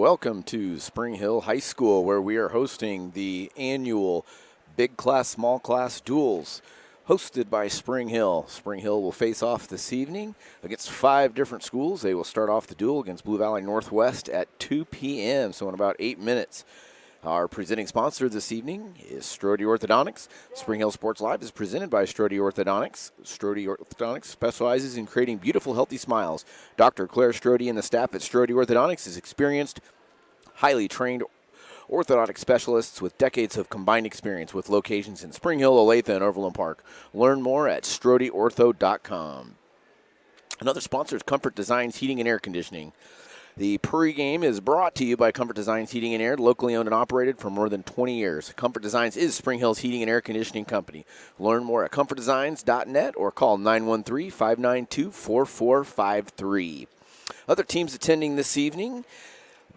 welcome to Spring Hill High School, where we are hosting the annual Big Class, Small Class Duels, hosted by Spring Hill. Spring Hill will face off this evening against 5 different schools. They will start off the duel against Blue Valley Northwest at 2 p.m., so in about 8 minutes. Our presenting sponsor this evening is Strode Orthodontics. Spring Hill Sports Live is presented by Strode Orthodontics. Strode Orthodontics specializes in creating beautiful, healthy smiles. Dr. Claire Strode and the staff at Strode Orthodontics is experienced, highly trained orthodontic specialists with decades of combined experience with locations in Spring Hill, Olathe, and Overland Park. Learn more at StrodeOrtho.com. Another sponsor is Comfort Designs Heating and Air Conditioning. The pregame is brought to you by Comfort Designs Heating and Air, locally owned and operated for more than 20 years. Comfort Designs is Spring Hill's heating and air conditioning company. Learn more at comfortdesigns.net or call 913-592-4453. Other teams attending this evening,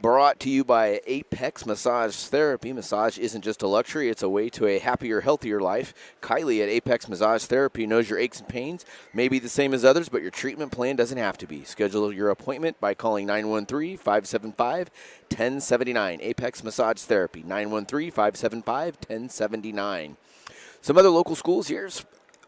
brought to you by Apex Massage Therapy. Massage isn't just a luxury, it's a way to a happier, healthier life. Kylie at Apex Massage Therapy knows your aches and pains may be the same as others, but your treatment plan doesn't have to be. Schedule your appointment by calling 913-575-1079. Apex Massage Therapy, 913-575-1079. Some other local schools here.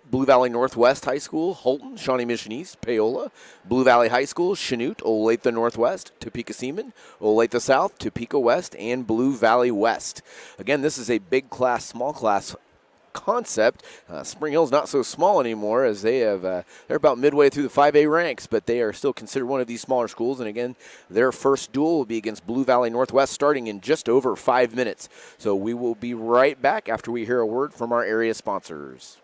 Blue Valley Northwest High School, Holton, Shawnee Mission East, Paola. Blue Valley High School, Chanute, Olathe Northwest, Topeka Seaman, Olathe South, Topeka West, and Blue Valley West. Again, this is a big class, small class concept. Spring Hill's not so small anymore, as they're about midway through the 5A ranks, but they are still considered one of these smaller schools. And again, their first duel will be against Blue Valley Northwest starting in just over 5 minutes. So we will be right back after we hear a word from our area sponsors.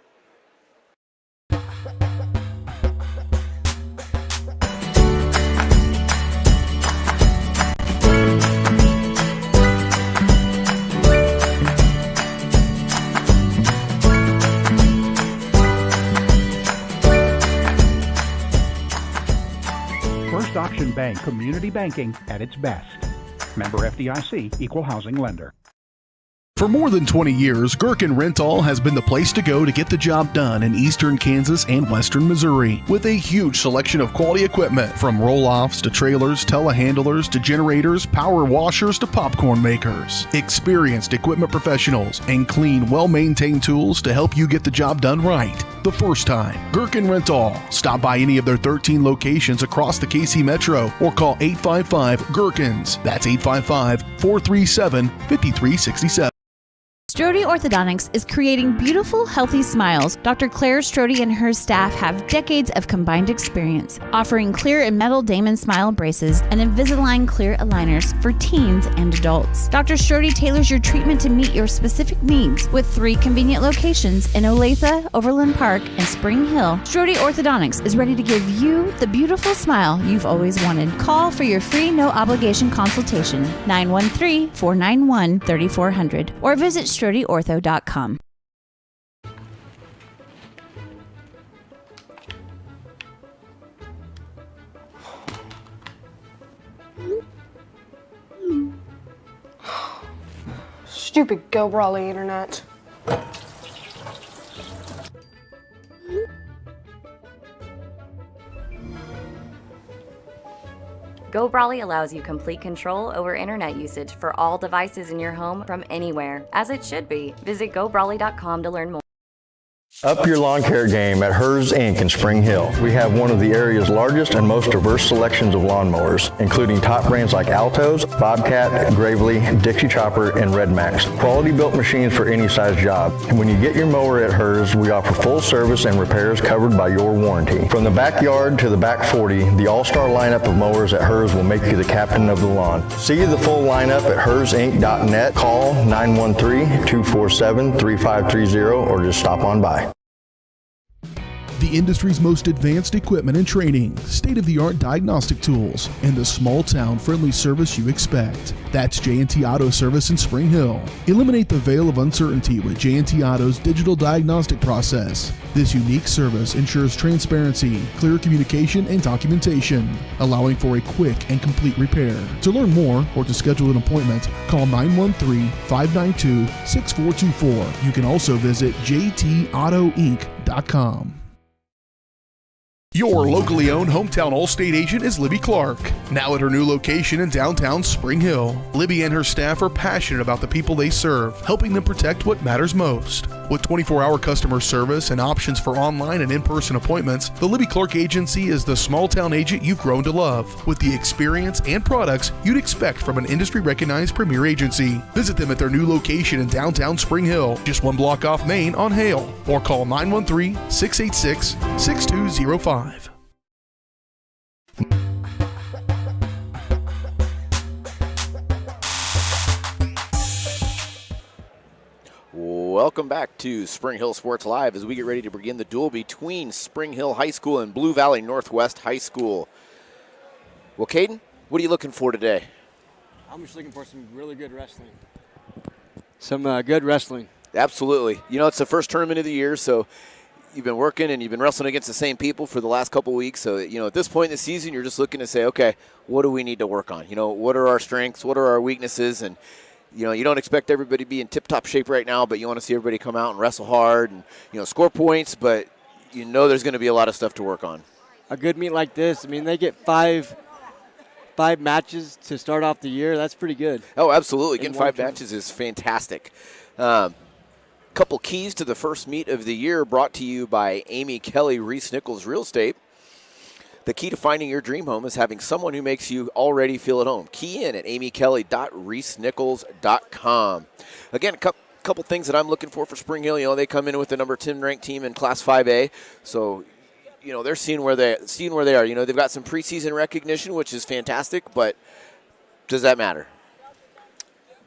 First Auction Bank, community banking at its best. Member FDIC, equal housing lender. For more than 20 years, Gherkin Rental has been the place to go to get the job done in eastern Kansas and western Missouri. With a huge selection of quality equipment, from roll-offs to trailers, telehandlers to generators, power washers to popcorn makers. Experienced equipment professionals and clean, well-maintained tools to help you get the job done right the first time. Gherkin Rental. Stop by any of their 13 locations across the KC Metro or call 855-GHERKINS. That's 855-437-5367. Strode Orthodontics is creating beautiful, healthy smiles. Dr. Claire Strode and her staff have decades of combined experience, offering clear and metal Damon smile braces and Invisalign clear aligners for teens and adults. Dr. Strode tailors your treatment to meet your specific needs with 3 convenient locations in Olathe, Overland Park, and Spring Hill. Strode Orthodontics is ready to give you the beautiful smile you've always wanted. Call for your free, no-obligation consultation, 913-491-3400, or visit StrodeOrtho.com. Stupid Go Brawley internet. Go Brawley allows you complete control over internet usage for all devices in your home from anywhere, as it should be. Visit GoBrawley.com to learn more. Up your lawn care game at Hers Inc. in Spring Hill. We have one of the area's largest and most diverse selections of lawnmowers, including top brands like Altos, Bobcat, Gravely, Dixie Chopper, and Red Max. Quality built machines for any size job. And when you get your mower at Hers, we offer full service and repairs covered by your warranty. From the backyard to the back 40, the all-star lineup of mowers at Hers will make you the captain of the lawn. See the full lineup at hersinc.net. Call 913-247-3530 or just stop on by. The industry's most advanced equipment and training, state-of-the-art diagnostic tools, and the small-town friendly service you expect. That's J&T Auto Service in Spring Hill. Eliminate the veil of uncertainty with J&T Auto's digital diagnostic process. This unique service ensures transparency, clear communication, and documentation, allowing for a quick and complete repair. To learn more or to schedule an appointment, call 913-592-6424. You can also visit jtautoinc.com. Your locally owned hometown Allstate agent is Libby Clark, now at her new location in downtown Spring Hill. Libby and her staff are passionate about the people they serve, helping them protect what matters most. With 24-hour customer service and options for online and in-person appointments, the Libby Clark Agency is the small-town agent you've grown to love, with the experience and products you'd expect from an industry-recognized premier agency. Visit them at their new location in downtown Spring Hill, just one block off Main on Hale, or call 913-686-6205. Welcome back to Spring Hill Sports Live as we get ready to begin the duel between Spring Hill High School and Blue Valley Northwest High School. Well, Caden, what are you looking for today? I'm just looking for some really good wrestling. Some good wrestling. Absolutely. You know, it's the first tournament of the year, so you've been working and you've been wrestling against the same people for the last couple weeks. So, you know, at this point in the season, you're just looking to say, okay, what do we need to work on? You know, what are our strengths? What are our weaknesses? And, you know, you don't expect everybody to be in tip-top shape right now, but you want to see everybody come out and wrestle hard and, you know, score points, but you know there's going to be a lot of stuff to work on. A good meet like this, I mean, they get five matches to start off the year. That's pretty good. Oh, absolutely. Getting 5 matches is fantastic. Couple keys to the first meet of the year brought to you by Amy Kelly, Reese Nichols Real Estate. The key to finding your dream home is having someone who makes you already feel at home. Key in at amykelly.reesenichols.com. Again, a couple things that I'm looking for Spring Hill. You know, they come in with the number 10 ranked team in Class 5A. So, you know, they're seeing where they are. You know, they've got some preseason recognition, which is fantastic, but does that matter?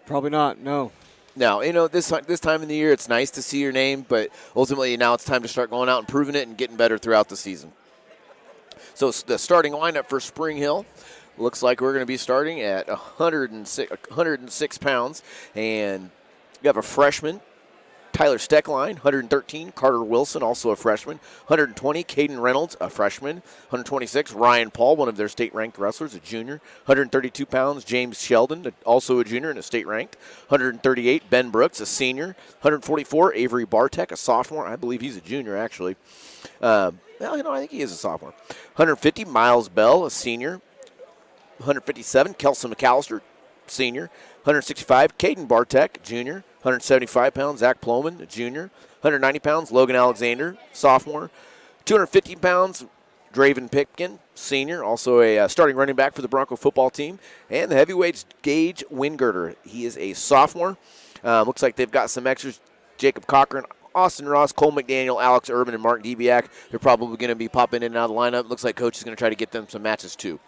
Probably not, no. Now, you know, this time in the year, it's nice to see your name, but ultimately now it's time to start going out and proving it and getting better throughout the season. So the starting lineup for Spring Hill looks like we're going to be starting at 106 pounds. And you have a freshman, Tyler Steckline, 113. Carter Wilson, also a freshman. 120, Caden Reynolds, a freshman. 126, Ryan Paul, one of their state-ranked wrestlers, a junior. 132 pounds, James Sheldon, also a junior and a state-ranked. 138, Ben Brooks, a senior. 144, Avery Bartek, a sophomore. I believe he's a junior, actually. Well, you know, I think he is a sophomore. 150, Miles Bell, a senior. 157, Kelson McAllister, senior. 165, Caden Bartek, junior. 175 pounds, Zach Ploman, a junior. 190 pounds, Logan Alexander, sophomore. 215 pounds, Draven Pitkin, senior, also a starting running back for the Bronco football team. And the heavyweights, Gage Wingirter. He is a sophomore. Looks like they've got some extras. Jacob Cochran, Austin Ross, Cole McDaniel, Alex Urban, and Mark Debiak. They're probably going to be popping in and out of the lineup. Looks like Coach is going to try to get them some matches too.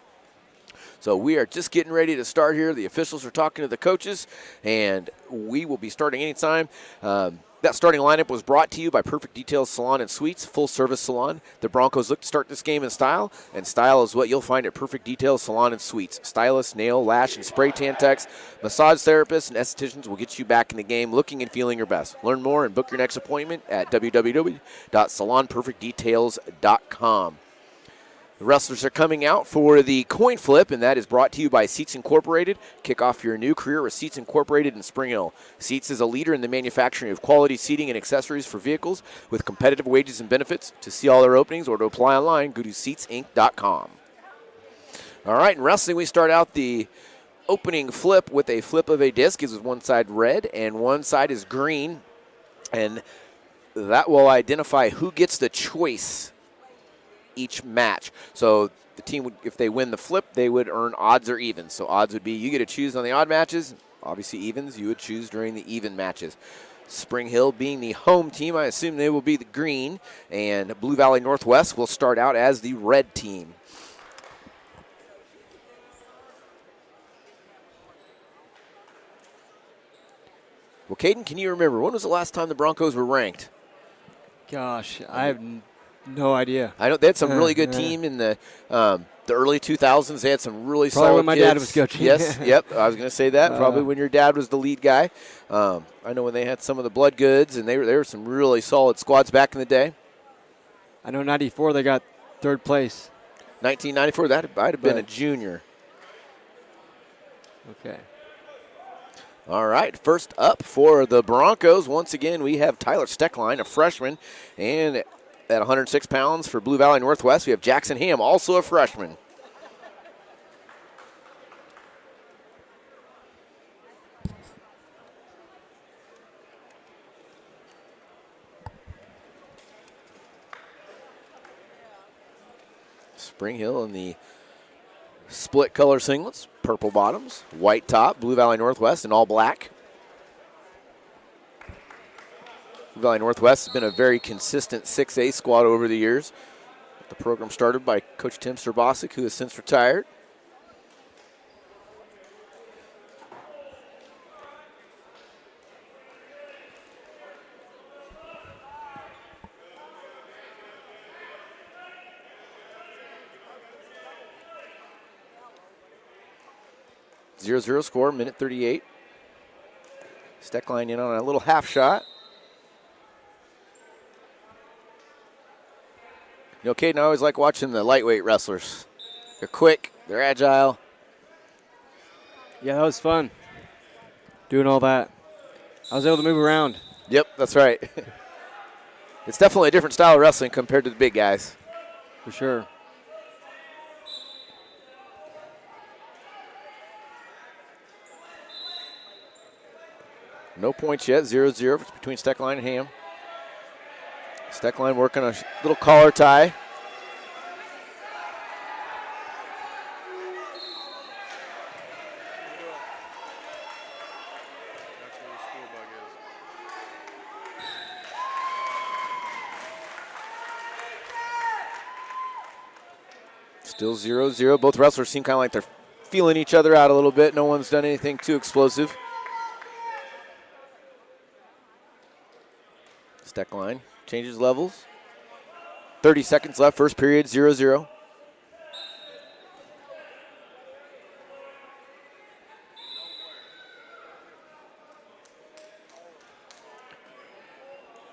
So we are just getting ready to start here. The officials are talking to the coaches, and we will be starting anytime. That starting lineup was brought to you by Perfect Details Salon and Suites, full-service salon. The Broncos look to start this game in style, and style is what you'll find at Perfect Details Salon and Suites. Stylists, nail, lash, and spray tan techs, massage therapists, and estheticians will get you back in the game looking and feeling your best. Learn more and book your next appointment at www.salonperfectdetails.com. The wrestlers are coming out for the coin flip, and that is brought to you by Seats Incorporated. Kick off your new career with Seats Incorporated in Spring Hill. Seats is a leader in the manufacturing of quality seating and accessories for vehicles with competitive wages and benefits. To see all their openings or to apply online, go to seatsinc.com. All right, in wrestling, we start out the opening flip with a flip of a disc. Is one side red and one side is green, and that will identify who gets the choice each match. So the team would, if they win the flip, they would earn odds or evens. So odds would be you get to choose on the odd matches. Obviously evens, you would choose during the even matches. Spring Hill being the home team, I assume they will be the green, and Blue Valley Northwest will start out as the red team. Well, Caden, can you remember, when was the last time the Broncos were ranked? Gosh, I have no idea. I know they had some really good team in the early 2000s. They had some really probably solid when my kids. dad was coaching. Yes, yep. I was going to say that. Probably when your dad was the lead guy. I know when they had some of the Blood Goods, and they were some really solid squads back in the day. I know 94 they got third place. 1994, that I'd have been a junior. Okay. All right, first up for the Broncos, once again, we have Tyler Steckline, a freshman, and at 106 pounds for Blue Valley Northwest, we have Jackson Ham, also a freshman. Spring Hill in the split color singlets, purple bottoms, white top, Blue Valley Northwest in all black. Blue Valley Northwest has been a very consistent 6A squad over the years. The program started by Coach Tim Serbasic, who has since retired. Zero score, minute 38. Steckline in on a little half shot. You know, Caden, I always like watching the lightweight wrestlers. They're quick, they're agile. Yeah, that was fun. Doing all that. I was able to move around. Yep, that's right. It's definitely a different style of wrestling compared to the big guys. For sure. No points yet, 0-0 between Steckline and Ham. Steckline working a little collar tie. Still 0-0. Both wrestlers seem kind of like they're feeling each other out a little bit. No one's done anything too explosive. Steckline changes levels. 30 seconds left, first period, 0-0.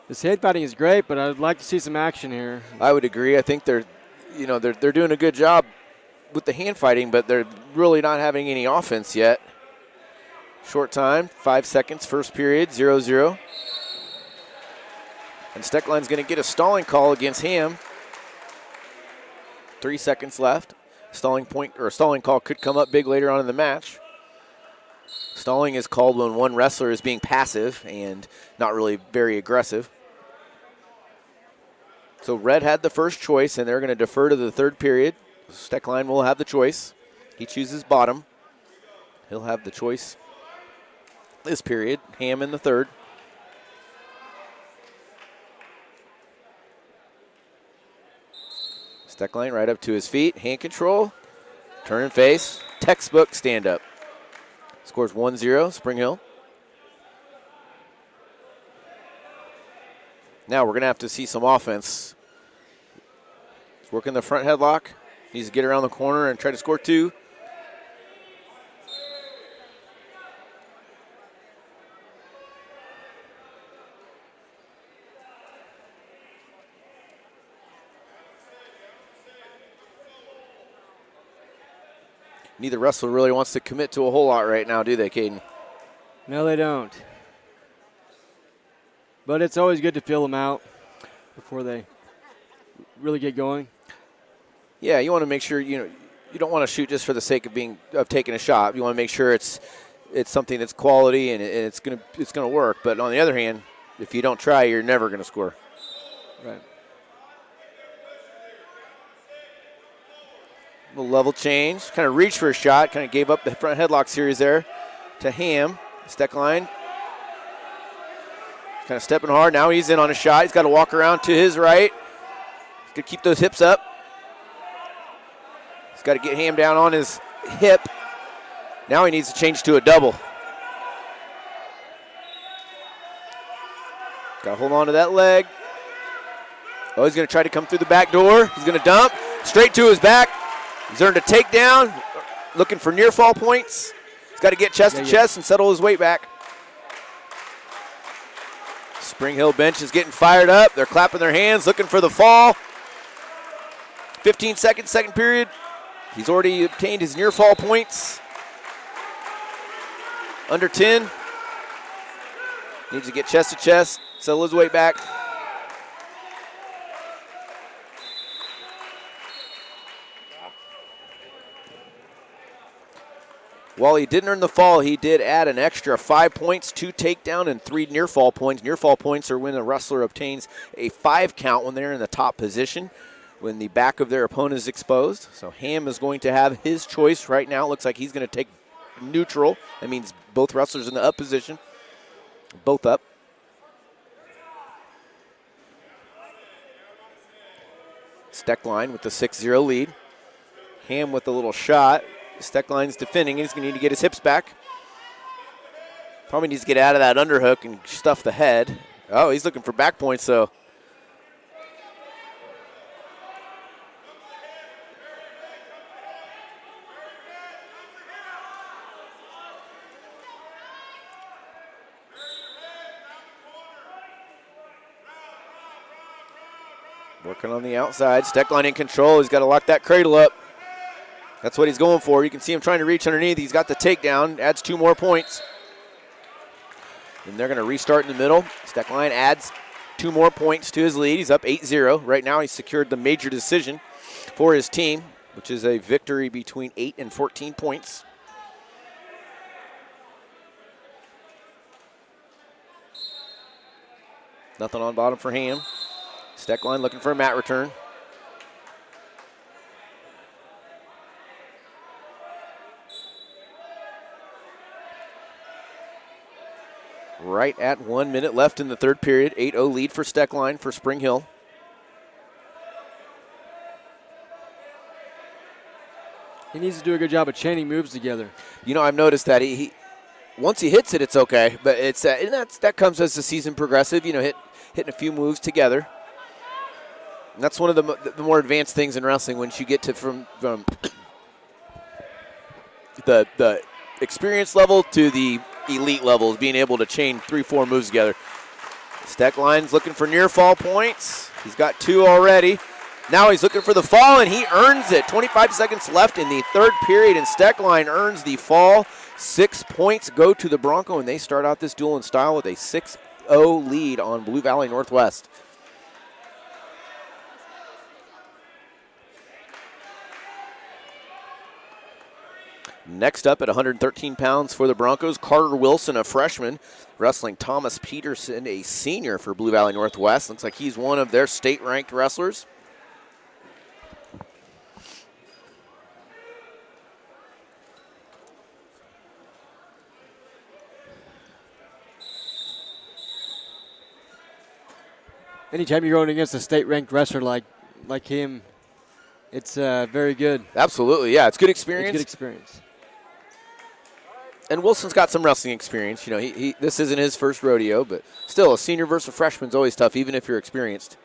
This head fighting is great, but I'd like to see some action here. I would agree. I think they're doing a good job with the hand fighting, but they're really not having any offense yet. Short time, 5 seconds, first period, 0-0. And Steckline's going to get a stalling call against Ham. 3 seconds left. Stalling call could come up big later on in the match. Stalling is called when one wrestler is being passive and not really very aggressive. So Red had the first choice, and they're going to defer to the third period. Steckline will have the choice. He chooses bottom. He'll have the choice this period. Ham in the third. Steckline right up to his feet. Hand control. Turn and face. Textbook stand up. Scores 1-0, Spring Hill. Now we're going to have to see some offense. He's working the front headlock. Needs to get around the corner and try to score two. Neither wrestler really wants to commit to a whole lot right now, do they, Caden? No, they don't. But it's always good to feel them out before they really get going. Yeah, you want to make sure you don't want to shoot just for the sake of taking a shot. You want to make sure it's something that's quality and it's gonna work. But on the other hand, if you don't try, you're never gonna score. Right. Little level change. Kind of reached for a shot. Kind of gave up the front headlock series there to Ham. Steckline. Kind of stepping hard. Now he's in on a shot. He's got to walk around to his right. He's got to keep those hips up. He's got to get Ham down on his hip. Now he needs to change to a double. Got to hold on to that leg. Oh, he's going to try to come through the back door. He's going to dump. Straight to his back. He's earned a takedown, looking for near fall points. He's got to get chest to chest and settle his weight back. Spring Hill bench is getting fired up. They're clapping their hands, looking for the fall. 15 seconds, second period. He's already obtained his near fall points. Under 10. Needs to get chest to chest, settle his weight back. While he didn't earn the fall, he did add an extra 5 points, 2 takedown, and 3 near fall points. Near fall points are when a wrestler obtains a 5 count when they're in the top position, when the back of their opponent is exposed. So Ham is going to have his choice right now. It looks like he's going to take neutral. That means both wrestlers in the up position, both up. Steckline with the 6-0 lead. Ham with a little shot. Steckline's defending. He's going to need to get his hips back. Probably needs to get out of that underhook and stuff the head. Oh, he's looking for back points, though. Working on the outside. Steckline in control. He's got to lock that cradle up. That's what he's going for. You can see him trying to reach underneath. He's got the takedown. Adds 2 more points. And they're going to restart in the middle. Steckline adds 2 more points to his lead. He's up 8-0. Right now he's secured the major decision for his team, which is a victory between 8 and 14 points. Nothing on bottom for Ham. Steckline looking for a mat return. Right at 1 minute left in the third period. 8-0 lead for Steckline for Spring Hill. He needs to do a good job of chaining moves together. You know, I've noticed that he once he hits it, it's okay. But it's and that comes as the season progresses. You know, hitting a few moves together. And that's one of the more advanced things in wrestling once you get to from the experience level to the elite levels, being able to chain 3-4 moves together. Steckline's looking for near fall points. He's got 2 already. Now he's looking for the fall, and he earns it. 25 seconds left in the third period, and Steckline earns the fall. 6 points go to the Bronco, and they start out this duel in style with a 6-0 lead on Blue Valley Northwest. Next up at 113 pounds for the Broncos, Carter Wilson, a freshman, wrestling Thomas Peterson, a senior for Blue Valley Northwest. Looks like he's one of their state-ranked wrestlers. Anytime you're going against a state-ranked wrestler like him, it's very good. Absolutely, yeah. It's good experience. It's good experience. And Wilson's got some wrestling experience. You know, he this isn't his first rodeo, but still, a senior versus a freshman's always tough, even if you're experienced.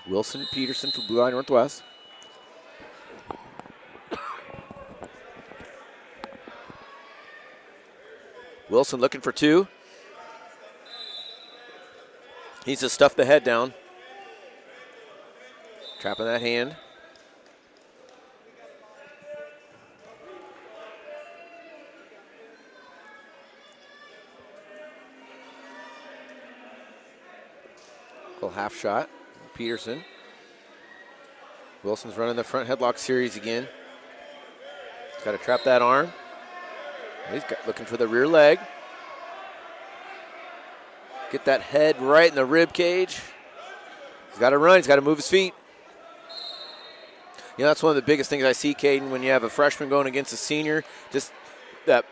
Wilson and Peterson for Blue Valley Northwest. Wilson looking for 2. He's just stuffed the head down. Trapping that hand. Little half shot. Peterson. Wilson's running the front headlock series again. He's got to trap that arm. He's looking for the rear leg. Get that head right in the rib cage. He's got to run. He's got to move his feet. You know, that's one of the biggest things I see, Caden, when you have a freshman going against a senior. Just that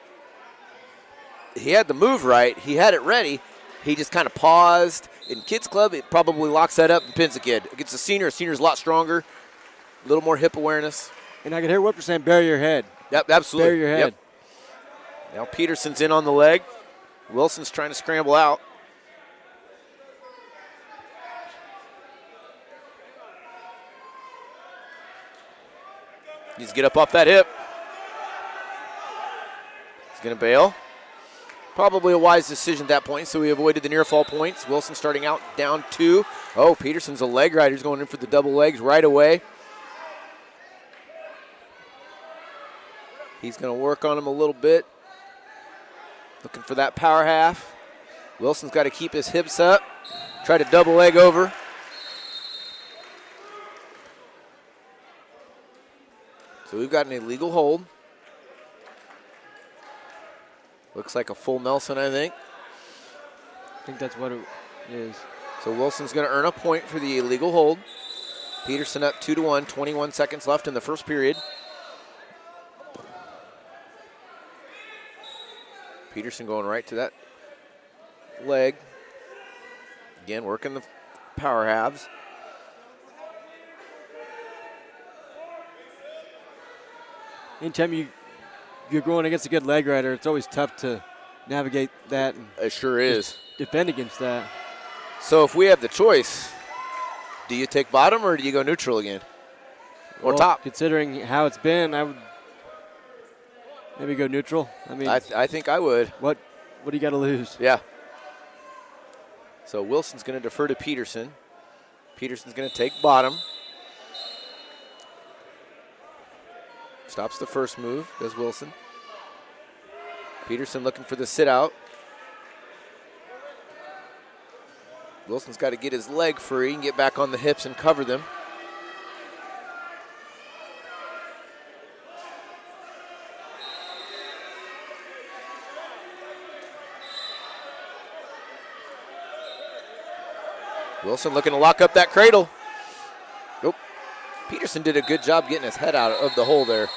he had the move right. He had it ready. He just kind of paused. In kids club, it probably locks that up and pins the kid. Against a senior's a lot stronger, a little more hip awareness. And I can hear what you're saying, bury your head. Yep, absolutely. Bury your head. Yep. Now Peterson's in on the leg. Wilson's trying to scramble out. Needs to get up off that hip. He's going to bail. Probably a wise decision at that point, so he avoided the near fall points. Wilson starting out down 2. Oh, Peterson's a leg rider. He's going in for the double legs right away. He's going to work on him a little bit. Looking for that power half. Wilson's got to keep his hips up. Try to double leg over. So we've got an illegal hold. Looks like a full Nelson, I think. I think that's what it is. So Wilson's going to earn a point for the illegal hold. Peterson up 2-1, 21 seconds left in the first period. Peterson going right to that leg. Again, working the power halves. Anytime you're going against a good leg rider, it's always tough to navigate that. And It sure is. defend against that. So if we have the choice, do you take bottom or do you go neutral again? Or Well, top? Considering how it's been, I would maybe go neutral. I mean, I think I would. what do you got to lose? Yeah. So Wilson's going to defer to Peterson. Peterson's going to take bottom. Stops the first move, does Wilson. Peterson looking for the sit out. Wilson's got to get his leg free and get back on the hips and cover them. Wilson looking to lock up that cradle. Nope. Peterson did a good job getting his head out of the hole there.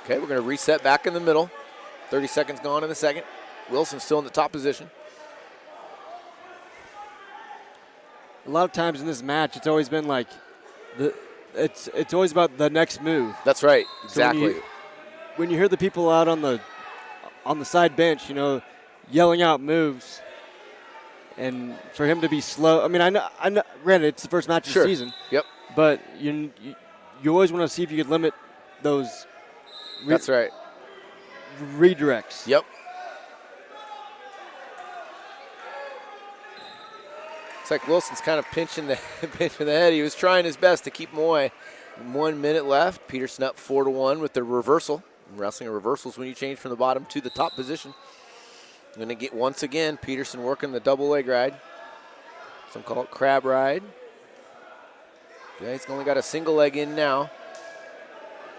Okay, we're going to reset back in the middle. 30 seconds gone in the second. Wilson's still in the top position. A lot of times in this match, it's always been like it's always about the next move. That's right, So when exactly. when you hear the people out on the side bench, yelling out moves, and for him to be slow. I mean, I know. Granted, it's the first match of Sure. the season. Yep, But you always want to see if you could limit those that's right. redirects. Yep. It's like Wilson's kind of pinching the head. He was trying his best to keep him away. 1 minute left. Peterson up 4-1 with the reversal. In wrestling, a reversal is when you change from the bottom to the top position. Going to get once again Peterson working the double leg ride. Some call it crab ride. Yeah, he's only got a single leg in now.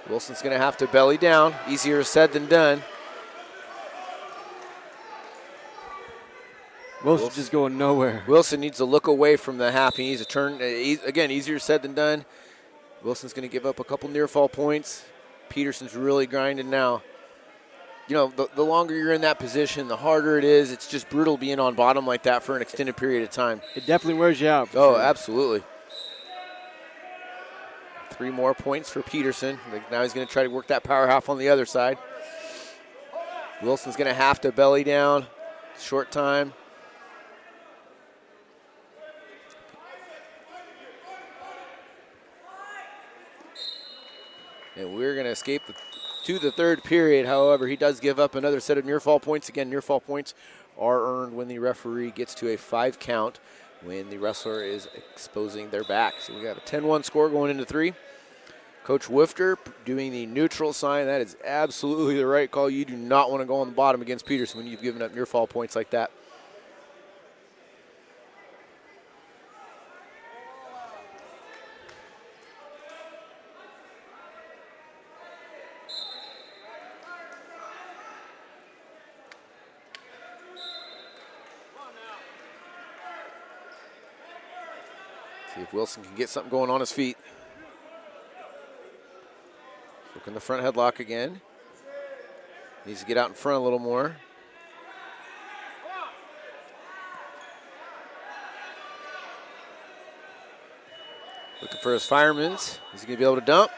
Wilson's going to have to belly down. Easier said than done. Wilson's just going nowhere. Wilson needs to look away from the half. He needs to turn. Again, easier said than done. Wilson's going to give up a couple near fall points. Peterson's really grinding now. The longer you're in that position, the harder it is. It's just brutal being on bottom like that for an extended period of time. It definitely wears you out. Oh, absolutely. 3 more points for Peterson. Now he's going to try to work that power half on the other side. Wilson's going to have to belly down. Short time. And we're going to escape to the third period. However, he does give up another set of near fall points. Again, near fall points are earned when the referee gets to a 5 count when the wrestler is exposing their back. So we got a 10-1 score going into 3. Coach Wifter doing the neutral sign. That is absolutely the right call. You do not want to go on the bottom against Peterson when you've given up near fall points like that. See if Wilson can get something going on his feet. Working the front headlock again. Needs to get out in front a little more. Looking for his fireman's. Is he going to be able to dump?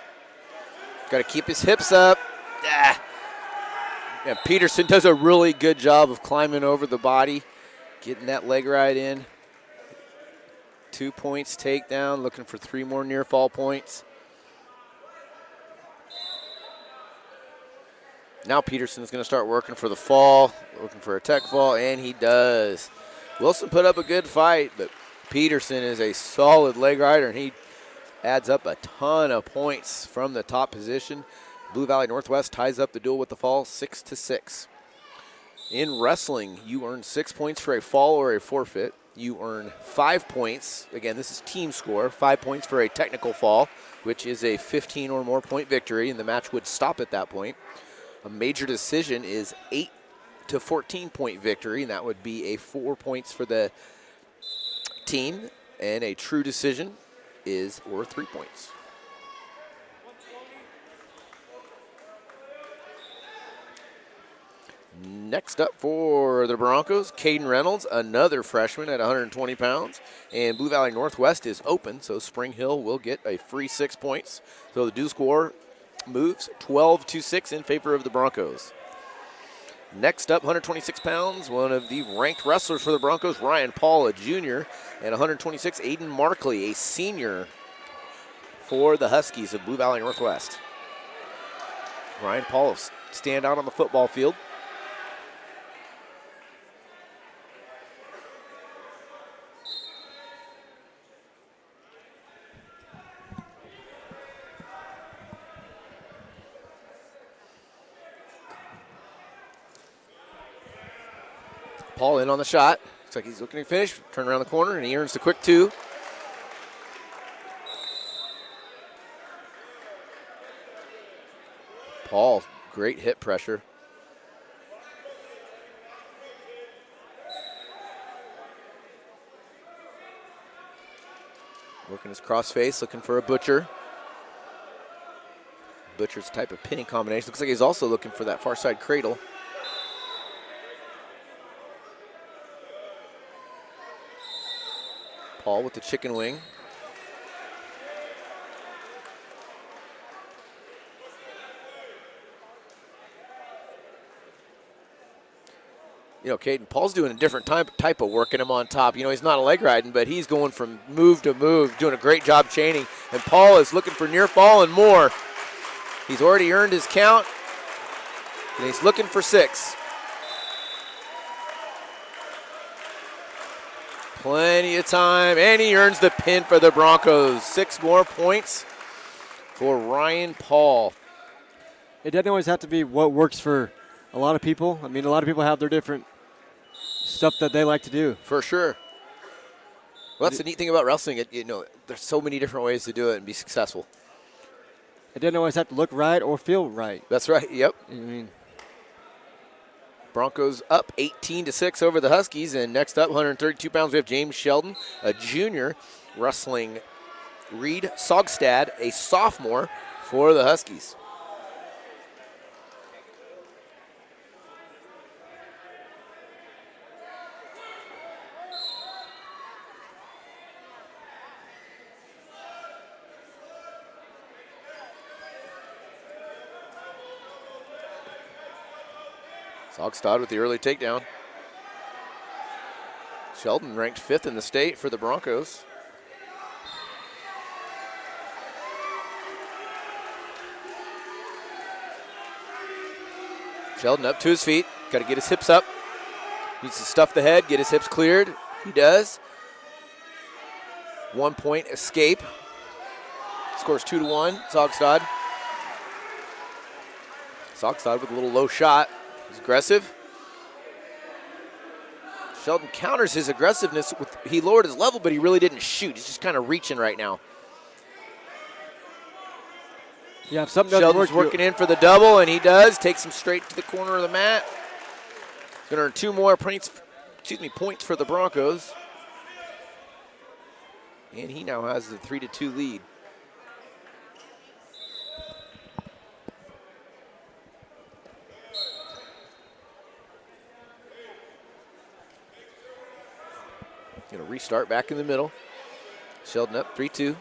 Got to keep his hips up. Yeah. Yeah, Peterson does a really good job of climbing over the body, getting that leg right in. 2 points takedown, looking for 3 more near fall points. Now Peterson's going to start working for the fall, looking for a tech fall, and he does. Wilson put up a good fight, but Peterson is a solid leg rider, and he adds up a ton of points from the top position. Blue Valley Northwest ties up the duel with the fall 6-6. In wrestling, you earn 6 points for a fall or a forfeit. you earn 5 points. Again, this is team score, 5 points for a technical fall, which is a 15 or more point victory, and the match would stop at that point. A major decision is 8 to 14 point victory, and that would be a 4 points for the team, and a true decision is worth 3 points. Next up for the Broncos, Caden Reynolds, another freshman at 120 pounds. And Blue Valley Northwest is open, so Spring Hill will get a free 6 points. So the due score moves 12-6 in favor of the Broncos. Next up, 126 pounds, one of the ranked wrestlers for the Broncos, Ryan Paul, a junior. And 126, Aiden Markley, a senior for the Huskies of Blue Valley Northwest. Ryan Paul will stand out on the football field. Paul in on the shot. Looks like he's looking to finish. Turn around the corner, and he earns the quick 2. Paul, great hit pressure. Working his cross face, looking for a Butcher. Butcher's type of pinning combination. Looks like he's also looking for that far side cradle. Paul with the chicken wing. You know, Caden, Paul's doing a different type of working him on top. You know, he's not a leg riding, but he's going from move to move, doing a great job chaining. And Paul is looking for near fall and more. He's already earned his count, and he's looking for 6. Plenty of time, and he earns the pin for the Broncos. 6 more points for Ryan Paul. It doesn't always have to be what works for a lot of people. I mean, a lot of people have their different stuff that they like to do. For sure. Well, that's the neat thing about wrestling. You know, there's so many different ways to do it and be successful. It doesn't always have to look right or feel right. That's right, yep. I mean, Broncos up 18-6 over the Huskies. And next up, 132 pounds, we have James Sheldon, a junior, wrestling Reed Sogstad, a sophomore for the Huskies. Sogstad with the early takedown. Sheldon ranked 5th in the state for the Broncos. Sheldon up to his feet. Got to get his hips up. Needs to stuff the head, get his hips cleared. He does. 1 point escape. Scores 2-1. Sogstad. Sogstad with a little low shot. He's aggressive. Sheldon counters his aggressiveness. He lowered his level, but he really didn't shoot. He's just kind of reaching right now. yeah, if something doesn't Sheldon's work, working in for the double, and he does. Takes him straight to the corner of the mat. He's going to earn 2 more points for the Broncos. And he now has the 3-2 lead. Going to restart back in the middle. Sheldon up 3-2.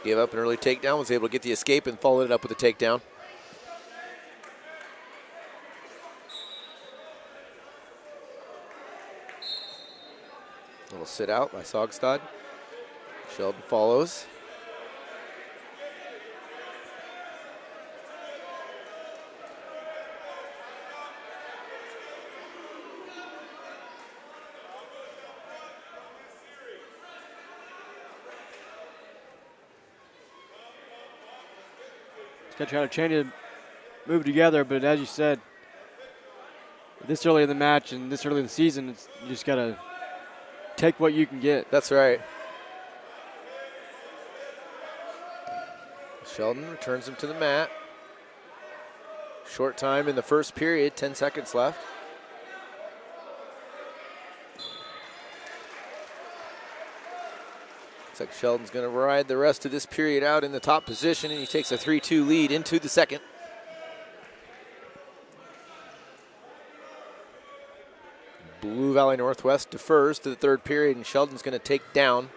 Gave up an early takedown, was able to get the escape and followed it up with a takedown. Little sit out by Sogstad. Sheldon follows. got to try to chain it, move together. But as you said, this early in the match and this early in the season, you just got to take what you can get. That's right. Sheldon returns him to the mat. Short time in the first period, 10 seconds left. Looks like Sheldon's going to ride the rest of this period out in the top position, and he takes a 3-2 lead into the second. Blue Valley Northwest defers to the third period, and Sheldon's going to take down.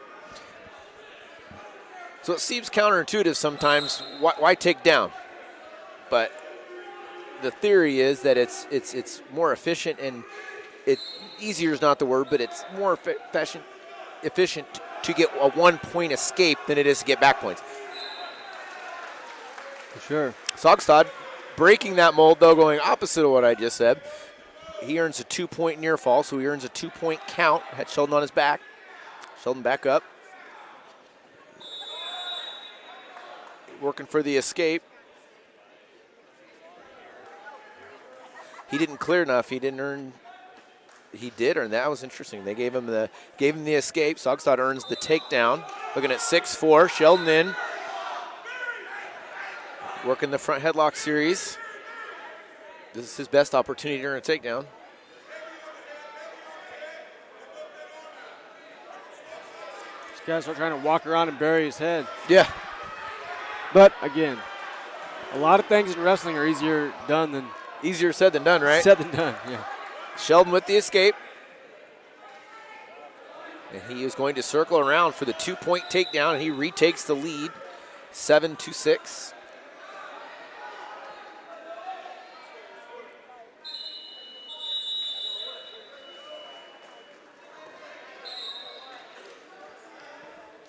So it seems counterintuitive sometimes. Why take down? But the theory is that it's more efficient, and easier is not the word, but it's more efficient to get a 1-point escape than it is to get back points. For sure. Saugstad breaking that mold, though, going opposite of what I just said. He earns a 2-point near fall, so he earns a 2-point count. Had Sheldon on his back. Sheldon back up. Working for the escape. He didn't clear enough. He didn't earn. He did earn. That was interesting. They gave him the escape. Saugstad earns the takedown. Looking at 6-4. Sheldon in. Working the front headlock series. This is his best opportunity to earn a takedown. These guys are trying to walk around and bury his head. Yeah. But again, a lot of things in wrestling are easier done than easier said than done, right? Said than done, yeah. Sheldon with the escape. And he is going to circle around for the 2-point takedown, and he retakes the lead, 7-6.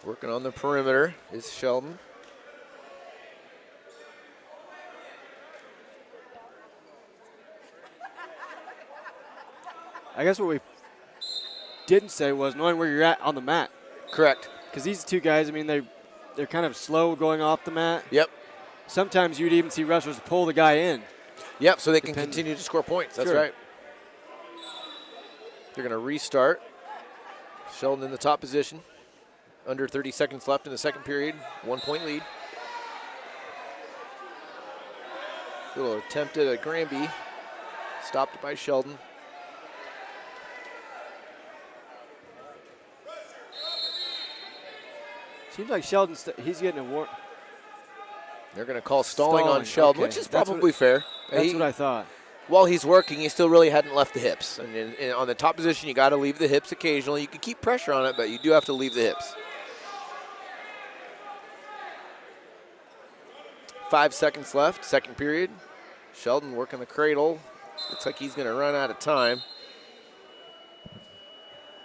Working on the perimeter is Sheldon. I guess what we didn't say was knowing where you're at on the mat. Correct. Because these two guys, I mean, they're kind of slow going off the mat. Yep. Sometimes you'd even see wrestlers pull the guy in. Yep, so they can continue to score points. That's right. They're going to restart. Sheldon in the top position. Under 30 seconds left in the second period. 1-point lead. Little attempt at a Granby. Stopped by Sheldon. Seems like Sheldon, he's getting a warning. They're going to call stalling on Sheldon, which is probably fair. That's what I thought. While he's working, he still really hadn't left the hips. And on the top position, you got to leave the hips occasionally. You can keep pressure on it, but you do have to leave the hips. 5 seconds left, second period. Sheldon working the cradle. Looks like he's going to run out of time.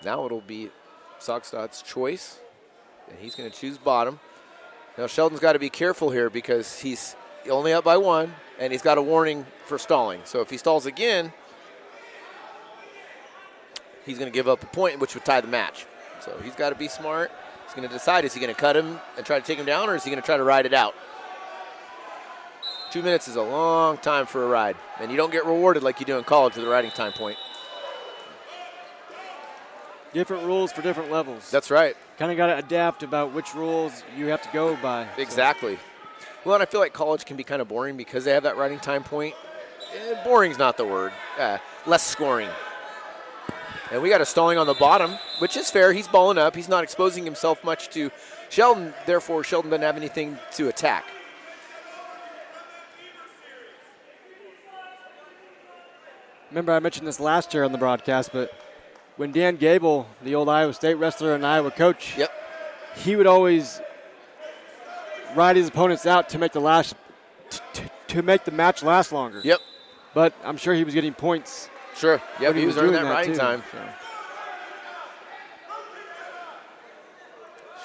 Now it'll be Saugstad's choice, and he's going to choose bottom. Now Sheldon's got to be careful here because he's only up by 1, and he's got a warning for stalling. So if he stalls again, he's going to give up a point, which would tie the match. So he's got to be smart. He's going to decide, is he going to cut him and try to take him down, or is he going to try to ride it out? 2 minutes is a long time for a ride, and you don't get rewarded like you do in college with the riding time point. Different rules for different levels. That's right. Kind of got to adapt about which rules you have to go by. Exactly. Well, and I feel like college can be kind of boring because they have that riding time point. Boring's not the word. Less scoring. And we got a stalling on the bottom, which is fair. He's balling up. He's not exposing himself much to Sheldon. Therefore, Sheldon doesn't have anything to attack. Remember, I mentioned this last year on the broadcast, but when Dan Gable, the old Iowa State wrestler and Iowa coach, he would always ride his opponents out to make the to make the match last longer. Yep. But I'm sure he was getting points. Sure. Yep. He was earning that riding too, time. So.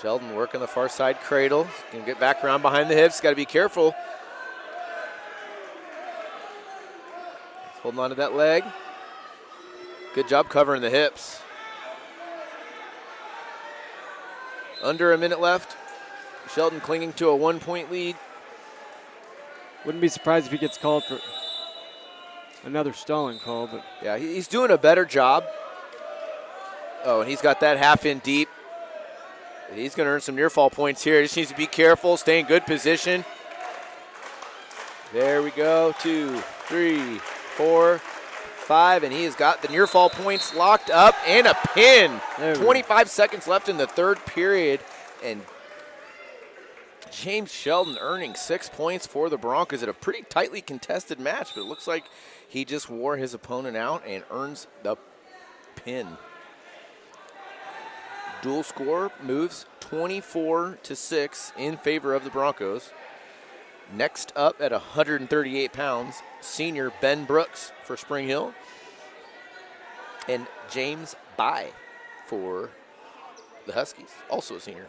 Sheldon working the far side cradle. Can get back around behind the hips. Got to be careful. Holding on to that leg. Good job covering the hips. Under a minute left. Sheldon clinging to a 1-point lead. Wouldn't be surprised if he gets called for another stalling call, but yeah, he's doing a better job Oh, and he's got that half in deep. He's going to earn some near fall points here. Just needs to be careful, stay in good position. There we go. 2, 3, 4, 5, and he has got the near fall points locked up and a pin. 25 seconds left in the third period, and James Sheldon earning 6 points for the Broncos at a pretty tightly contested match, but it looks like he just wore his opponent out and earns the pin. Dual score moves 24-6 in favor of the Broncos. Next up at 138 pounds, senior Ben Brooks for Spring Hill, and James Bai for the Huskies, also a senior.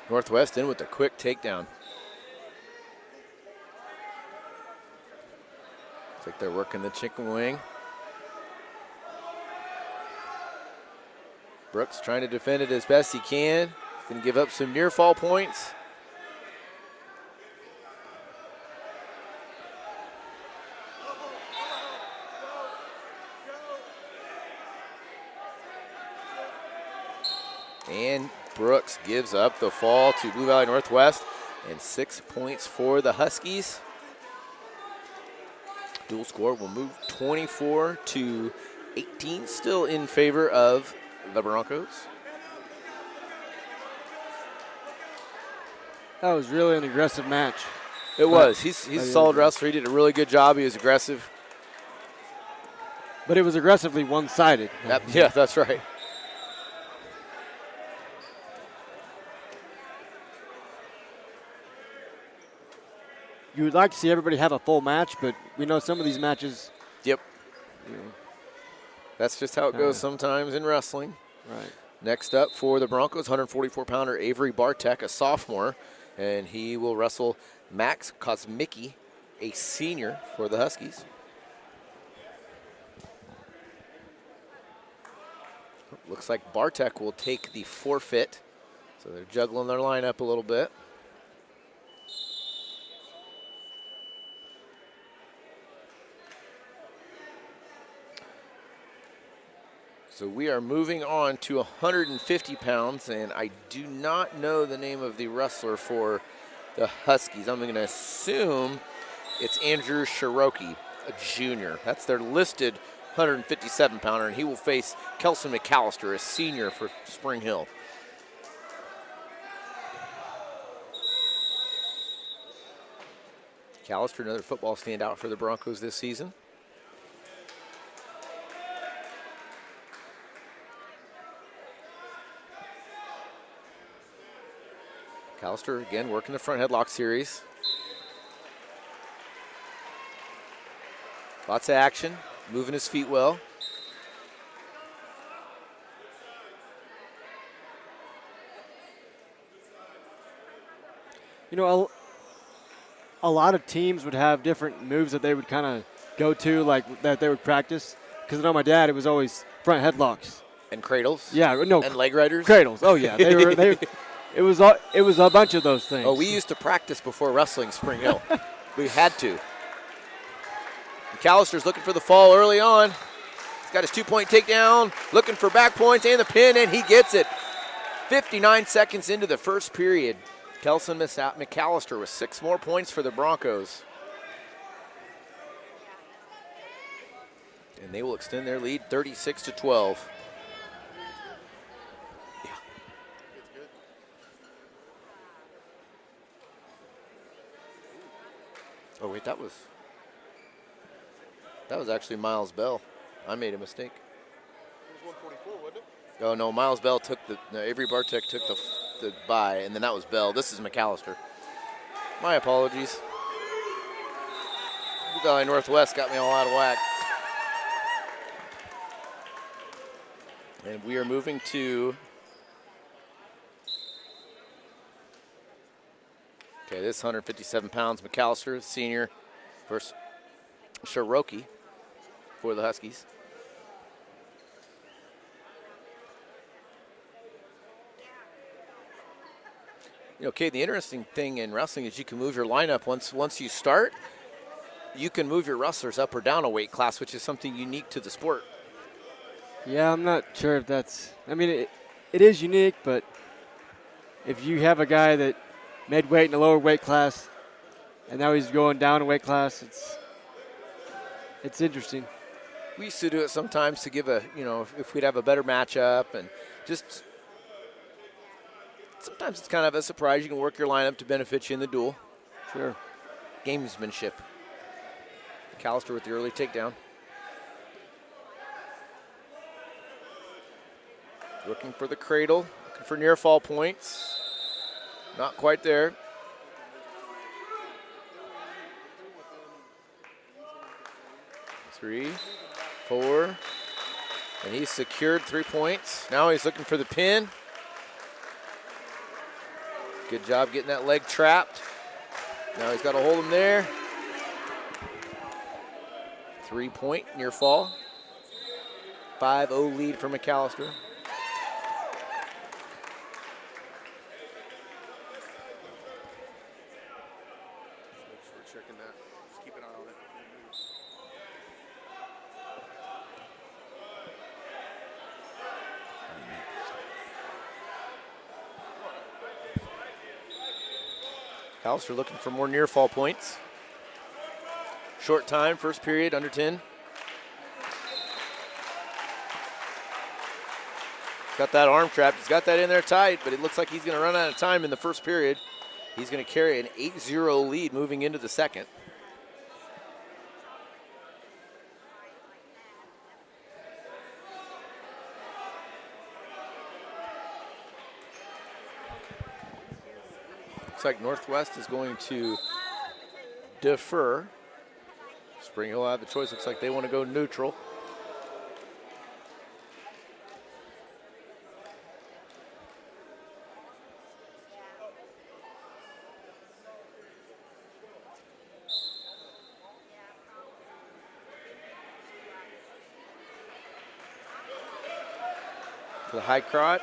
Northwest in with a quick takedown. Looks like they're working the chicken wing. Brooks trying to defend it as best he can. He's going to give up some near fall points. And Brooks gives up the fall to Blue Valley Northwest, and 6 points for the Huskies. Dual score will move 24-18, still in favor of the Broncos. That was really an aggressive match. It was. He's a solid wrestler. He did a really good job. He was aggressive. But it was aggressively one-sided. Yeah, that's right. You would like to see everybody have a full match, but we know some of these matches. Yep. That's just how it goes sometimes in wrestling. Right. Next up for the Broncos, 144-pounder Avery Bartek, a sophomore, and he will wrestle Max Kosmicki, a senior for the Huskies. Looks like Bartek will take the forfeit, so they're juggling their lineup a little bit. So we are moving on to 150 pounds, and I do not know the name of the wrestler for the Huskies. I'm going to assume it's Andrew Cherokee, a junior. That's their listed 157-pounder, and he will face Kelson McAllister, a senior for Spring Hill. McAllister, another football standout for the Broncos this season. McAllister again working the front headlock series. Lots of action, moving his feet well. You know, a lot of teams would have different moves that they would kind of go to, like that they would practice. Because I know my dad, it was always front headlocks. And cradles? Yeah, no. And leg riders? Cradles, oh yeah. It was a bunch of those things. Oh, we used to practice before wrestling Spring Hill. We had to. McAllister's looking for the fall early on. He's got his 2-point takedown, looking for back points and the pin, and he gets it. 59 seconds into the first period. Kelson McAllister with 6 more points for the Broncos. And they will extend their lead 36-12. Oh, wait, that was actually Miles Bell. I made a mistake. It was 144, wasn't it? Oh, no, Miles Bell took Avery Bartek took the bye, and then that was Bell. This is McAllister. My apologies. Blue Valley Northwest got me all out of whack. And we are moving to, okay, this 157 pounds, McAllister, senior, versus Cherokee for the Huskies. Okay, the interesting thing in wrestling is you can move your lineup once you start. You can move your wrestlers up or down a weight class, which is something unique to the sport. Yeah, I'm not sure if that's, I mean, it is unique, but if you have a guy that made weight in a lower weight class and now he's going down a weight class, it's interesting. We used to do it sometimes to give if we'd have a better matchup, and just sometimes it's kind of a surprise. You can work your lineup to benefit you in the duel. Sure. Gamesmanship. McAllister with the early takedown. Looking for the cradle, looking for near fall points. Not quite there. Three, four, and he's secured 3 points. Now he's looking for the pin. Good job getting that leg trapped. Now he's got to hold him there. 3-point near fall. 5-0 lead for McAllister. Checking that. Just keep an eye on it. McAllister looking for more near fall points. Short time, first period, under 10. Got that arm trapped. He's got that in there tight, but it looks like he's going to run out of time in the first period. He's going to carry an 8-0 lead moving into the second. Looks like Northwest is going to defer. Spring Hill will have the choice. Looks like they want to go neutral. For the high crotch.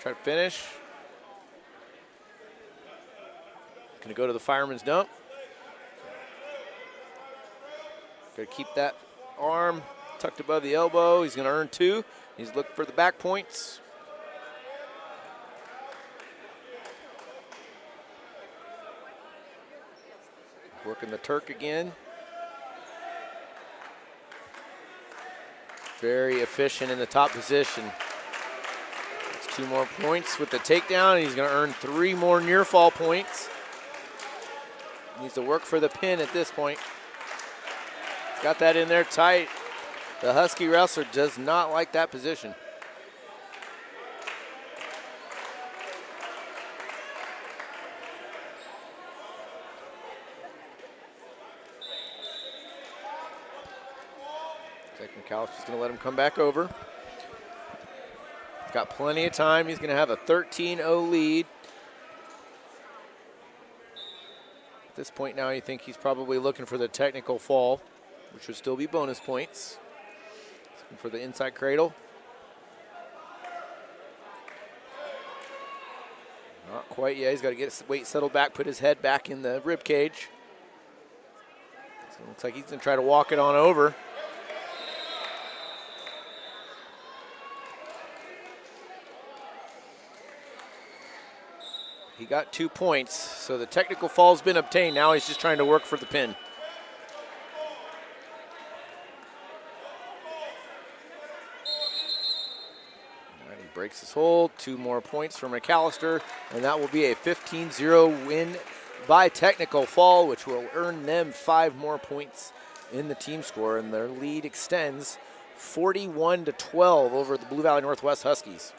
Try to finish. Going to go to the fireman's dump. Got to keep that arm tucked above the elbow. He's going to earn 2. He's looking for the back points. Working the Turk again. Very efficient in the top position. That's 2 more points with the takedown. He's going to earn 3 more near fall points. Needs to work for the pin at this point. Got that in there tight. The Husky wrestler does not like that position. Looks like McAllister's going to let him come back over. Got plenty of time. He's going to have a 13-0 lead. At this point now, you think he's probably looking for the technical fall, which would still be bonus points. Looking for the inside cradle. Not quite yet. He's got to get his weight settled back, put his head back in the rib cage. So it looks like he's going to try to walk it on over. He got 2 points, so the technical fall's been obtained. Now he's just trying to work for the pin. All right, he breaks his hold. 2 more points for McAllister, and that will be a 15-0 win by technical fall, which will earn them 5 more points in the team score, and their lead extends 41-12 over the Blue Valley Northwest Huskies.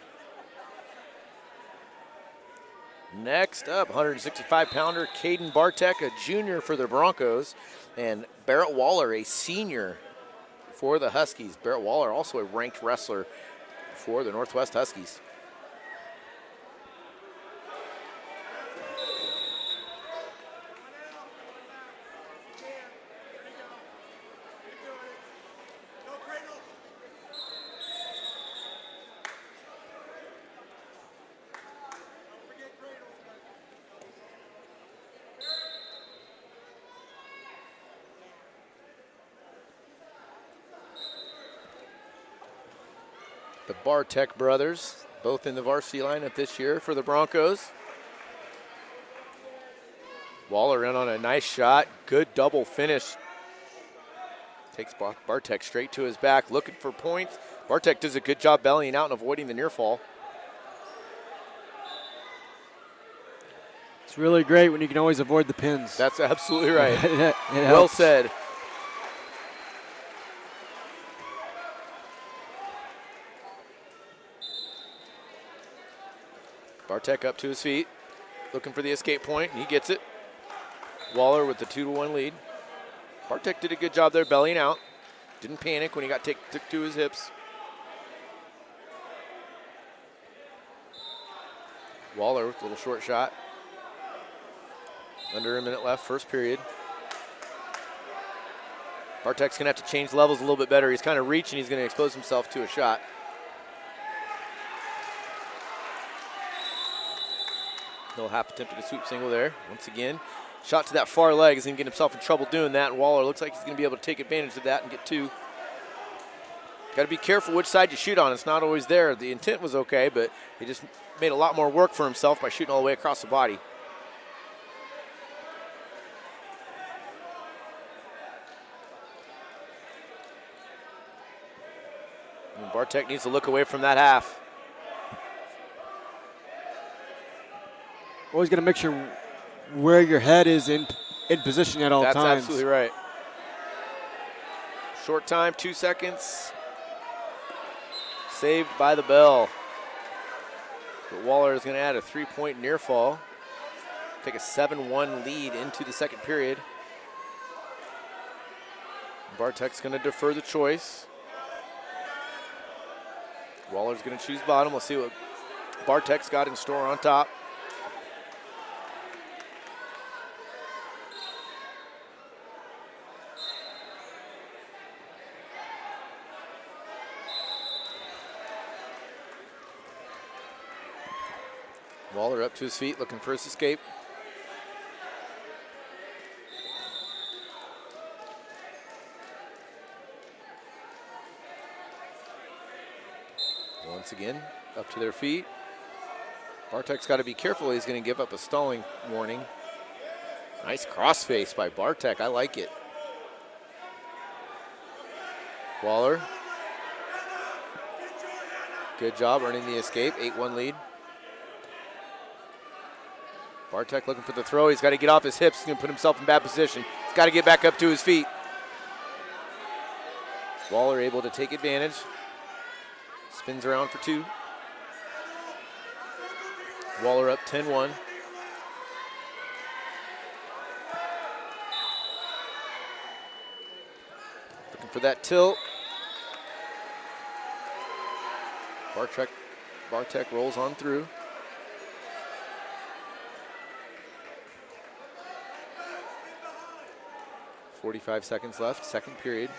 Next up, 165-pounder Caden Bartek, a junior for the Broncos, and Barrett Waller, a senior for the Huskies. Barrett Waller, also a ranked wrestler for the Northwest Huskies. The Bartek brothers, both in the varsity lineup this year for the Broncos. Waller in on a nice shot. Good double finish. Takes Bartek straight to his back, looking for points. Bartek does a good job bellying out and avoiding the near fall. It's really great when you can always avoid the pins. That's absolutely right. It well helps. said. Bartek up to his feet, looking for the escape point, and he gets it. Waller with the 2-1 lead. Bartek did a good job there bellying out. Didn't panic when he got took to his hips. Waller with a little short shot. Under a minute left, first period. Bartek's going to have to change levels a little bit better. He's kind of reaching. He's going to expose himself to a shot. He'll half attempted a sweep single there. Once again, shot to that far leg. He's going to get himself in trouble doing that. And Waller looks like he's going to be able to take advantage of that and get two. Got to be careful which side you shoot on. It's not always there. The intent was okay, but he just made a lot more work for himself by shooting all the way across the body. And Bartek needs to look away from that half. Always got to make sure where your head is in position at all times. That's absolutely right. Short time, 2 seconds. Saved by the bell. But Waller is going to add a 3-point near fall. Take a 7-1 lead into the second period. Bartek's going to defer the choice. Waller's going to choose bottom. Let's see what Bartek's got in store on top. Waller up to his feet, looking for his escape. Once again, up to their feet. Bartek's got to be careful. He's going to give up a stalling warning. Nice crossface by Bartek. I like it. Waller. Good job earning the escape. 8-1 lead. Bartek looking for the throw. He's got to get off his hips. He's going to put himself in bad position. He's got to get back up to his feet. Waller able to take advantage. Spins around for two. Waller up 10-1. Looking for that tilt. Bartek rolls on through. .45 seconds left, second period.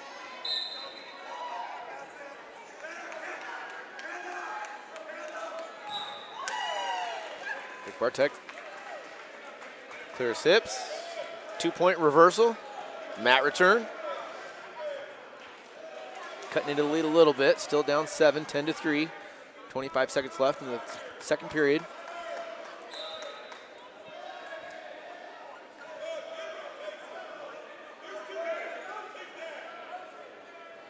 Bartek clears hips. 2-point reversal. Mat return. Cutting into the lead a little bit. Still down 7, 10-3. 25 seconds left in the second period.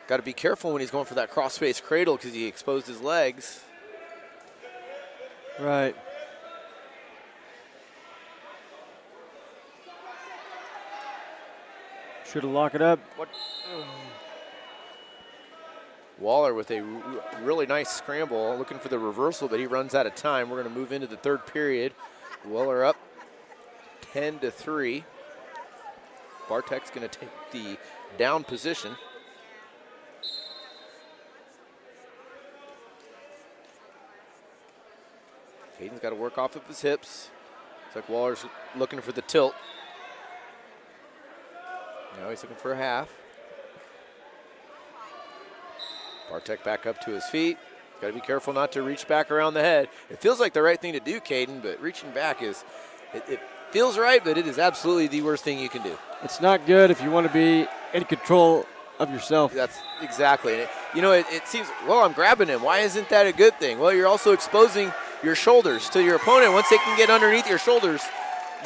Got to be careful when he's going for that cross-face cradle because he exposed his legs. Right. Should have locked it up. Waller with a really nice scramble, looking for the reversal, but he runs out of time. We're going to move into the third period. Waller up 10-3. Bartek's going to take the down position. Caden's got to work off of his hips. It's like Waller's looking for the tilt. Now he's looking for a half. Bartek back up to his feet. Got to be careful not to reach back around the head. It feels like the right thing to do, Caden, but reaching back is, it feels right, but it is absolutely the worst thing you can do. It's not good if you want to be in control of yourself. That's exactly it. You know, it seems, well, I'm grabbing him. Why isn't that a good thing? Well, you're also exposing your shoulders to your opponent. Once they can get underneath your shoulders,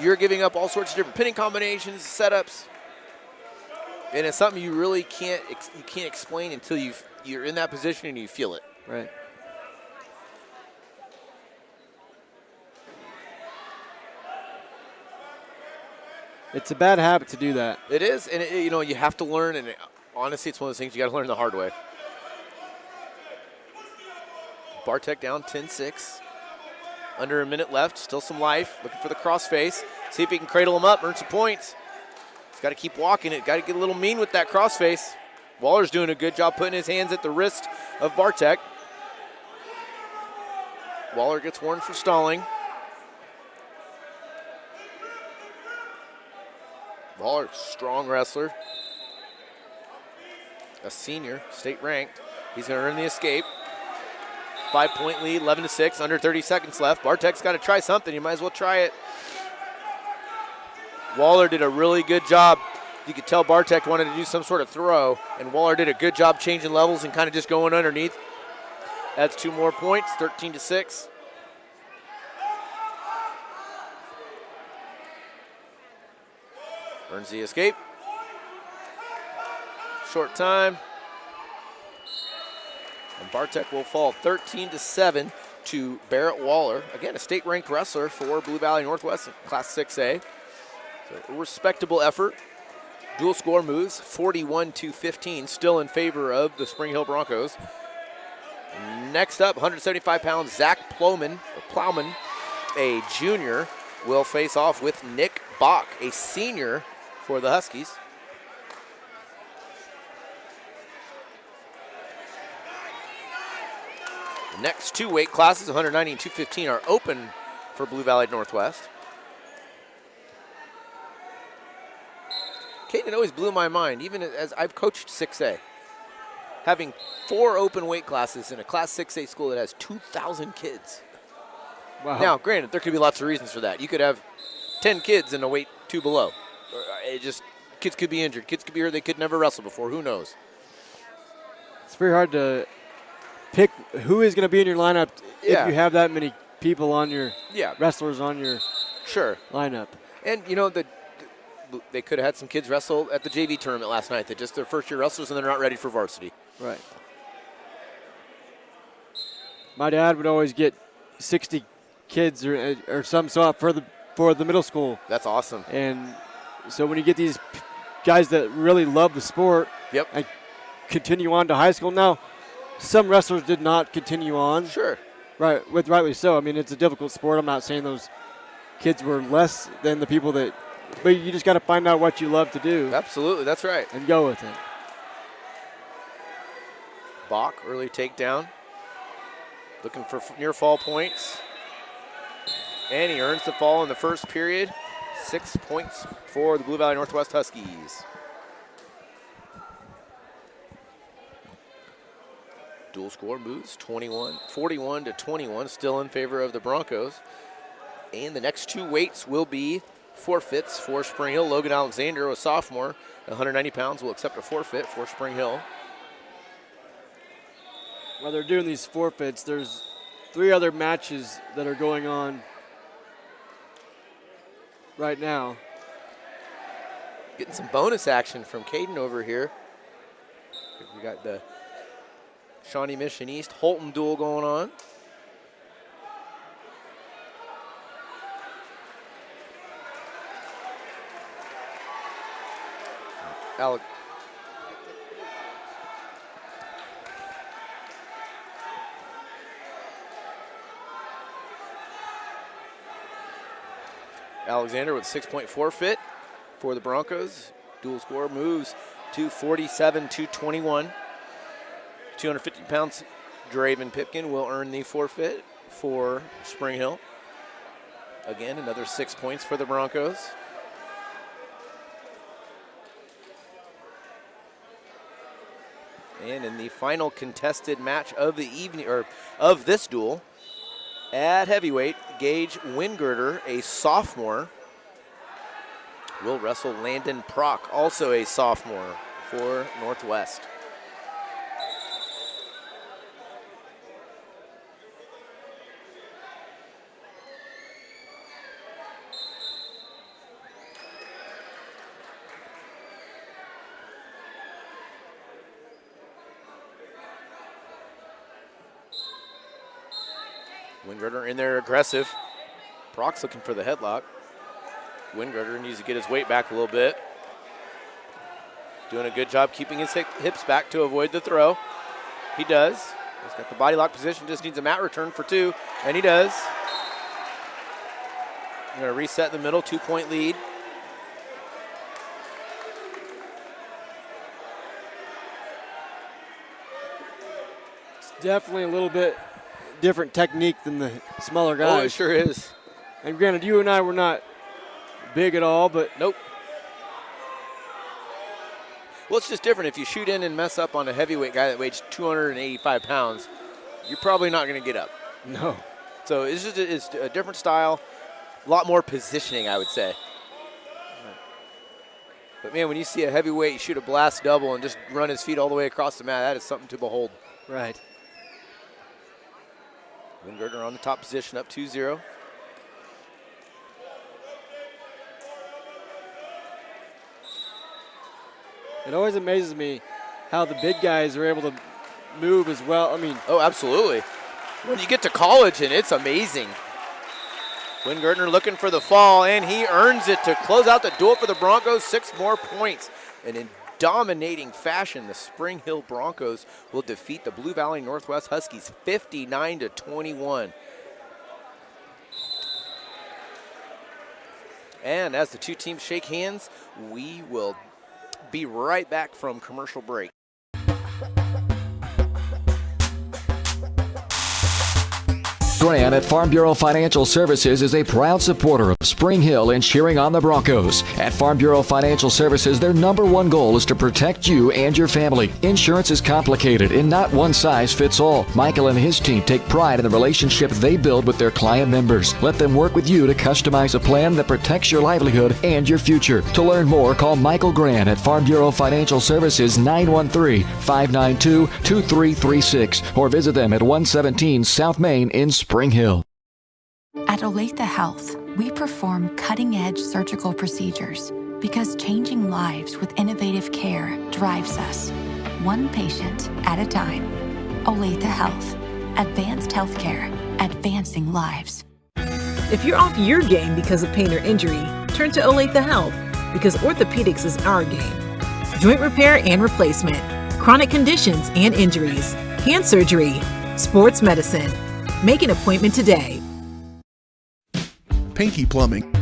you're giving up all sorts of different pinning combinations, setups. And it's something you really can't explain until you're in that position and you feel it. Right. It's a bad habit to do that. It is, and you have to learn, and honestly, it's one of those things you got to learn the hard way. Bartek down 10-6. Under a minute left, still some life. Looking for the crossface. See if he can cradle him up, earn some points. He's got to keep walking it. Got to get a little mean with that crossface. Waller's doing a good job putting his hands at the wrist of Bartek. Waller gets warned for stalling. Waller, strong wrestler. A senior, state ranked. He's going to earn the escape. 5-point lead, 11-6, under 30 seconds left. Bartek's got to try something. You might as well try it. Waller did a really good job. You could tell Bartek wanted to do some sort of throw, and Waller did a good job changing levels and kind of just going underneath. That's 2 more points, 13-6. Earns the escape. Short time. And Bartek will fall 13-7 to Barrett Waller. Again, a state-ranked wrestler for Blue Valley Northwest in Class 6A. So a respectable effort. Dual score moves, 41-15, still in favor of the Spring Hill Broncos. Next up, 175-pound Zach Plowman, a junior, will face off with Nick Bach, a senior for the Huskies. The next 2 weight classes, 190 and 215, are open for Blue Valley Northwest. Caden always blew my mind, even as I've coached 6A. Having 4 open weight classes in a Class 6A school that has 2,000 kids. Wow. Now, granted, there could be lots of reasons for that. You could have 10 kids in a weight 2 below. Kids could be injured. Kids could be hurt. They could never wrestle before. Who knows? It's very hard to pick who is going to be in your lineup if you have that many people on your wrestlers on your lineup. And, they could have had some kids wrestle at the JV tournament last night. They're just their first-year wrestlers, and they're not ready for varsity. Right. My dad would always get 60 kids or some sort for the middle school. That's awesome. And so when you get these guys that really love the sport and continue on to high school. Now, some wrestlers did not continue on. Sure. Right, rightly so. I mean, it's a difficult sport. I'm not saying those kids were less than the people that – but you just got to find out what you love to do. Absolutely, that's right. And go with it. Bach, early takedown. Looking for near fall points. And he earns the fall in the first period. 6 points for the Blue Valley Northwest Huskies. Dual score moves 41-21, still in favor of the Broncos. And the next 2 weights will be forfeits for Spring Hill. Logan Alexander, a sophomore, 190 pounds, will accept a forfeit for Spring Hill. While they're doing these forfeits, there's 3 other matches that are going on right now. Getting some bonus action from Caden over here. We got the Shawnee Mission East Holton duel going on. Alexander with a 6-point forfeit for the Broncos. Dual score moves to 47-21. 250 pounds, Draven Pipkin will earn the forfeit for Spring Hill. Again, another 6 points for the Broncos. And in the final contested match of the evening, or of this duel, at heavyweight, Gage Wingirter, a sophomore, will wrestle Landon Prock, also a sophomore, for Northwest. Wingirter in there aggressive. Prock's looking for the headlock. Wingirter needs to get his weight back a little bit. Doing a good job keeping his hips back to avoid the throw. He does. He's got the body lock position, just needs a mat return for 2, and he does. Going to reset the middle, 2-point lead. It's definitely a little bit different technique than the smaller guys. Oh, it sure is. And granted, you and I were not big at all, but nope. Well, it's just different. If you shoot in and mess up on a heavyweight guy that weighs 285 pounds, you're probably not going to get up. No. So it's just it's a different style, a lot more positioning, I would say. But, man, when you see a heavyweight shoot a blast double and just run his feet all the way across the mat, that is something to behold. Right. Wingirter on the top position, up 2-0. It always amazes me how the big guys are able to move as well. I mean, oh, absolutely. When you get to college, and it's amazing. Wingirter looking for the fall, and he earns it to close out the duel for the Broncos. 6 more points. And in dominating fashion, the Spring Hill Broncos will defeat the Blue Valley Northwest Huskies 59-21. And as the two teams shake hands, we will be right back from commercial break. Grant at Farm Bureau Financial Services is a proud supporter of Spring Hill and cheering on the Broncos. At Farm Bureau Financial Services, their #1 goal is to protect you and your family. Insurance is complicated and not one size fits all. Michael and his team take pride in the relationship they build with their client members. Let them work with you to customize a plan that protects your livelihood and your future. To learn more, call Michael Grant at Farm Bureau Financial Services 913-592-2336 or visit them at 117 South Main in Spring Hill. At Olathe Health, we perform cutting-edge surgical procedures because changing lives with innovative care drives us, one patient at a time. Olathe Health, advanced healthcare, advancing lives. If you're off your game because of pain or injury, turn to Olathe Health because orthopedics is our game. Joint repair and replacement, chronic conditions and injuries, hand surgery, sports medicine. Make an appointment today. Pinky Plumbing.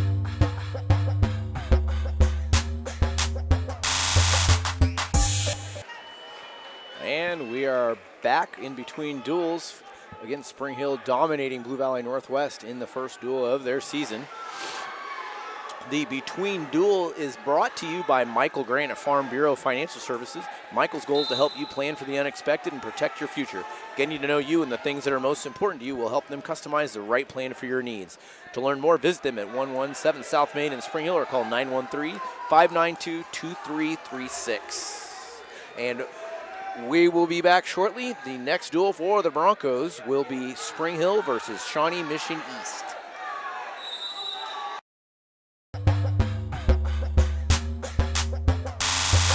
And we are back in between duels against Spring Hill, dominating Blue Valley Northwest in the first duel of their season. The Between Duel is brought to you by Michael Grant at Farm Bureau Financial Services. Michael's goal is to help you plan for the unexpected and protect your future. Getting to know you and the things that are most important to you will help them customize the right plan for your needs. To learn more, visit them at 117 South Main in Spring Hill or call 913-592-2336. And we will be back shortly. The next duel for the Broncos will be Spring Hill versus Shawnee Mission East.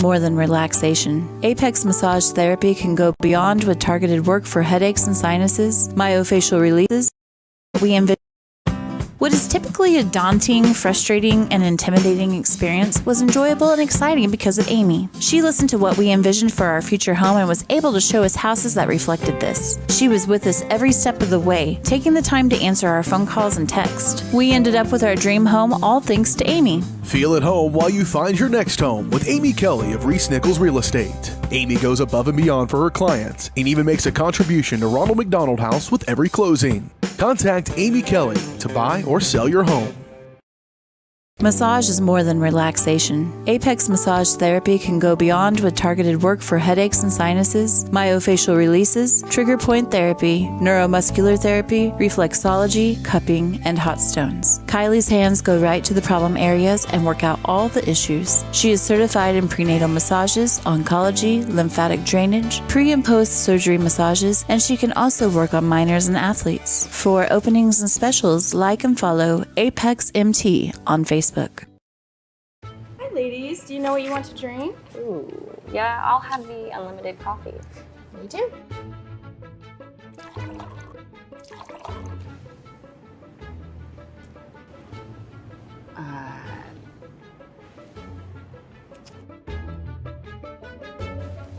More than relaxation. Apex Massage Therapy can go beyond with targeted work for headaches and sinuses, myofascial releases. We envision what is typically a daunting, frustrating, and intimidating experience was enjoyable and exciting because of Amy. She listened to what we envisioned for our future home and was able to show us houses that reflected this. She was with us every step of the way, taking the time to answer our phone calls and text. We ended up with our dream home, all thanks to Amy. Feel at home while you find your next home with Amy Kelly of Reese Nichols Real Estate. Amy goes above and beyond for her clients and even makes a contribution to Ronald McDonald House with every closing. Contact Amy Kelly to buy or sell your home. Massage is more than relaxation. Apex Massage Therapy can go beyond with targeted work for headaches and sinuses, myofascial releases, trigger point therapy, neuromuscular therapy, reflexology, cupping, and hot stones. Kylie's hands go right to the problem areas and work out all the issues. She is certified in prenatal massages, oncology, lymphatic drainage, pre and post surgery massages, and she can also work on minors and athletes. For openings and specials, like and follow Apex MT on Facebook. Hi, ladies. Do you know what you want to drink? Ooh, yeah, I'll have the unlimited coffee. Me too.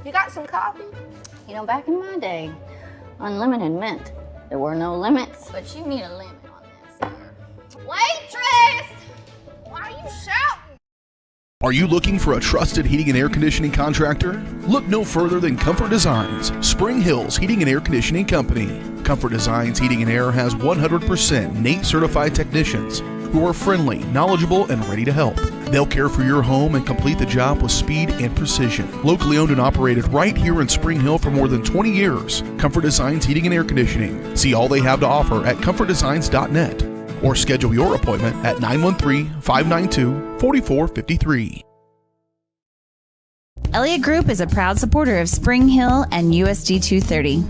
You got some coffee? You know, back in my day, unlimited meant there were no limits. But you need a limit on this here. Waitress! Why are you shouting? Are you looking for a trusted heating and air conditioning contractor? Look no further than Comfort Designs, Spring Hill's Heating and Air Conditioning Company. Comfort Designs Heating and Air has 100% NATE certified technicians who are friendly, knowledgeable, and ready to help. They'll care for your home and complete the job with speed and precision. Locally owned and operated right here in Spring Hill for more than 20 years, Comfort Designs Heating and Air Conditioning. See all they have to offer at comfortdesigns.net or schedule your appointment at 913-592-4453. Elliott Group is a proud supporter of Spring Hill and USD 230.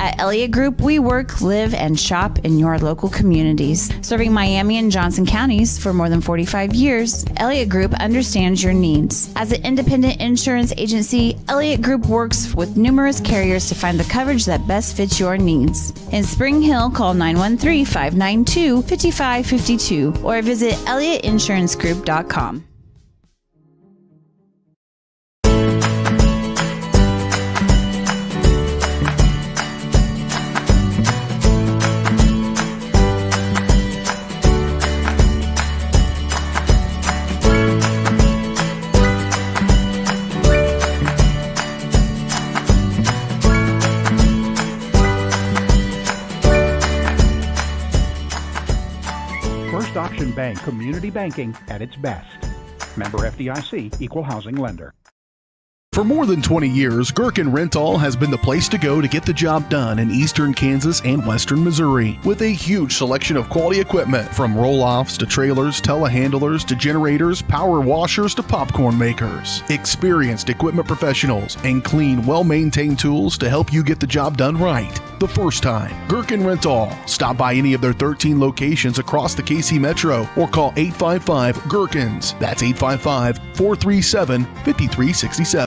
At Elliott Group, we work, live, and shop in your local communities. Serving Miami and Johnson counties for more than 45 years, Elliott Group understands your needs. As an independent insurance agency, Elliott Group works with numerous carriers to find the coverage that best fits your needs. In Spring Hill, call 913-592-5552 or visit ElliottInsuranceGroup.com. Option Bank Community Banking at its best. Member FDIC, Equal Housing Lender. For more than 20 years, Gherkin Rental has been the place to go to get the job done in eastern Kansas and western Missouri. With a huge selection of quality equipment, from roll-offs to trailers, telehandlers to generators, power washers to popcorn makers. Experienced equipment professionals and clean, well-maintained tools to help you get the job done right the first time. Gherkin Rental. Stop by any of their 13 locations across the KC Metro or call 855-GHERKINS. That's 855-437-5367.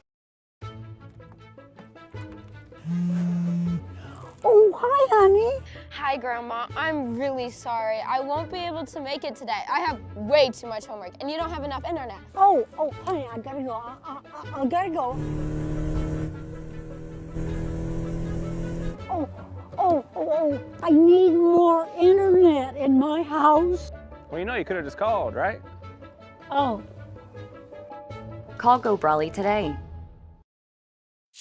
Oh, hi, honey. Hi, Grandma. I'm really sorry. I won't be able to make it today. I have way too much homework, and you don't have enough internet. Oh, honey, I gotta go. I gotta go. Oh, I need more internet in my house. Well, you know, you could have just called, right? Oh. Call Go Brawley today.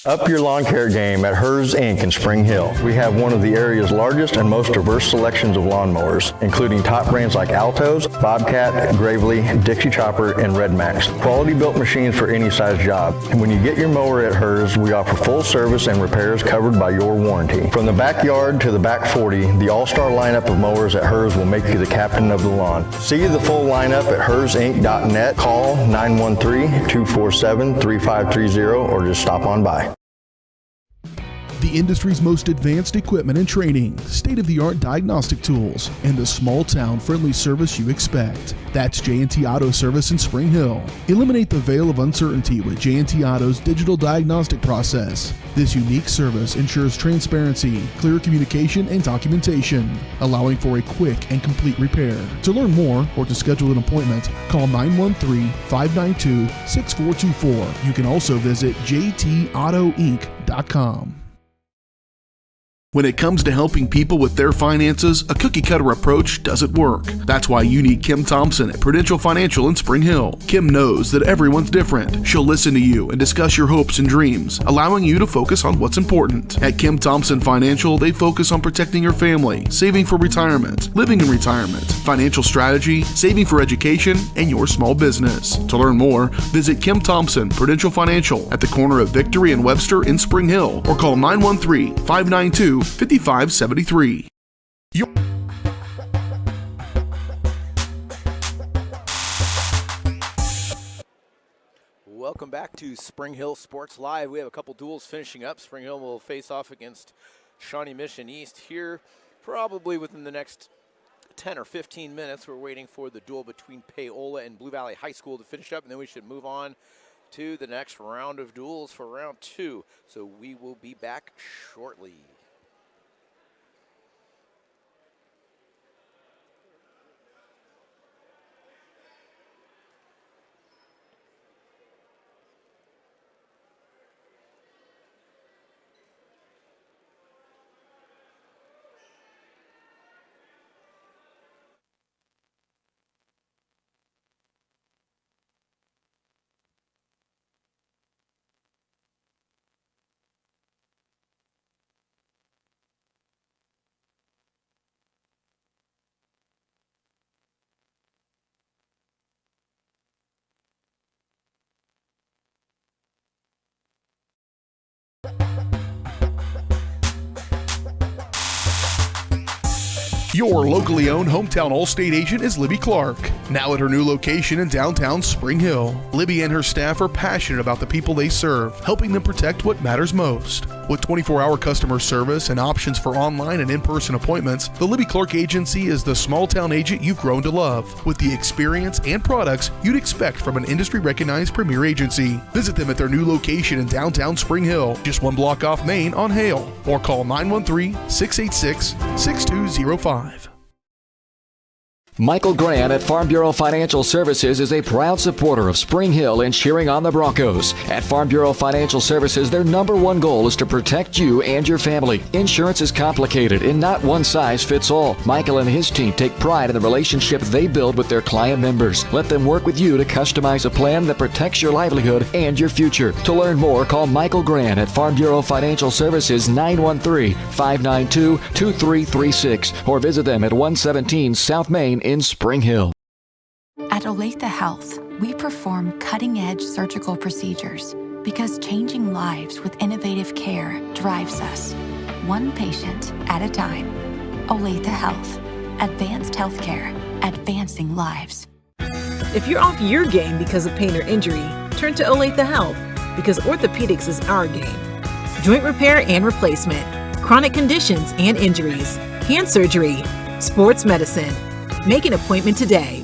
Up your lawn care game at Hers Inc. in Spring Hill. We have one of the area's largest and most diverse selections of lawnmowers, including top brands like Altos, Bobcat, Gravely, Dixie Chopper, and Red Max. Quality built machines for any size job. And when you get your mower at Hers, we offer full service and repairs covered by your warranty. From the backyard to the back 40, the all-star lineup of mowers at Hers will make you the captain of the lawn. See the full lineup at hersinc.net. Call 913-247-3530 or just stop on by. The industry's most advanced equipment and training, state-of-the-art diagnostic tools, and the small-town friendly service you expect. That's J&T Auto Service in Spring Hill. Eliminate the veil of uncertainty with J&T Auto's digital diagnostic process. This unique service ensures transparency, clear communication, and documentation, allowing for a quick and complete repair. To learn more or to schedule an appointment, call 913-592-6424. You can also visit jtautoinc.com. When it comes to helping people with their finances, a cookie-cutter approach doesn't work. That's why you need Kim Thompson at Prudential Financial in Spring Hill. Kim knows that everyone's different. She'll listen to you and discuss your hopes and dreams, allowing you to focus on what's important. At Kim Thompson Financial, they focus on protecting your family, saving for retirement, living in retirement, financial strategy, saving for education, and your small business. To learn more, visit Kim Thompson Prudential Financial at the corner of Victory and Webster in Spring Hill, or call 913-592-5573. Welcome back to Spring Hill Sports Live. We have a couple duels finishing up. Spring Hill will face off against Shawnee Mission East here probably within the next 10 or 15 minutes. We're waiting for the duel between Paola and Blue Valley High School to finish up, and then we should move on to the next round of duels for round 2. So we will be back shortly. Your locally owned hometown Allstate agent is Libby Clark. Now at her new location in downtown Spring Hill, Libby and her staff are passionate about the people they serve, helping them protect what matters most. With 24-hour customer service and options for online and in-person appointments, the Libby Clark Agency is the small-town agent you've grown to love, with the experience and products you'd expect from an industry-recognized premier agency. Visit them at their new location in downtown Spring Hill, just 1 block off Main on Hale, or call 913-686-6205. Michael Grant at Farm Bureau Financial Services is a proud supporter of Spring Hill and cheering on the Broncos. At Farm Bureau Financial Services, their #1 goal is to protect you and your family. Insurance is complicated and not one size fits all. Michael and his team take pride in the relationship they build with their client members. Let them work with you to customize a plan that protects your livelihood and your future. To learn more, call Michael Grant at Farm Bureau Financial Services 913-592-2336 or visit them at 117 South Main in Spring Hill. At Olathe Health, we perform cutting-edge surgical procedures because changing lives with innovative care drives us, one patient at a time. Olathe Health, advanced healthcare, advancing lives. If you're off your game because of pain or injury, turn to Olathe Health because orthopedics is our game. Joint repair and replacement, chronic conditions and injuries, hand surgery, sports medicine. Make an appointment today.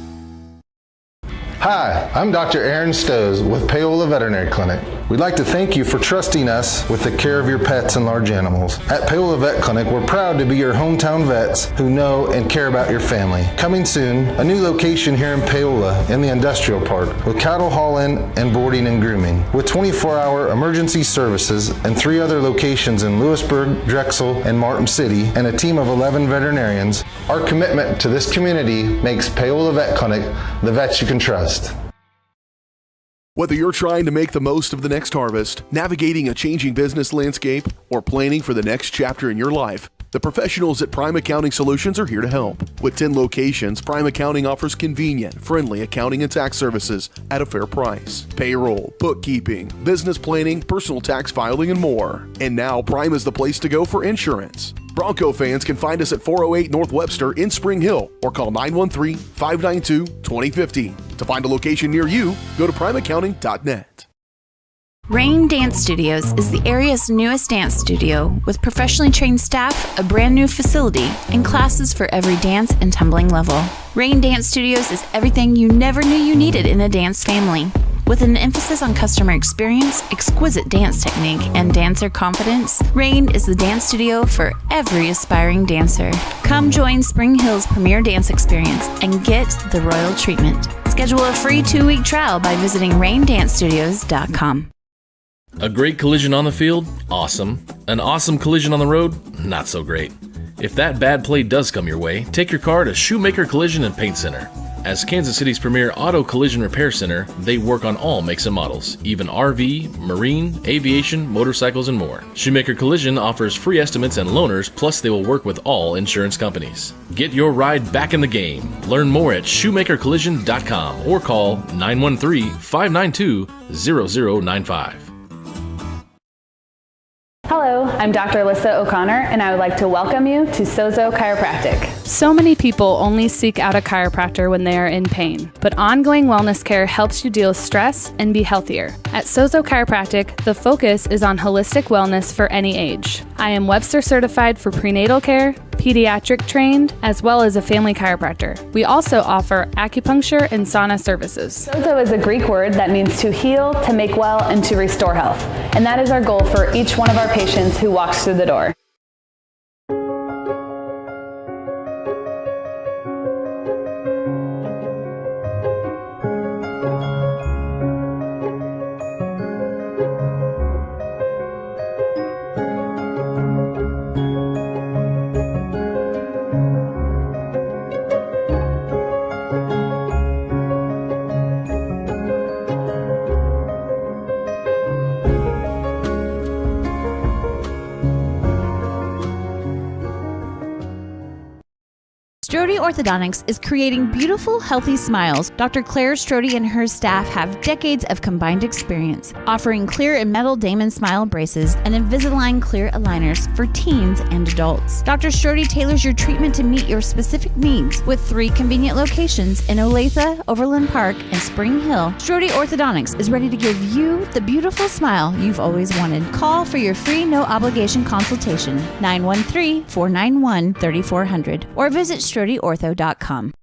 Hi, I'm Dr. Aaron Stowe with Paola Veterinary Clinic. We'd like to thank you for trusting us with the care of your pets and large animals. At Paola Vet Clinic, we're proud to be your hometown vets who know and care about your family. Coming soon, a new location here in Paola in the industrial park with cattle haul-in and boarding and grooming. With 24-hour emergency services and 3 other locations in Lewisburg, Drexel, and Martin City, and a team of 11 veterinarians, our commitment to this community makes Paola Vet Clinic the vets you can trust. Whether you're trying to make the most of the next harvest, navigating a changing business landscape, or planning for the next chapter in your life, the professionals at Prime Accounting Solutions are here to help. With 10 locations, Prime Accounting offers convenient, friendly accounting and tax services at a fair price. Payroll, bookkeeping, business planning, personal tax filing, and more. And now Prime is the place to go for insurance. Bronco fans can find us at 408 North Webster in Spring Hill or call 913-592-2050. To find a location near you, go to primeaccounting.net. Rain Dance Studios is the area's newest dance studio with professionally trained staff, a brand new facility, and classes for every dance and tumbling level. Rain Dance Studios is everything you never knew you needed in a dance family. With an emphasis on customer experience, exquisite dance technique, and dancer confidence, Rain is the dance studio for every aspiring dancer. Come join Spring Hill's premier dance experience and get the royal treatment. Schedule a free 2-week trial by visiting raindancestudios.com. A great collision on the field? Awesome. An awesome collision on the road? Not so great. If that bad play does come your way, take your car to Shoemaker Collision and Paint Center. As Kansas City's premier auto collision repair center, they work on all makes and models, even RV, marine, aviation, motorcycles, and more. Shoemaker Collision offers free estimates and loaners, plus they will work with all insurance companies. Get your ride back in the game. Learn more at shoemakercollision.com or call 913-592-0095. Hello, I'm Dr. Alyssa O'Connor, and I would like to welcome you to Sozo Chiropractic. So many people only seek out a chiropractor when they are in pain, but ongoing wellness care helps you deal with stress and be healthier. At Sozo Chiropractic, the focus is on holistic wellness for any age. I am Webster certified for prenatal care, pediatric trained, as well as a family chiropractor. We also offer acupuncture and sauna services. Sozo is a Greek word that means to heal, to make well, and to restore health. And that is our goal for each one of our patients who walks through the door. Strode Orthodontics is creating beautiful, healthy smiles. Dr. Claire Strode and her staff have decades of combined experience, offering clear and metal Damon smile braces and Invisalign clear aligners for teens and adults. Dr. Strode tailors your treatment to meet your specific needs with 3 convenient locations in Olathe, Overland Park, and Spring Hill. Strode Orthodontics is ready to give you the beautiful smile you've always wanted. Call for your free no-obligation consultation, 913-491-3400, or visit StrodeOrtho.com.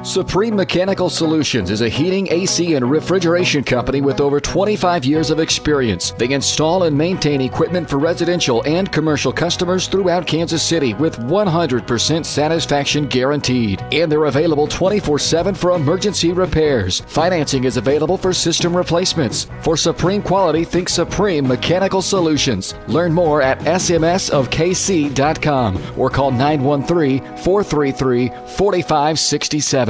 Supreme Mechanical Solutions is a heating, AC, and refrigeration company with over 25 years of experience. They install and maintain equipment for residential and commercial customers throughout Kansas City with 100% satisfaction guaranteed. And they're available 24/7 for emergency repairs. Financing is available for system replacements. For supreme quality, think Supreme Mechanical Solutions. Learn more at smsofkc.com or call 913-433-4567.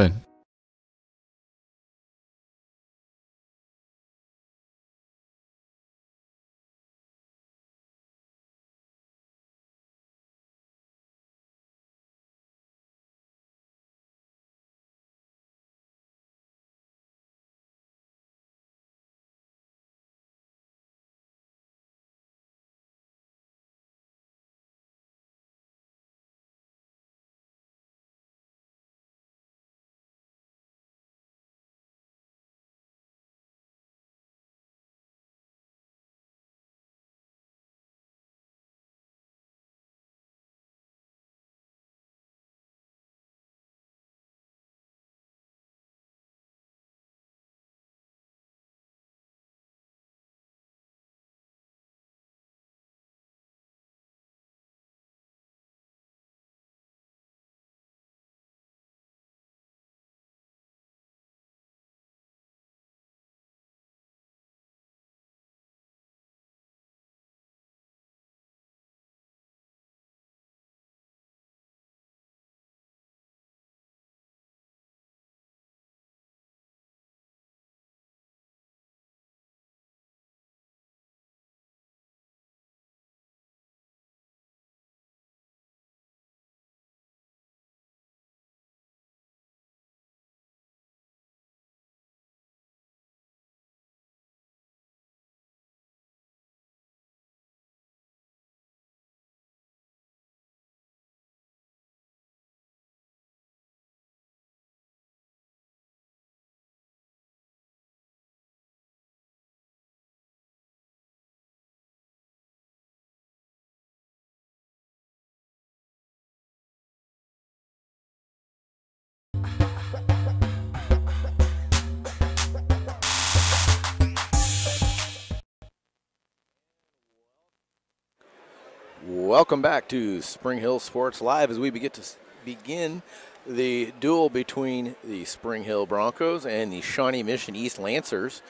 Welcome back to Spring Hill Sports Live as we begin the duel between the Spring Hill Broncos and the Shawnee Mission East Lancers.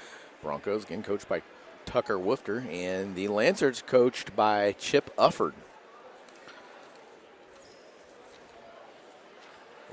Broncos, again, coached by Tucker Woofter, and the Lancers coached by Chip Ufford.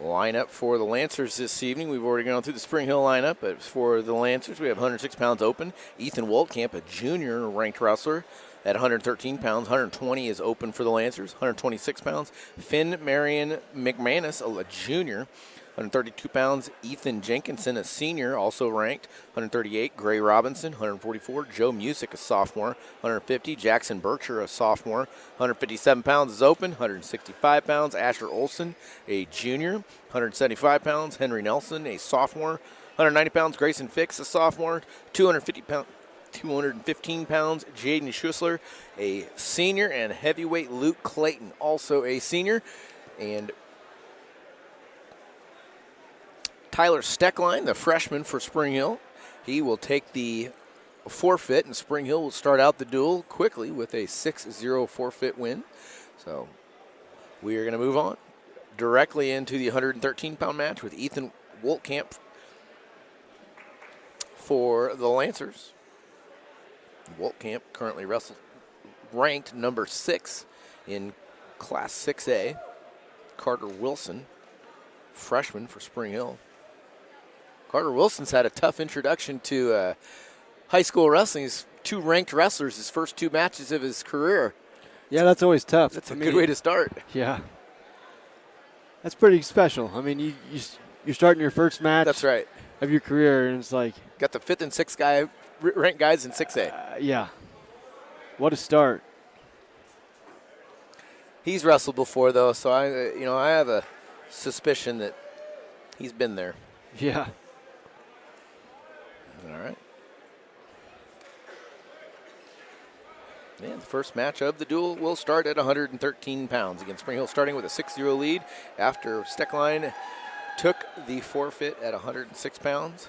Lineup for the Lancers this evening. We've already gone through the Spring Hill lineup, but for the Lancers, we have 106 pounds open. Ethan Woltkamp, a junior ranked wrestler, at 113 pounds. 120 is open for the Lancers. 126 pounds. Finn Marion McManus, a junior, 132 pounds. Ethan Jenkinson, a senior, also ranked. 138. Gray Robinson, 144. Joe Music, a sophomore, 150. Jackson Bircher, a sophomore, 157 pounds is open. 165 pounds. Asher Olson, a junior, 175 pounds. Henry Nelson, a sophomore, 190 pounds. Grayson Fix, a sophomore, 215 pounds. Jaden Schussler, a senior, and heavyweight Luke Clayton, also a senior. And Tyler Steckline, the freshman for Spring Hill, he will take the forfeit, and Spring Hill will start out the duel quickly with a 6-0 forfeit win. So we are going to move on directly into the 113-pound match with Ethan Woltkamp for the Lancers. Woltkamp currently ranked number 6 in Class 6A. Carter Wilson, freshman for Spring Hill. Carter Wilson's had a tough introduction to high school wrestling. He's 2 ranked wrestlers his first 2 matches of his career. Yeah, that's always tough. That's a good way to start. Yeah. That's pretty special. I mean, you're starting your first match. That's right. Of your career, and it's like got the 5th and 6th ranked guys in 6A. Yeah. What a start. He's wrestled before though, so I have a suspicion that he's been there. Yeah. All right. And the first match of the duel will start at 113 pounds against Spring Hill, starting with a 6-0 lead after Steckline took the forfeit at 106 pounds.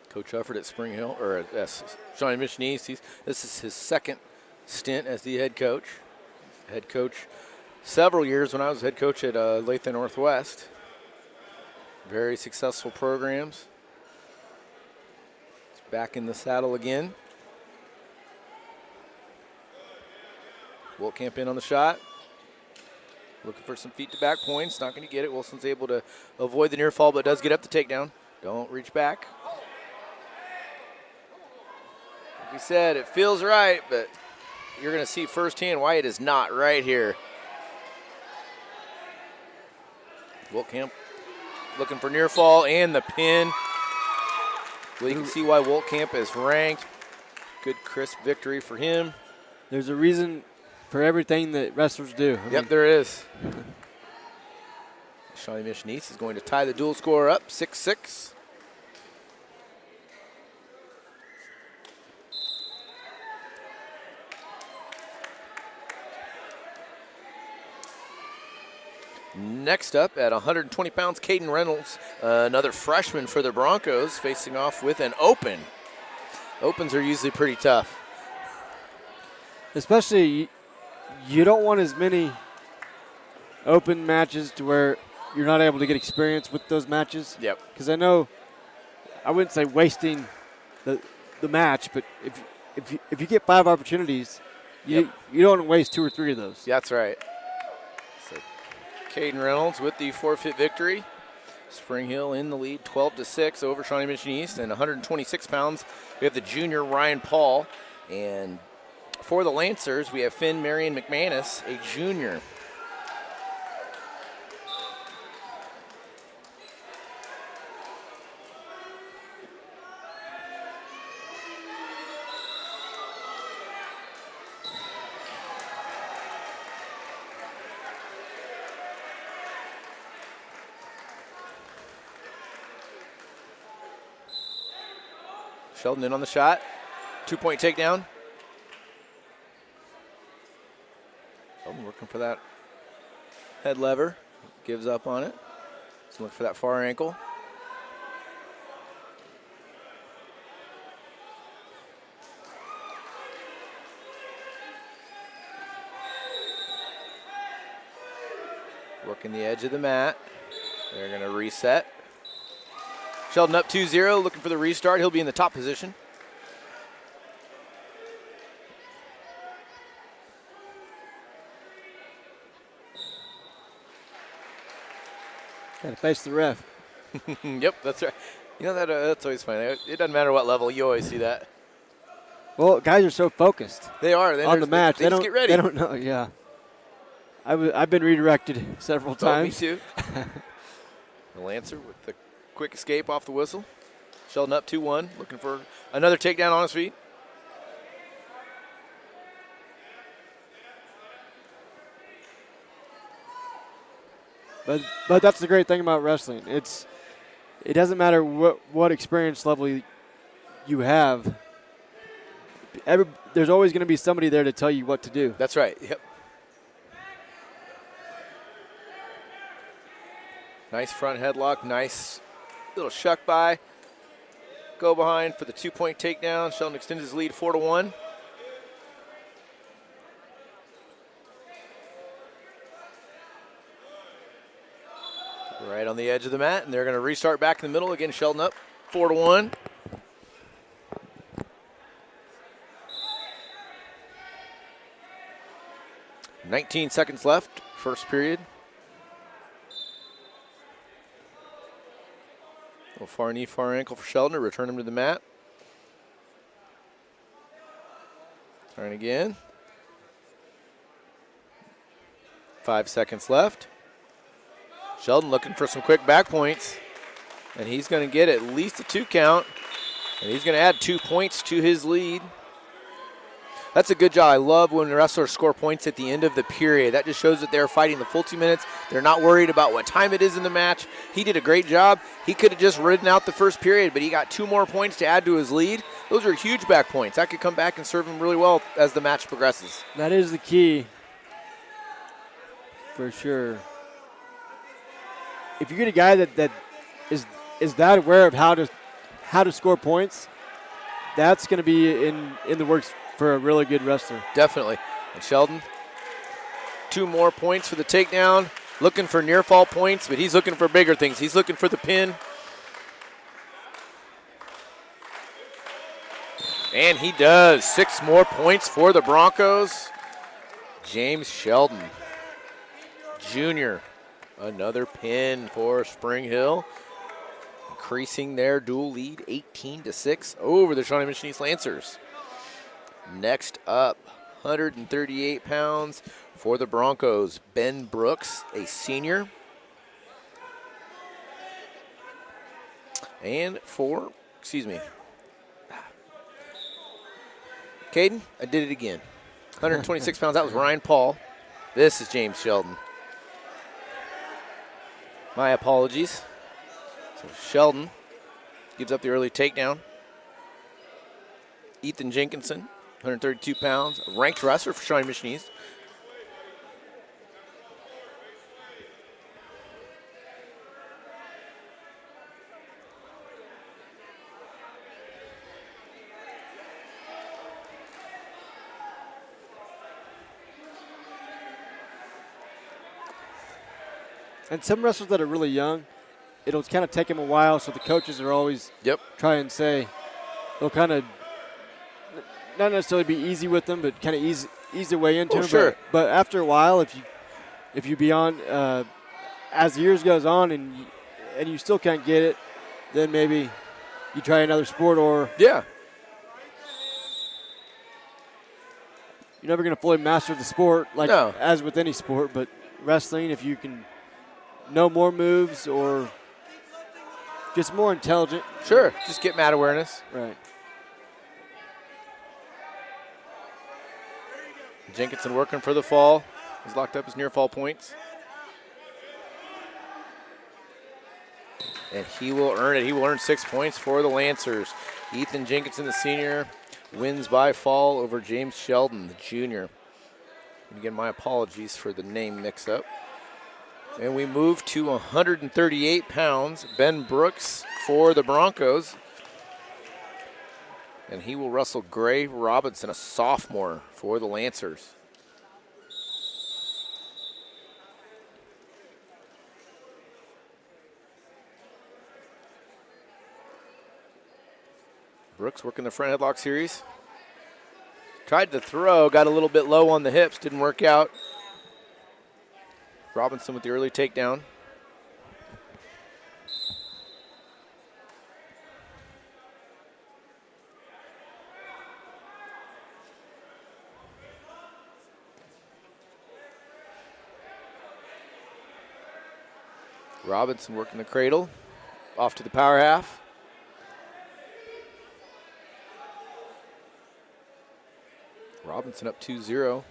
Coach Ufford at Spring Hill, or at Shawnee Mission East. This is his second stint as the head coach. Head coach several years when I was head coach at Olathe Northwest. Very successful programs. He's back in the saddle again. Woltkamp in on the shot. Looking for some feet to back points. Not going to get it. Wilson's able to avoid the near fall, but does get up the takedown. Don't reach back. Like we said, it feels right, but you're going to see firsthand why it is not right here. Woltkamp looking for near fall and the pin. Well, you can see why Woltkamp is ranked. Good crisp victory for him. There's a reason for everything that wrestlers do. Yep, there is. Shawnee Mission East is going to tie the dual score up, 6-6. Next up at 120 pounds, Caden Reynolds, another freshman for the Broncos, facing off with an open. Opens are usually pretty tough. Especially, you don't want as many open matches to where you're not able to get experience with those matches. Yep. Because I know, I wouldn't say wasting the match, but if you get 5 opportunities, you don't waste 2 or 3 of those. That's right. So Caden Reynolds with the forfeit victory. Spring Hill in the lead, 12-6 over Shawnee Mission East. And 126 pounds, we have the junior Ryan Paul. And for the Lancers, we have Finn Marion McManus, a junior. Sheldon in on the shot. 2-point takedown. Sheldon working for that head lever. gives up on it. Let's look for that far ankle. Working the edge of the mat. They're going to reset. Sheldon up 2-0, looking for the restart. He'll be in the top position. Got to face the ref. Yep, that's right. You know, that's always funny. It doesn't matter what level, you always see that. Well, guys are so focused. They are. On the match. They just get ready. They don't know, yeah. I've been redirected several times. Me too. The Lancer with the quick escape off the whistle. Sheldon up 2-1, looking for another takedown on his feet. But that's the great thing about wrestling. It doesn't matter what experience level you have. There's always going to be somebody there to tell you what to do. That's right. Yep. Nice front headlock. Nice little shuck by. Go behind for the 2-point takedown. Sheldon extends his lead 4-1. Right on the edge of the mat, and they're going to restart back in the middle. Again, Sheldon up 4-1. $19 seconds left, first period. Little far knee, far ankle for Sheldon to return him to the mat. Trying again. 5 seconds left. Sheldon looking for some quick back points, and he's going to get at least a 2 count, and he's going to add 2 points to his lead. That's a good job. I love when wrestlers score points at the end of the period. That just shows that they're fighting the full 2 minutes. They're not worried about what time it is in the match. He did a great job. He could have just ridden out the first period, but he got 2 more points to add to his lead. Those are huge back points. That could come back and serve him really well as the match progresses. That is the key, for sure. If you get a guy that is that aware of how to score points, that's going to be in the works for a really good wrestler. Definitely. And Sheldon, 2 more points for the takedown. Looking for near fall points, but he's looking for bigger things. He's looking for the pin. And he does. 6 more points for the Broncos. James Sheldon, Jr., another pin for Spring Hill, increasing their dual lead 18-6 over the Shawnee Mission East Lancers. Next up, 138 pounds for the Broncos, Ben Brooks, a senior. And for, Caden, I did it again. 126 pounds, that was Ryan Paul. This is James Sheldon. My apologies. So Sheldon gives up the early takedown. Ethan Jenkinson, 132 pounds, a ranked wrestler for Shawnee Mission East. And some wrestlers that are really young, it'll kind of take them a while, so the coaches are always try and say, they'll kind of not necessarily be easy with them, but kind of ease their way into them. Sure. But after a while, if you be on, as the years goes on and you still can't get it, then maybe you try another sport or you're never going to fully master the sport as with any sport, but wrestling, if you can know more moves or just more intelligent. Sure, just get mat awareness. Right. Jenkinson working for the fall. He's locked up his near fall points. And he will earn it. He will earn 6 points for the Lancers. Ethan Jenkinson, the senior, wins by fall over James Sheldon, the junior. And again, my apologies for the name mix-up. And we move to 138 pounds. Ben Brooks for the Broncos. And he will wrestle Gray Robinson, a sophomore, for the Lancers. Brooks working the front headlock series. Tried to throw, got a little bit low on the hips, didn't work out. Robinson with the early takedown. Robinson working the cradle. Off to the power half. Robinson up 2-0.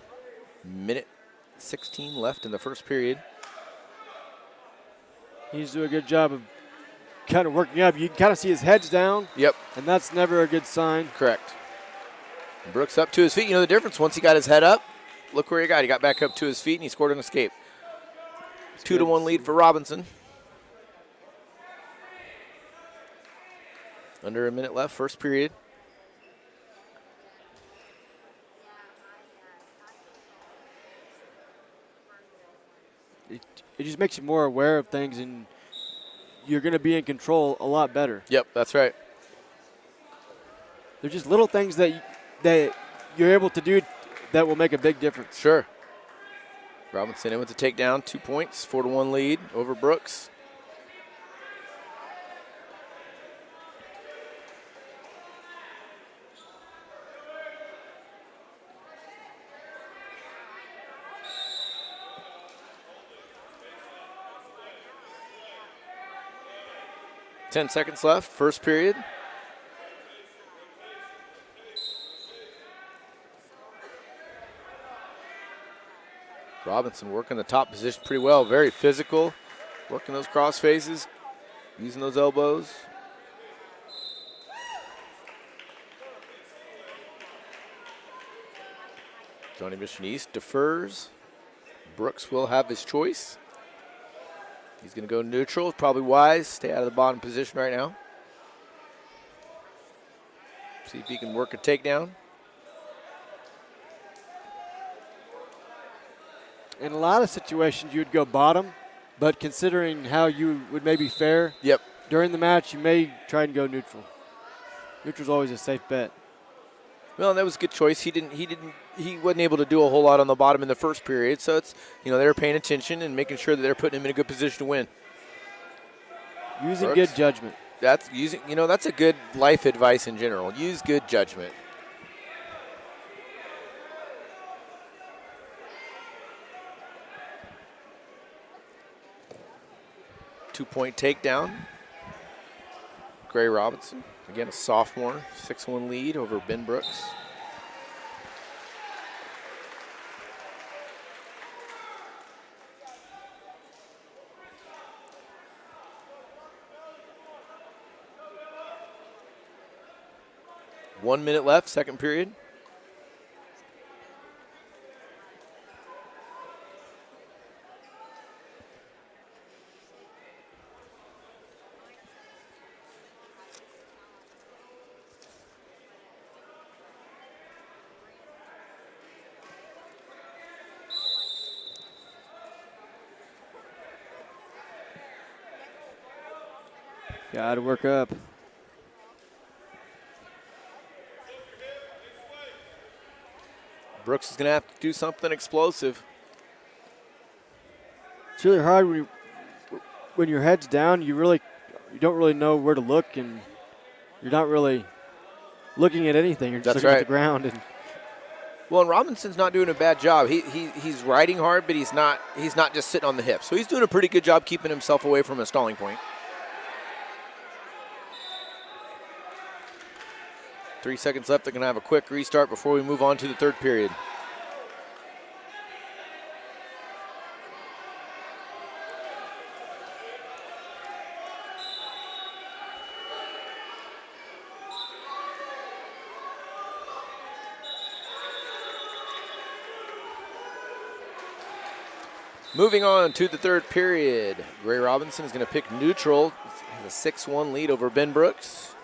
Minute 16 left in the first period. He's doing a good job of kind of working up. You can kind of see his head's down. Yep. And that's never a good sign. Correct. Brooks up to his feet. You know the difference, once he got his head up, look where he got. He got back up to his feet and he scored an escape. 2-1 lead for Robinson. Under a minute left, first period. It just makes you more aware of things, and you're going to be in control a lot better. Yep, that's right. They're just little things that you're able to do that will make a big difference. Sure. Robinson in with the takedown, 2 points, 4-1 lead over Brooks. Ten seconds left, first period. Robinson working the top position pretty well, very physical, working those cross faces, using those elbows. Intermission East defers. Brooks will have his choice. He's going to go neutral, probably wise, stay out of the bottom position right now. See if he can work a takedown. In a lot of situations, you would go bottom, but considering how you would maybe fare during the match, you may try and go neutral. Neutral's always a safe bet. Well, that was a good choice. He wasn't able to do a whole lot on the bottom in the first period, so it's, they were paying attention and making sure that they're putting him in a good position to win. Using Brooks, good judgment. That's that's a good life advice in general. Use good judgment. Two-point takedown. Gray Robinson, again a sophomore, 6-1 lead over Ben Brooks. One minute left, second period. Got to work up. Brooks is going to have to do something explosive. It's really hard when your head's down. You don't really know where to look, and you're not really looking at anything. You're just looking at the ground. And well, and Robinson's not doing a bad job. He's riding hard, but he's not just sitting on the hip. So he's doing a pretty good job keeping himself away from a stalling point. 3 seconds left. They're going to have a quick restart before we move on to the third period. Moving on to the third period. Gray Robinson is going to pick neutral. Has a 6-1 lead over Ben Brooks.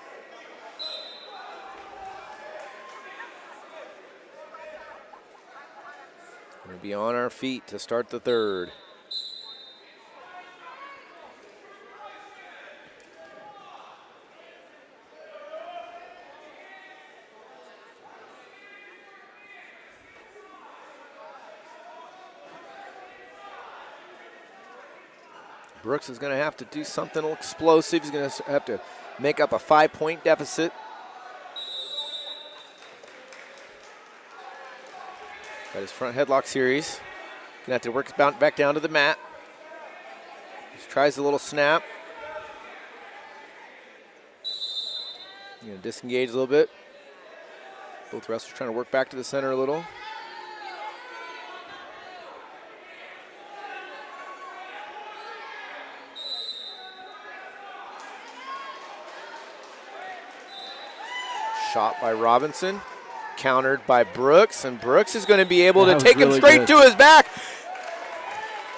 We're going to be on our feet to start the third. Brooks is going to have to do something explosive. He's going to have to make up a 5-point deficit. Got his front headlock series. Going to have to work his bounce back down to the mat. Just tries a little snap. Going to disengage a little bit. Both wrestlers trying to work back to the center a little. Shot by Robinson, countered by Brooks, and Brooks is going to be able to take him straight to his back.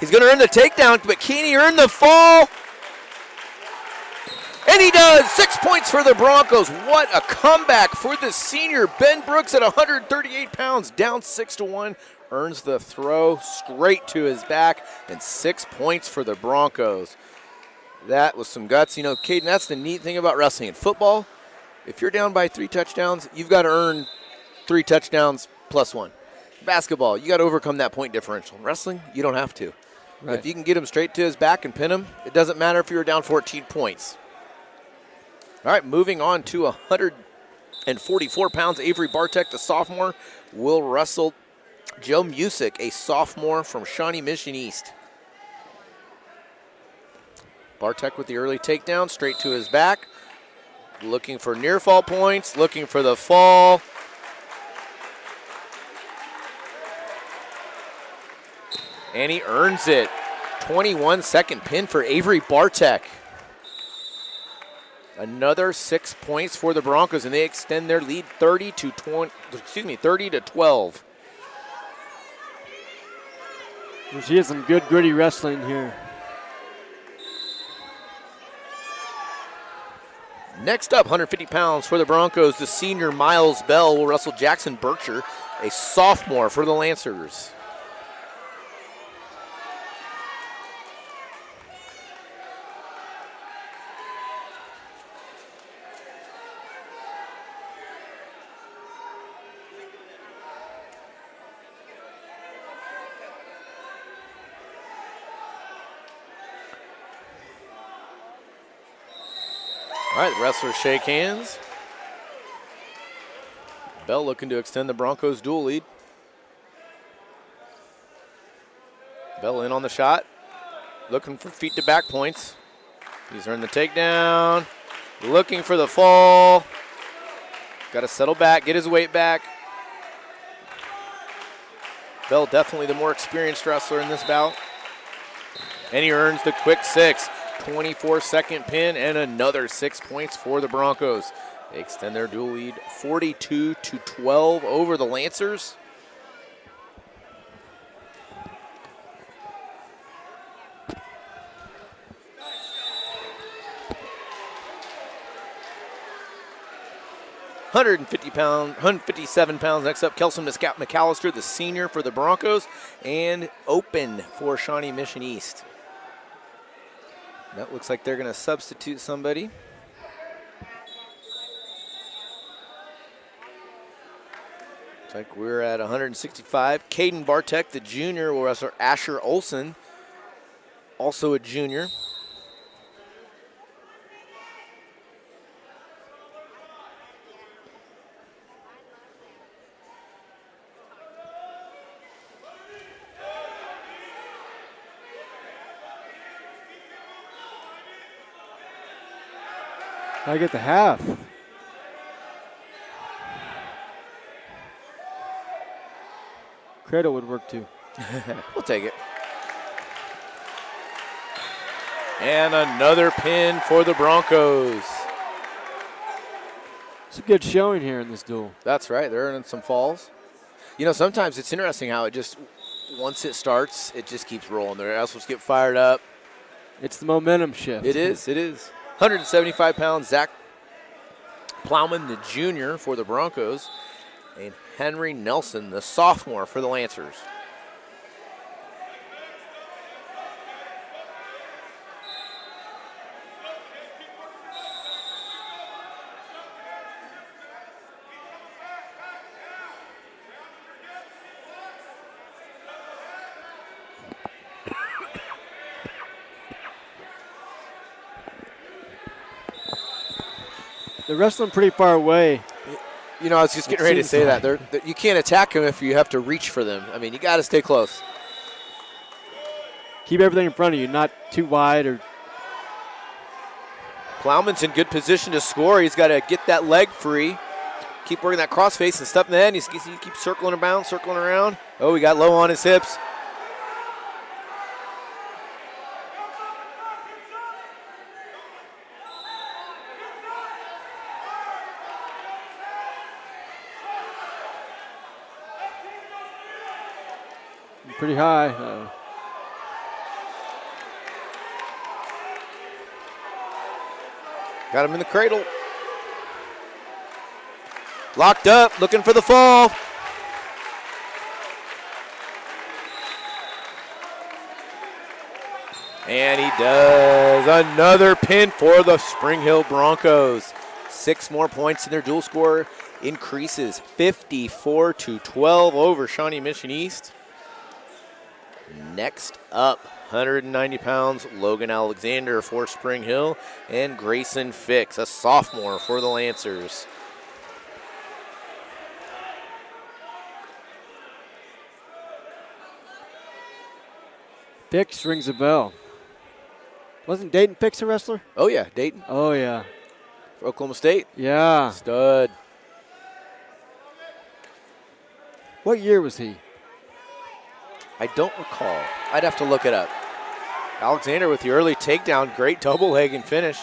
He's going to earn the takedown, but can he earn the fall? And he does. 6 points for the Broncos. What a comeback for the senior. Ben Brooks at 138 pounds, down 6-1, earns the throw straight to his back, and 6 points for the Broncos. That was some guts. You know, Caden, that's the neat thing about wrestling. In football, if you're down by 3 touchdowns, you've got to earn 3 touchdowns plus 1. Basketball, you got to overcome that point differential. In wrestling, you don't have to. Right. If you can get him straight to his back and pin him, it doesn't matter if you were down 14 points. All right, moving on to 144 pounds. Avery Bartek, the sophomore, will wrestle Joe Music, a sophomore from Shawnee Mission East. Bartek with the early takedown, straight to his back. Looking for near fall points, looking for the fall. And he earns it. 21-second pin for Avery Bartek. Another 6 points for the Broncos, and they extend their lead 30 to 12. She has some good gritty wrestling here. Next up, 150 pounds for the Broncos, the senior Miles Bell will wrestle Jackson Bircher, a sophomore for the Lancers. All right, the wrestlers shake hands. Bell looking to extend the Broncos' dual lead. Bell in on the shot, looking for feet to back points. He's earned the takedown, looking for the fall. Got to settle back, get his weight back. Bell definitely the more experienced wrestler in this bout. And he earns the quick 6. 24-second pin and another 6 points for the Broncos. They extend their dual lead 42-12 over the Lancers. £157 next up, Kelson McAllister, the senior for the Broncos, and open for Shawnee Mission East. That looks like they're going to substitute somebody. Looks like we're at 165. Caden Bartek, the junior, will wrestle Asher Olson, also a junior. I get the half. Cradle would work too. We'll take it. And another pin for the Broncos. It's a good showing here in this duel. That's right. They're earning some falls. You know, sometimes it's interesting how it just, once it starts, it just keeps rolling. Their athletes get fired up. It's the momentum shift. It is. 175 pounds, Zach Plowman, the junior for the Broncos, and Henry Nelson, the sophomore for the Lancers. They're wrestling pretty far away. You know, I was just getting ready to say that. You can't attack them if you have to reach for them. I mean, you got to stay close. Keep everything in front of you, not too wide. Or Plowman's in good position to score. He's got to get that leg free. Keep working that crossface and stuff in the end. He keeps circling around, circling around. Oh, he got low on his hips. pretty high. Got him in the cradle. Locked up, looking for the fall. And he does. Another pin for the Spring Hill Broncos. 6 more points in their dual score increases 54-12 over Shawnee Mission East. Next up, 190 pounds, Logan Alexander for Spring Hill, and Grayson Fix, a sophomore for the Lancers. Fix rings a bell. Wasn't Dayton Fix a wrestler? Oh, yeah, Dayton. Oh, yeah. For Oklahoma State. Yeah. Stud. What year was he? I don't recall. I'd have to look it up. Alexander with the early takedown. Great double leg and finish.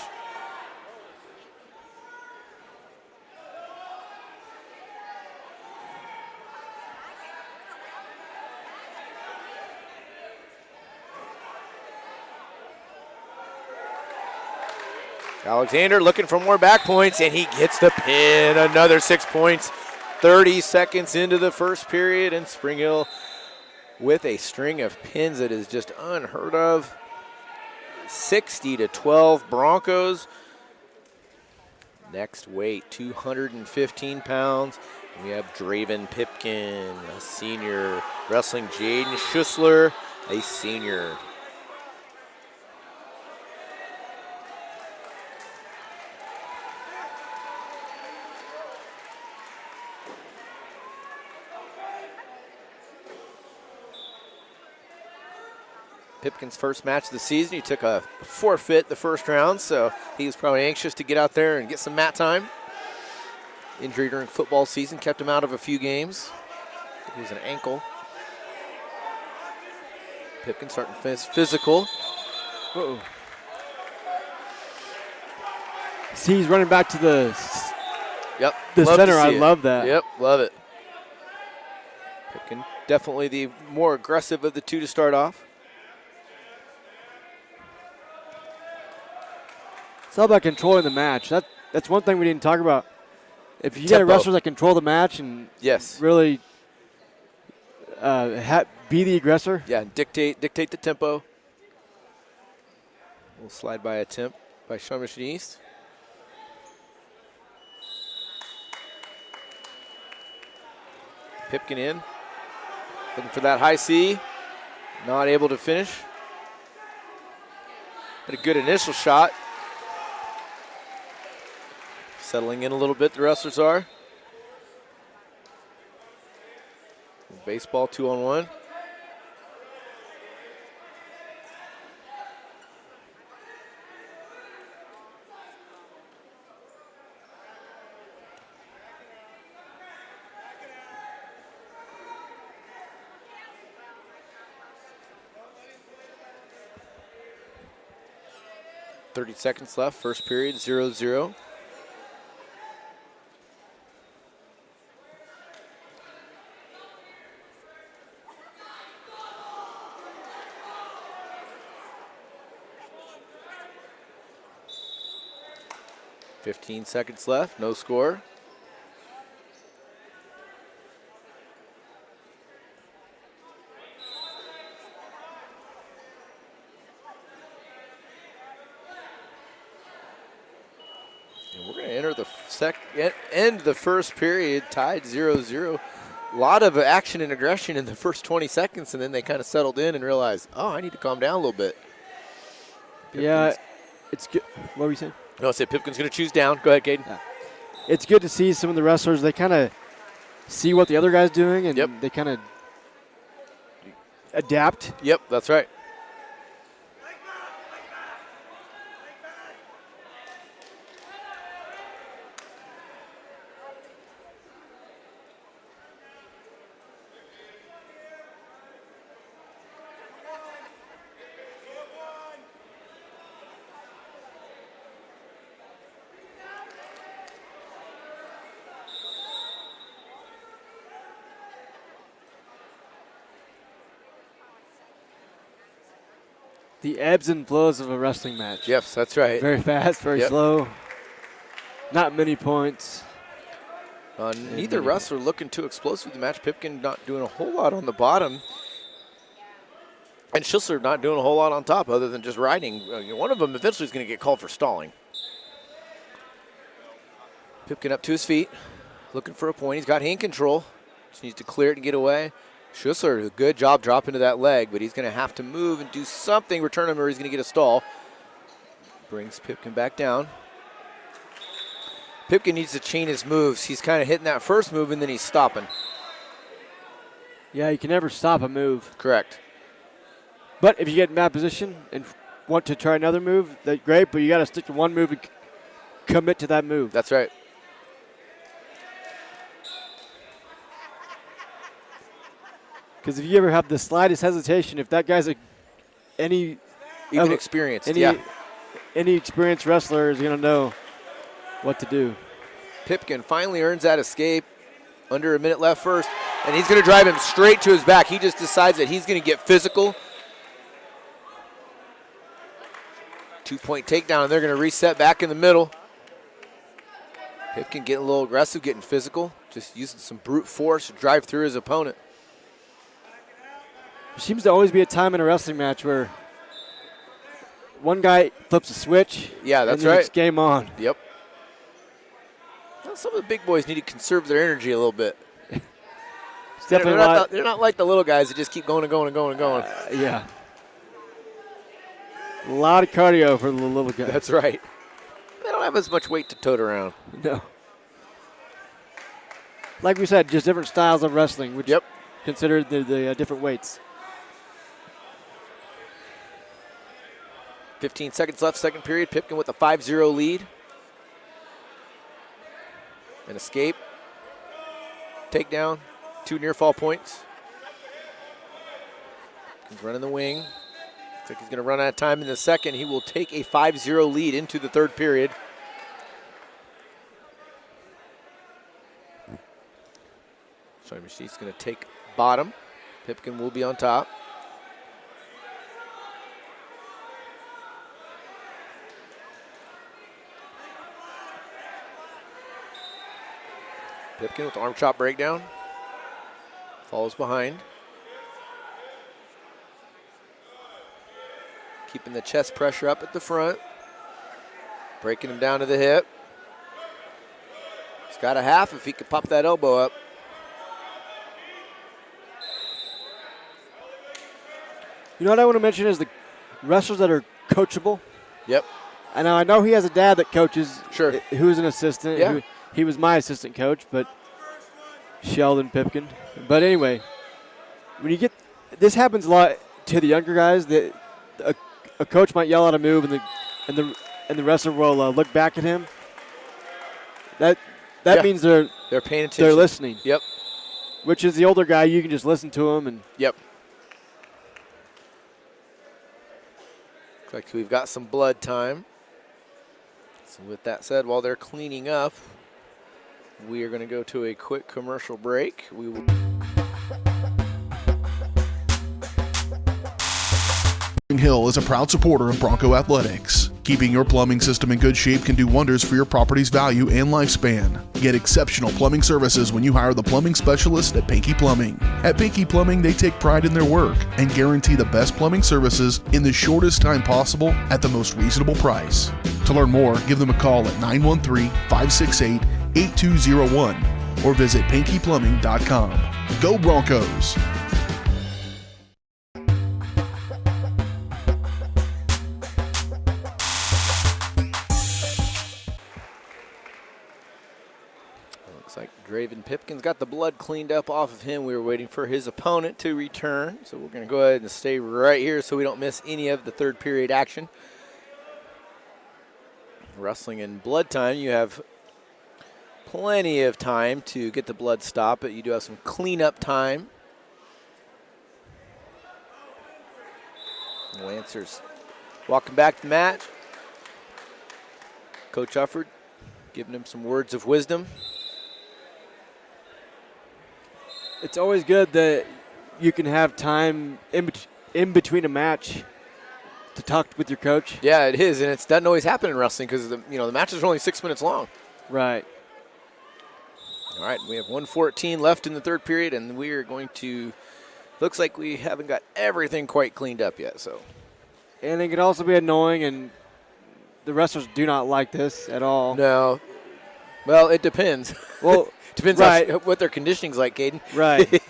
Alexander looking for more back points, and he gets the pin. Another 6 points. 30 seconds into the first period, and Spring Hill with a string of pins that is just unheard of. 60-12 Broncos. Next weight, 215 pounds. We have Draven Pipkin, a senior, wrestling Jaden Schussler, a senior. Pipkin's first match of the season. He took a forfeit the first round, so he was probably anxious to get out there and get some mat time. Injury during football season kept him out of a few games. It was an ankle. Pipkin starting physical. Uh-oh. See, he's running back to the center. I love that. Yep, love it. Pipkin definitely the more aggressive of the two to start off. It's all about controlling the match. That's one thing we didn't talk about. If you get a wrestler that control the match and really be the aggressor. Yeah, dictate the tempo. We'll slide by attempt by Shawnee Mission East. Pipkin in. Looking for that high C. Not able to finish. Had a good initial shot. Settling in a little bit, the wrestlers are. Baseball 2-on-1. .30 seconds left, first period, 0-0. 15 seconds left, no score. And we're going to enter the end the first period tied 0-0. A lot of action and aggression in the first 20 seconds, and then they kind of settled in and realized, oh, I need to calm down a little bit. Yeah, it's good. What were you saying? No, I said Pipkin's going to choose down. Go ahead, Caden. Yeah. It's good to see some of the wrestlers, they kind of see what the other guy's doing, and they kind of adapt. Yep, that's right. The ebbs and flows of a wrestling match. Yes, that's right. Very fast, very slow. Not many points. Neither wrestler looking too explosive in the match. Pipkin not doing a whole lot on the bottom. And Schissler not doing a whole lot on top other than just riding. One of them eventually is going to get called for stalling. Pipkin up to his feet, looking for a point. He's got hand control. Just needs to clear it and get away. Schissler, a good job dropping to that leg, but he's going to have to move and do something, return him, or he's going to get a stall. Brings Pipkin back down. Pipkin needs to chain his moves. He's kind of hitting that first move, and then he's stopping. Yeah, you can never stop a move. Correct. But if you get in that position and want to try another move, that's great, but you got to stick to one move and commit to that move. That's right. Because if you ever have the slightest hesitation, if that guy's any experienced, any experienced wrestler is going to know what to do. Pipkin finally earns that escape. Under a minute left first, and he's going to drive him straight to his back. He just decides that he's going to get physical. 2-point takedown, and they're going to reset back in the middle. Pipkin getting a little aggressive, getting physical, just using some brute force to drive through his opponent. There seems to always be a time in a wrestling match where one guy flips a switch. Yeah, that's and then right. It's game on. Yep. Well, some of the big boys need to conserve their energy a little bit. It's definitely they're not like the little guys that just keep going and going and going and going. Yeah. A lot of cardio for the little guy. That's right. They don't have as much weight to tote around. No. Like we said, just different styles of wrestling, which considered the different weights. 15 seconds left, second period. Pipkin with a 5-0 lead. An escape. Takedown. 2 near fall points. He's running the wing. Looks like he's going to run out of time in the second. He will take a 5-0 lead into the third period. Sorry, Machine's going to take bottom. Pipkin will be on top. Pipkin with the arm chop breakdown. Falls behind. Keeping the chest pressure up at the front. Breaking him down to the hip. He's got a half if he could pop that elbow up. You know what I want to mention is the wrestlers that are coachable. Yep. And I know he has a dad that coaches. Sure. Who's an assistant. Yeah. He was my assistant coach, but Sheldon Pipkin. But anyway, when you get this happens a lot to the younger guys. That a coach might yell out a move, and the wrestler will look back at him. That means they're paying attention. They're listening. Yep. Which is the older guy, you can just listen to him and. Yep. Looks like we've got some blood time. So with that said, while they're cleaning up, we are going to go to a quick commercial break. We will. Hill is a proud supporter of Bronco Athletics. Keeping your plumbing system in good shape can do wonders for your property's value and lifespan. Get exceptional plumbing services when you hire the plumbing specialist at Pankey Plumbing. At Pankey Plumbing, they take pride in their work and guarantee the best plumbing services in the shortest time possible at the most reasonable price. To learn more, give them a call at 913-568-8201 or visit pankeyplumbing.com. Go Broncos! Looks like Draven Pipkin's got the blood cleaned up off of him. We were waiting for his opponent to return, so we're going to go ahead and stay right here so we don't miss any of the third period action. Wrestling in blood time, you have plenty of time to get the blood stopped, but you do have some cleanup time. Lancers walking back to the match. Coach Ufford giving him some words of wisdom. It's always good that you can have time in between a match to talk with your coach. Yeah, it is, and it doesn't always happen in wrestling because the matches are only 6 minutes long. Right. All right, we have 1:14 left in the third period, and we are going to. Looks like we haven't got everything quite cleaned up yet. So, and it can also be annoying, and the wrestlers do not like this at all. No. Well, it depends. Well, depends right. what their conditioning's like, Caden. Right.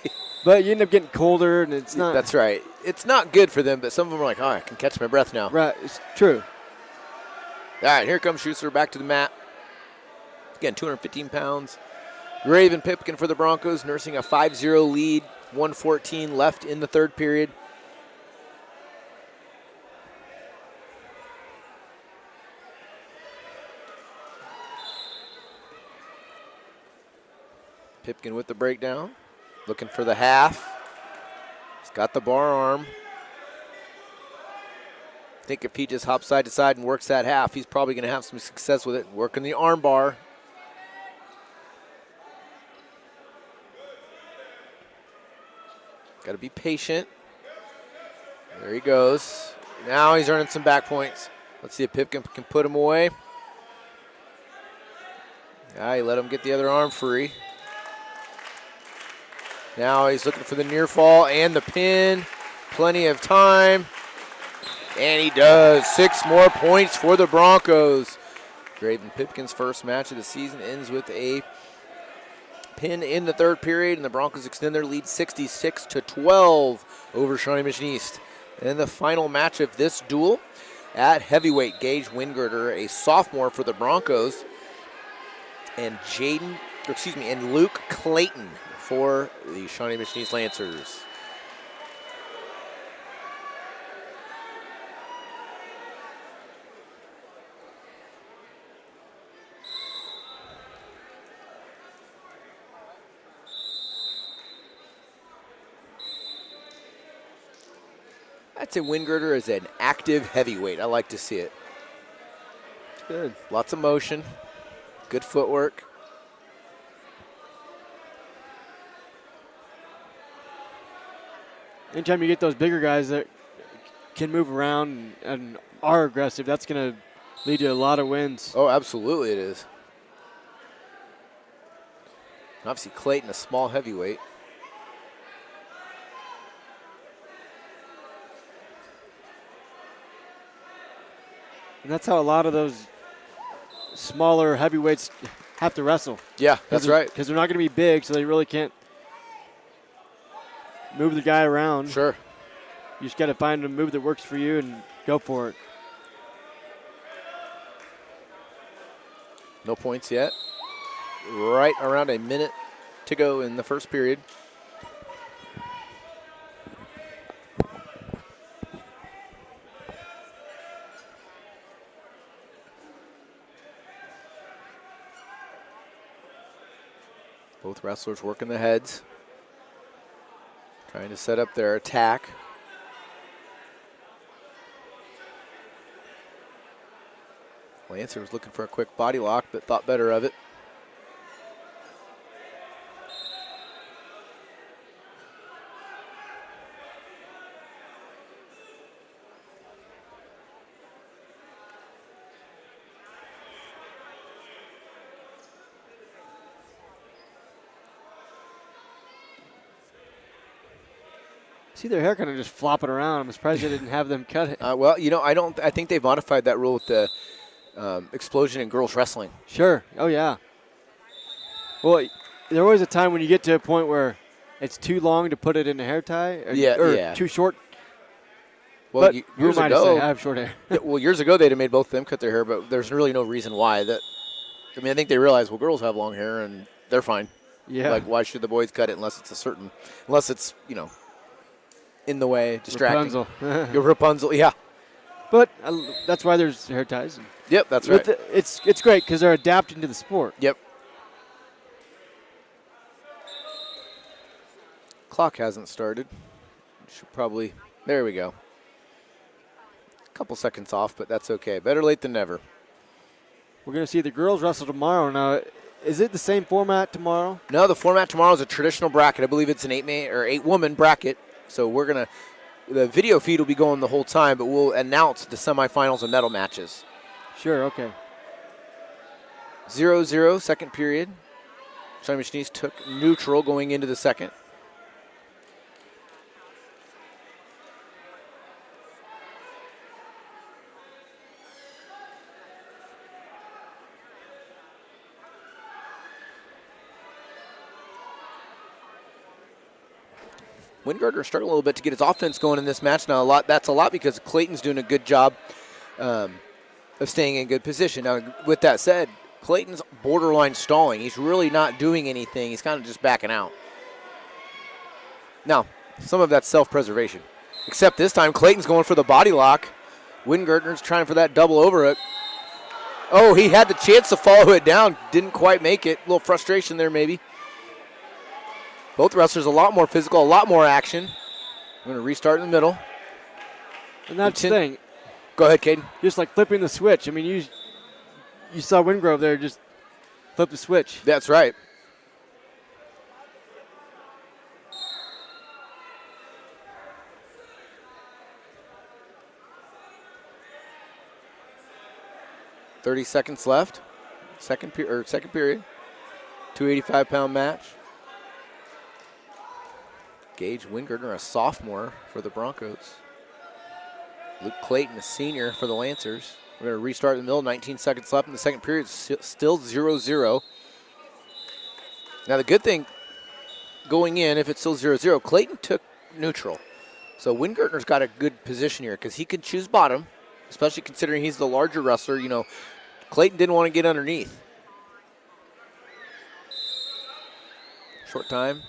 But you end up getting colder, and it's not. That's right. It's not good for them, but some of them are like, oh, I can catch my breath now. Right. It's true. All right, here comes Schuster back to the mat. Again, 215 pounds. Raven Pipkin for the Broncos, nursing a 5-0 lead. 1:14 left in the third period. Pipkin with the breakdown, looking for the half. He's got the bar arm. I think if he just hops side to side and works that half, he's probably going to have some success with it. Working the arm bar. Got to be patient. There he goes. Now he's earning some back points. Let's see if Pipkin can put him away. He let him get the other arm free. Now he's looking for the near fall and the pin. Plenty of time. And he does. 6 more points for the Broncos. Draven Pipkin's first match of the season ends with a pin in the third period, and the Broncos extend their lead 66-12 over Shawnee Mission East. And the final match of this duel at heavyweight, Gage Wingirter, a sophomore for the Broncos, and Luke Clayton for the Shawnee Mission East Lancers. I'd say Wingirter is an active heavyweight. I like to see it. It's good. Lots of motion. Good footwork. Anytime you get those bigger guys that can move around and are aggressive, that's going to lead to a lot of wins. Oh, absolutely it is. Obviously, Clayton, a small heavyweight. And that's how a lot of those smaller heavyweights have to wrestle. Yeah, that's right. Because they're not going to be big, so they really can't move the guy around. Sure. You just got to find a move that works for you and go for it. No points yet. Right around a minute to go in the first period. Both wrestlers working the heads, trying to set up their attack. Lancer was looking for a quick body lock, but thought better of it. See their hair kind of just flopping around. I'm surprised they didn't have them cut it. Well, I think they've modified that rule with the explosion in girls wrestling. Sure. Oh, yeah. Well, there was a time when you get to a point where it's too long to put it in a hair tie. Or too short. Well, but years ago, I have short hair. Well, years ago they'd have made both of them cut their hair, but there's really no reason why. I think they realized, well, girls have long hair and they're fine. Yeah. Like, why should the boys cut it unless it's in the way, distracting. Rapunzel. Your Rapunzel, yeah. But that's why there's hair ties. Yep, that's right. It's great because they're adapting to the sport. Yep. Clock hasn't started. Should probably. There we go. A couple seconds off, but that's okay. Better late than never. We're going to see the girls wrestle tomorrow. Now, is it the same format tomorrow? No, the format tomorrow is a traditional bracket. I believe it's an 8-woman bracket. So the video feed will be going the whole time, but we'll announce the semifinals and medal matches. Sure, okay. 0-0, second period. Shiny Machinese took neutral going into the second. Wingardner struggled a little bit to get his offense going in this match. Now, that's a lot because Clayton's doing a good job of staying in good position. Now, with that said, Clayton's borderline stalling. He's really not doing anything. He's kind of just backing out. Now, some of that's self-preservation. Except this time, Clayton's going for the body lock. Wingardner's trying for that double over it. Oh, he had the chance to follow it down. Didn't quite make it. A little frustration there maybe. Both wrestlers a lot more physical, a lot more action. I'm going to restart in the middle. And that's the thing. Go ahead, Caden. Just like flipping the switch. I mean, you saw Wingrove there just flip the switch. That's right. .30 seconds left. Second period. 285-pound match. Gage Wingardner, a sophomore for the Broncos. Luke Clayton, a senior for the Lancers. We're going to restart in the middle. 19 seconds left in the second period. Still 0-0. Now the good thing going in, if it's still 0-0, Clayton took neutral. So Wingardner's got a good position here because he can choose bottom, especially considering he's the larger wrestler. Clayton didn't want to get underneath. Short time.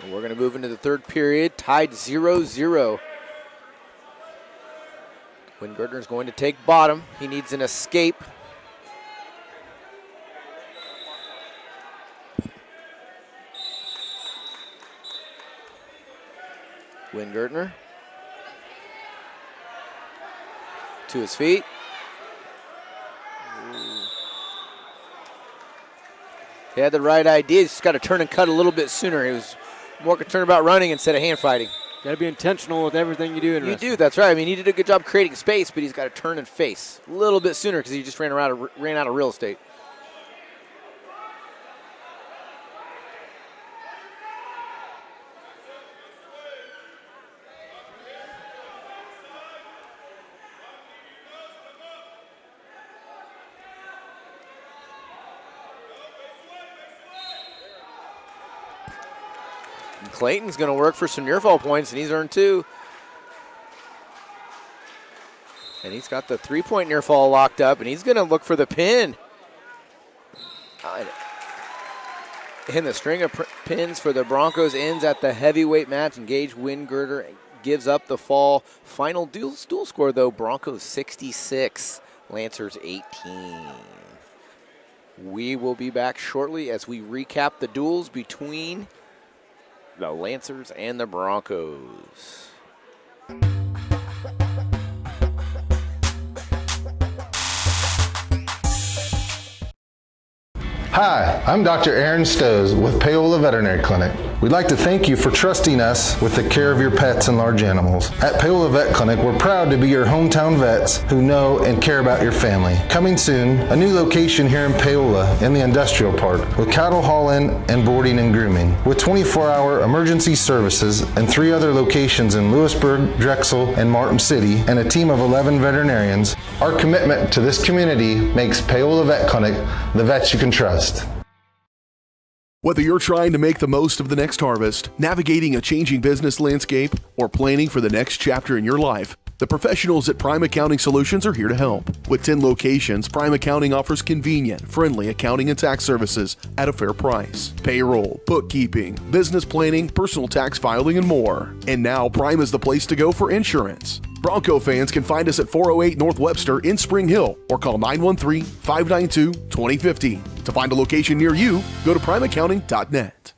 And we're going to move into the third period, tied 0-0. Wingardner's going to take bottom. He needs an escape. Wingardner to his feet. He had the right idea. He's just got to turn and cut a little bit sooner. He was more concerned about running instead of hand fighting. Got to be intentional with everything you do in wrestling. You do, that's right. I mean, he did a good job creating space, but he's got to turn and face a little bit sooner because he just ran out of real estate. Clayton's going to work for some near fall points, and he's earned 2. And he's got the 3-point near fall locked up, and he's going to look for the pin. And the string of pins for the Broncos ends at the heavyweight match. And Gage Wingardner gives up the fall. Final dual score, though, Broncos 66, Lancers 18. We will be back shortly as we recap the duels between the Lancers and the Broncos. Hi, I'm Dr. Aaron Stoes with Paola Veterinary Clinic. We'd like to thank you for trusting us with the care of your pets and large animals. At Paola Vet Clinic, we're proud to be your hometown vets who know and care about your family. Coming soon, a new location here in Paola in the industrial park with cattle hauling and boarding and grooming. With 24-hour emergency services and 3 other locations in Lewisburg, Drexel, and Martin City, and a team of 11 veterinarians, our commitment to this community makes Paola Vet Clinic the vets you can trust. Whether you're trying to make the most of the next harvest, navigating a changing business landscape, or planning for the next chapter in your life, the professionals at Prime Accounting Solutions are here to help. With 10 locations, Prime Accounting offers convenient, friendly accounting and tax services at a fair price. Payroll, bookkeeping, business planning, personal tax filing, and more. And now Prime is the place to go for insurance. Bronco fans can find us at 408 North Webster in Spring Hill or call 913-592-2050. To find a location near you, go to primeaccounting.net.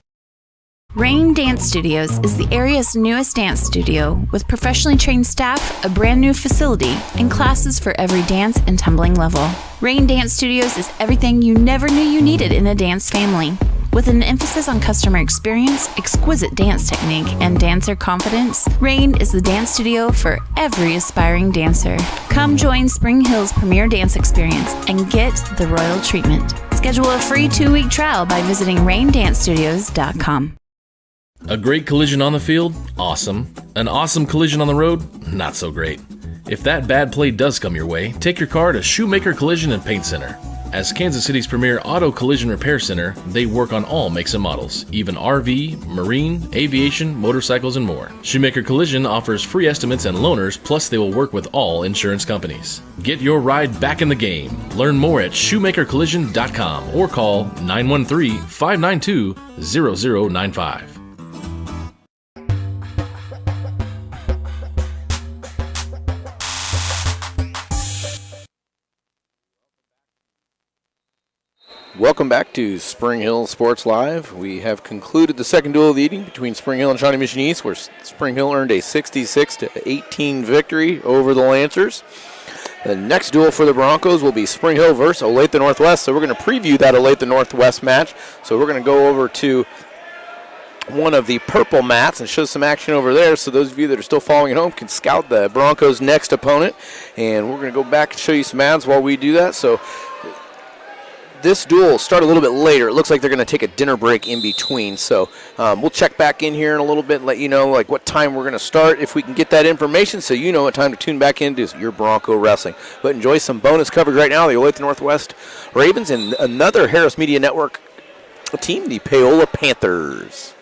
Rain Dance Studios is the area's newest dance studio with professionally trained staff, a brand new facility, and classes for every dance and tumbling level. Rain Dance Studios is everything you never knew you needed in a dance family. With an emphasis on customer experience, exquisite dance technique, and dancer confidence, Rain is the dance studio for every aspiring dancer. Come join Spring Hill's premier dance experience and get the royal treatment. Schedule a free 2-week trial by visiting raindancestudios.com. A great collision on the field? Awesome. An awesome collision on the road? Not so great. If that bad play does come your way, take your car to Shoemaker Collision and Paint Center. As Kansas City's premier auto collision repair center, they work on all makes and models, even RV, marine, aviation, motorcycles, and more. Shoemaker Collision offers free estimates and loaners, plus they will work with all insurance companies. Get your ride back in the game. Learn more at shoemakercollision.com or call 913-592-0095. Welcome back to Spring Hill Sports Live. We have concluded the second duel of the evening between Spring Hill and Shawnee Mission East, where Spring Hill earned a 66-18 victory over the Lancers. The next duel for the Broncos will be Spring Hill versus Olathe Northwest. So we're going to preview that Olathe Northwest match. So we're going to go over to one of the purple mats and show some action over there. So those of you that are still following at home can scout the Broncos' next opponent. And we're going to go back and show you some ads while we do that. So this duel will start a little bit later. It looks like they're going to take a dinner break in between. So we'll check back in here in a little bit and let you know like what time we're going to start if we can get that information so you know what time to tune back into your Bronco wrestling. But enjoy some bonus coverage right now. The Olathe Northwest Ravens and another Harris Media Network team, the Paola Panthers.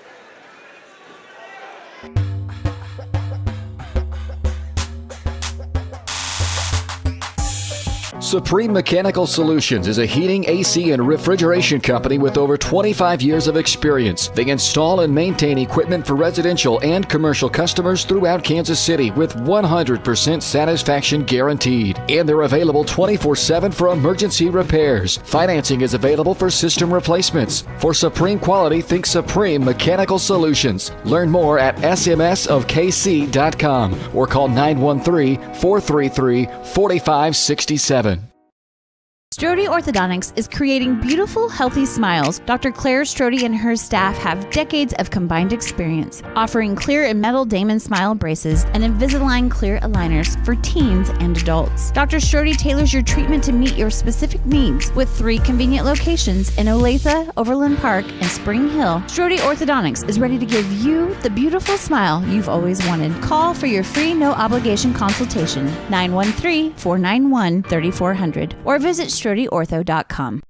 Supreme Mechanical Solutions is a heating, AC, and refrigeration company with over 25 years of experience. They install and maintain equipment for residential and commercial customers throughout Kansas City with 100% satisfaction guaranteed. And they're available 24/7 for emergency repairs. Financing is available for system replacements. For supreme quality, think Supreme Mechanical Solutions. Learn more at smsofkc.com or call 913-433-4567. Strode Orthodontics is creating beautiful, healthy smiles. Dr. Claire Strode and her staff have decades of combined experience, offering clear and metal Damon smile braces and Invisalign clear aligners for teens and adults. Dr. Strode tailors your treatment to meet your specific needs with 3 convenient locations in Olathe, Overland Park, and Spring Hill. Strode Orthodontics is ready to give you the beautiful smile you've always wanted. Call for your free no-obligation consultation, 913-491-3400, or visit StrodeOrtho.com.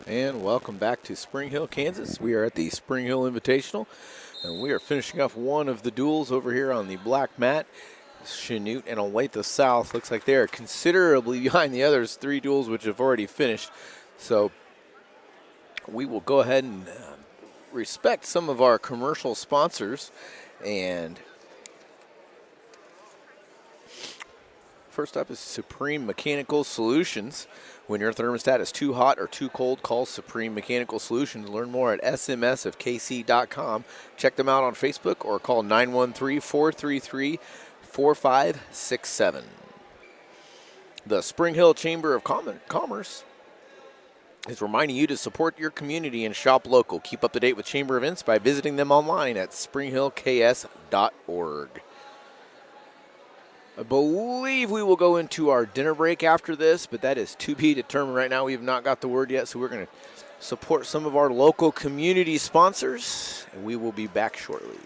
And welcome back to Spring Hill, Kansas. We are at the Spring Hill Invitational, and we are finishing up one of the duels over here on the black mat. Chanute and Olathe South looks like they are considerably behind the others 3 duels which have already finished. So we will go ahead and respect some of our commercial sponsors. And first up is Supreme Mechanical Solutions. When your thermostat is too hot or too cold, call Supreme Mechanical Solutions. Learn more at smsofkc.com. Check them out on Facebook or call 913-433-4567. The Spring Hill Chamber of Commerce is reminding you to support your community and shop local. Keep up to date with Chamber events by visiting them online at springhillks.org. I believe we will go into our dinner break after this, but that is to be determined right now. We have not got the word yet, so we're going to support some of our local community sponsors, and we will be back shortly.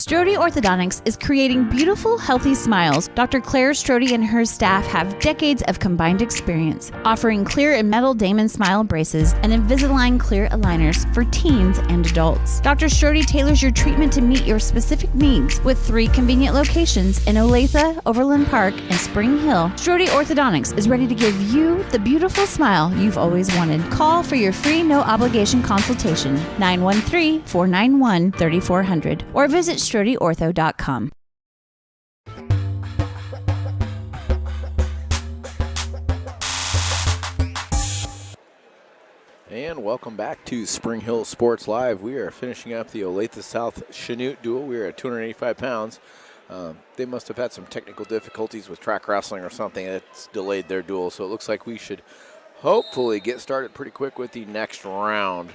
Strode Orthodontics is creating beautiful, healthy smiles. Dr. Claire Strode and her staff have decades of combined experience, offering clear and metal Damon smile braces and Invisalign clear aligners for teens and adults. Dr. Strode tailors your treatment to meet your specific needs with 3 convenient locations in Olathe, Overland Park, and Spring Hill. Strode Orthodontics is ready to give you the beautiful smile you've always wanted. Call for your free no-obligation consultation, 913-491-3400, or visit StrodeOrtho.com. And welcome back to Spring Hill Sports Live. We are finishing up the Olathe South Chanute duel. We are at 285 pounds. They must have had some technical difficulties with track wrestling or something that's delayed their duel. So it looks like we should hopefully get started pretty quick with the next round.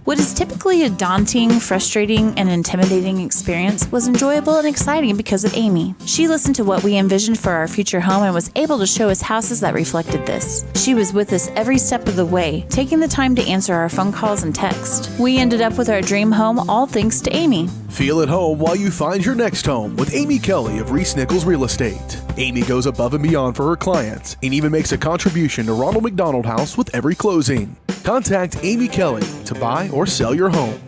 What is typically a daunting, frustrating, and intimidating experience was enjoyable and exciting because of Amy. She listened to what we envisioned for our future home and was able to show us houses that reflected this. She was with us every step of the way, taking the time to answer our phone calls and texts. We ended up with our dream home, all thanks to Amy. Feel at home while you find your next home with Amy Kelly of Reese Nichols Real Estate. Amy goes above and beyond for her clients and even makes a contribution to Ronald McDonald House with every closing. Contact Amy Kelly to buy or sell your home.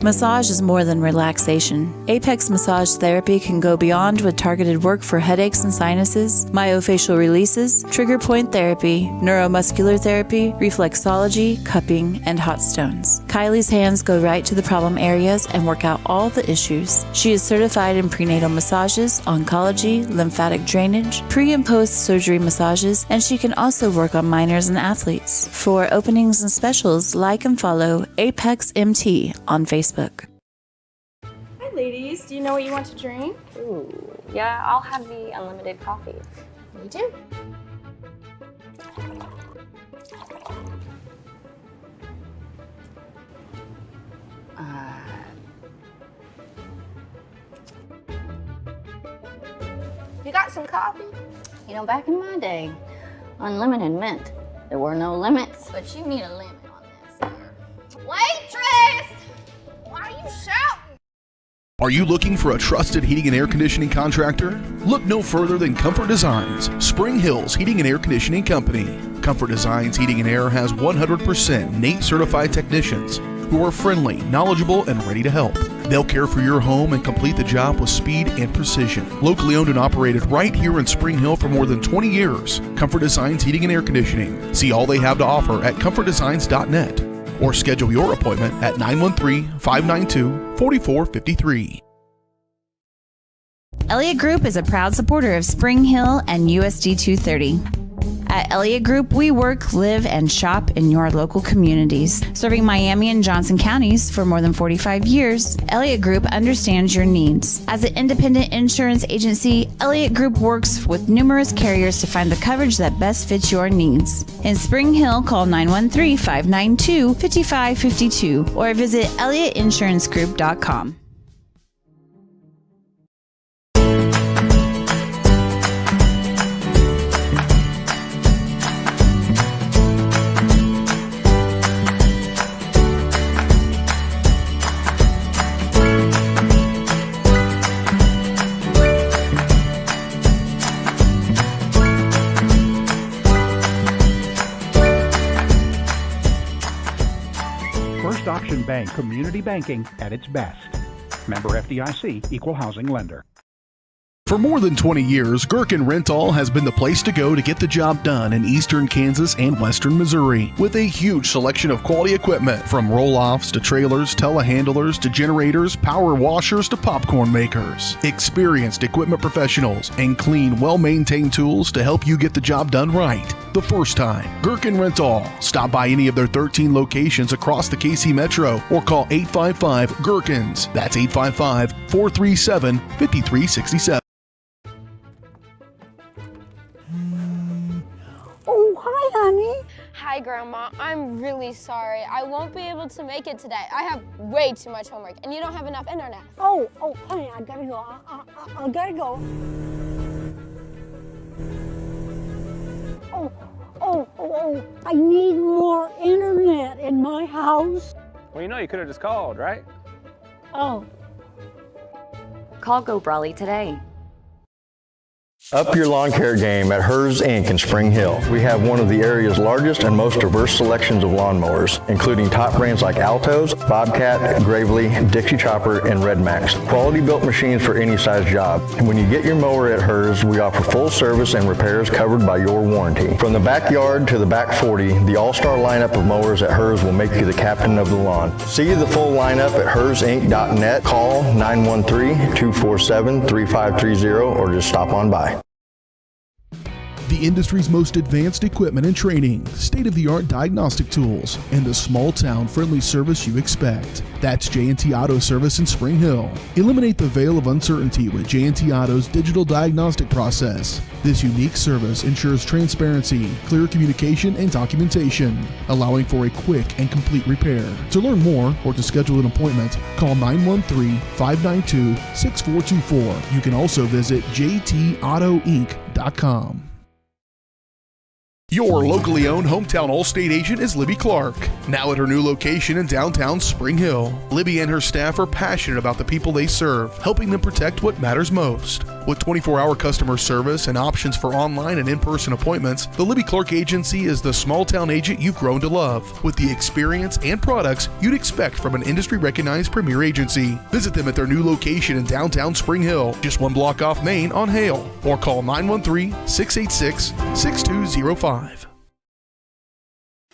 Massage is more than relaxation. Apex Massage Therapy can go beyond with targeted work for headaches and sinuses, myofascial releases, trigger point therapy, neuromuscular therapy, reflexology, cupping, and hot stones. Kylie's hands go right to the problem areas and work out all the issues. She is certified in prenatal massages, oncology, lymphatic drainage, pre and post surgery massages, and she can also work on minors and athletes. For openings and specials, like and follow Apex MT on Facebook. Hi, ladies. Do you know what you want to drink? Ooh, yeah, I'll have the unlimited coffee. Me too. You got some coffee? You know, back in my day, unlimited meant there were no limits. But you need a limit on this here. Waitress! Why are you shouting? Are you looking for a trusted heating and air conditioning contractor? Look no further than Comfort Designs, Spring Hill's Heating and Air Conditioning Company. Comfort Designs Heating and Air has 100% NATE certified technicians who are friendly, knowledgeable, and ready to help. They'll care for your home and complete the job with speed and precision. Locally owned and operated right here in Spring Hill for more than 20 years, Comfort Designs Heating and Air Conditioning. See all they have to offer at comfortdesigns.net. or schedule your appointment at 913-592-4453. Elliott Group is a proud supporter of Spring Hill and USD 230. At Elliott Group, we work, live, and shop in your local communities. Serving Miami and Johnson counties for more than 45 years, Elliott Group understands your needs. As an independent insurance agency, Elliott Group works with numerous carriers to find the coverage that best fits your needs. In Spring Hill, call 913-592-5552 or visit ElliottInsuranceGroup.com. First Option Bank Community Banking at its best. Member FDIC, Equal Housing Lender. For more than 20 years, Gherkin Rental has been the place to go to get the job done in eastern Kansas and western Missouri. With a huge selection of quality equipment, from roll-offs to trailers, telehandlers to generators, power washers to popcorn makers. Experienced equipment professionals and clean, well-maintained tools to help you get the job done right the first time. Gherkin Rental. Stop by any of their 13 locations across the KC Metro or call 855-GHERKINS. That's 855-437-5367. Oh, hi, honey. Hi, Grandma. I'm really sorry. I won't be able to make it today. I have way too much homework, and you don't have enough internet. Oh, honey, I gotta go. I gotta go. Oh, I need more internet in my house. Well, you could have just called, right? Oh. Call Go Brawley today. Up your lawn care game at Hers Inc. in Spring Hill. We have one of the area's largest and most diverse selections of lawnmowers, including top brands like Altos, Bobcat, Gravely, Dixie Chopper, and Red Max. Quality built machines for any size job. And when you get your mower at Hers, we offer full service and repairs covered by your warranty. From the backyard to the back 40, the all-star lineup of mowers at Hers will make you the captain of the lawn. See the full lineup at hersinc.net. Call 913-247-3530 or just stop on by. The industry's most advanced equipment and training, state-of-the-art diagnostic tools, and the small-town friendly service you expect. That's J&T Auto Service in Spring Hill. Eliminate the veil of uncertainty with J&T Auto's digital diagnostic process. This unique service ensures transparency, clear communication, and documentation, allowing for a quick and complete repair. To learn more or to schedule an appointment, call 913-592-6424. You can also visit jtautoinc.com. Your locally owned hometown Allstate agent is Libby Clark. Now at her new location in downtown Spring Hill, Libby and her staff are passionate about the people they serve, helping them protect what matters most. With 24-hour customer service and options for online and in-person appointments, the Libby Clark Agency is the small-town agent you've grown to love, with the experience and products you'd expect from an industry-recognized premier agency. Visit them at their new location in downtown Spring Hill, just one block off Main on Hale, or call 913-686-6205.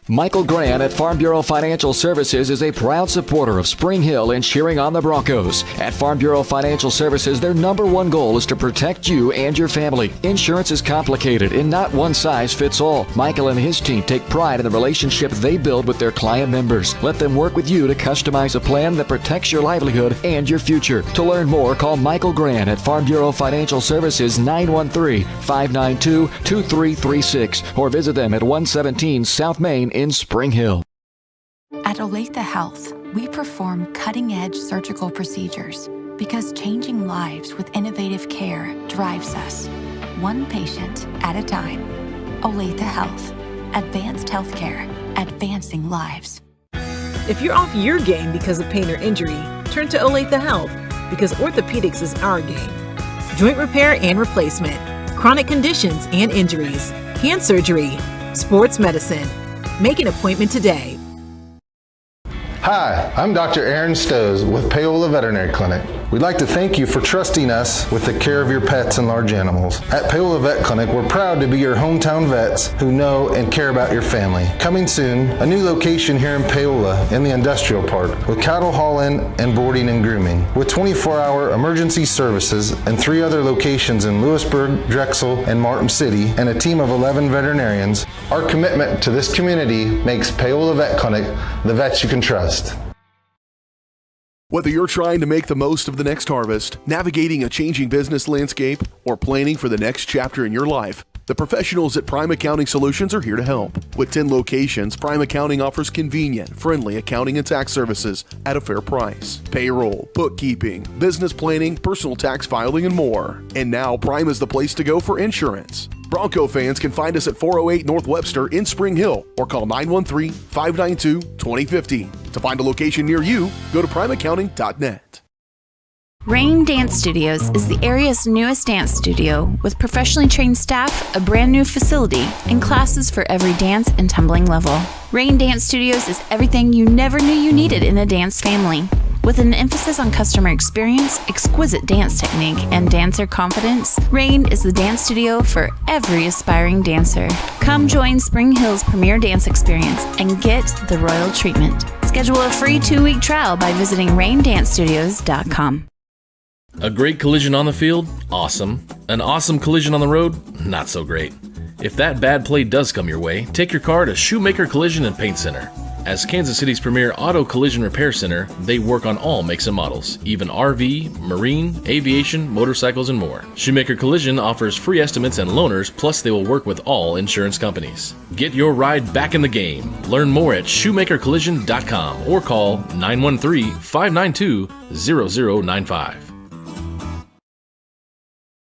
Michael Grant at Farm Bureau Financial Services is a proud supporter of Spring Hill and cheering on the Broncos. At Farm Bureau Financial Services, their number one goal is to protect you and your family. Insurance is complicated and not one size fits all. Michael and his team take pride in the relationship they build with their client members. Let them work with you to customize a plan that protects your livelihood and your future. To learn more, call Michael Grant at Farm Bureau Financial Services 913-592-2336 or visit them at 117 South Main in Spring Hill. At Olathe Health, we perform cutting-edge surgical procedures because changing lives with innovative care drives us, one patient at a time. Olathe Health. Advanced healthcare. Advancing lives. If you're off your game because of pain or injury, turn to Olathe Health because orthopedics is our game. Joint repair and replacement, chronic conditions and injuries, hand surgery, sports medicine. Make an appointment today. Hi, I'm Dr. Aaron Stowe with Paola Veterinary Clinic. We'd like to thank you for trusting us with the care of your pets and large animals. At Paola Vet Clinic, we're proud to be your hometown vets who know and care about your family. Coming soon, a new location here in Paola in the industrial park with cattle haul-in and boarding and grooming. With 24-hour emergency services and 3 other locations in Lewisburg, Drexel, and Martin City, and a team of 11 veterinarians, our commitment to this community makes Paola Vet Clinic the vets you can trust. Whether you're trying to make the most of the next harvest, navigating a changing business landscape, or planning for the next chapter in your life, the professionals at Prime Accounting Solutions are here to help. With 10 locations, Prime Accounting offers convenient, friendly accounting and tax services at a fair price. Payroll, bookkeeping, business planning, personal tax filing, and more. And now Prime is the place to go for insurance. Bronco fans can find us at 408 North Webster in Spring Hill or call 913-592-2050. To find a location near you, go to primeaccounting.net. Rain Dance Studios is the area's newest dance studio with professionally trained staff, a brand new facility, and classes for every dance and tumbling level. Rain Dance Studios is everything you never knew you needed in a dance family. With an emphasis on customer experience, exquisite dance technique, and dancer confidence, Rain is the dance studio for every aspiring dancer. Come join Spring Hill's premier dance experience and get the royal treatment. Schedule a free 2-week trial by visiting raindancestudios.com. A great collision on the field? Awesome. An awesome collision on the road? Not so great. If that bad play does come your way, take your car to Shoemaker Collision and Paint Center. As Kansas City's premier auto collision repair center, they work on all makes and models, even RV, marine, aviation, motorcycles, and more. Shoemaker Collision offers free estimates and loaners, plus they will work with all insurance companies. Get your ride back in the game. Learn more at shoemakercollision.com or call 913-592-0095.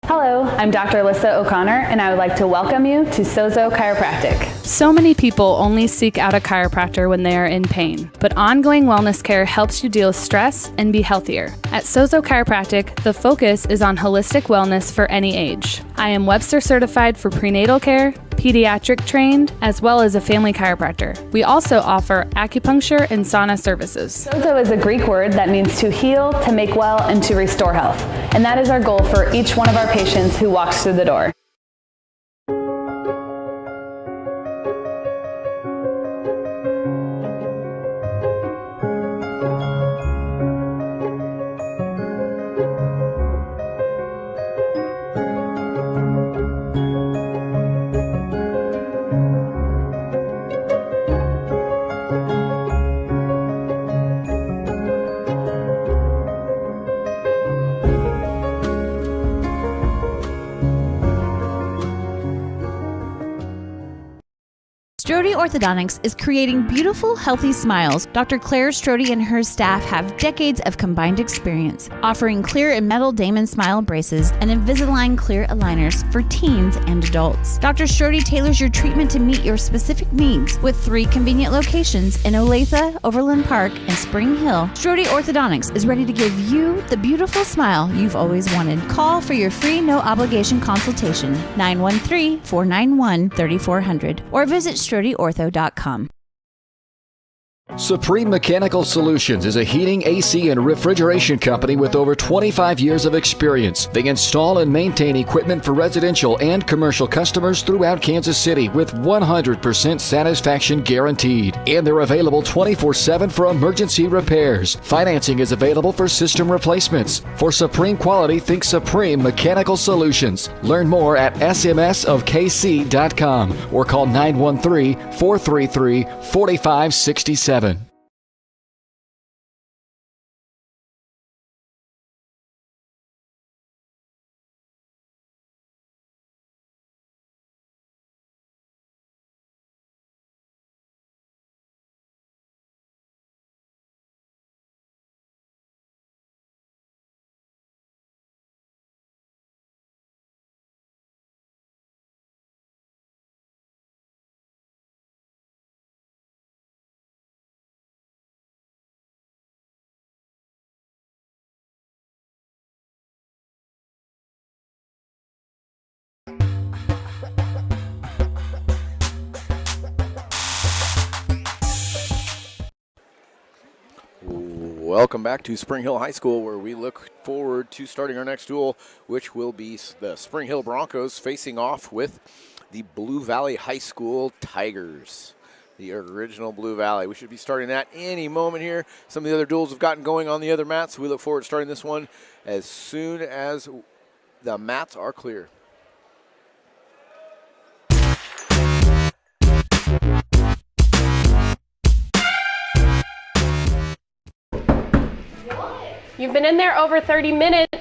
Hello, I'm Dr. Alyssa O'Connor, and I would like to welcome you to Sozo Chiropractic. So many people only seek out a chiropractor when they are in pain, but ongoing wellness care helps you deal with stress and be healthier. At Sozo Chiropractic, the focus is on holistic wellness for any age. I am Webster certified for prenatal care, pediatric trained, as well as a family chiropractor. We also offer acupuncture and sauna services. Sozo is a Greek word that means to heal, to make well, and to restore health. And that is our goal for each one of our patients who walks through the door. Strode Orthodontics is creating beautiful, healthy smiles. Dr. Claire Strode and her staff have decades of combined experience, offering clear and metal Damon smile braces and Invisalign clear aligners for teens and adults. Dr. Strode tailors your treatment to meet your specific needs with 3 convenient locations in Olathe, Overland Park, and Spring Hill. Strode Orthodontics is ready to give you the beautiful smile you've always wanted. Call for your free no-obligation consultation, 913-491-3400, or visit StrodeOrtho.com. Supreme Mechanical Solutions is a heating, AC, and refrigeration company with over 25 years of experience. They install and maintain equipment for residential and commercial customers throughout Kansas City with 100% satisfaction guaranteed. And they're available 24/7 for emergency repairs. Financing is available for system replacements. For supreme quality, think Supreme Mechanical Solutions. Learn more at smsofkc.com or call 913-433-4567. Welcome back to Spring Hill High School, where we look forward to starting our next duel, which will be the Spring Hill Broncos facing off with the Blue Valley High School Tigers, the original Blue Valley. We should be starting that any moment here. Some of the other duels have gotten going on the other mats. We look forward to starting this one as soon as the mats are clear. You've been in there over 30 minutes.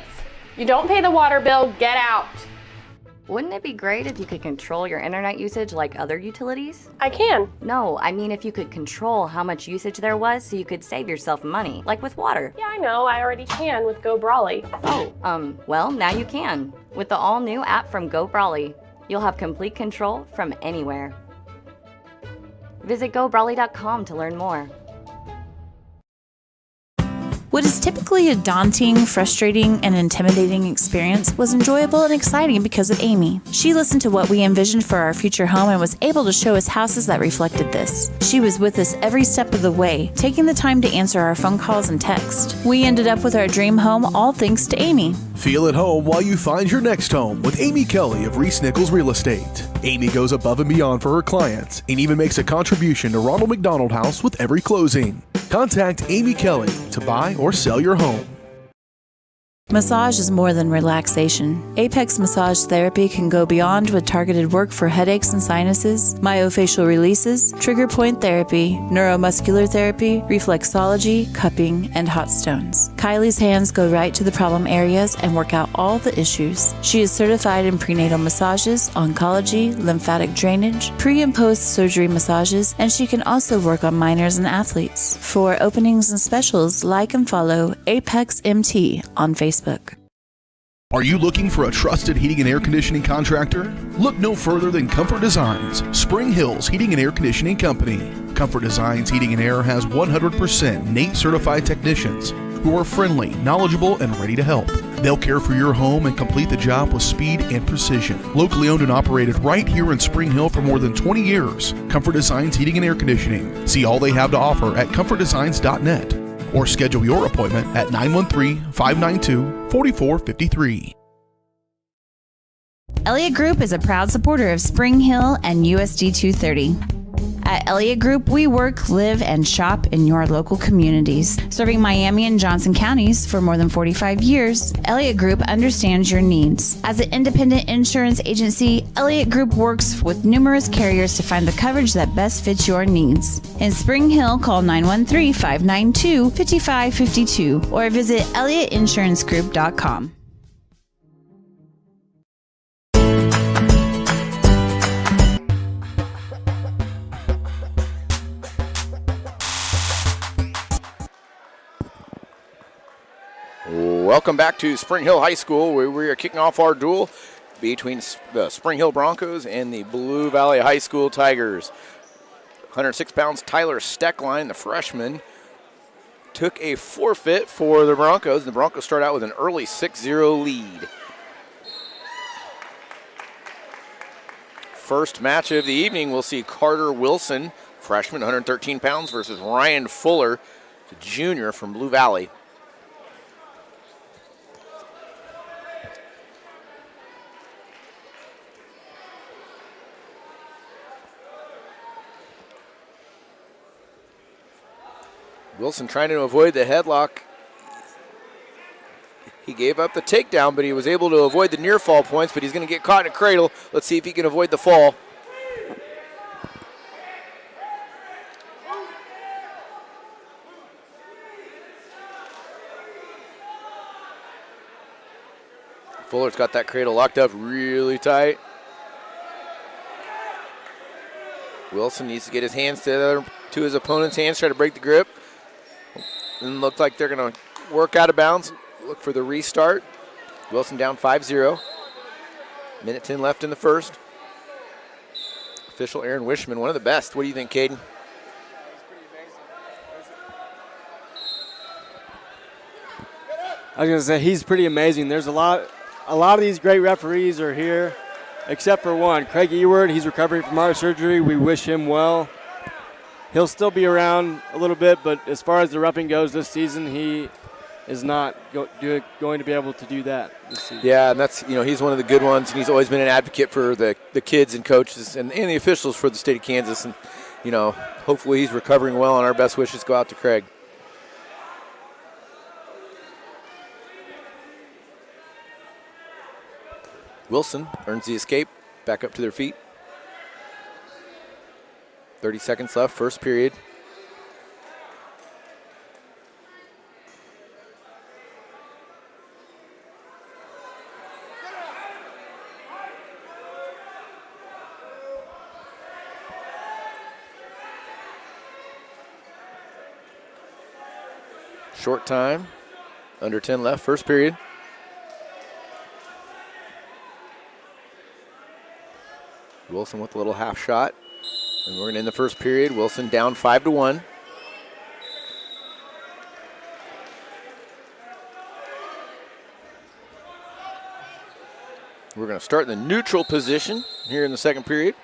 You don't pay the water bill, get out. Wouldn't it be great if you could control your internet usage like other utilities? I can. No, I mean if you could control how much usage there was so you could save yourself money, like with water. Yeah, I know. I already can with Go Brawley. Oh, well, now you can. With the all-new app from Go Brawley, you'll have complete control from anywhere. Visit gobrawley.com to learn more. What is typically a daunting, frustrating, and intimidating experience was enjoyable and exciting because of Amy. She listened to what we envisioned for our future home and was able to show us houses that reflected this. She was with us every step of the way, taking the time to answer our phone calls and texts. We ended up with our dream home all thanks to Amy. Feel at home while you find your next home with Amy Kelly of Reese Nichols Real Estate. Amy goes above and beyond for her clients and even makes a contribution to Ronald McDonald House with every closing. Contact Amy Kelly to buy or sell your home. Massage is more than relaxation. Apex Massage Therapy can go beyond with targeted work for headaches and sinuses, myofascial releases, trigger point therapy, neuromuscular therapy, reflexology, cupping, and hot stones. Kylie's hands go right to the problem areas and work out all the issues. She is certified in prenatal massages, oncology, lymphatic drainage, pre- and post-surgery massages, and she can also work on minors and athletes. For openings and specials, like and follow Apex MT on Facebook. Are you looking for a trusted heating and air conditioning contractor? Look no further than Comfort Designs, Spring Hill's heating and air conditioning company. Comfort Designs Heating and Air has 100% NATE certified technicians who are friendly, knowledgeable, and ready to help. They'll care for your home and complete the job with speed and precision. Locally owned and operated right here in Spring Hill for more than 20 years, Comfort Designs Heating and Air Conditioning. See all they have to offer at comfortdesigns.net. Or schedule your appointment at 913-592-4453. Elliott Group is a proud supporter of Spring Hill and USD 230. At Elliott Group, we work, live, and shop in your local communities. Serving Miami and Johnson counties for more than 45 years, Elliott Group understands your needs. As an independent insurance agency, Elliott Group works with numerous carriers to find the coverage that best fits your needs. In Spring Hill, call 913-592-5552 or visit ElliottInsuranceGroup.com. Welcome back to Spring Hill High School, where we are kicking off our duel between the Spring Hill Broncos and the Blue Valley High School Tigers. 106 pounds Tyler Steckline, the freshman, took a forfeit for the Broncos. The Broncos start out with an early 6-0 lead. First match of the evening, we'll see Carter Wilson, freshman, 113 pounds, versus Ryan Fuller, the junior from Blue Valley. Wilson trying to avoid the headlock. He gave up the takedown, but he was able to avoid the near fall points, but he's going to get caught in a cradle. Let's see if he can avoid the fall. Fuller's got that cradle locked up really tight. Wilson needs to get his hands to his opponent's hands, try to break the grip. And look like they're going to work out of bounds. Look for the restart. Wilson down 5-0. Minute 10 left in the first. Official Aaron Wishman, one of the best. What do you think, Caden? I was going to say, he's pretty amazing. There's a lot of these great referees are here, except for one, Craig Eward. He's recovering from heart surgery. We wish him well. He'll still be around a little bit, but as far as the roughing goes this season, he is not going to be able to do that this season. Yeah, and that's, he's one of the good ones, and he's always been an advocate for the kids and coaches and the officials for the state of Kansas. And, hopefully he's recovering well, and our best wishes go out to Craig. Wilson earns the escape, back up to their feet. 30 seconds left, first period. Short time, under 10 left, first period. Wilson with a little half shot. And we're going to end the first period. Wilson down 5-1. We're going to start in the neutral position here in the second period.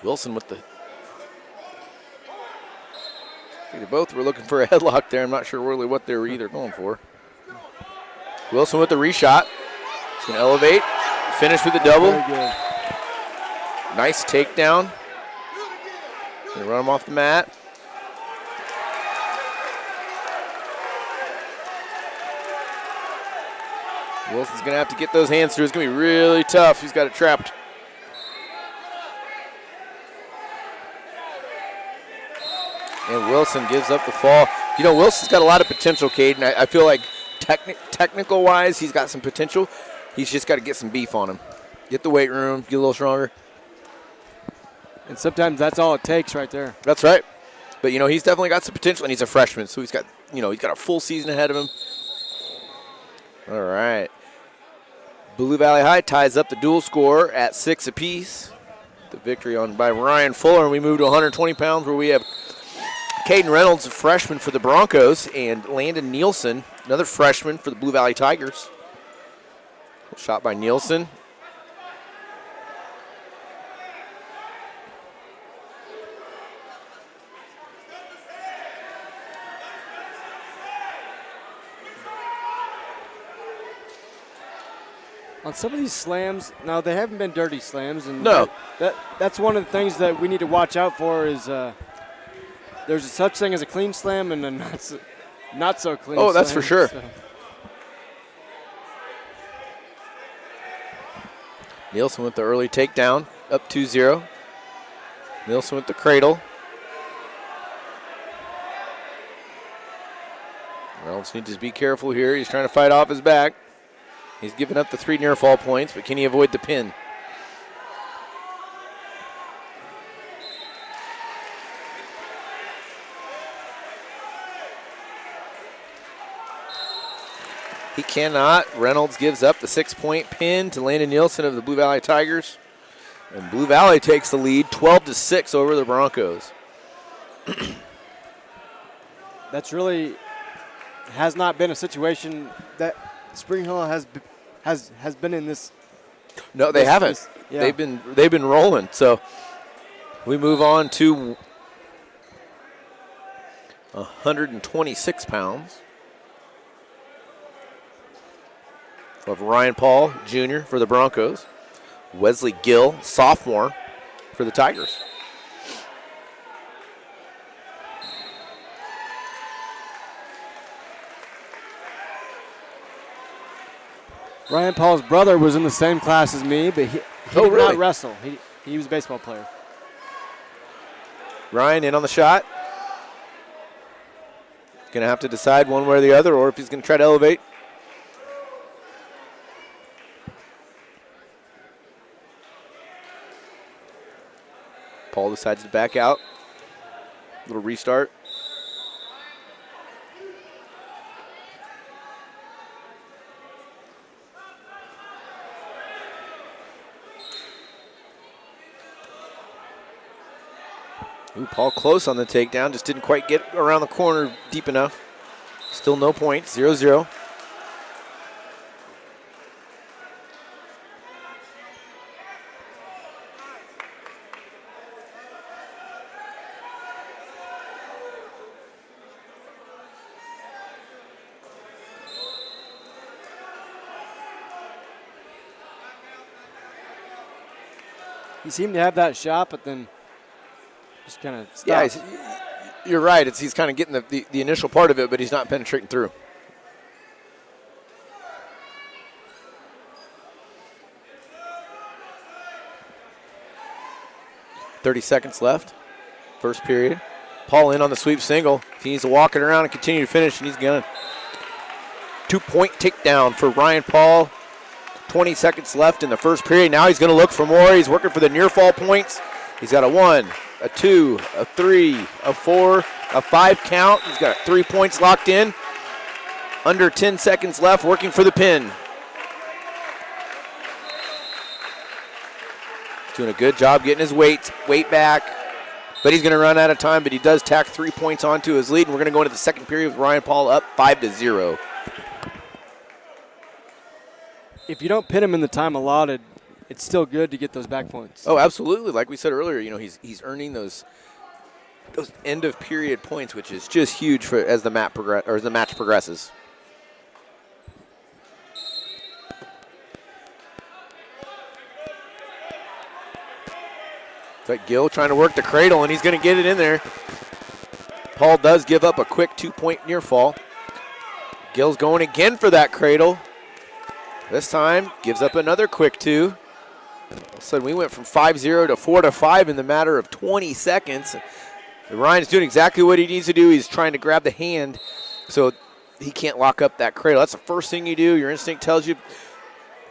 Wilson with the... They both were looking for a headlock there. I'm not sure really what they were either going for. Wilson with the reshot. He's going to elevate. finish with a double. Very good. Nice takedown. Gonna run him off the mat. Wilson's gonna have to get those hands through. It's gonna be really tough. He's got it trapped. And Wilson gives up the fall. You know, Wilson's got a lot of potential, Caden. I feel like technical-wise, he's got some potential. He's just got to get some beef on him. Get the weight room, get a little stronger. And sometimes that's all it takes right there. That's right. But, you know, he's definitely got some potential, and he's a freshman, so he's got, you know, he's got a full season ahead of him. All right. Blue Valley High ties up the dual score at 6 apiece. The victory by Ryan Fuller, and we move to 120 pounds where we have Caden Reynolds, a freshman for the Broncos, and Landon Nielsen, another freshman for the Blue Valley Tigers. Shot by Nielsen. On some of these slams, now they haven't been dirty slams, and no, that's one of the things that we need to watch out for is there's such thing as a clean slam and a not so clean. Oh, that's slam, for sure. So. Nielsen with the early takedown, up 2-0. Nielsen with the cradle. Reynolds needs to be careful here. He's trying to fight off his back. He's giving up the 3 near fall points, but can he avoid the pin? He cannot. Reynolds gives up the 6-point pin to Landon Nielsen of the Blue Valley Tigers. And Blue Valley takes the lead 12-6 over the Broncos. That's really has not been a situation that Spring Hill has been in this. No, they haven't. Yeah. They've been rolling. So we move on to 126 pounds. We have Ryan Paul, Jr. for the Broncos. Wesley Gill, sophomore for the Tigers. Ryan Paul's brother was in the same class as me, but he did not wrestle. He was a baseball player. Ryan in on the shot. Going to have to decide one way or the other, or if he's going to try to elevate. Paul decides to back out. Little restart. Ooh, Paul close on the takedown, just didn't quite get around the corner deep enough. Still no points, 0-0. He seemed to have that shot, but then just kind of stopped. Yeah, you're right. He's kind of getting the initial part of it, but he's not penetrating through. .30 seconds left. First period. Paul in on the sweep single. He needs to walk it around and continue to finish, and he's going to. 2-point takedown for Ryan Paul. 20 seconds left in the first period. Now he's going to look for more. He's working for the near fall points. He's got a 1, a 2, a 3, a 4, a 5 count. He's got 3 points locked in. Under 10 seconds left, working for the pin. Doing a good job getting his weight back. But he's going to run out of time, but he does tack 3 points onto his lead, and we're going to go into the second period with Ryan Paul up 5-0. If you don't pin him in the time allotted, it's still good to get those back points. Oh, absolutely. Like we said earlier, you know, he's earning those end of period points, which is just huge for as the match progresses. But Gill trying to work the cradle, and he's going to get it in there. Paul does give up a quick 2-point near fall. Gill's going again for that cradle. This time gives up another quick 2. All of a sudden we went from 5-0 to 4-5 in the matter of 20 seconds. Ryan's doing exactly what he needs to do. He's trying to grab the hand so he can't lock up that cradle. That's the first thing you do. Your instinct tells you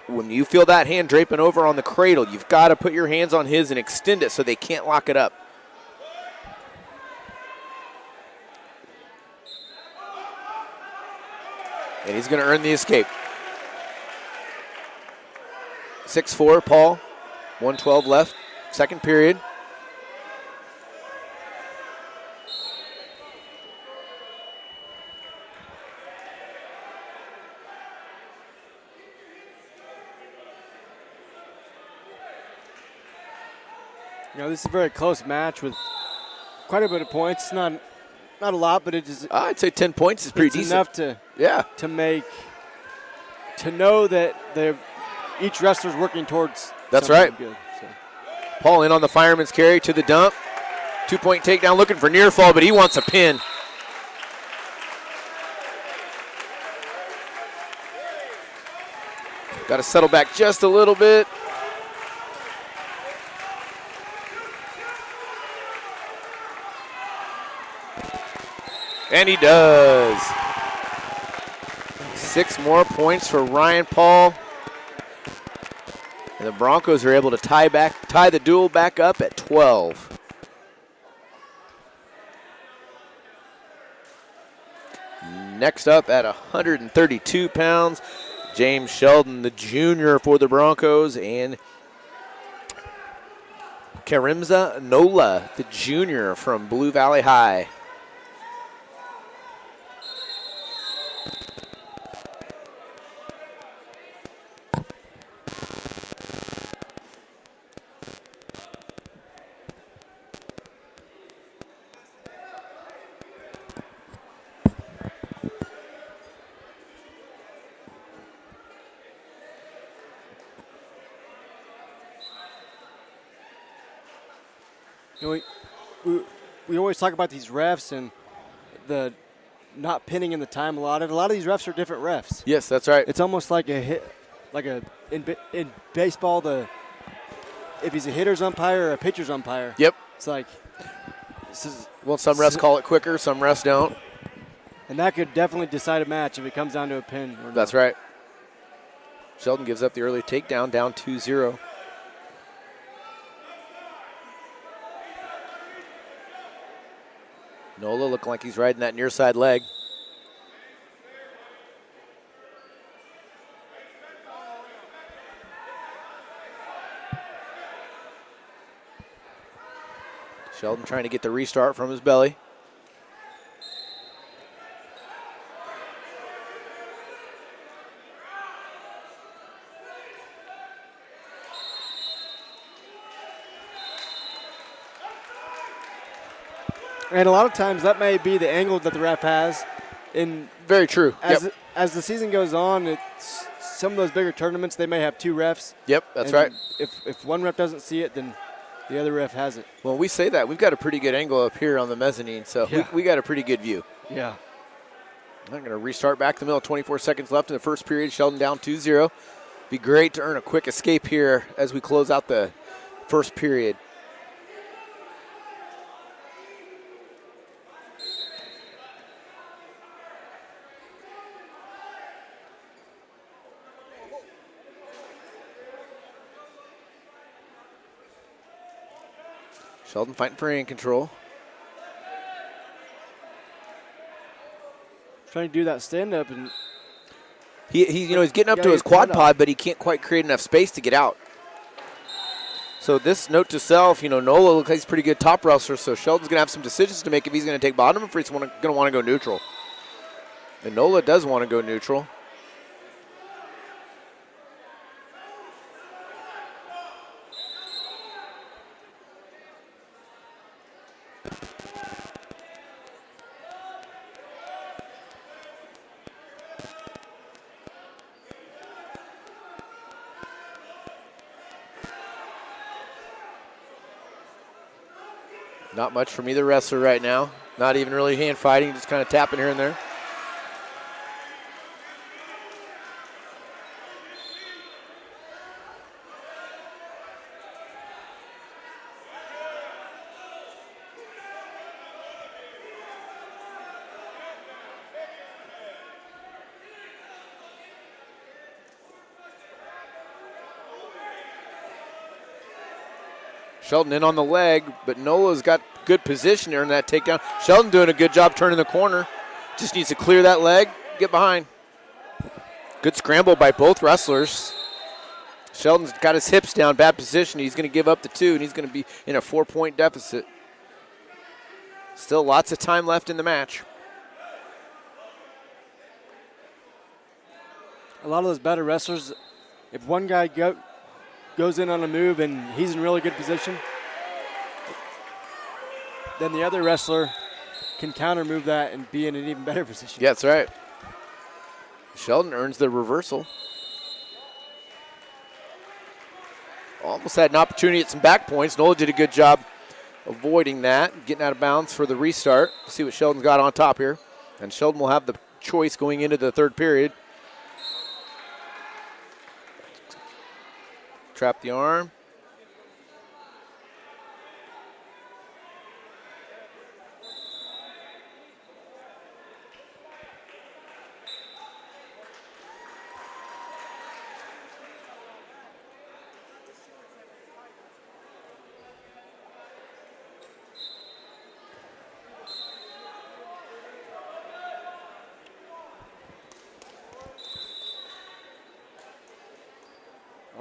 when you feel that hand draping over on the cradle, you've got to put your hands on his and extend it so they can't lock it up. And he's going to earn the escape. 6-4, Paul. 1:12 left, second period. You know, this is a very close match with quite a bit of points. Not a lot, but it is. I'd say 10 points is pretty decent. Enough to know that each wrestler's working towards. That's right. Good, so. Paul in on the fireman's carry to the dump. 2-point takedown, looking for near fall, but he wants a pin. Got to settle back just a little bit. And he does. 6 more points for Ryan Paul. And the Broncos are able to tie the duel back up at 12. Next up at 132 pounds, James Sheldon, the junior for the Broncos, and Karimza Nola, the junior from Blue Valley High. You know, we always talk about these refs and the not pinning in the time allotted. A lot of these refs are different refs. Yes, that's right. It's almost like a hit, in baseball. If he's a hitter's umpire or a pitcher's umpire. Yep. It's like. Well, some refs call it quicker, some refs don't. And that could definitely decide a match if it comes down to a pin. Or That's right. Sheldon gives up the early takedown, down 2-0. Nola looking like he's riding that near side leg. Sheldon trying to get the restart from his belly. And a lot of times that may be the angle that the ref has. Very true. As the season goes on, it's some of those bigger tournaments, they may have 2 refs. Yep, that's right. If one ref doesn't see it, then the other ref has it. Well, we say that. We've got a pretty good angle up here on the mezzanine, so we got a pretty good view. Yeah. I'm going to restart back the middle. 24 seconds left in the first period. Sheldon down 2-0. Be great to earn a quick escape here as we close out the first period. Sheldon fighting for hand control. Trying to do that stand-up, and he's getting up to his quad pod, but he can't quite create enough space to get out. So this note to self, Nola looks like he's a pretty good top wrestler, so Sheldon's going to have some decisions to make if he's going to take bottom or if he's going to want to go neutral. And Nola does want to go neutral. Not much from either wrestler right now. Not even really hand fighting, just kind of tapping here and there. Sheldon in on the leg, but Nola's got good position here in that takedown. Sheldon doing a good job turning the corner. Just needs to clear that leg, get behind. Good scramble by both wrestlers. Sheldon's got his hips down, bad position. He's going to give up the 2, and he's going to be in a 4-point deficit. Still lots of time left in the match. A lot of those better wrestlers, if one guy goes in on a move and he's in really good position, then the other wrestler can counter move that and be in an even better position. Yeah, that's right. Sheldon earns the reversal. Almost had an opportunity at some back points. Nola did a good job avoiding that, getting out of bounds for the restart. See what Sheldon's got on top here. And Sheldon will have the choice going into the third period. Trap the arm.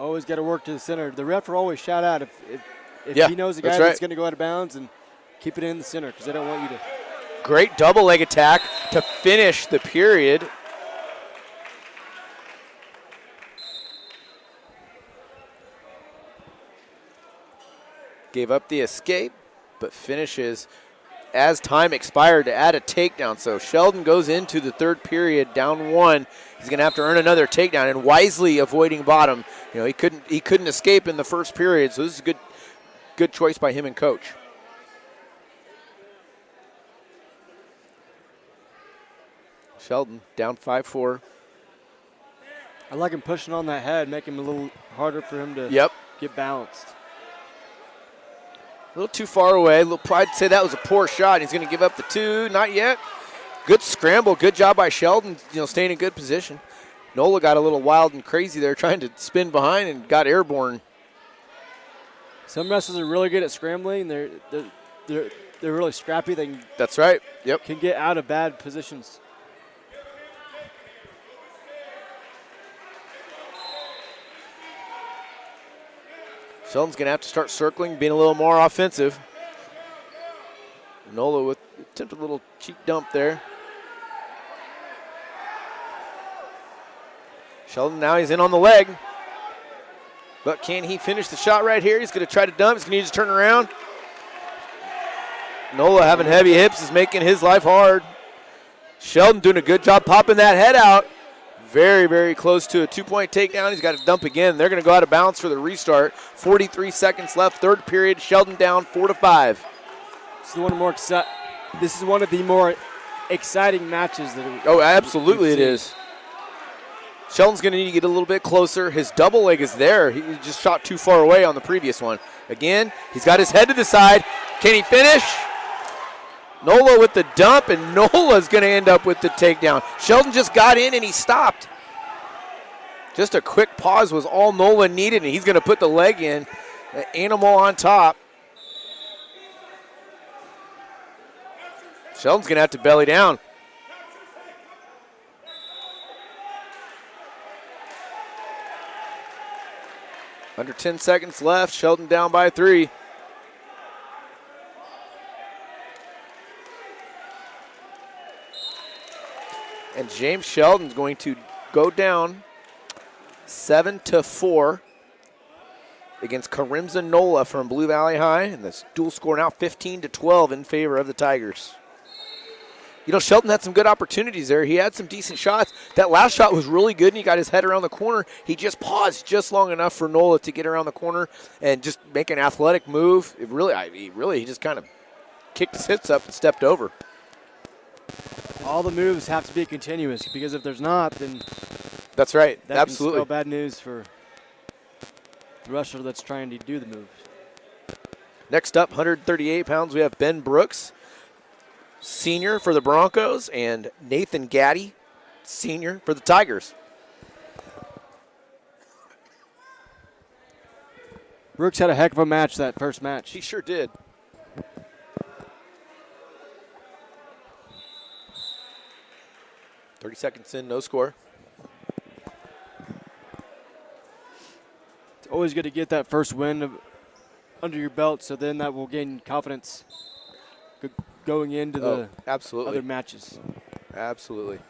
Always got to work to the center. The ref will always shout out if Yeah, he knows a that's guy right. that's going to go out of bounds, and keep it in the center because they don't want you to. Great double leg attack to finish the period. Gave up the escape, but finishes as time expired to add a takedown. So Sheldon goes into the third period down 1. He's going to have to earn another takedown, and wisely avoiding bottom. You know, he couldn't escape in the first period, so this is a good choice by him and coach. Sheldon down 5-4. I like him pushing on that head, make him a little harder for him to get balanced. A little too far away. A little pride to say that was a poor shot. He's going to give up the 2. Not yet. Good scramble. Good job by Sheldon, staying in good position. Nola got a little wild and crazy there trying to spin behind and got airborne. Some wrestlers are really good at scrambling. They're really scrappy. That's right. Yep. Can get out of bad positions. Sheldon's going to have to start circling, being a little more offensive. Nola with attempted a little cheek dump there. Sheldon now he's in on the leg. But can he finish the shot right here? He's going to try to dump. He's going to need to turn around. Nola having heavy hips is making his life hard. Sheldon doing a good job popping that head out. Very, very close to a 2-point takedown. He's got to dump again. They're going to go out of bounds for the restart. 43 seconds left, third period. Sheldon down 4-5. This is one of the more exciting matches that. Oh, absolutely it is. Sheldon's going to need to get a little bit closer. His double leg is there. He just shot too far away on the previous one. Again, he's got his head to the side. Can he finish? Nola with the dump, and Nola's going to end up with the takedown. Sheldon just got in and he stopped. Just a quick pause was all Nola needed, and he's going to put the leg in. The animal on top. Sheldon's going to have to belly down. Under 10 seconds left. Sheldon down by 3. And James Sheldon's going to go down 7-4 against Karimza Nola from Blue Valley High. And this dual score now 15-12 in favor of the Tigers. Sheldon had some good opportunities there. He had some decent shots. That last shot was really good, and he got his head around the corner. He just paused just long enough for Nola to get around the corner and just make an athletic move. He just kind of kicked his hips up and stepped over. All the moves have to be continuous, because if there's not, then that's right. That Absolutely. can spell bad news for the wrestler that's trying to do the moves. Next up, 138 pounds, we have Ben Brooks, senior for the Broncos, and Nathan Gaddy, senior for the Tigers. Brooks had a heck of a match that first match. He sure did. .30 seconds in, no score. It's always good to get that first win under your belt, so then that will gain confidence going into the other matches. Absolutely.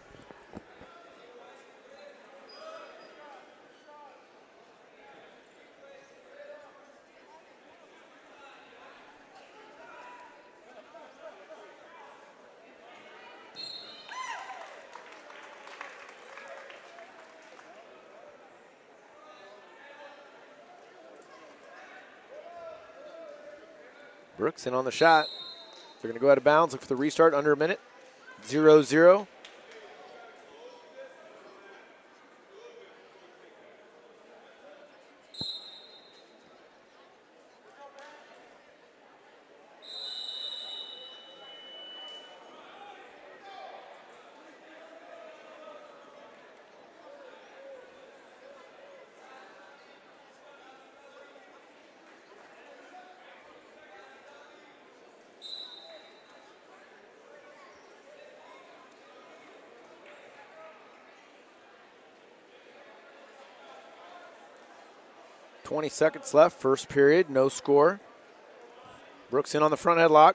Brooks in on the shot. They're going to go out of bounds, look for the restart under a minute. 0-0. .20 seconds left, first period, no score. Brooks in on the front headlock.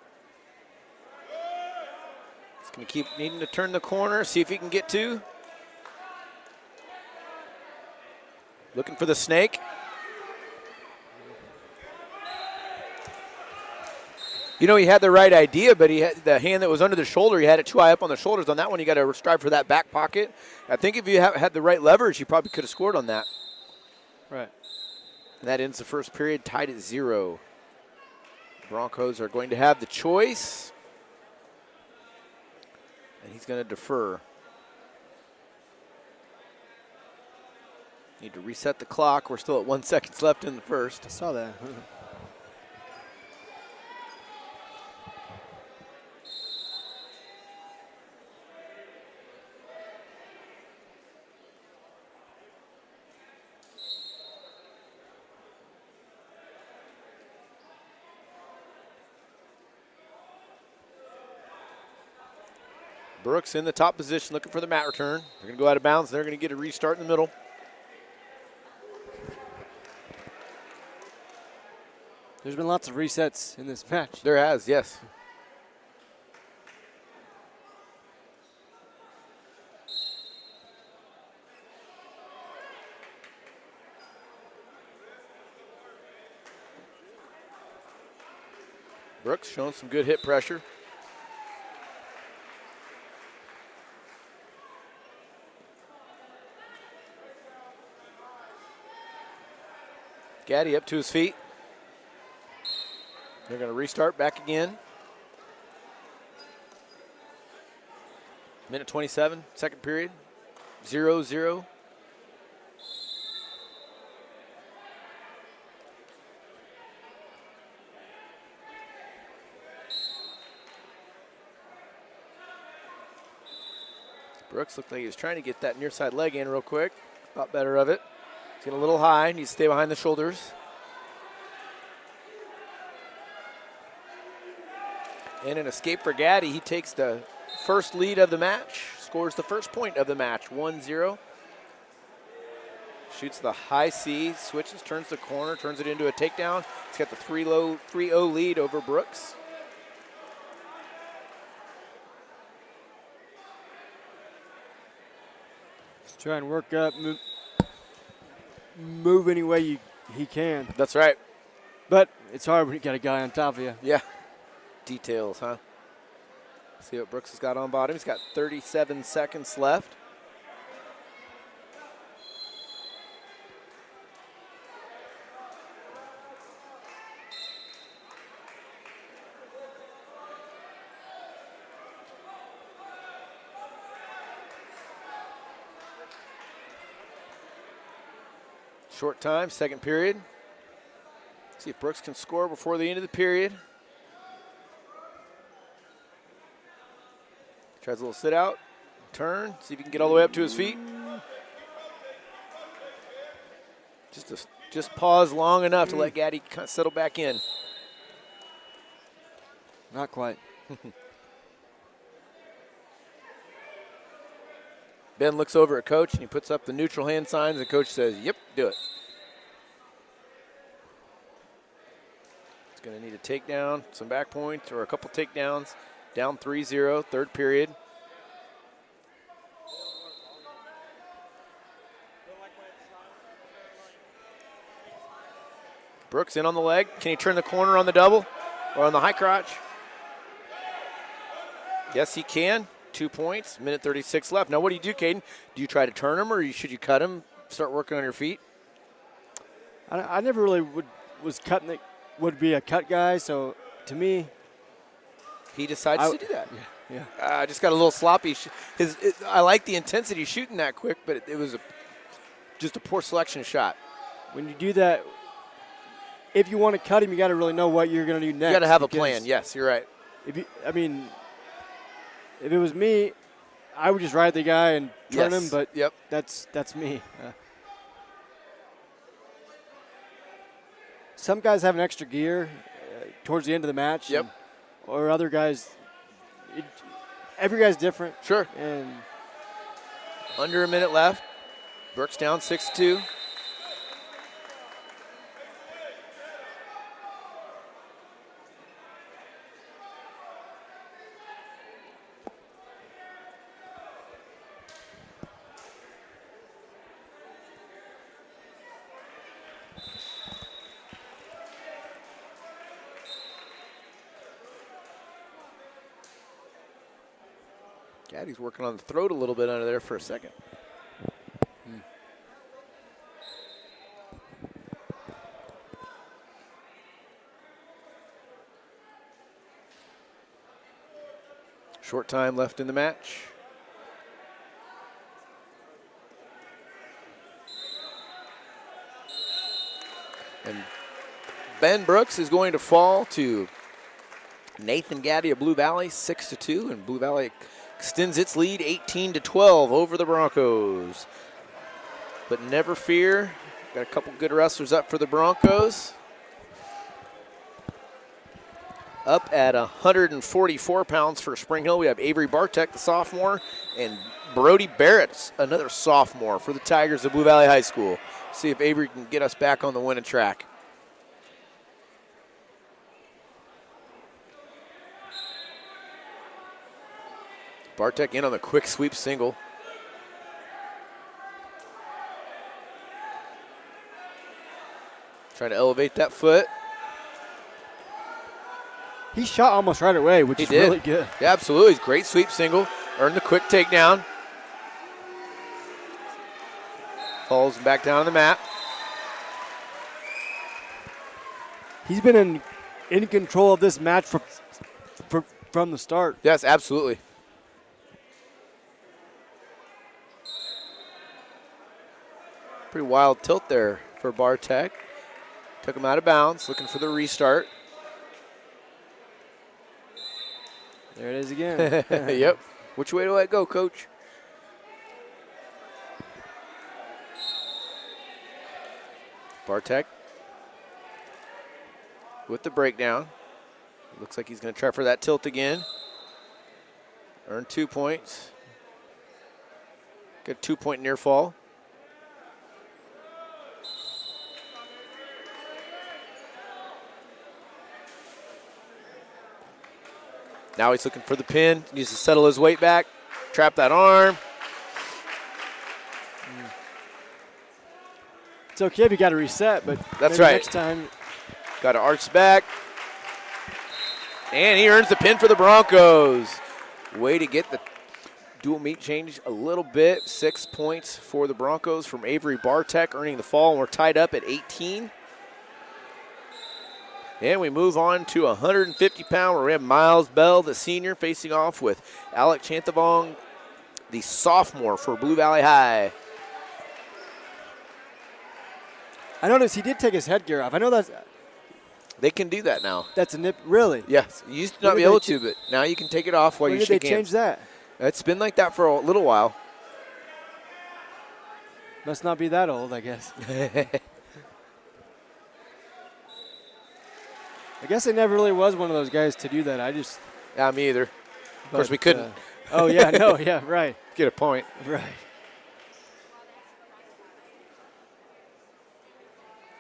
He's going to keep needing to turn the corner, see if he can get to. Looking for the snake. You know, he had the right idea, but he had the hand that was under the shoulder, he had it too high up on the shoulders. On that one, you got to strive for that back pocket. I think if you had the right leverage, you probably could have scored on that. Right. And that ends the first period, tied at 0. Broncos are going to have the choice. And he's going to defer. Need to reset the clock. We're still at 1 second left in the first. I saw that. Brooks in the top position looking for the mat return. They're going to go out of bounds. They're going to get a restart in the middle. There's been lots of resets in this match. There has, yes. Brooks showing some good hip pressure. Gaddy up to his feet. They're going to restart back again. Minute 27, second period. 0-0. Brooks looked like he was trying to get that near side leg in real quick. Thought better of it. He's getting a little high. Needs to stay behind the shoulders. And an escape for Gaddy. He takes the first lead of the match. Scores the first point of the match. 1-0. Shoots the high C. Switches, turns the corner, turns it into a takedown. He's got the 3-0 lead over Brooks. Try and work up, move any way he can. That's right. But it's hard when you got a guy on top of you. Yeah. Details, huh? See what Brooks has got on bottom. He's got 37 seconds left. Short time, second period. See if Brooks can score before the end of the period. Tries a little sit out, turn, see if he can get all the way up to his feet. Just pause long enough to let Gaddy kind of settle back in. Not quite. Ben looks over at Coach and he puts up the neutral hand signs and Coach says, yep, do it. It's going to need a takedown, some back points or a couple takedowns. Down 3-0, third period. Brooks in on the leg. Can he turn the corner on the double or on the high crotch? Yes, he can. 2 points, minute 36 left. Now what do you do, Caden? Do you try to turn him or should you cut him, start working on your feet? I never really would be a cut guy, so to me, he decides to do that. Yeah. Just got a little sloppy. I like the intensity shooting that quick, but it was just a poor selection shot. When you do that, if you want to cut him, you got to really know what you're going to do next. You got to have a plan. Yes, you're right. If it was me, I would just ride the guy and turn him. But that's me. Some guys have an extra gear towards the end of the match. Yep. Or other guys. Every guy's different. Sure. And under a minute left. Brooks down 6-2. Gaddy's working on the throat a little bit under there for a second. Short time left in the match. And Ben Brooks is going to fall to Nathan Gaddy of Blue Valley, 6-2, and Blue Valley extends its lead 18-12 over the Broncos. But never fear, got a couple good wrestlers up for the Broncos. Up at 144 pounds for Spring Hill, we have Avery Bartek, the sophomore, and Brody Barrett, another sophomore for the Tigers of Blue Valley High School. See if Avery can get us back on the winning track. Bartek in on the quick sweep single. Trying to elevate that foot. He shot almost right away, which is really good. Yeah, absolutely. Great sweep single. Earned the quick takedown. Falls back down on the mat. He's been in control of this match from the start. Yes, absolutely. Pretty wild tilt there for Bartek. Took him out of bounds, looking for the restart. There it is again. Yep. Which way do I go, Coach? Bartek with the breakdown. Looks like he's going to try for that tilt again. Earned 2 points. Good 2-point near fall. Now he's looking for the pin. Needs to settle his weight back. Trap that arm. It's okay if you got to reset, but that's right. Next time. Got to arch back. And he earns the pin for the Broncos. Way to get the dual meet change a little bit. 6 points for the Broncos from Avery Bartek, earning the fall, and we're tied up at 18. And we move on to 150-pound, where we have Miles Bell, the senior, facing off with Alec Chantavong, the sophomore for Blue Valley High. I noticed he did take his headgear off. I know that's. They can do that now. That's a nip, really? Yes. You used to not be able to, but now you can take it off while you shake hands. When did they change that? It's been like that for a little while. Must not be that old, I guess. I guess I never really was one of those guys to do that. Yeah, me either. Of course, we couldn't. Oh, yeah, no, yeah, right. Get a point. Right.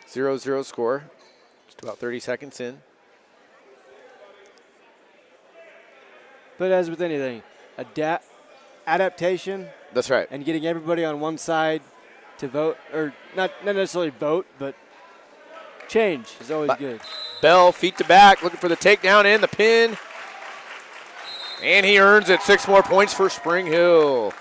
0-0 score. Just about 30 seconds in. But as with anything, adaptation. That's right. And getting everybody on one side to vote, or not necessarily vote, but change is always good. Bell, feet to back, looking for the takedown and the pin. And he earns it. 6 more points for Spring Hill.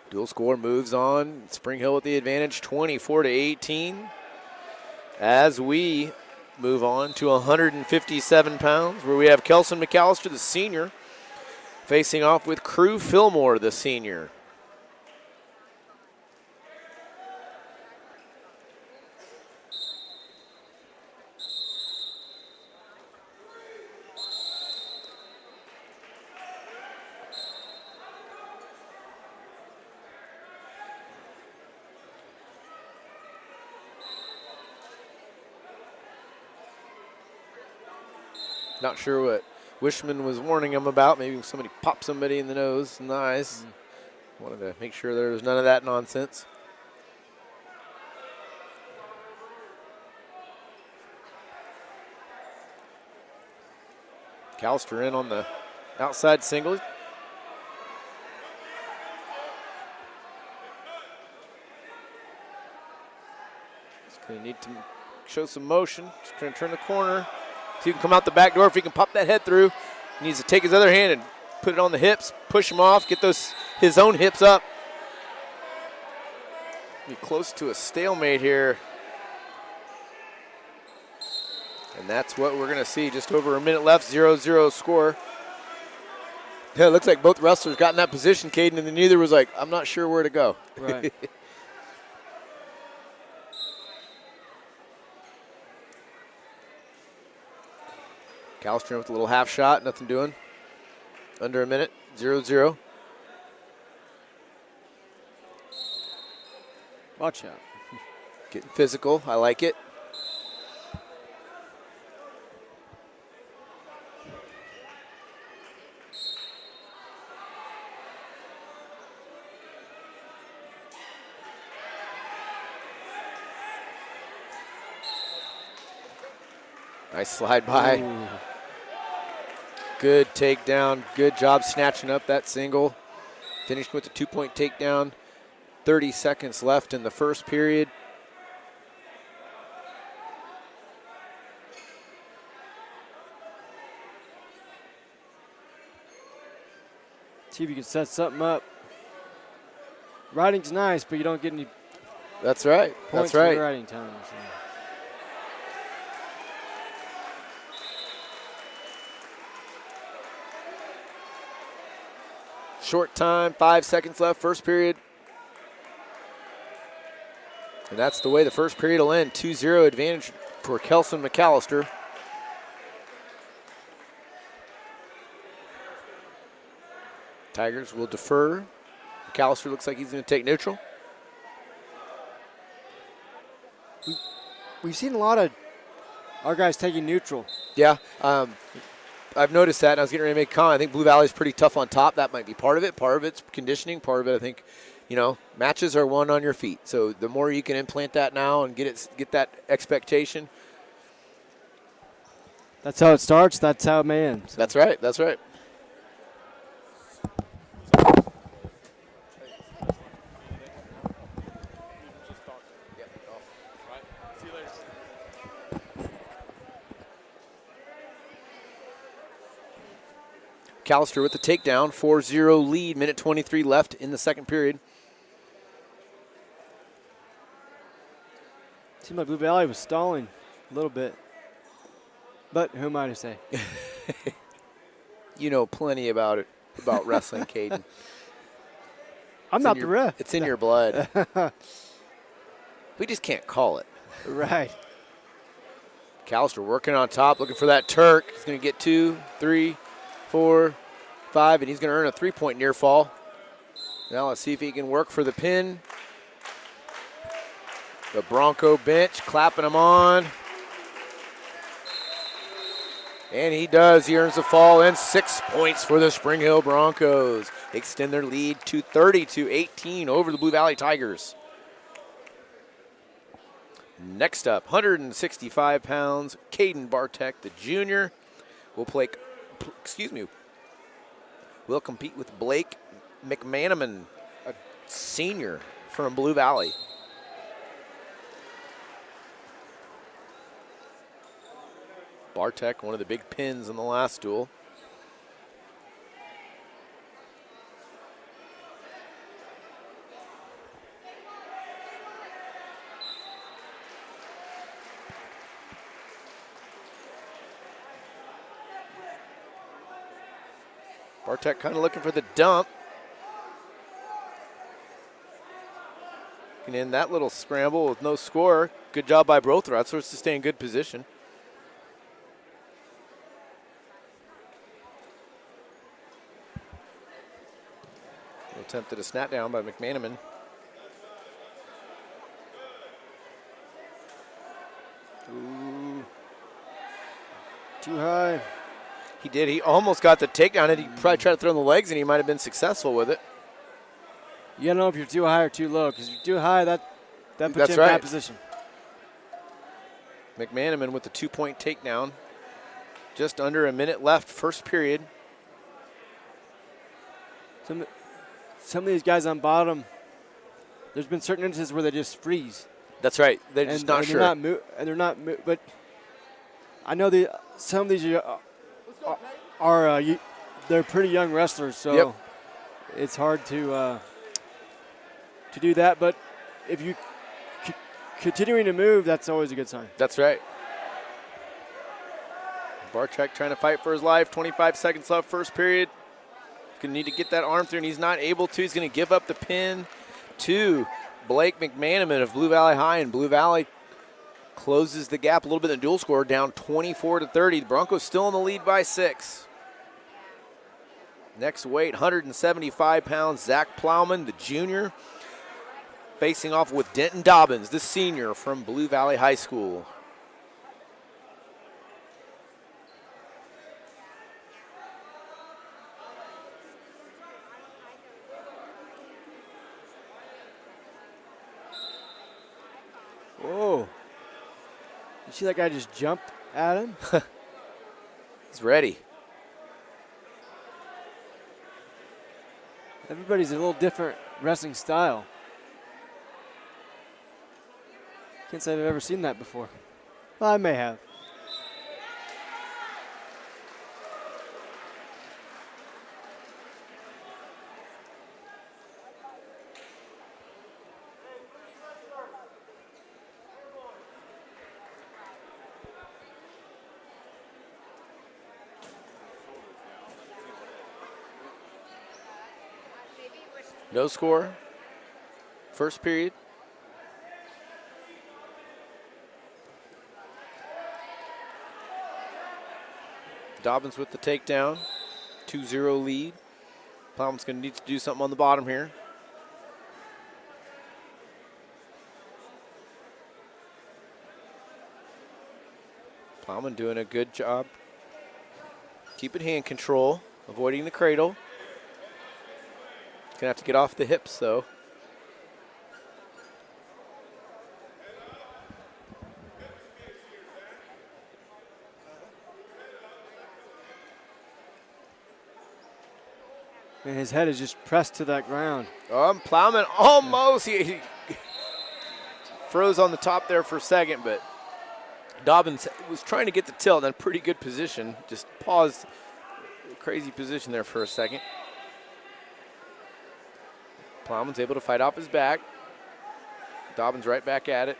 Dual score moves on. Spring Hill with the advantage, 24-18. As we move on to 157 pounds, where we have Kelson McAllister, the senior, facing off with Crew Fillmore, the senior. Not sure what Wishman was warning him about. Maybe somebody popped somebody in the nose and the eyes. Wanted to make sure there was none of that nonsense. Calster in on the outside single. Just going to need to show some motion. Just trying to turn the corner. So he can come out the back door. If he can pop that head through, he needs to take his other hand and put it on the hips, push him off, get his own hips up. Be close to a stalemate here. And that's what we're going to see. Just over a minute left, 0-0 score. Yeah, it looks like both wrestlers got in that position, Caden, and then neither was like, I'm not sure where to go. Right. Calstrom with a little half shot, nothing doing. Under a minute, 0-0. Watch out. Getting physical, I like it. Nice slide by. Ooh. Good takedown. Good job snatching up that single. Finished with a 2-point takedown. 30 seconds left in the first period. See if you can set something up. Riding's nice, but you don't get any. That's right. Points That's right. for riding time. So. Short time, 5 seconds left, first period. And that's the way the first period will end. 2-0 advantage for Kelson McAllister. Tigers will defer. McAllister looks like he's going to take neutral. We've seen a lot of our guys taking neutral. Yeah, I've noticed that, and I was getting ready to make a comment. I think Blue Valley's pretty tough on top. That might be part of it. Part of it's conditioning. Part of it, I think, matches are won on your feet. So the more you can implant that now and get that expectation. That's how it starts. That's how it may end. So. That's right. That's right. McAllister with the takedown, 4-0 lead, minute 23 left in the second period. Seemed like Blue Valley was stalling a little bit. But who am I to say? You know plenty about wrestling, Caden. I'm not the ref. It's in your blood. We just can't call it. Right. Callister working on top, looking for that Turk. He's going to get 2, 3, 4, 5, and he's going to earn a 3-point near fall. Now let's see if he can work for the pin. The Bronco bench clapping him on. And he does. He earns the fall and 6 points for the Spring Hill Broncos. They extend their lead to 30-18 over the Blue Valley Tigers. Next up, 165 pounds, Caden Bartek, the junior, will will compete with Blake McManaman, a senior from Blue Valley. Bartek, one of the big pins in the last duel. Bartek kind of looking for the dump. And in that little scramble with no score, good job by both wrestlers to stay in good position. Attempted a snap down by McManaman. Ooh. Too high. He did. He almost got the takedown, and he probably tried to throw in the legs, and he might have been successful with it. You don't know if you're too high or too low, because if you're too high, that puts you in right. bad position. McManaman with the 2-point takedown. Just under a minute left, first period. Some of these guys on bottom, there's been certain instances where they just freeze. That's right. They're just not sure. They're not. But I know some of these are they're pretty young wrestlers, so it's hard to do that. But if you continuing to move, that's always a good sign. That's right. Bartek trying to fight for his life. 25 seconds left, first period. Going to need to get that arm through, and he's not able to. He's going to give up the pin to Blake McManaman of Blue Valley High, and Blue Valley closes the gap a little bit in the dual score, down 24-30. The Broncos still in the lead by 6. Next weight, 175 pounds, Zach Plowman, the junior, facing off with Denton Dobbins, the senior from Blue Valley High School. Whoa. You see that guy just jump at him? He's ready. Everybody's a little different wrestling style. Can't say I've ever seen that before. Well, I may have. No score. First period. Dobbins with the takedown. 2-0 lead. Plowman's going to need to do something on the bottom here. Plowman doing a good job keeping hand control, avoiding the cradle. Gonna have to get off the hips though. Man, his head is just pressed to that ground. Plowman almost he froze on the top there for a second, but Dobbins was trying to get the tilt in a pretty good position. Just paused, crazy position there for a second. Plowman's able to fight off his back. Dobbins right back at it.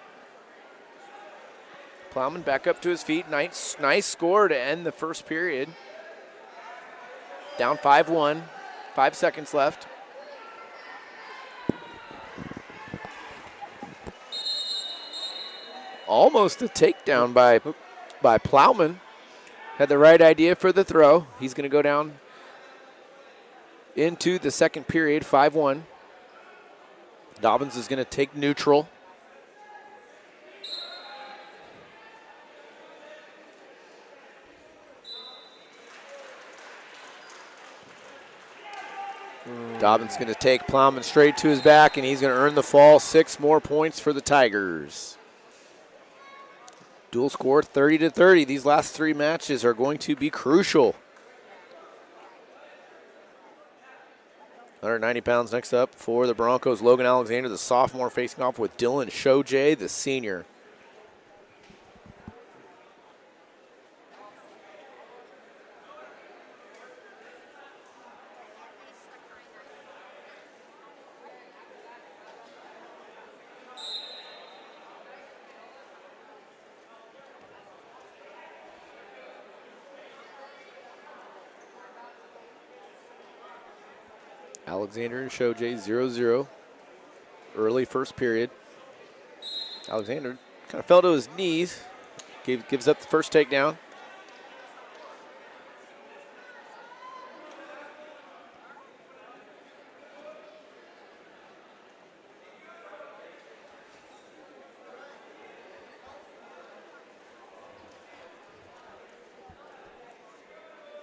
Plowman back up to his feet. Nice score to end the first period. Down 5-1. 5 seconds left. almost a takedown by Plowman. Had the right idea for the throw. He's going to go down into the second period, 5-1. Dobbins is going to take neutral. Dobbins going to take Plowman straight to his back, and he's going to earn the fall. 6 more points for the Tigers. Dual score 30-30. These last 3 matches are going to be crucial. 190 pounds next up for the Broncos. Logan Alexander, the sophomore, facing off with Dylan Shojay, the senior. Alexander and Shojay 0-0. Early first period. Alexander kind of fell to his knees. Gives up the first takedown.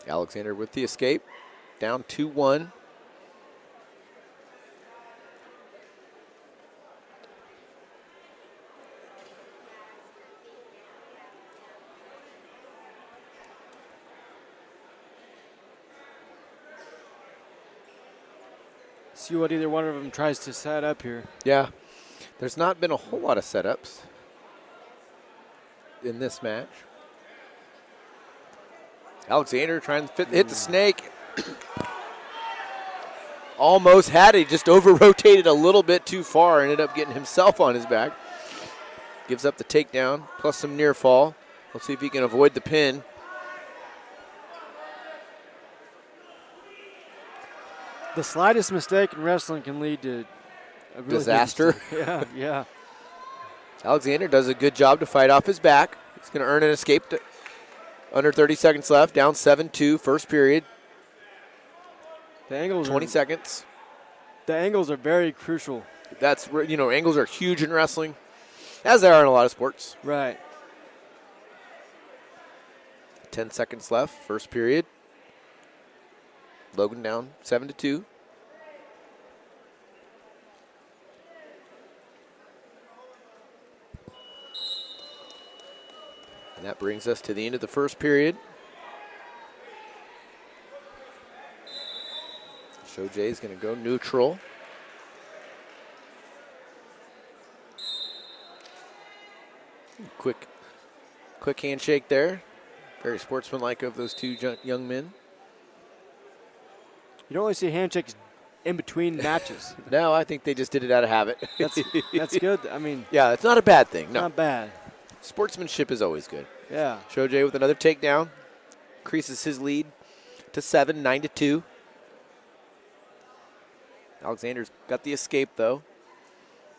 Alexander with the escape. Down 2-1. See what either one of them tries to set up here. Yeah, there's not been a whole lot of setups in this match. Alexander trying to hit the snake. Almost had it, just over-rotated a little bit too far, ended up getting himself on his back. Gives up the takedown, plus some near fall. Let's see if he can avoid the pin. The slightest mistake in wrestling can lead to a really disaster. Yeah. Alexander does a good job to fight off his back. He's going to earn an escape. Under 30 seconds left. Down 7-2, first period. The angles 20 seconds. The angles are very crucial. That's, angles are huge in wrestling, as they are in a lot of sports. Right. 10 seconds left, first period. Logan down 7-2. And that brings us to the end of the first period. Shojay is going to go neutral. Quick handshake there. Very sportsmanlike of those two young men. You don't really see handshakes in between matches. No, I think they just did it out of habit. That's good. I mean, yeah, it's not a bad thing. No. Not bad. Sportsmanship is always good. Yeah. Shojay with another takedown. Increases his lead to 7, 9-2. Alexander's got the escape, though.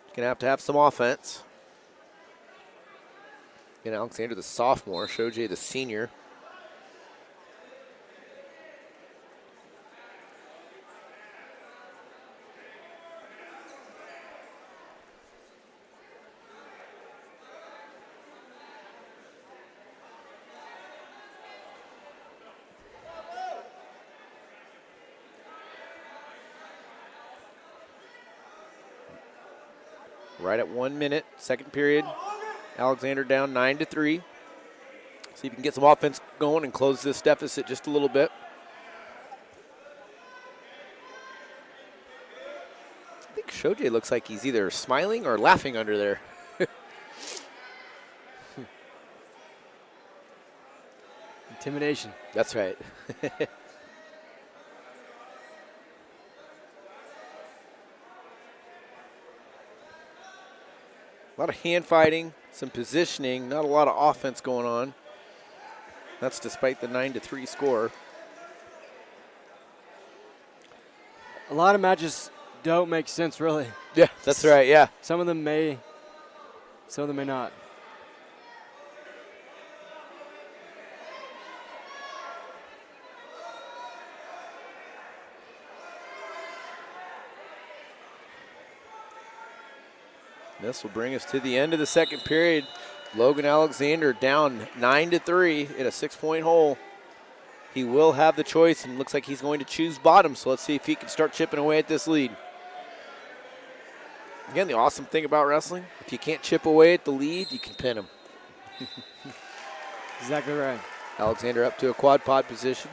He's going to have some offense. And Alexander, the sophomore. Shojay, the senior. Right at 1 minute, second period. Alexander down 9-3. See if he can get some offense going and close this deficit just a little bit. I think Shojay looks like he's either smiling or laughing under there. Intimidation. That's right. A lot of hand fighting, some positioning, not a lot of offense going on. That's despite the 9-3 score. A lot of matches don't make sense, really. Yeah, that's right, yeah. Some of them may not. This will bring us to the end of the second period. Logan Alexander down 9-3 in a 6-point hole. He will have the choice, and looks like he's going to choose bottom, so let's see if he can start chipping away at this lead. Again, the awesome thing about wrestling, if you can't chip away at the lead, you can pin him. Exactly right. Alexander up to a quad pod position.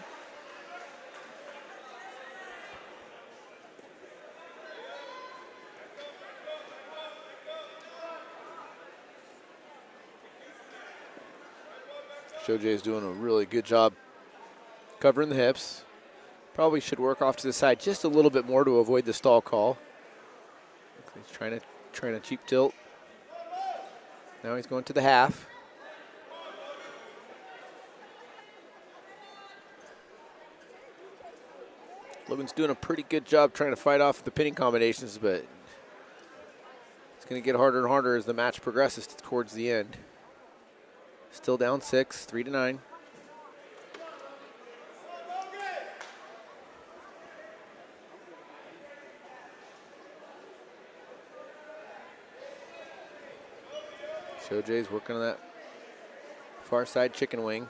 Shojay's doing a really good job covering the hips. Probably should work off to the side just a little bit more to avoid the stall call. He's trying to cheap tilt. Now he's going to the half. Logan's doing a pretty good job trying to fight off the pinning combinations, but it's going to get harder and harder as the match progresses towards the end. Still down 6, 3-9. Shojay's working on that far side chicken wing.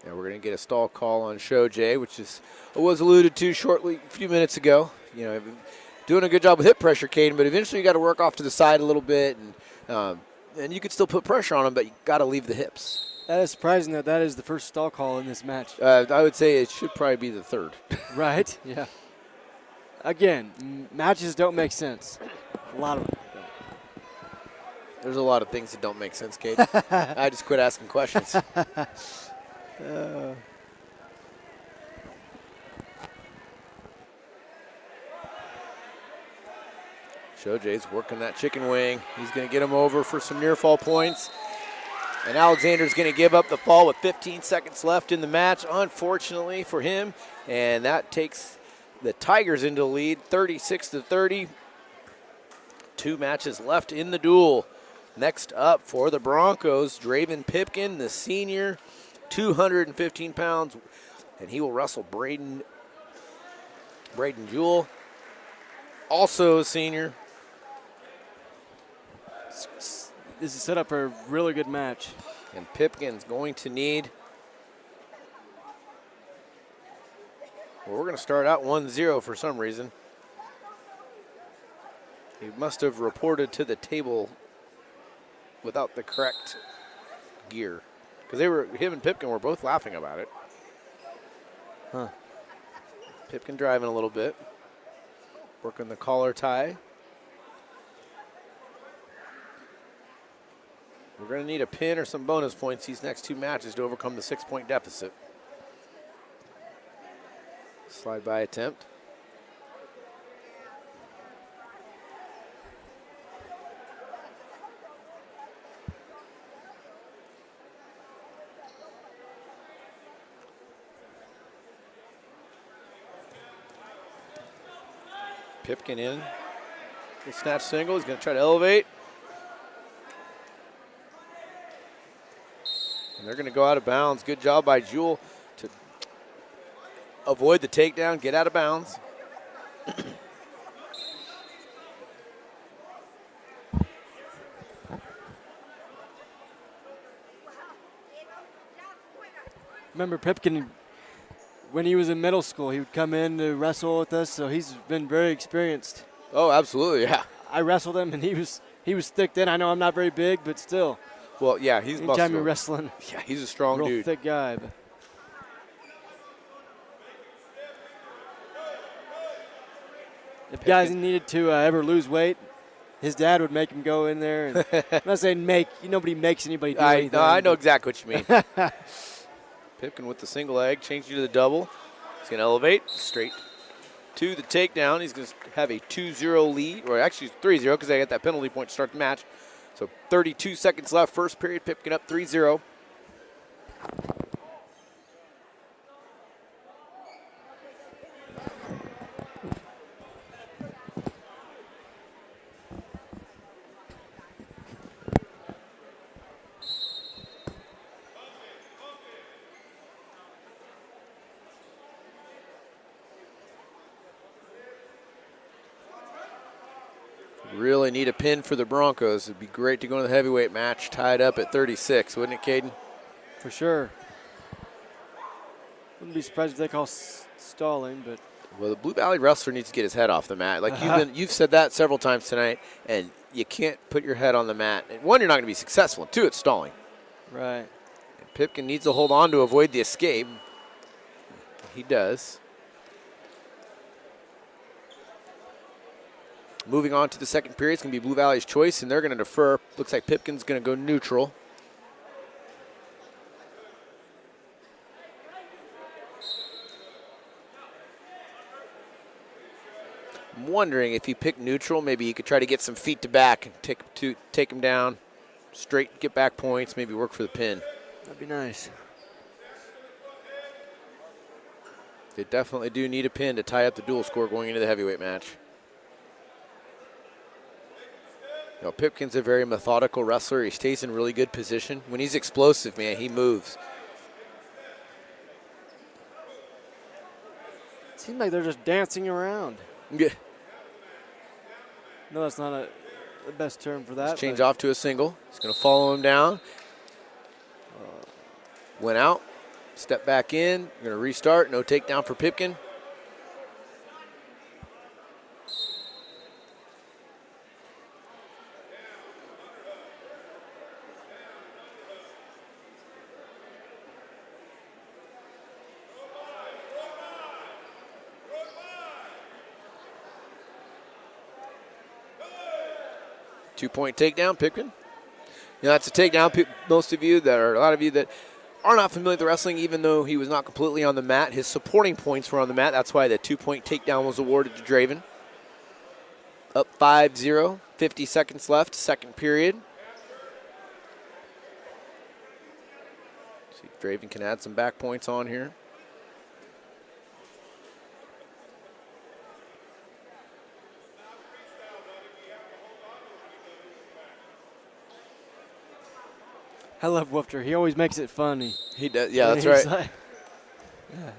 Now we're going to get a stall call on Shojay, which was alluded to shortly a few minutes ago. You know, doing a good job with hip pressure, Caden, but eventually you got to work off to the side a little bit, and you could still put pressure on him, but you got to leave the hips. That is surprising that is the first stall call in this match. I would say it should probably be the third. Right? Yeah. Again, matches don't make sense. A lot of them. There's a lot of things that don't make sense, Kate. I just quit asking questions. Shojay's working that chicken wing. He's going to get him over for some near fall points. And Alexander's going to give up the fall with 15 seconds left in the match, unfortunately for him. And that takes the Tigers into the lead, 36-30. 2 matches left in the duel. Next up for the Broncos, Draven Pipkin, the senior, 215 pounds. And he will wrestle Braden Jewell, also a senior. This is set up for a really good match. And Pipkin's going to need, well, we're going to start out 1-0 for some reason. He must have reported to the table without the correct gear. Because him and Pipkin were both laughing about it. Huh. Pipkin driving a little bit. Working the collar tie. We're going to need a pin or some bonus points these next 2 matches to overcome the 6-point deficit. Slide by attempt. Pipkin in. Good snatch single. He's going to try to elevate. And they're going to go out of bounds. Good job by Jewell to avoid the takedown, get out of bounds. Remember Pipkin, when he was in middle school, he would come in to wrestle with us, so he's been very experienced. Oh, absolutely, yeah. I wrestled him, and he was thick then. I know I'm not very big, but still. Well, yeah, he's muscular. Anytime you're wrestling. Yeah, he's a strong real dude. Thick guy. But. If guys needed to ever lose weight, his dad would make him go in there. And I'm not saying make. Nobody makes anybody do anything. I know exactly what you mean. Pipkin with the single leg, changing to the double. He's going to elevate straight to the takedown. He's going to have a 2-0 lead, or actually 3-0 because they got that penalty point to start the match. So 32 seconds left, first period, Pipkin up 3-0. Really need a pin for the Broncos. It'd be great to go to the heavyweight match tied up at 36, wouldn't it, Caden? For sure. Wouldn't be surprised if they call stalling, but. Well, the Blue Valley wrestler needs to get his head off the mat. Like you've said that several times tonight, and you can't put your head on the mat. And one, you're not going to be successful. And two, it's stalling. Right. And Pipkin needs to hold on to avoid the escape. He does. Moving on to the second period, it's going to be Blue Valley's choice, and they're going to defer. Looks like Pipkin's going to go neutral. I'm wondering if he picked neutral, maybe he could try to get some feet to back and take him down, straight, get back points, maybe work for the pin. That'd be nice. They definitely do need a pin to tie up the dual score going into the heavyweight match. You know, Pipkin's a very methodical wrestler. He stays in really good position. When he's explosive, man, he moves. Seems like they're just dancing around. Yeah. No, that's not the best term for that. Let's change off to a single. He's going to follow him down. Went out. Step back in. Going to restart. No takedown for Pipkin. Two-point takedown, Pipkin. You know, that's a takedown. Most of you that are, a lot of you that are not familiar with wrestling, even though he was not completely on the mat, his supporting points were on the mat. That's why the two-point takedown was awarded to Draven. Up 5-0, 50 seconds left, second period. See if Draven can add some back points on here. I love Woofter. He always makes it funny. He does. Yeah, that's right. Like, yeah.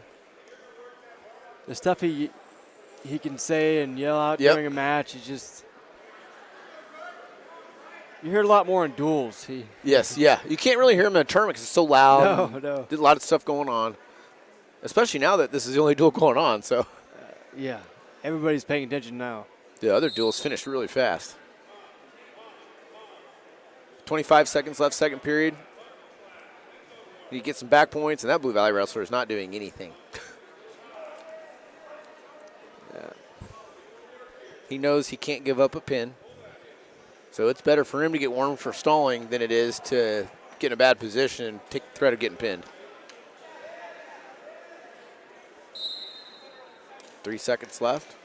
The stuff he can say and yell out during a match is just. You hear it a lot more in duels. Yes, yeah. You can't really hear him in a tournament because it's so loud. No. There's a lot of stuff going on, especially now that this is the only duel going on. So. Yeah, everybody's paying attention now. The other duels finished really fast. 25 seconds left, second period. He gets some back points, and that Blue Valley wrestler is not doing anything. Yeah. He knows he can't give up a pin. So it's better for him to get warm for stalling than it is to get in a bad position and take the threat of getting pinned. 3 seconds left.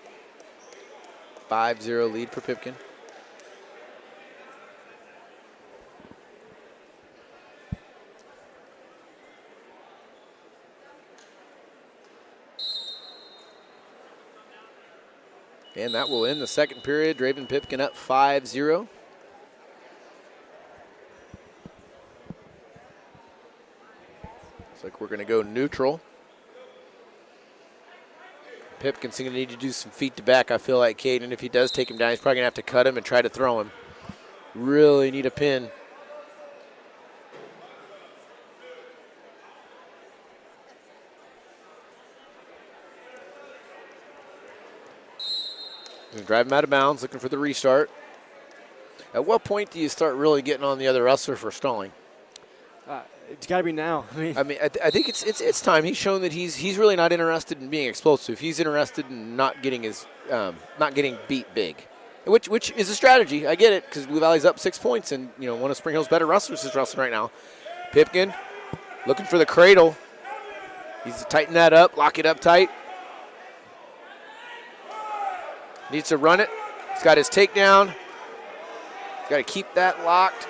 5-0 lead for Pipkin. And that will end the second period. Draven Pipkin up 5-0. Looks like we're going to go neutral. Pipkin's going to need to do some feet to back, I feel like, Caden. If he does take him down, he's probably going to have to cut him and try to throw him. Really need a pin. Drive him out of bounds, looking for the restart. At what point do you start really getting on the other wrestler for stalling? It's got to be now. I think it's time. He's shown that he's really not interested in being explosive. He's interested in not getting beat big, which is a strategy. I get it because Blue Valley's up 6 points, and one of Spring Hill's better wrestlers is wrestling right now. Pipkin looking for the cradle. Needs to tighten that up, lock it up tight. Needs to run it. He's got his takedown. He's got to keep that locked.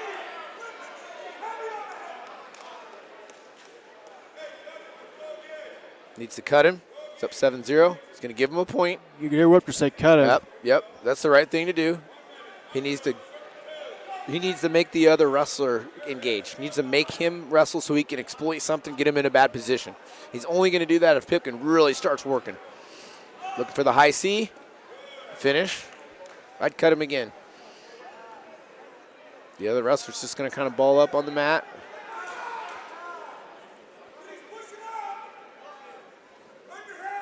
Needs to cut him. It's up 7-0. He's going to give him a point. You can hear Whipper say cut him. Yep. That's the right thing to do. He needs to make the other wrestler engage. He needs to make him wrestle so he can exploit something, get him in a bad position. He's only going to do that if Pipkin really starts working. Looking for the high C. Finish. I'd cut him again. The other wrestler's just going to kind of ball up on the mat.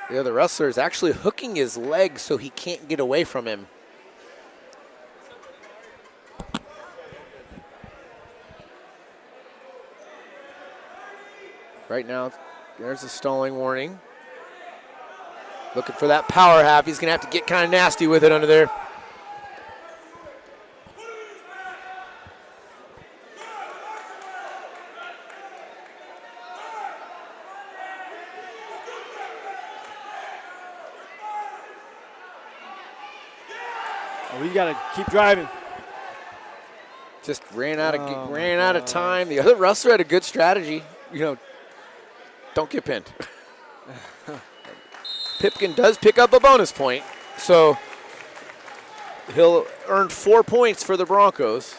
The other wrestler is actually hooking his leg so he can't get away from him. Right now, there's a stalling warning. Looking for that power half. He's going to have to get kind of nasty with it under there. Oh, we got to keep driving. Just ran out of time. The other wrestler had a good strategy. You know, don't get pinned. Pipkin does pick up a bonus point, so he'll earn 4 points for the Broncos.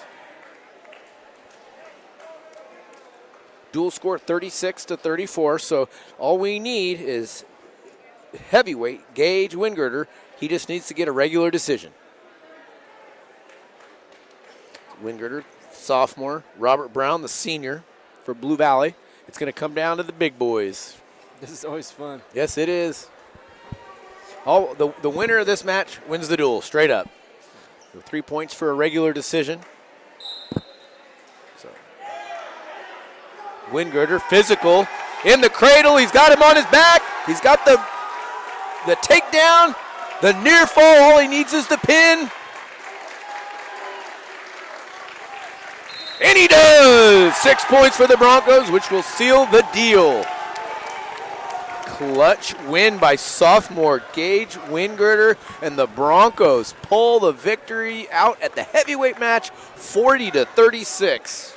Dual score 36-34, so all we need is heavyweight Gage Wingirter. He just needs to get a regular decision. Wingirter, sophomore. Robert Brown, the senior for Blue Valley. It's going to come down to the big boys. This is always fun. Yes, it is. The winner of this match wins the duel, straight up. So 3 points for a regular decision. So Wingirter, physical, in the cradle. He's got him on his back. He's got the takedown, the near fall. All he needs is the pin. And he does! 6 points for the Broncos, which will seal the deal. Clutch win by sophomore Gage Wingirter, and the Broncos pull the victory out at the heavyweight match, 40-36.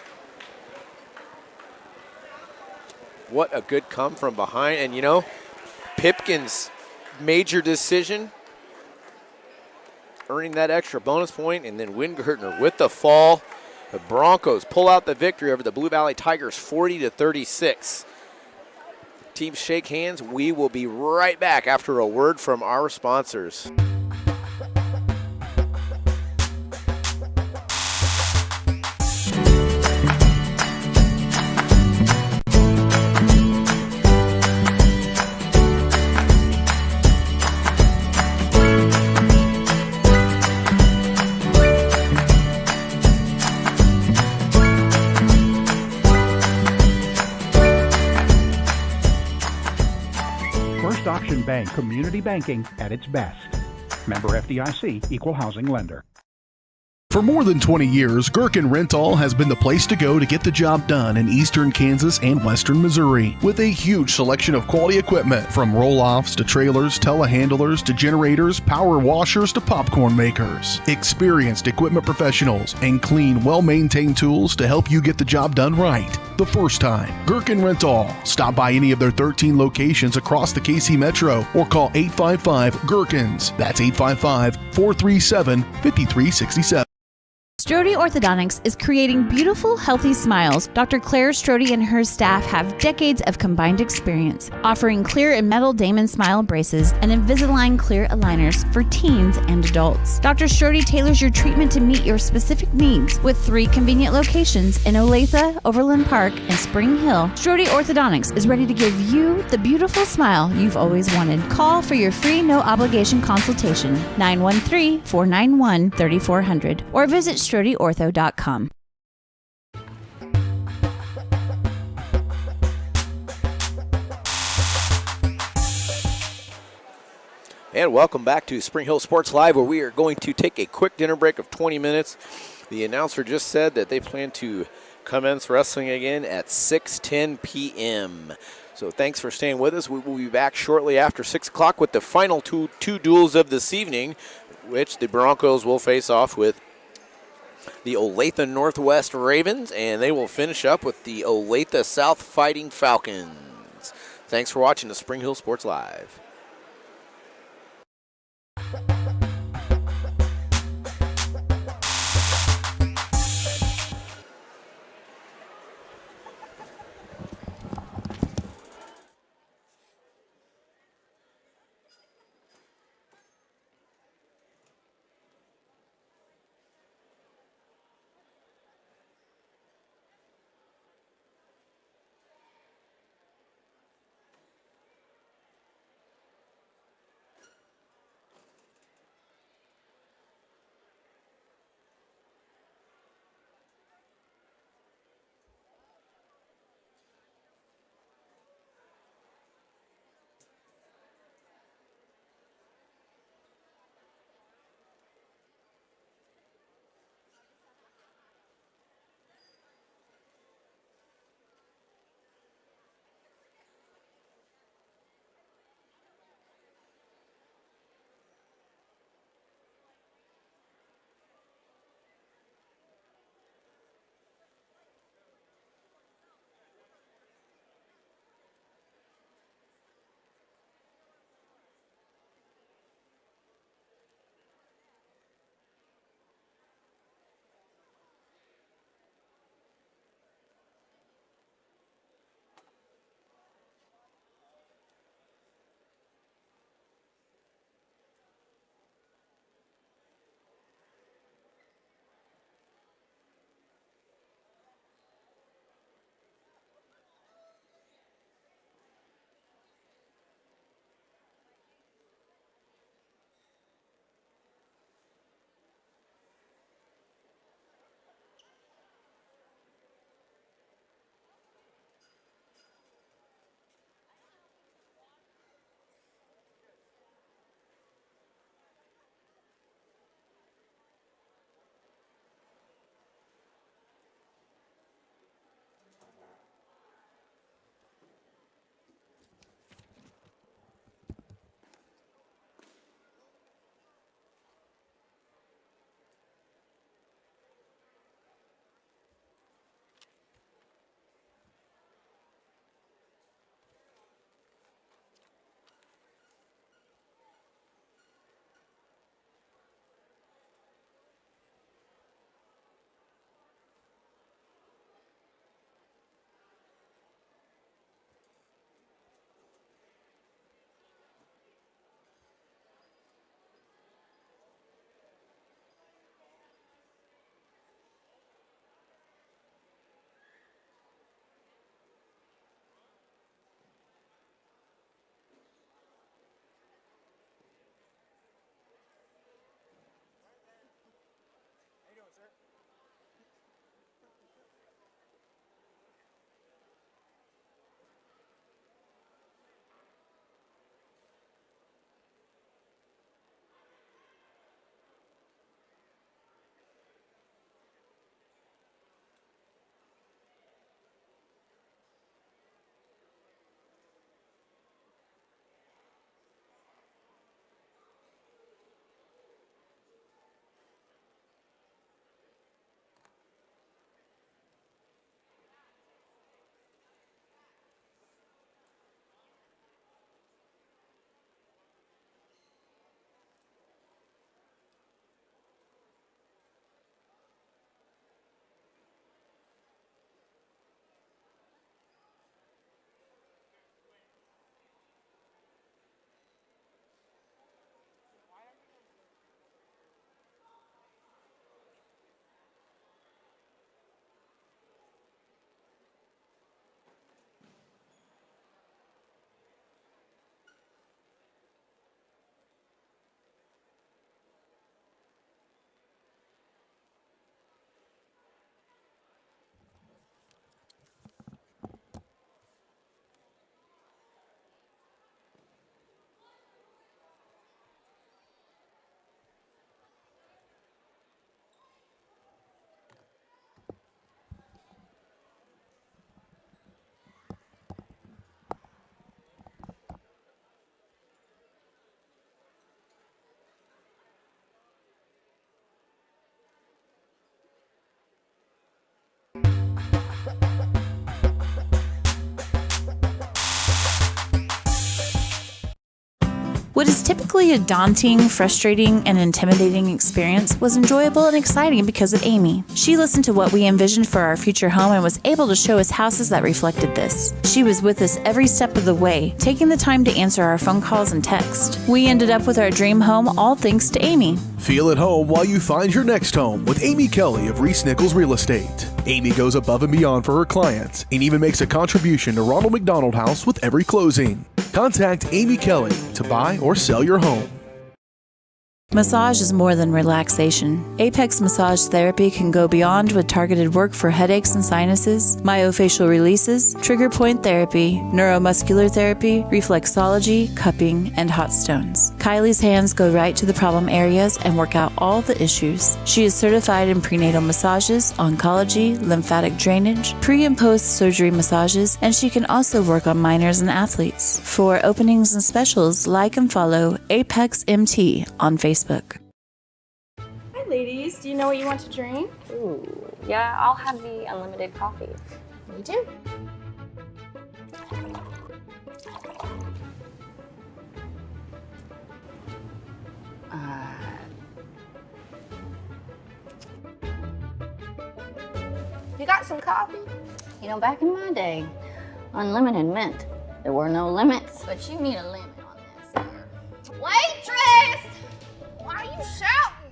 What a good come from behind. And, you know, Pipkin's major decision, earning that extra bonus point, and then Wingirter with the fall. The Broncos pull out the victory over the Blue Valley Tigers, 40-36. Teams shake hands. We will be right back after a word from our sponsors. Option Bank Community Banking at its best. Member FDIC, Equal Housing Lender. For more than 20 years, Gherkin Rental has been the place to go to get the job done in eastern Kansas and western Missouri. With a huge selection of quality equipment, from roll-offs to trailers, telehandlers to generators, power washers to popcorn makers. Experienced equipment professionals and clean, well-maintained tools to help you get the job done right the first time. Gherkin Rental. Stop by any of their 13 locations across the KC Metro or call 855-GHERKINS. That's 855-437-5367. Strode Orthodontics is creating beautiful, healthy smiles. Dr. Claire Strode and her staff have decades of combined experience, offering clear and metal Damon smile braces and Invisalign clear aligners for teens and adults. Dr. Strode tailors your treatment to meet your specific needs with 3 convenient locations in Olathe, Overland Park, and Spring Hill. Strode Orthodontics is ready to give you the beautiful smile you've always wanted. Call for your free no-obligation consultation, 913-491-3400, or visit StrodeOrtho.com. And welcome back to Spring Hill Sports Live, where we are going to take a quick dinner break of 20 minutes. The announcer just said that they plan to commence wrestling again at 6:10 p.m. So thanks for staying with us. We will be back shortly after 6 o'clock with the final two duels of this evening, which the Broncos will face off with the Olathe Northwest Ravens, and they will finish up with the Olathe South Fighting Falcons. Thanks for watching the Spring Hill Sports Live. What is typically a daunting, frustrating, and intimidating experience was enjoyable and exciting because of Amy. She listened to what we envisioned for our future home and was able to show us houses that reflected this. She was with us every step of the way, taking the time to answer our phone calls and text. We ended up with our dream home all thanks to Amy. Feel at home while you find your next home with Amy Kelly of Reese Nichols Real Estate. Amy goes above and beyond for her clients and even makes a contribution to Ronald McDonald House with every closing. Contact Amy Kelly to buy or sell your home. Massage is more than relaxation. Apex Massage Therapy can go beyond with targeted work for headaches and sinuses, myofascial releases, trigger point therapy, neuromuscular therapy, reflexology, cupping, and hot stones. Kylie's hands go right to the problem areas and work out all the issues. She is certified in prenatal massages, oncology, lymphatic drainage, pre- and post-surgery massages, and she can also work on minors and athletes. For openings and specials, like and follow Apex MT on Facebook. Hi, ladies. Do you know what you want to drink? Ooh, yeah, I'll have the unlimited coffee. Me too. You got some coffee? You know, back in my day, unlimited meant there were no limits. But you need a limit on this. Waitress! Why are you shouting?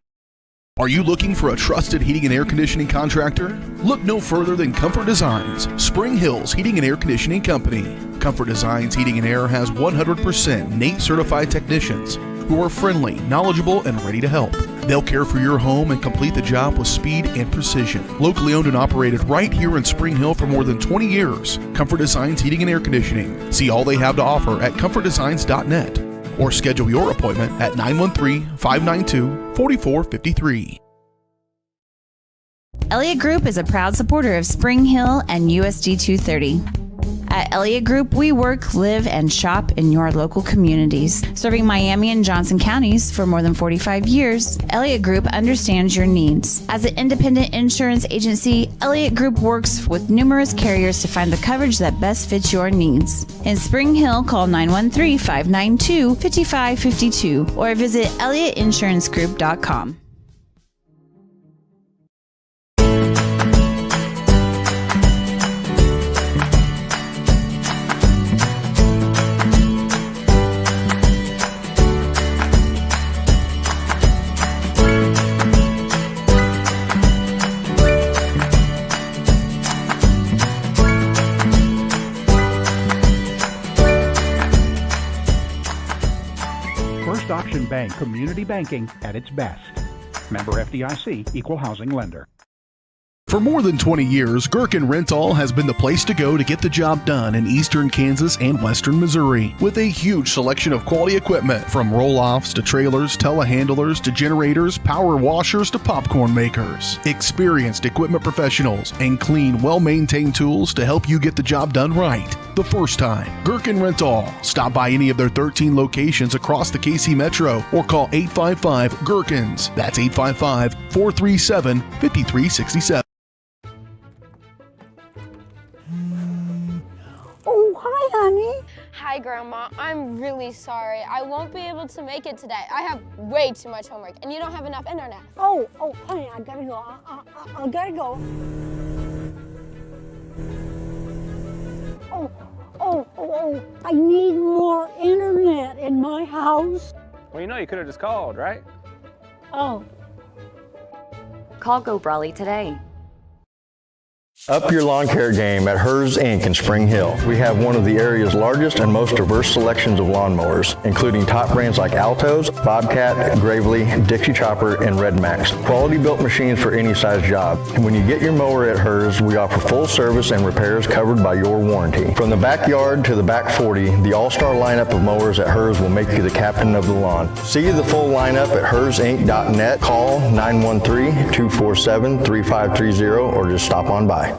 Are you looking for a trusted heating and air conditioning contractor? Look no further than Comfort Designs, Spring Hill's Heating and Air Conditioning Company. Comfort Designs Heating and Air has 100% NATE certified technicians who are friendly, knowledgeable, and ready to help. They'll care for your home and complete the job with speed and precision. Locally owned and operated right here in Spring Hill for more than 20 years, Comfort Designs Heating and Air Conditioning. See all they have to offer at comfortdesigns.net or schedule your appointment at 913-592-4453. Elliott Group is a proud supporter of Spring Hill and USD 230. At Elliott Group, we work, live, and shop in your local communities. Serving Miami and Johnson counties for more than 45 years, Elliott Group understands your needs. As an independent insurance agency, Elliott Group works with numerous carriers to find the coverage that best fits your needs. In Spring Hill, call 913-592-5552 or visit ElliottInsuranceGroup.com. First Option Bank Community Banking at its best. Member FDIC, Equal Housing Lender. For more than 20 years, Gherkin Rental has been the place to go to get the job done in eastern Kansas and western Missouri. With a huge selection of quality equipment, from roll-offs to trailers, telehandlers to generators, power washers to popcorn makers. Experienced equipment professionals and clean, well-maintained tools to help you get the job done right the first time. Gherkin Rental. Stop by any of their 13 locations across the KC Metro or call 855-GHERKINS. That's 855-437-5367. Oh, hi, honey. Hi, Grandma. I'm really sorry. I won't be able to make it today. I have way too much homework, and you don't have enough internet. Oh, honey, I gotta go. I gotta go. Oh, I need more internet in my house. Well, you know, you could have just called, right? Oh. Call Go Brawley today. Up your lawn care game at Hers Inc. in Spring Hill. We have one of the area's largest and most diverse selections of lawnmowers, including top brands like Altos, Bobcat, Gravely, Dixie Chopper, and Red Max. Quality built machines for any size job. And when you get your mower at Hers, we offer full service and repairs covered by your warranty. From the backyard to the back 40, the all-star lineup of mowers at Hers will make you the captain of the lawn. See the full lineup at hersinc.net. Call 913-247-3530 or just stop on by.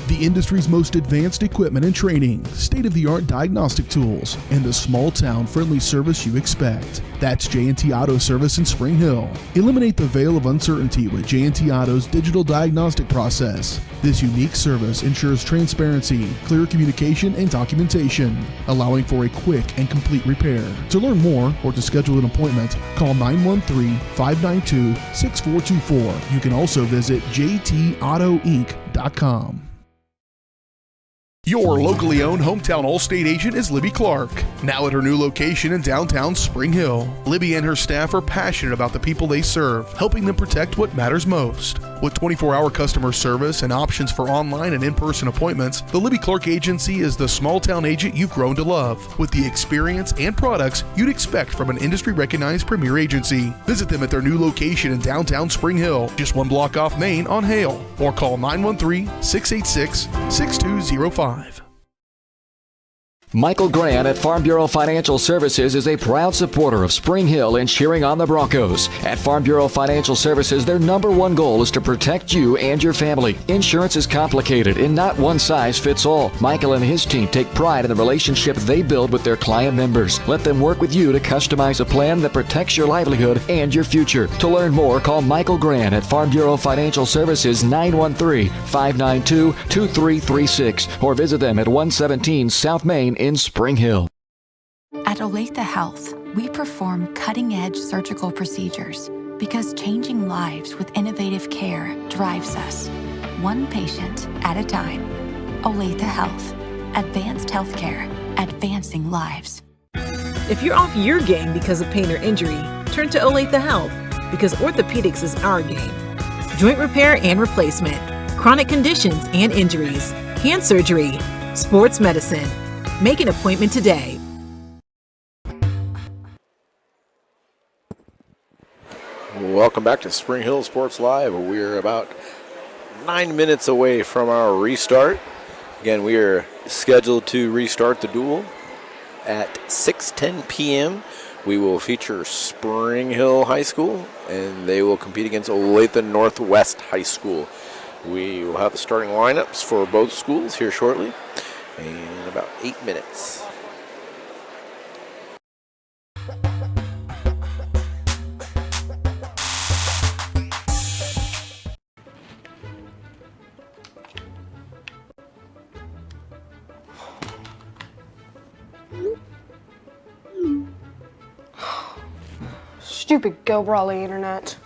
The The industry's most advanced equipment and training, state-of-the-art diagnostic tools, and the small-town friendly service you expect. That's J&T Auto Service in Spring Hill. Eliminate the veil of uncertainty with J&T Auto's digital diagnostic process. This unique service ensures transparency, clear communication, and documentation, allowing for a quick and complete repair. To learn more or to schedule an appointment, call 913-592-6424. You can also visit jtautoinc.com. Your locally owned hometown Allstate agent is Libby Clark. Now at her new location in downtown Spring Hill, Libby and her staff are passionate about the people they serve, helping them protect what matters most. With 24-hour customer service and options for online and in-person appointments, the Libby Clark Agency is the small-town agent you've grown to love, with the experience and products you'd expect from an industry-recognized premier agency. Visit them at their new location in downtown Spring Hill, just one block off Main on Hale, or call 913-686-6205. Michael Grant at Farm Bureau Financial Services is a proud supporter of Spring Hill and cheering on the Broncos. At Farm Bureau Financial Services, their number one goal is to protect you and your family. Insurance is complicated and not one size fits all. Michael and his team take pride in the relationship they build with their client members. Let them work with you to customize a plan that protects your livelihood and your future. To learn more, call Michael Grant at Farm Bureau Financial Services 913-592-2336 or visit them at 117 South Main in Spring Hill. At Olathe Health, we perform cutting-edge surgical procedures because changing lives with innovative care drives us, one patient at a time. Olathe Health, advanced healthcare, advancing lives. If you're off your game because of pain or injury, turn to Olathe Health because orthopedics is our game. Joint repair and replacement, chronic conditions and injuries, hand surgery, sports medicine. Make an appointment today. Welcome back to Spring Hill Sports Live. We're about 9 minutes away from our restart. Again, we are scheduled to restart the duel at 6:10 p.m. We will feature Spring Hill High School, and they will compete against Olathe Northwest High School. We will have the starting lineups for both schools here shortly. In about 8 minutes. Stupid Go Brawley internet.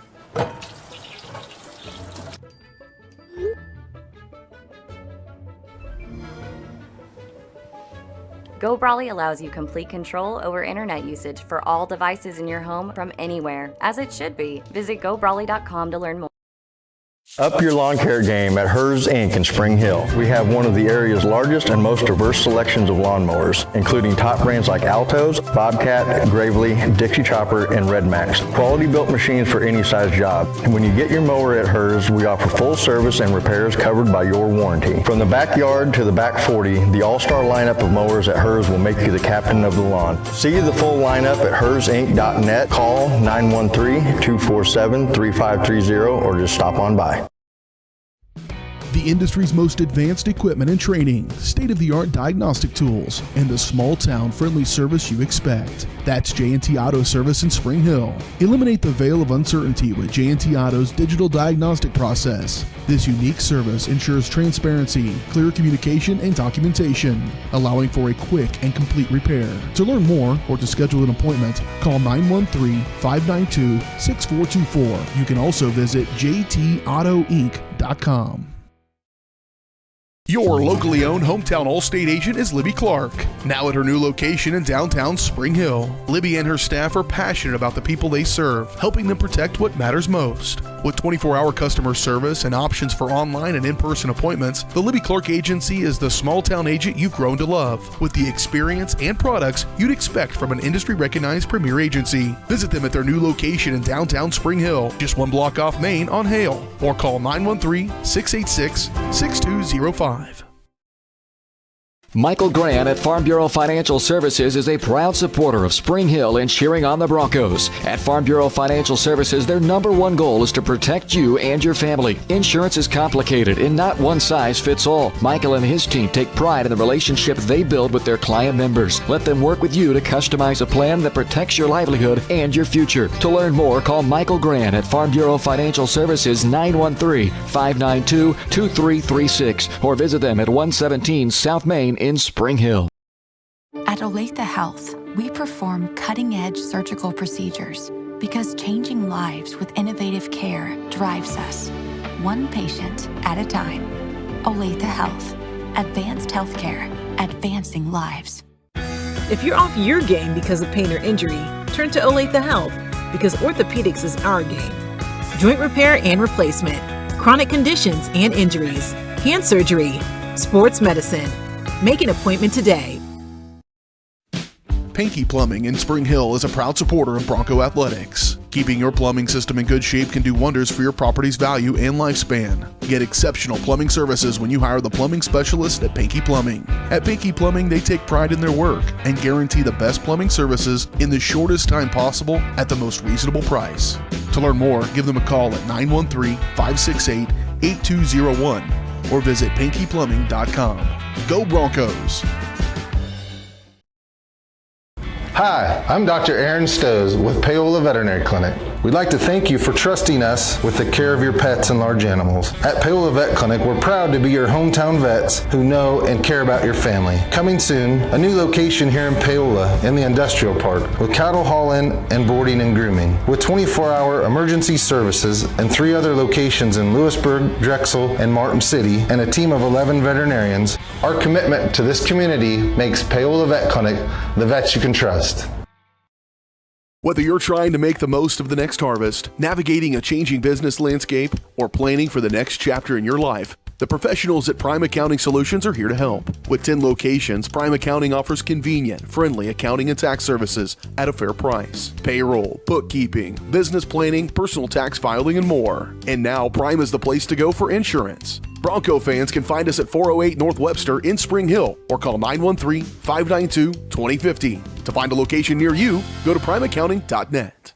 Go Brawley allows you complete control over internet usage for all devices in your home from anywhere, as it should be. Visit GoBrawley.com to learn more. Up your lawn care game at Hers Inc. in Spring Hill. We have one of the area's largest and most diverse selections of lawnmowers, including top brands like Altos, Bobcat, Gravely, Dixie Chopper, and Red Max. Quality built machines for any size job. And when you get your mower at Hers, we offer full service and repairs covered by your warranty. From the backyard to the back 40, the all-star lineup of mowers at Hers will make you the captain of the lawn. See the full lineup at hersinc.net. Call 913-247-3530 or just stop on by. The industry's most advanced equipment and training, state-of-the-art diagnostic tools, and the small-town friendly service you expect. That's J&T Auto Service in Spring Hill. Eliminate the veil of uncertainty with J&T Auto's digital diagnostic process. This unique service ensures transparency, clear communication, and documentation, allowing for a quick and complete repair. To learn more or to schedule an appointment, call 913-592-6424. You can also visit jtautoinc.com. Your locally owned hometown Allstate agent is Libby Clark. Now at her new location in downtown Spring Hill, Libby and her staff are passionate about the people they serve, helping them protect what matters most. With 24-hour customer service and options for online and in-person appointments, the Libby Clark Agency is the small-town agent you've grown to love, with the experience and products you'd expect from an industry-recognized premier agency. Visit them at their new location in downtown Spring Hill, just one block off Main on Hale, or call 913-686-6205. Michael Grant at Farm Bureau Financial Services is a proud supporter of Spring Hill and cheering on the Broncos. At Farm Bureau Financial Services, their number one goal is to protect you and your family. Insurance is complicated and not one size fits all. Michael and his team take pride in the relationship they build with their client members. Let them work with you to customize a plan that protects your livelihood and your future. To learn more, call Michael Grant at Farm Bureau Financial Services 913-592-2336 or visit them at 117 South Main in Spring Hill. At Olathe Health, we perform cutting-edge surgical procedures because changing lives with innovative care drives us, one patient at a time. Olathe Health. Advanced healthcare. Advancing lives. If you're off your game because of pain or injury, turn to Olathe Health because orthopedics is our game. Joint repair and replacement, chronic conditions and injuries, hand surgery, sports medicine. Make an appointment today. Pinky Plumbing in Spring Hill is a proud supporter of Bronco Athletics. Keeping your plumbing system in good shape can do wonders for your property's value and lifespan. Get exceptional plumbing services when you hire the plumbing specialist at Pinky Plumbing. At Pinky Plumbing, they take pride in their work and guarantee the best plumbing services in the shortest time possible at the most reasonable price. To learn more, give them a call at 913-568-8201 or visit pinkyplumbing.com. Go Broncos! Hi, I'm Dr. Aaron Stowe with Paola Veterinary Clinic. We'd like to thank you for trusting us with the care of your pets and large animals. At Paola Vet Clinic, we're proud to be your hometown vets who know and care about your family. Coming soon, a new location here in Paola in the industrial park with cattle haul-in and boarding and grooming. With 24-hour emergency services and 3 other locations in Lewisburg, Drexel, and Martin City, and a team of 11 veterinarians, our commitment to this community makes Paola Vet Clinic the vets you can trust. Whether you're trying to make the most of the next harvest, navigating a changing business landscape, or planning for the next chapter in your life, the professionals at Prime Accounting Solutions are here to help. With 10 locations, Prime Accounting offers convenient, friendly accounting and tax services at a fair price. Payroll, bookkeeping, business planning, personal tax filing, and more. And now Prime is the place to go for insurance. Bronco fans can find us at 408 North Webster in Spring Hill or call 913-592-2050. To find a location near you, go to primeaccounting.net.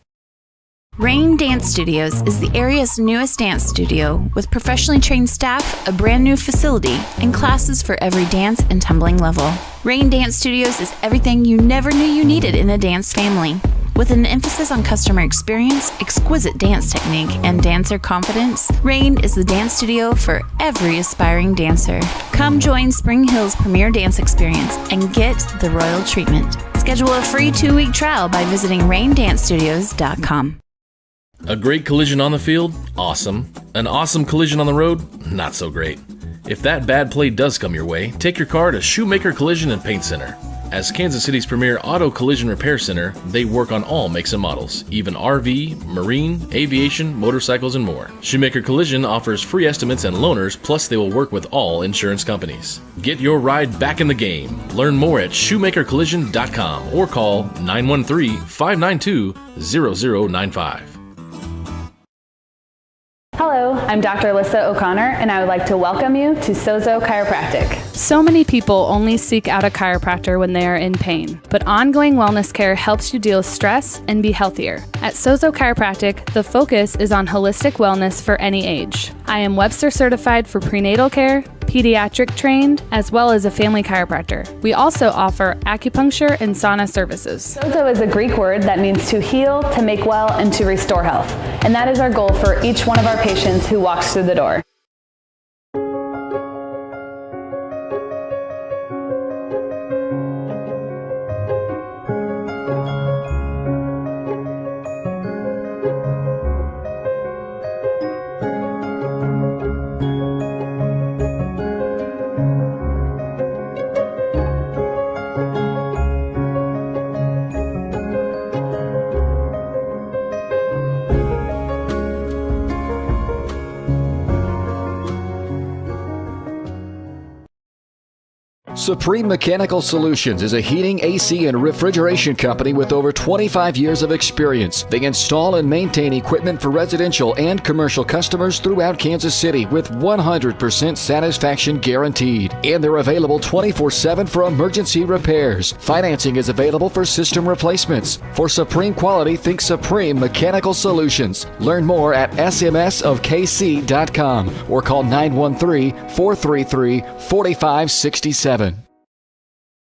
Rain Dance Studios is the area's newest dance studio with professionally trained staff, a brand new facility, and classes for every dance and tumbling level. Rain Dance Studios is everything you never knew you needed in a dance family. With an emphasis on customer experience, exquisite dance technique, and dancer confidence, Rain is the dance studio for every aspiring dancer. Come join Spring Hill's premier dance experience and get the royal treatment. Schedule a free 2-week trial by visiting raindancestudios.com. A great collision on the field? Awesome. An awesome collision on the road? Not so great. If that bad play does come your way, take your car to Shoemaker Collision and Paint Center. As Kansas City's premier auto collision repair center, they work on all makes and models, even RV, marine, aviation, motorcycles, and more. Shoemaker Collision offers free estimates and loaners, plus they will work with all insurance companies. Get your ride back in the game. Learn more at shoemakercollision.com or call 913-592-0095. Hello, I'm Dr. Alyssa O'Connor, and I would like to welcome you to Sozo Chiropractic. So many people only seek out a chiropractor when they are in pain, but ongoing wellness care helps you deal with stress and be healthier. At Sozo Chiropractic, the focus is on holistic wellness for any age. I am Webster certified for prenatal care, pediatric trained, as well as a family chiropractor. We also offer acupuncture and sauna services. Sozo is a Greek word that means to heal, to make well, and to restore health. And that is our goal for each one of our patients who walks through the door. Supreme Mechanical Solutions is a heating, AC, and refrigeration company with over 25 years of experience. They install and maintain equipment for residential and commercial customers throughout Kansas City with 100% satisfaction guaranteed. And they're available 24/7 for emergency repairs. Financing is available for system replacements. For supreme quality, think Supreme Mechanical Solutions. Learn more at smsofkc.com or call 913-433-4567.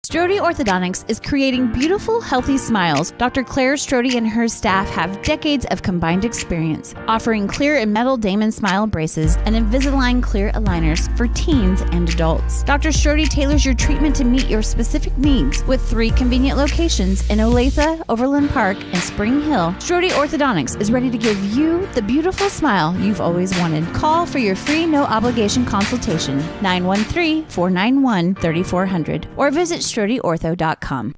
Strode Orthodontics is creating beautiful, healthy smiles. Dr. Claire Strode and her staff have decades of combined experience, offering clear and metal Damon smile braces and Invisalign clear aligners for teens and adults. Dr. Strode tailors your treatment to meet your specific needs with 3 convenient locations in Olathe, Overland Park, and Spring Hill. Strode Orthodontics is ready to give you the beautiful smile you've always wanted. Call for your free no-obligation consultation, 913-491-3400, or visit StrodeOrtho.com.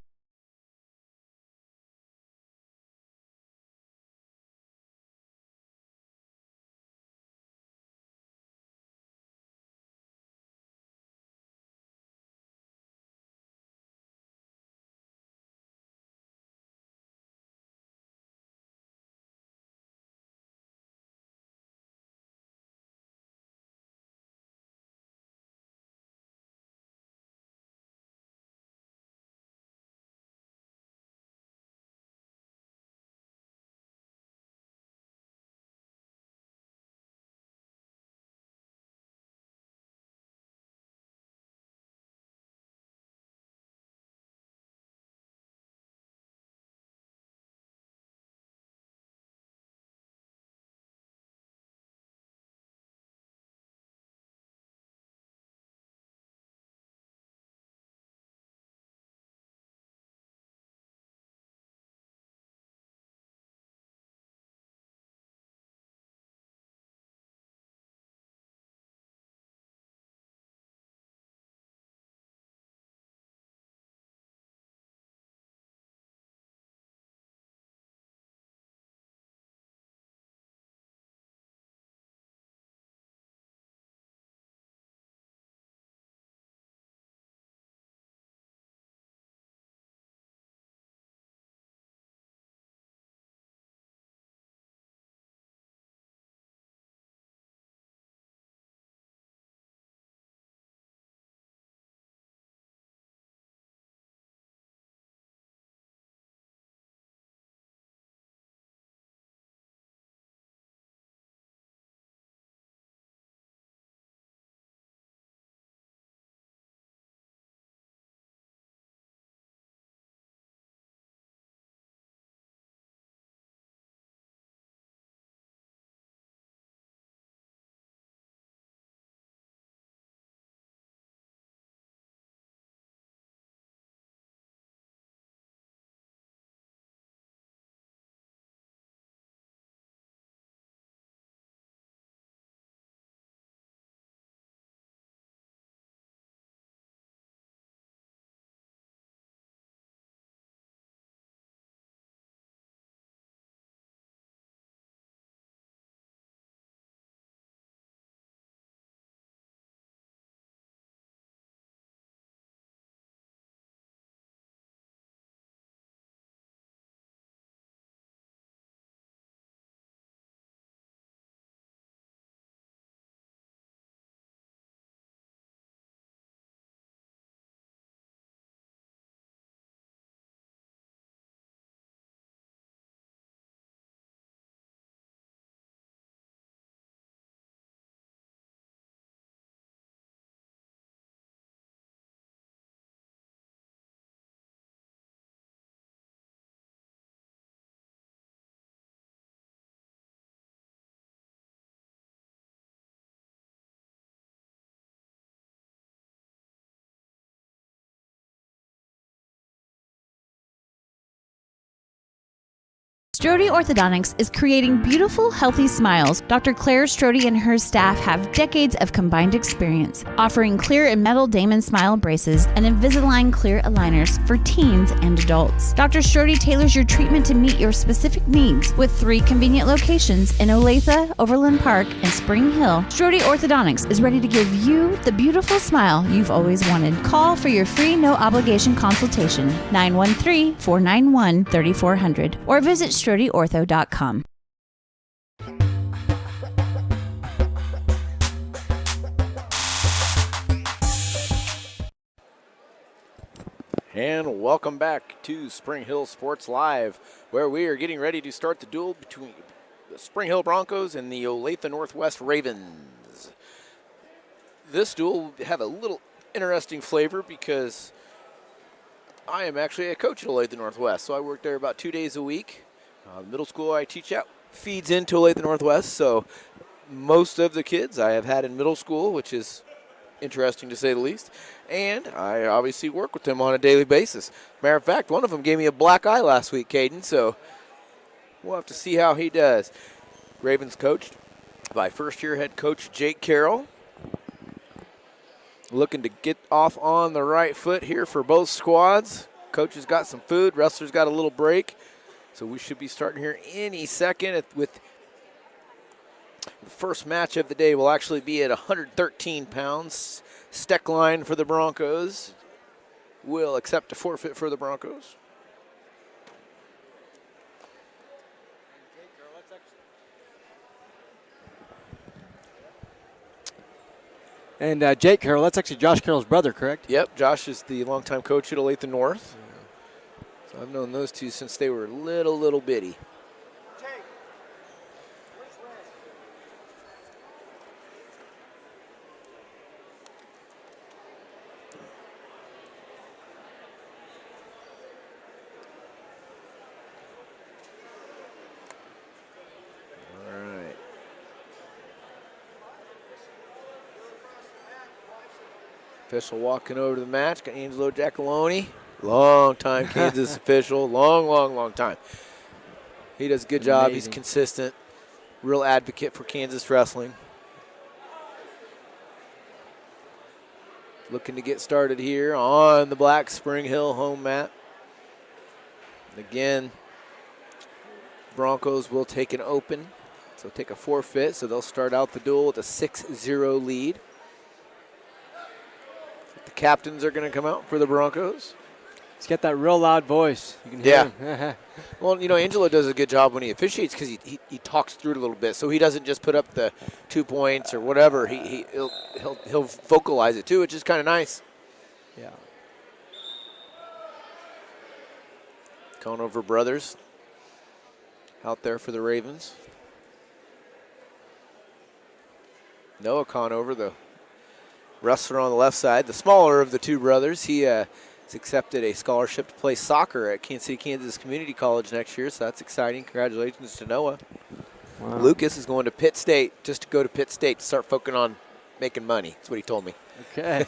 Strode Orthodontics is creating beautiful, healthy smiles. Dr. Claire Strode and her staff have decades of combined experience, offering clear and metal Damon smile braces and Invisalign clear aligners for teens and adults. Dr. Strode tailors your treatment to meet your specific needs with 3 convenient locations in Olathe, Overland Park, and Spring Hill. Strode Orthodontics is ready to give you the beautiful smile you've always wanted. Call for your free no-obligation consultation, 913-491-3400, or visit StrodeOrtho.com. And welcome back to Spring Hill Sports Live, where we are getting ready to start the duel between the Spring Hill Broncos and the Olathe Northwest Ravens. This duel will have a little interesting flavor because I am actually a coach at Olathe Northwest, so I work there about 2 days a week. The middle school I teach at feeds into Olathe Northwest, so most of the kids I have had in middle school, which is interesting to say the least, and I obviously work with them on a daily basis. Matter of fact, one of them gave me a black eye last week, Caden, so we'll have to see how he does. Ravens coached by first-year head coach Jake Carroll. Looking to get off on the right foot here for both squads. Coach has got some food, wrestlers got a little break. So we should be starting here any second with the first match of the day will actually be at 113 pounds. Steckline for the Broncos will accept a forfeit for the Broncos. And Jake Carroll, that's actually Josh Carroll's brother, correct? Yep, Josh is the longtime coach at Olathe North. So I've known those two since they were little bitty. All right. Official walking over to the match, got Angelo Giacalone. Long time Kansas official, long time. He does a good job. He's consistent, real advocate for Kansas wrestling. Looking to get started here on the Black Spring Hill home mat. Again, Broncos will take an open, so take a forfeit, so they'll start out the duel with a 6-0 lead. The captains are going to come out for the Broncos. He's got that real loud voice. You can hear him. Well, you know, Angelo does a good job when he officiates because he talks through it a little bit. So he doesn't just put up the 2 points or whatever. He'll vocalize it too, which is kind of nice. Yeah. Conover brothers out there for the Ravens. Noah Conover, the wrestler on the left side, the smaller of the two brothers. He has accepted a scholarship to play soccer at Kansas City, Kansas Community College next year, so that's exciting. Congratulations to Noah. Wow. Lucas is going to Pitt State, just to go to Pitt State to start focusing on making money. That's what he told me. Okay.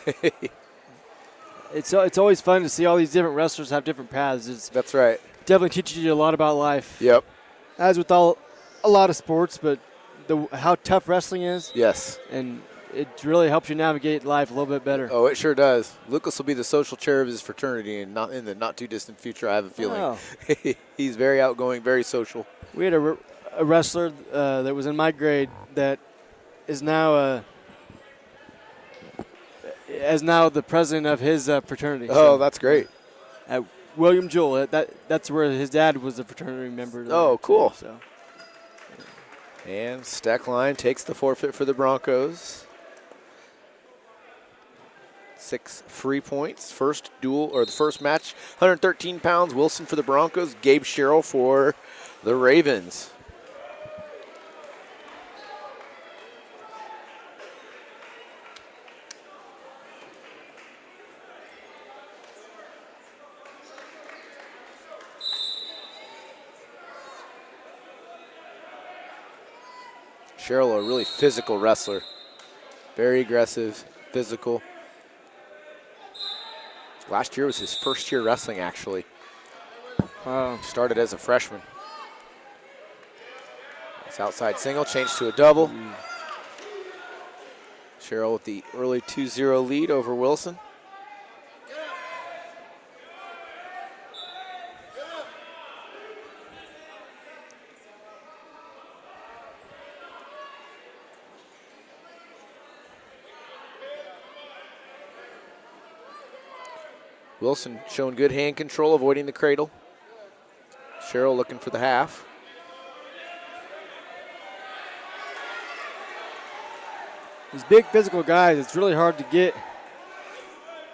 It's always fun to see all these different wrestlers have different paths. That's right. Definitely teaches you a lot about life. Yep. As with a lot of sports, but how tough wrestling is. Yes. And it really helps you navigate life a little bit better. Oh, it sure does. Lucas will be the social chair of his fraternity, and not in the not-too-distant future, I have a feeling. Wow. He's very outgoing, very social. We had a wrestler that was in my grade that is now the president of his fraternity. Oh, that's great. William Jewell. That's where his dad was a fraternity member. Oh, cool. So. And Steckline takes the forfeit for the Broncos. 6 free points. First duel, or the first match, 113 pounds. Wilson for the Broncos. Gabe Sherrill for the Ravens. Sherrill, a really physical wrestler. Very aggressive, physical. Last year was his first year wrestling, actually. Wow. Started as a freshman. It's outside single, change to a double. Cheryl with the early 2-0 lead over Wilson. Wilson showing good hand control, avoiding the cradle. Cheryl looking for the half. These big physical guys, it's really hard to get.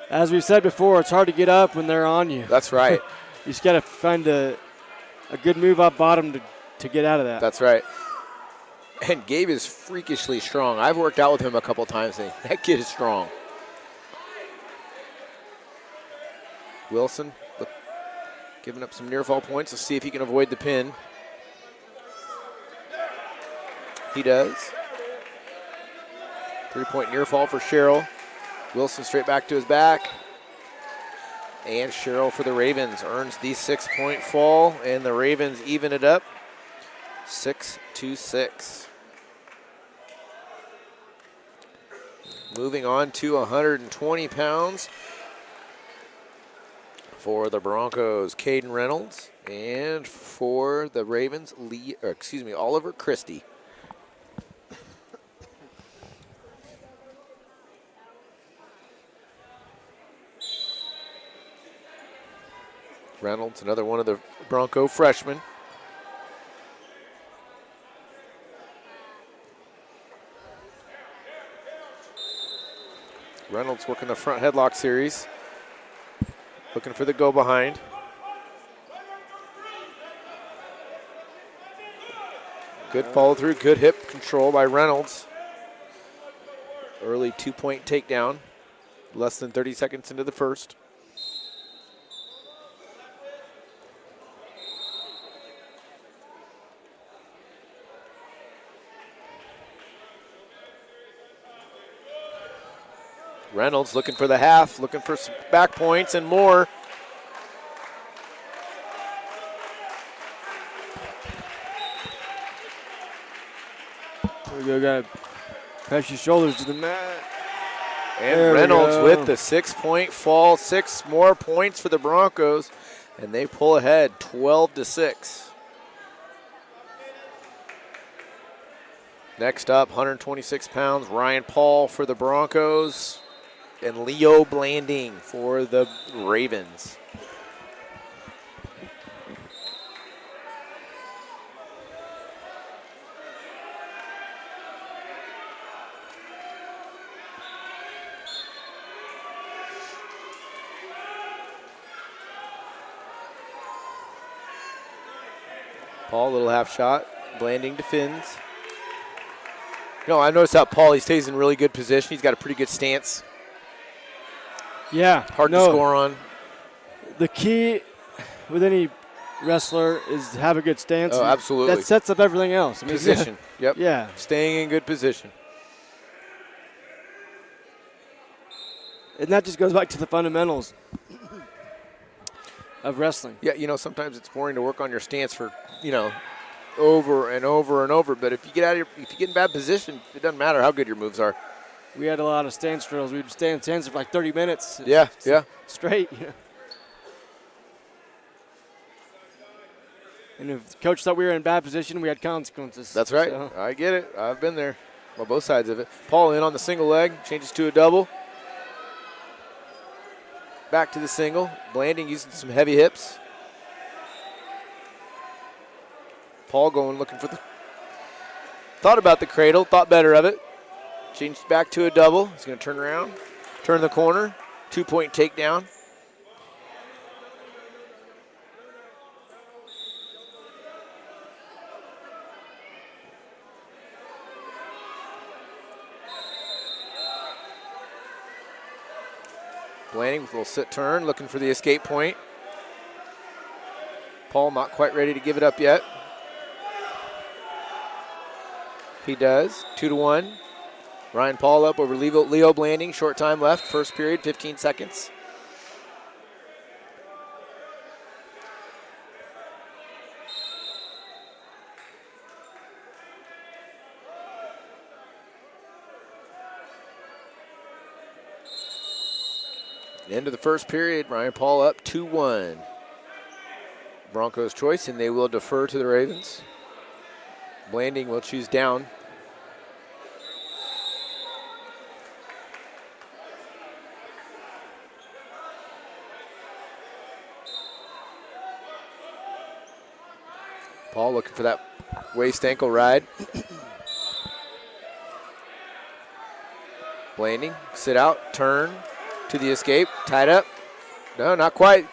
As we've said before, it's hard to get up when they're on you. That's right. You just got to find a good move up bottom to get out of that. That's right. And Gabe is freakishly strong. I've worked out with him a couple times, and that kid is strong. Wilson giving up some near fall points. Let's see if he can avoid the pin. He does. 3-point near fall for Cheryl. Wilson straight back to his back. And Cheryl for the Ravens earns the 6-point fall, and the Ravens even it up 6-6. Moving on to 120 pounds for the Broncos, Caden Reynolds, and for the Ravens, Oliver Christie. Reynolds, another one of the Bronco freshmen. Reynolds working the front headlock series. Looking for the go behind. Good follow through, good hip control by Reynolds. Early 2-point takedown. Less than 30 seconds into the first. Reynolds looking for the half, looking for some back points and more. There we go, got to press your shoulders to the mat. And there Reynolds with the 6-point fall, 6 more points for the Broncos, and they pull ahead 12-6. Next up, 126 pounds, Ryan Paul for the Broncos. And Leo Blanding for the Ravens. Paul, little half shot. Blanding defends. No, I noticed how Paul, he stays in really good position. He's got a pretty good stance. Yeah. Hard to score on. The key with any wrestler is to have a good stance. Oh, absolutely. That sets up everything else. Position. Yep. Yeah. Staying in good position. And that just goes back to the fundamentals of wrestling. Yeah, you know, sometimes it's boring to work on your stance for, over and over and over. But if you get if you get in bad position, it doesn't matter how good your moves are. We had a lot of stance drills. We'd stay in stance for like 30 minutes. Yeah. Straight. And if the coach thought we were in bad position, we had consequences. That's right. So. I get it. I've been there on both sides of it. Paul in on the single leg, changes to a double. Back to the single. Blanding using some heavy hips. Paul going looking for the... Thought about the cradle, thought better of it. Changed back to a double. He's going to turn around, turn the corner, 2-point takedown. Blanding with a little sit turn, looking for the escape point. Paul not quite ready to give it up yet. He does, 2-1. Ryan Paul up over Leo Blanding. Short time left. First period, 15 seconds. End of the first period, Ryan Paul up 2-1. Broncos choice, and they will defer to the Ravens. Blanding will choose down. Paul looking for that waist ankle ride. Blanding, sit out, turn to the escape, tied up. No, not quite.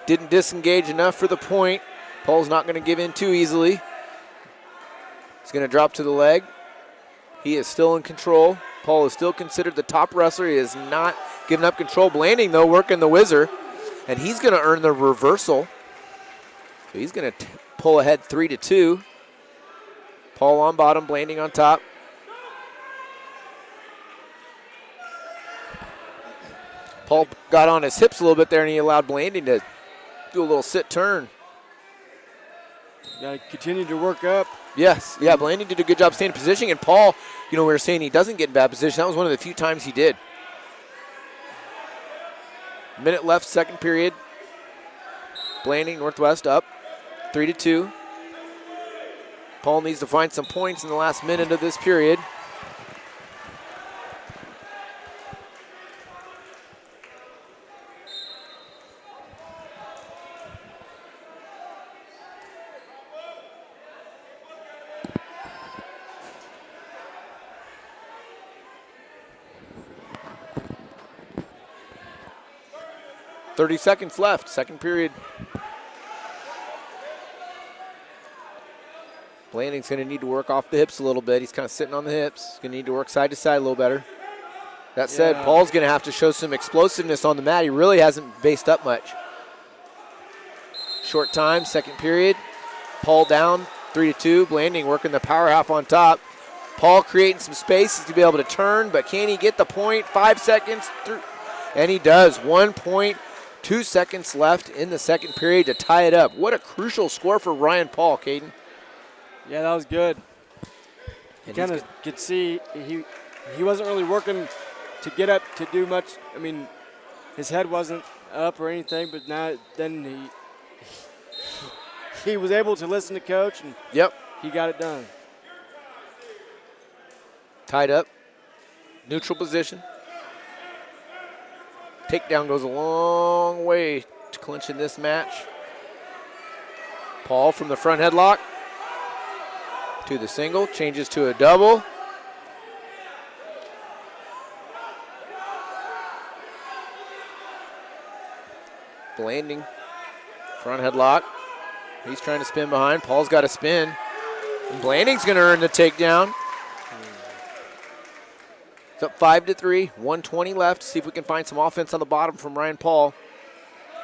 Didn't disengage enough for the point. Paul's not going to give in too easily. He's going to drop to the leg. He is still in control. Paul is still considered the top wrestler. He has not given up control. Blanding, though, working the whizzer. And he's going to earn the reversal. So he's going to pull ahead 3-2. Paul on bottom, Blanding on top. Paul got on his hips a little bit there, and he allowed Blanding to do a little sit turn. Got to continue to work up. Yes, yeah, Blanding did a good job staying in position, and Paul, we were saying he doesn't get in bad position. That was one of the few times he did. Minute left, second period. Blanding, Northwest up, 3-2. Paul needs to find some points in the last minute of this period. .30 seconds left, second period. Blanding's going to need to work off the hips a little bit. He's kind of sitting on the hips. He's going to need to work side to side a little better. That said, Paul's going to have to show some explosiveness on the mat. He really hasn't based up much. Short time, second period. Paul down, 3-2. Blanding working the power half on top. Paul creating some spaces to be able to turn, but can he get the point? 5 seconds through, and he does. 1 point. 2 seconds left in the second period to tie it up. What a crucial score for Ryan Paul, Caden. Yeah, that was good. You kind of could see he wasn't really working to get up to do much. I mean, his head wasn't up or anything, but now then he was able to listen to coach, and he got it done. Tied up, neutral position. Takedown goes a long way to clinching this match. Paul from the front headlock to the single, changes to a double. Blanding, front headlock. He's trying to spin behind. Paul's got to spin. And Blanding's going to earn the takedown. It's up 5-3, 1:20 left. See if we can find some offense on the bottom from Ryan Paul.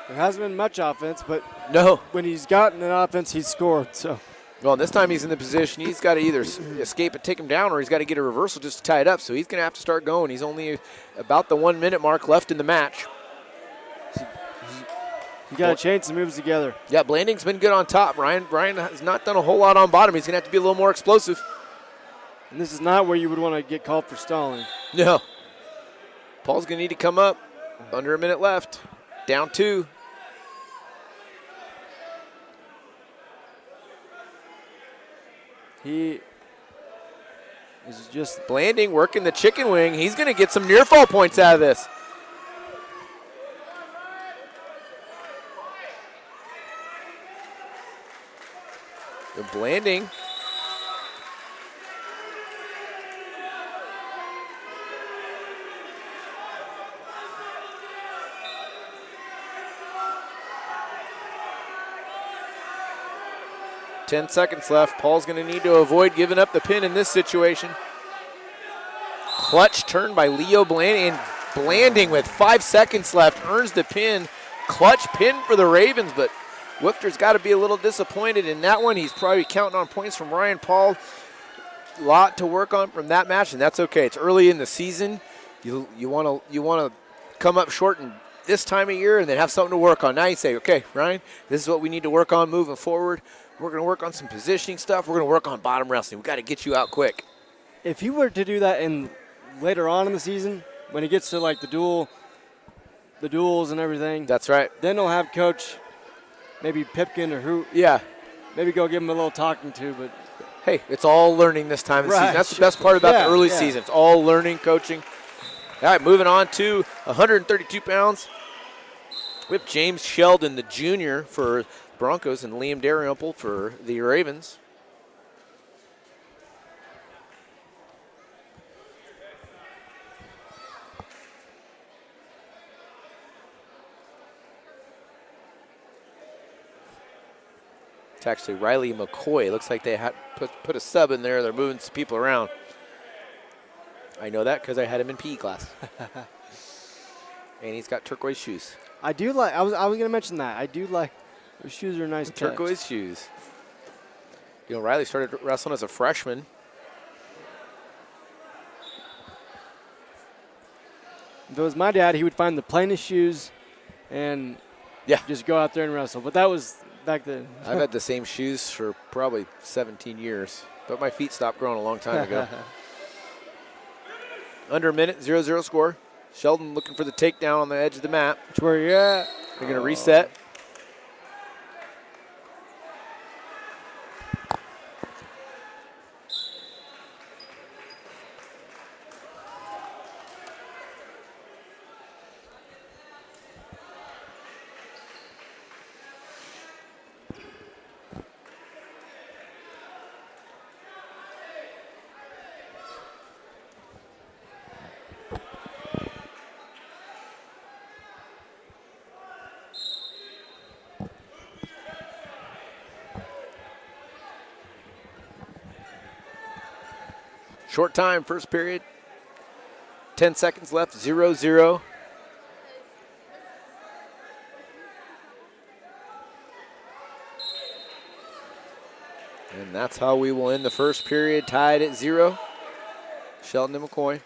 There hasn't been much offense, but no, when he's gotten an offense, he's scored. So, well, this time he's in the position. He's got to either escape and take him down, or he's got to get a reversal just to tie it up. So he's going to have to start going. He's only about the 1 minute mark left in the match. You got to chain some moves together. Yeah, Blanding's been good on top. Ryan has not done a whole lot on bottom. He's going to have to be a little more explosive. And this is not where you would want to get called for stalling. No. Paul's going to need to come up. Under a minute left. Down 2. He is just Blanding working the chicken wing. He's going to get some near fall points out of this. The Blanding. .10 seconds left. Paul's going to need to avoid giving up the pin in this situation. Clutch turn by Leo Blanding. Blanding with 5 seconds left earns the pin. Clutch pin for the Ravens, but Wifter's got to be a little disappointed in that one. He's probably counting on points from Ryan Paul. A lot to work on from that match, and that's okay. It's early in the season. You want to come up short in this time of year and then have something to work on. Now you say, okay, Ryan, this is what we need to work on moving forward. We're going to work on some positioning stuff. We're going to work on bottom wrestling. We've got to get you out quick. If he were to do that later on in the season, when he gets to like the dual the duels and everything. That's right. Then they'll have Coach maybe Pipkin or who. Yeah. Maybe go give him a little talking to, but. Hey, it's all learning this time of the season. That's the best part about the early season. It's all learning, coaching. All right, moving on to 132 pounds. We have James Sheldon, the junior for Broncos, and Liam Dalrymple for the Ravens. It's actually Riley McCoy. Looks like they had put a sub in there. They're moving some people around. I know that because I had him in PE class. And he's got turquoise shoes. I do like. I was going to mention that. I do like. Those shoes are nice. Turquoise shoes. You know, Riley started wrestling as a freshman. If it was my dad, he would find the plainest shoes, and just go out there and wrestle. But that was back then. I've had the same shoes for probably 17 years, but my feet stopped growing a long time ago. Under a minute, 0-0 score. Sheldon looking for the takedown on the edge of the mat. That's where you're at. They're going to reset. Short time, first period. 10 seconds left, 0-0. And that's how we will end the first period, tied at 0. Sheldon and McCoy.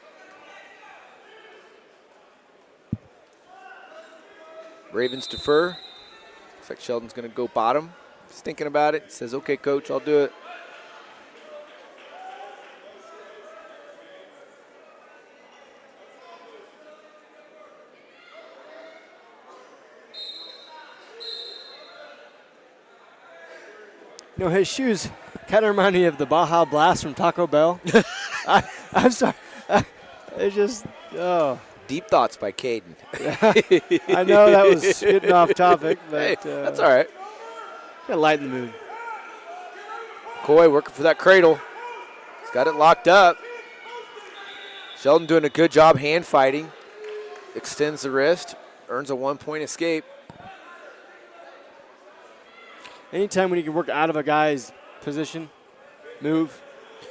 Ravens defer. Looks like Sheldon's going to go bottom. He's thinking about it. Says, okay, coach, I'll do it. You know, his shoes kind of remind me of the Baja Blast from Taco Bell. I'm sorry. It's just, oh. Deep thoughts by Caden. I know that was getting off topic, but hey, that's all right. Gotta lighten the mood. McCoy working for that cradle. He's got it locked up. Sheldon doing a good job hand fighting. Extends the wrist, earns a 1-point escape. Anytime when you can work out of a guy's position, move.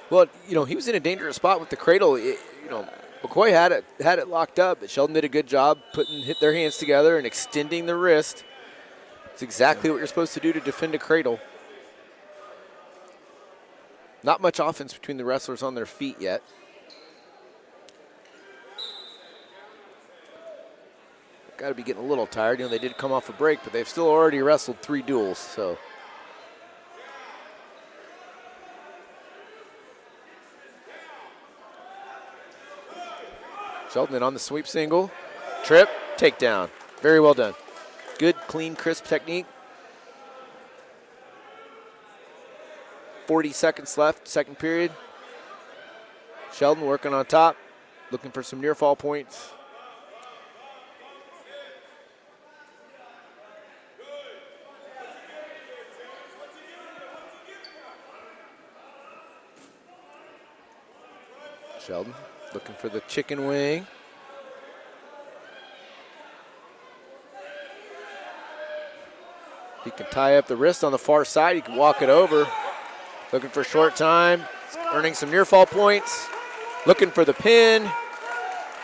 Well, you know, he was in a dangerous spot with the cradle. McCoy had it locked up, but Sheldon did a good job hit their hands together and extending the wrist. It's exactly what you're supposed to do to defend a cradle. Not much offense between the wrestlers on their feet yet. Got to be getting a little tired. You know, they did come off a break, but they've still already wrestled 3 duels, so. Sheldon on the sweep single. Trip, takedown. Very well done. Good, clean, crisp technique. 40 seconds left, second period. Sheldon working on top, looking for some near fall points. Sheldon looking for the chicken wing. He can tie up the wrist on the far side. He can walk it over. Looking for short time. Earning some near fall points. Looking for the pin.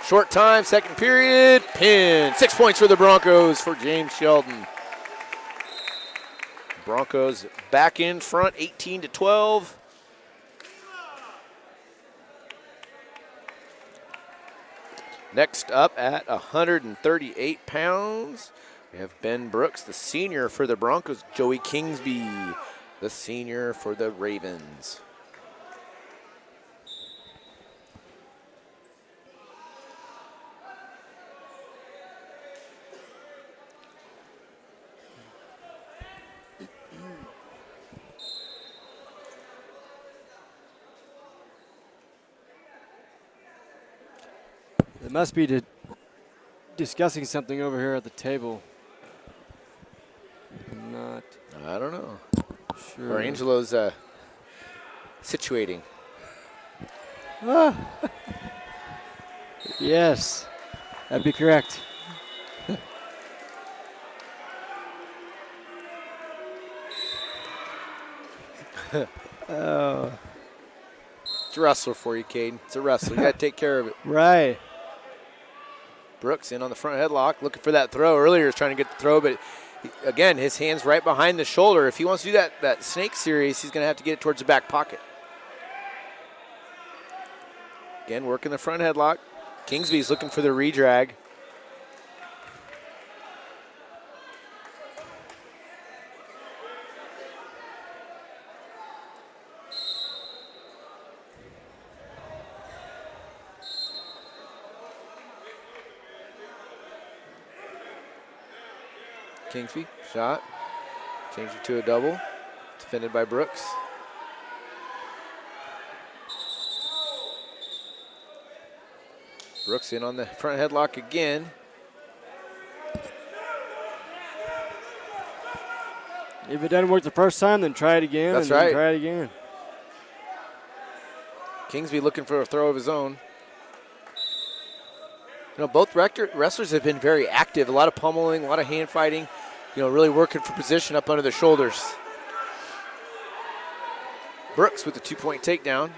Short time, second period. Pin. 6 points for the Broncos for James Sheldon. Broncos back in front, 18-12. Next up at 138 pounds, we have Ben Brooks, the senior for the Broncos. Joey Kingsby, the senior for the Ravens. must be discussing something over here at the table. Not. I don't know. Sure. Or Angelo's situating. Yes, that'd be correct. Oh. It's a wrestler for you, Caden. It's a wrestler. You got to take care of it. Right. Brooks in on the front headlock, looking for that throw. Earlier, he was trying to get the throw, but again, his hand's right behind the shoulder. If he wants to do that snake series, he's going to have to get it towards the back pocket. Again, working the front headlock. Kingsby's looking for the redrag. Kingsby, shot. Change it to a double. Defended by Brooks. Brooks in on the front headlock again. If it doesn't work the first time, then try it again. That's and right. Then try it again. Kingsby looking for a throw of his own. You know, both wrestlers have been very active. A lot of pummeling, a lot of hand fighting. You know, really working for position up under their shoulders. Brooks with the 2-point takedown.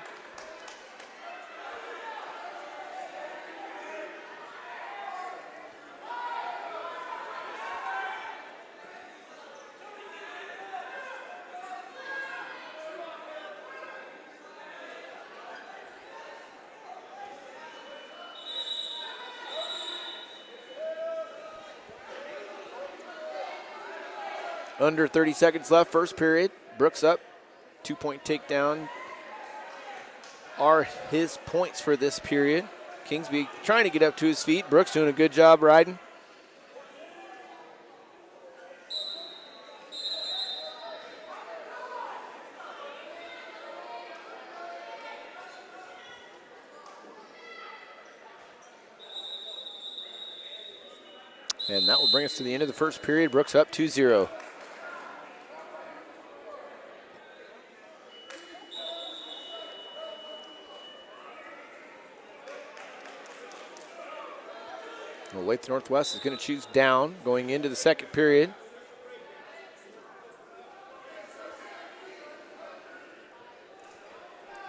Under 30 seconds left, first period. Brooks up, 2-point takedown are his points for this period. Kingsby trying to get up to his feet. Brooks doing a good job riding. And that will bring us to the end of the first period. Brooks up 2-0. Olathe Northwest is going to choose down going into the second period.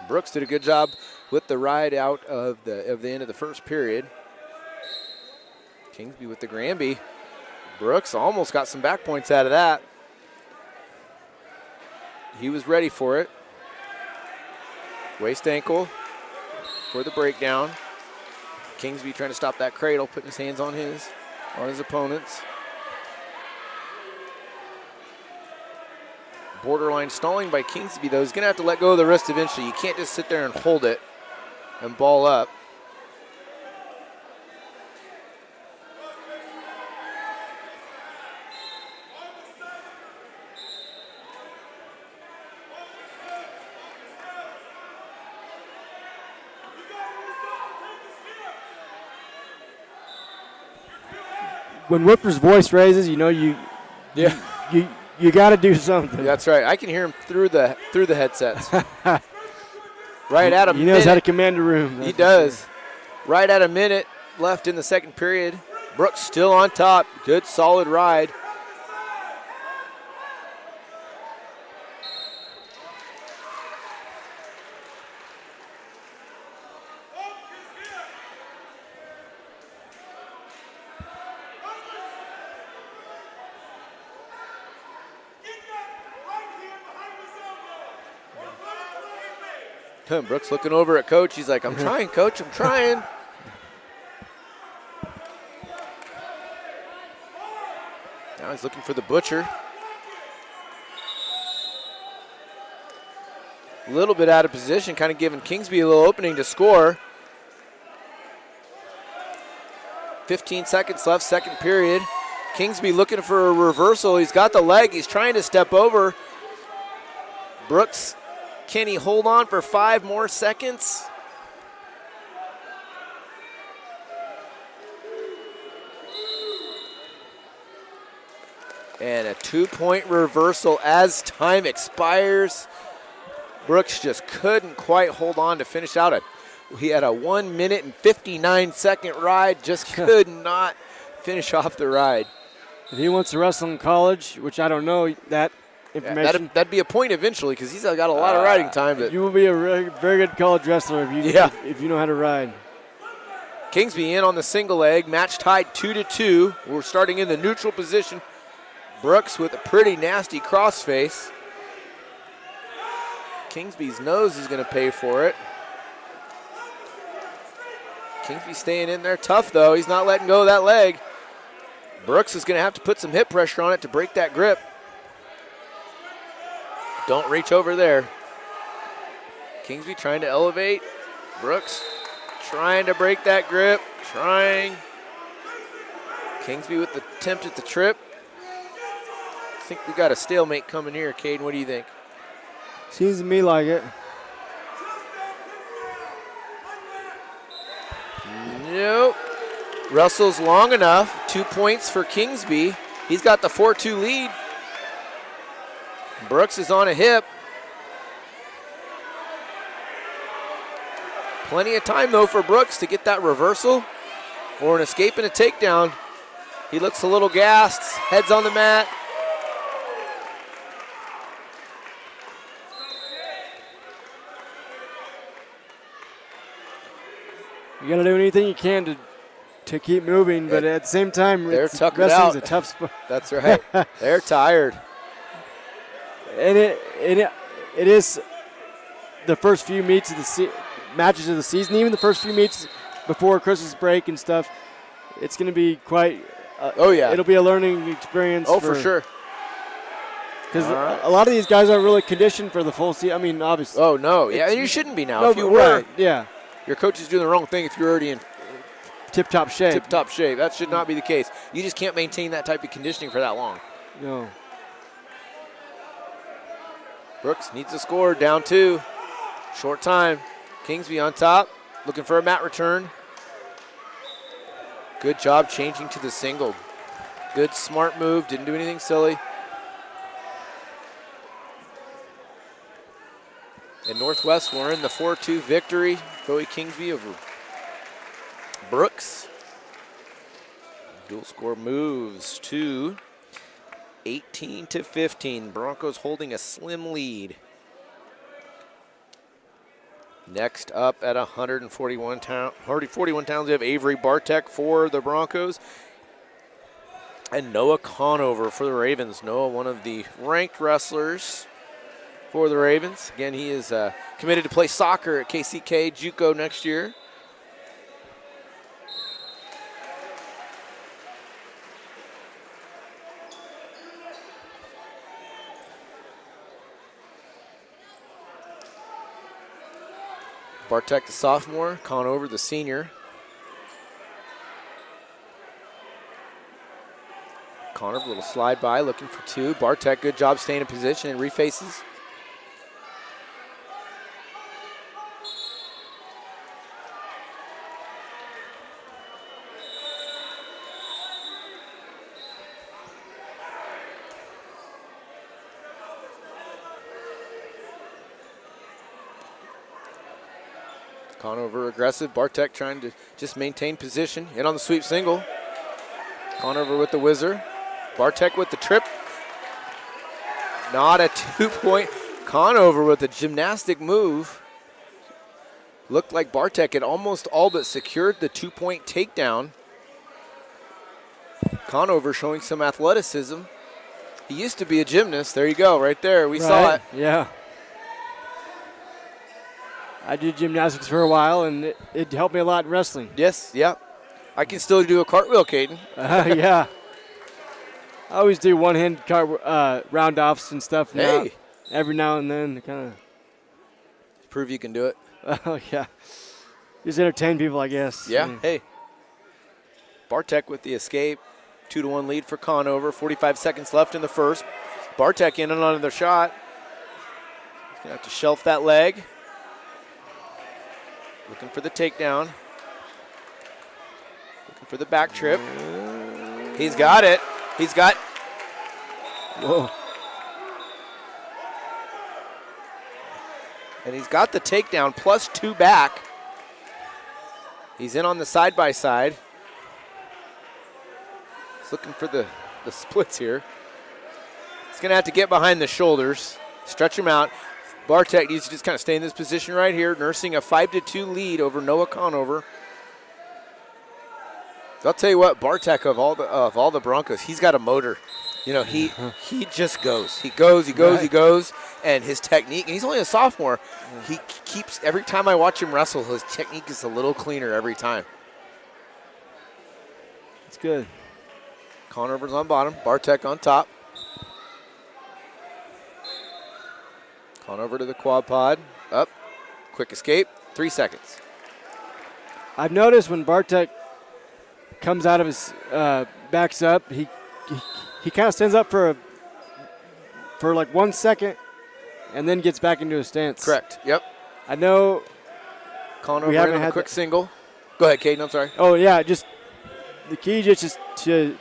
Brooks did a good job with the ride out of the end of the first period. Kingsby with the Granby. Brooks almost got some back points out of that. He was ready for it. Waist ankle for the breakdown. Kingsby trying to stop that cradle, putting his hands on his opponents. Borderline stalling by Kingsby, though. He's going to have to let go of the wrist eventually. You can't just sit there and hold it and ball up. When Whipper's voice raises, you know you got to do something. That's right. I can hear him through the headsets. Right at a minute. He knows how to command a room. He does. Right at a minute left in the second period. Brooks still on top. Good, solid ride. Brooks looking over at Coach. He's like, I'm trying, Coach, I'm trying. Now he's looking for the butcher. A little bit out of position, kind of giving Kingsby a little opening to score. 15 seconds left, second period. Kingsby looking for a reversal. He's got the leg. He's trying to step over. Brooks, can he hold on for 5 more seconds? And a 2-point reversal as time expires. Brooks just couldn't quite hold on to finish out. He had a 1 minute and 59-second ride, just could not finish off the ride. If he wants to wrestle in college, which I don't know that information. Yeah, that'd be a point eventually because he's got a lot of riding time. But you will be a very good college wrestler if you know how to ride. Kingsby in on the single leg, match tied 2-2. We're starting in the neutral position. Brooks with a pretty nasty crossface. Kingsby's nose is going to pay for it. Kingsby staying in there tough, though. He's not letting go of that leg. Brooks is going to have to put some hip pressure on it to break that grip. Don't reach over there. Kingsby trying to elevate. Brooks trying to break that grip. Trying. Kingsby with the attempt at the trip. I think we got a stalemate coming here. Caden, what do you think? Seems to me like it. Nope. Russell's long enough. 2 points for Kingsby. He's got the 4-2 lead. Brooks is on a hip. Plenty of time, though, for Brooks to get that reversal or an escape and a takedown. He looks a little gassed. Head's on the mat. You got to do anything you can to keep moving, but at the same time, wrestling's out. A tough sport. That's right. They're tired. And it is the first few meets of the matches of the season, even the first few meets before Christmas break and stuff. It's going to be quite. It'll be a learning experience. Oh, for sure. Because a lot of these guys aren't really conditioned for the full season. I mean, obviously. Oh no, yeah, you shouldn't be now. No, if you were, right, yeah. Your coach is doing the wrong thing if you're already in tip-top shape. Tip-top shape. That should not be the case. You just can't maintain that type of conditioning for that long. No. Brooks needs a score. Down 2. Short time. Kingsby on top. Looking for a mat return. Good job changing to the single. Good, smart move. Didn't do anything silly. In Northwest, we're in the 4-2 victory. Bowie Kingsby over Brooks. Dual score moves to 18-15. Broncos holding a slim lead. Next up at 141 pounds, we have Avery Bartek for the Broncos. And Noah Conover for the Ravens. Noah, one of the ranked wrestlers for the Ravens. Again, he is committed to play soccer at KCK JUCO next year. Bartek, the sophomore. Conover, the senior. Conover, a little slide by, looking for 2. Bartek, good job staying in position and refaces. Conover aggressive. Bartek trying to just maintain position. In on the sweep single. Conover with the whizzer. Bartek with the trip. Not a 2-point. Conover with a gymnastic move. Looked like Bartek had almost all but secured the 2-point takedown. Conover showing some athleticism. He used to be a gymnast. There you go, right there. We saw it. Yeah. I did gymnastics for a while, and it helped me a lot in wrestling. Yes, yeah. I can still do a cartwheel, Caden. Yeah. I always do one-hand round-offs and stuff. Hey. Every now and then, kind of. Prove you can do it. Oh, yeah. Just entertain people, I guess. Yeah, hey. Bartek with the escape. 2-1 lead for Conover. 45 seconds left in the first. Bartek in on another shot. He's going to have to shelf that leg. Looking for the takedown. Looking for the back trip. He's got it. Whoa. And he's got the takedown plus 2 back. He's in on the side-by-side. He's looking for the splits here. He's going to have to get behind the shoulders, stretch him out. Bartek needs to just kind of stay in this position right here, nursing a 5-2 lead over Noah Conover. I'll tell you what, Bartek of all the Broncos, he's got a motor. You know, he just goes. He goes, and his technique, and he's only a sophomore, he keeps, every time I watch him wrestle, his technique is a little cleaner every time. It's good. Conover's on bottom, Bartek on top. Conover to the quad pod, up, quick escape, 3 seconds. I've noticed when Bartek comes out of his backs up, he kind of stands up for like 1 second and then gets back into his stance. Correct. Yep. I know. Conover in on a quick single. Go ahead, Caden. I'm sorry. Oh yeah, just the key just is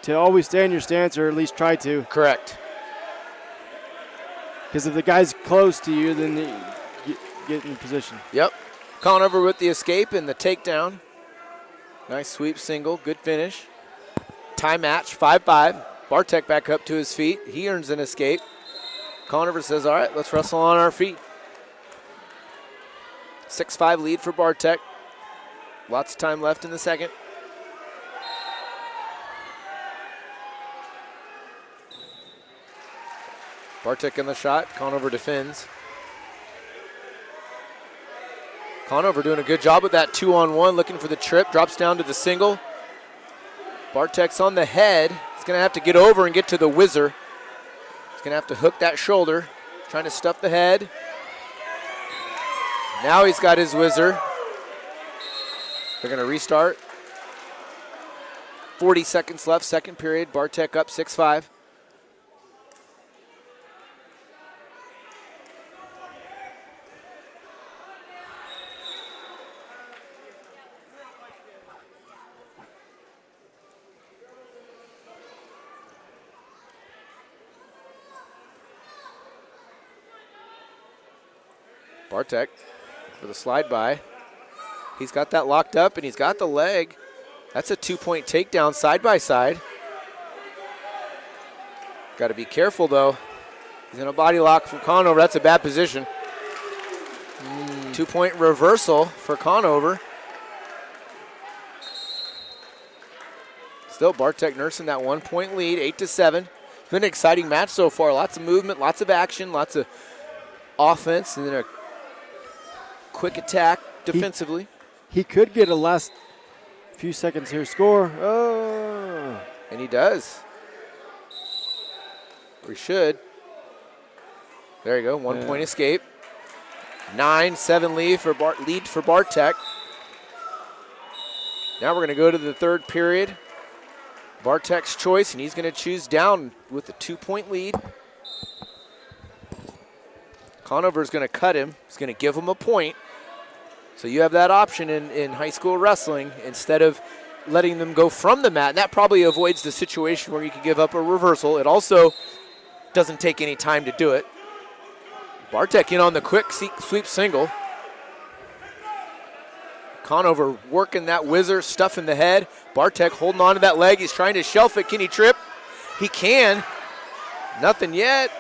to always stay in your stance, or at least try to. Correct. Because if the guy's close to you, then you get in position. Yep. Conover with the escape and the takedown. Nice sweep single. Good finish. Tie match, 5-5. Bartek back up to his feet. He earns an escape. Conover says, all right, let's wrestle on our feet. 6-5 lead for Bartek. Lots of time left in the second. Bartek in the shot. Conover defends. Conover doing a good job with that 2-on-1, looking for the trip. Drops down to the single. Bartek's on the head. He's going to have to get over and get to the whizzer. He's going to have to hook that shoulder. Trying to stuff the head. Now he's got his whizzer. They're going to restart. 40 seconds left, second period. Bartek up 6-5. Bartek for the slide by. He's got that locked up and he's got the leg. That's a 2-point takedown side by side. Got to be careful though. He's in a body lock from Conover. That's a bad position. 2-point reversal for Conover. Still Bartek nursing that 1-point lead, 8-7. It's been an exciting match so far. Lots of movement, lots of action, lots of offense, and then a quick attack defensively. He could get a last few seconds here. Score. Oh. And he does. Or he should. There you go. 1-point escape. 9-7 lead for Bartek. Now we're going to go to the third period. Bartek's choice, and he's going to choose down with a 2-point lead. Conover's going to cut him. He's going to give him a point. So you have that option in high school wrestling instead of letting them go from the mat. And that probably avoids the situation where you can give up a reversal. It also doesn't take any time to do it. Bartek in on the quick sweep single. Conover working that whizzer, stuffing the head. Bartek holding on to that leg. He's trying to shelf it. Can he trip? He can. Nothing yet.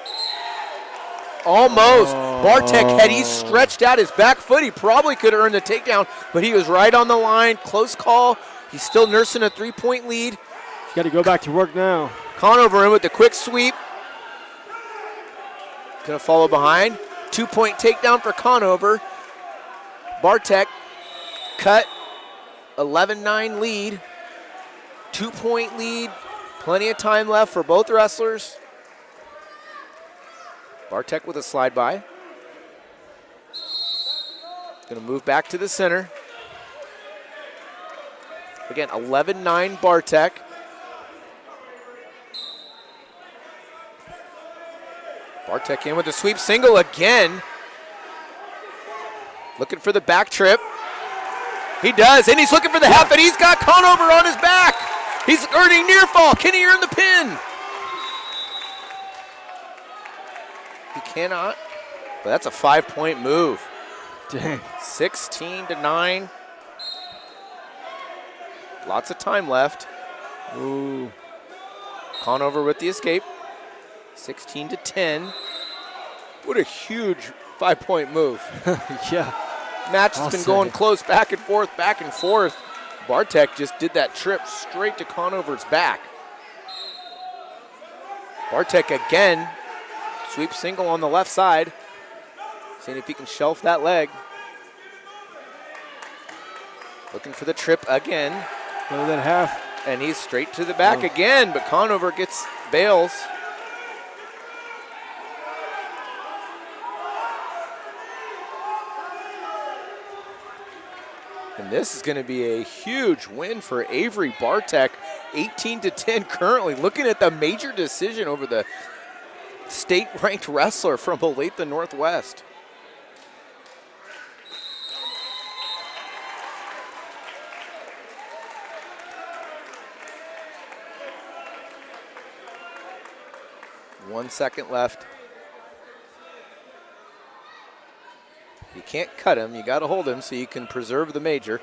Almost. Bartek, had he stretched out his back foot, he probably could have earned the takedown, but he was right on the line. Close call. He's still nursing a 3-point lead. He's got to go back to work now. Conover in with the quick sweep. Going to follow behind. 2-point takedown for Conover. Bartek cut. 11-9 lead. 2-point lead. Plenty of time left for both wrestlers. Bartek with a slide by. Going to move back to the center. Again, 11-9 Bartek. Bartek in with the sweep single again. Looking for the back trip. He does, and he's looking for the half, and he's got Conover on his back. He's earning near fall. Can he earn the pin? cannot, but that's a 5-point move. Dang. 16-9. Lots of time left. Ooh. Conover with the escape. 16-10. What a huge 5-point move. Yeah. Match has been going close, back and forth, back and forth. Bartek just did that trip straight to Conover's back. Bartek again, sweep single on the left side. Seeing if he can shelf that leg. Looking for the trip again. Better than half. And he's straight to the back again, but Conover bails. And this is going to be a huge win for Avery Bartek, 18-10 currently. Looking at the major decision over the state-ranked wrestler from Olathe Northwest. One second left. You can't cut him, you got to hold him so you can preserve the major.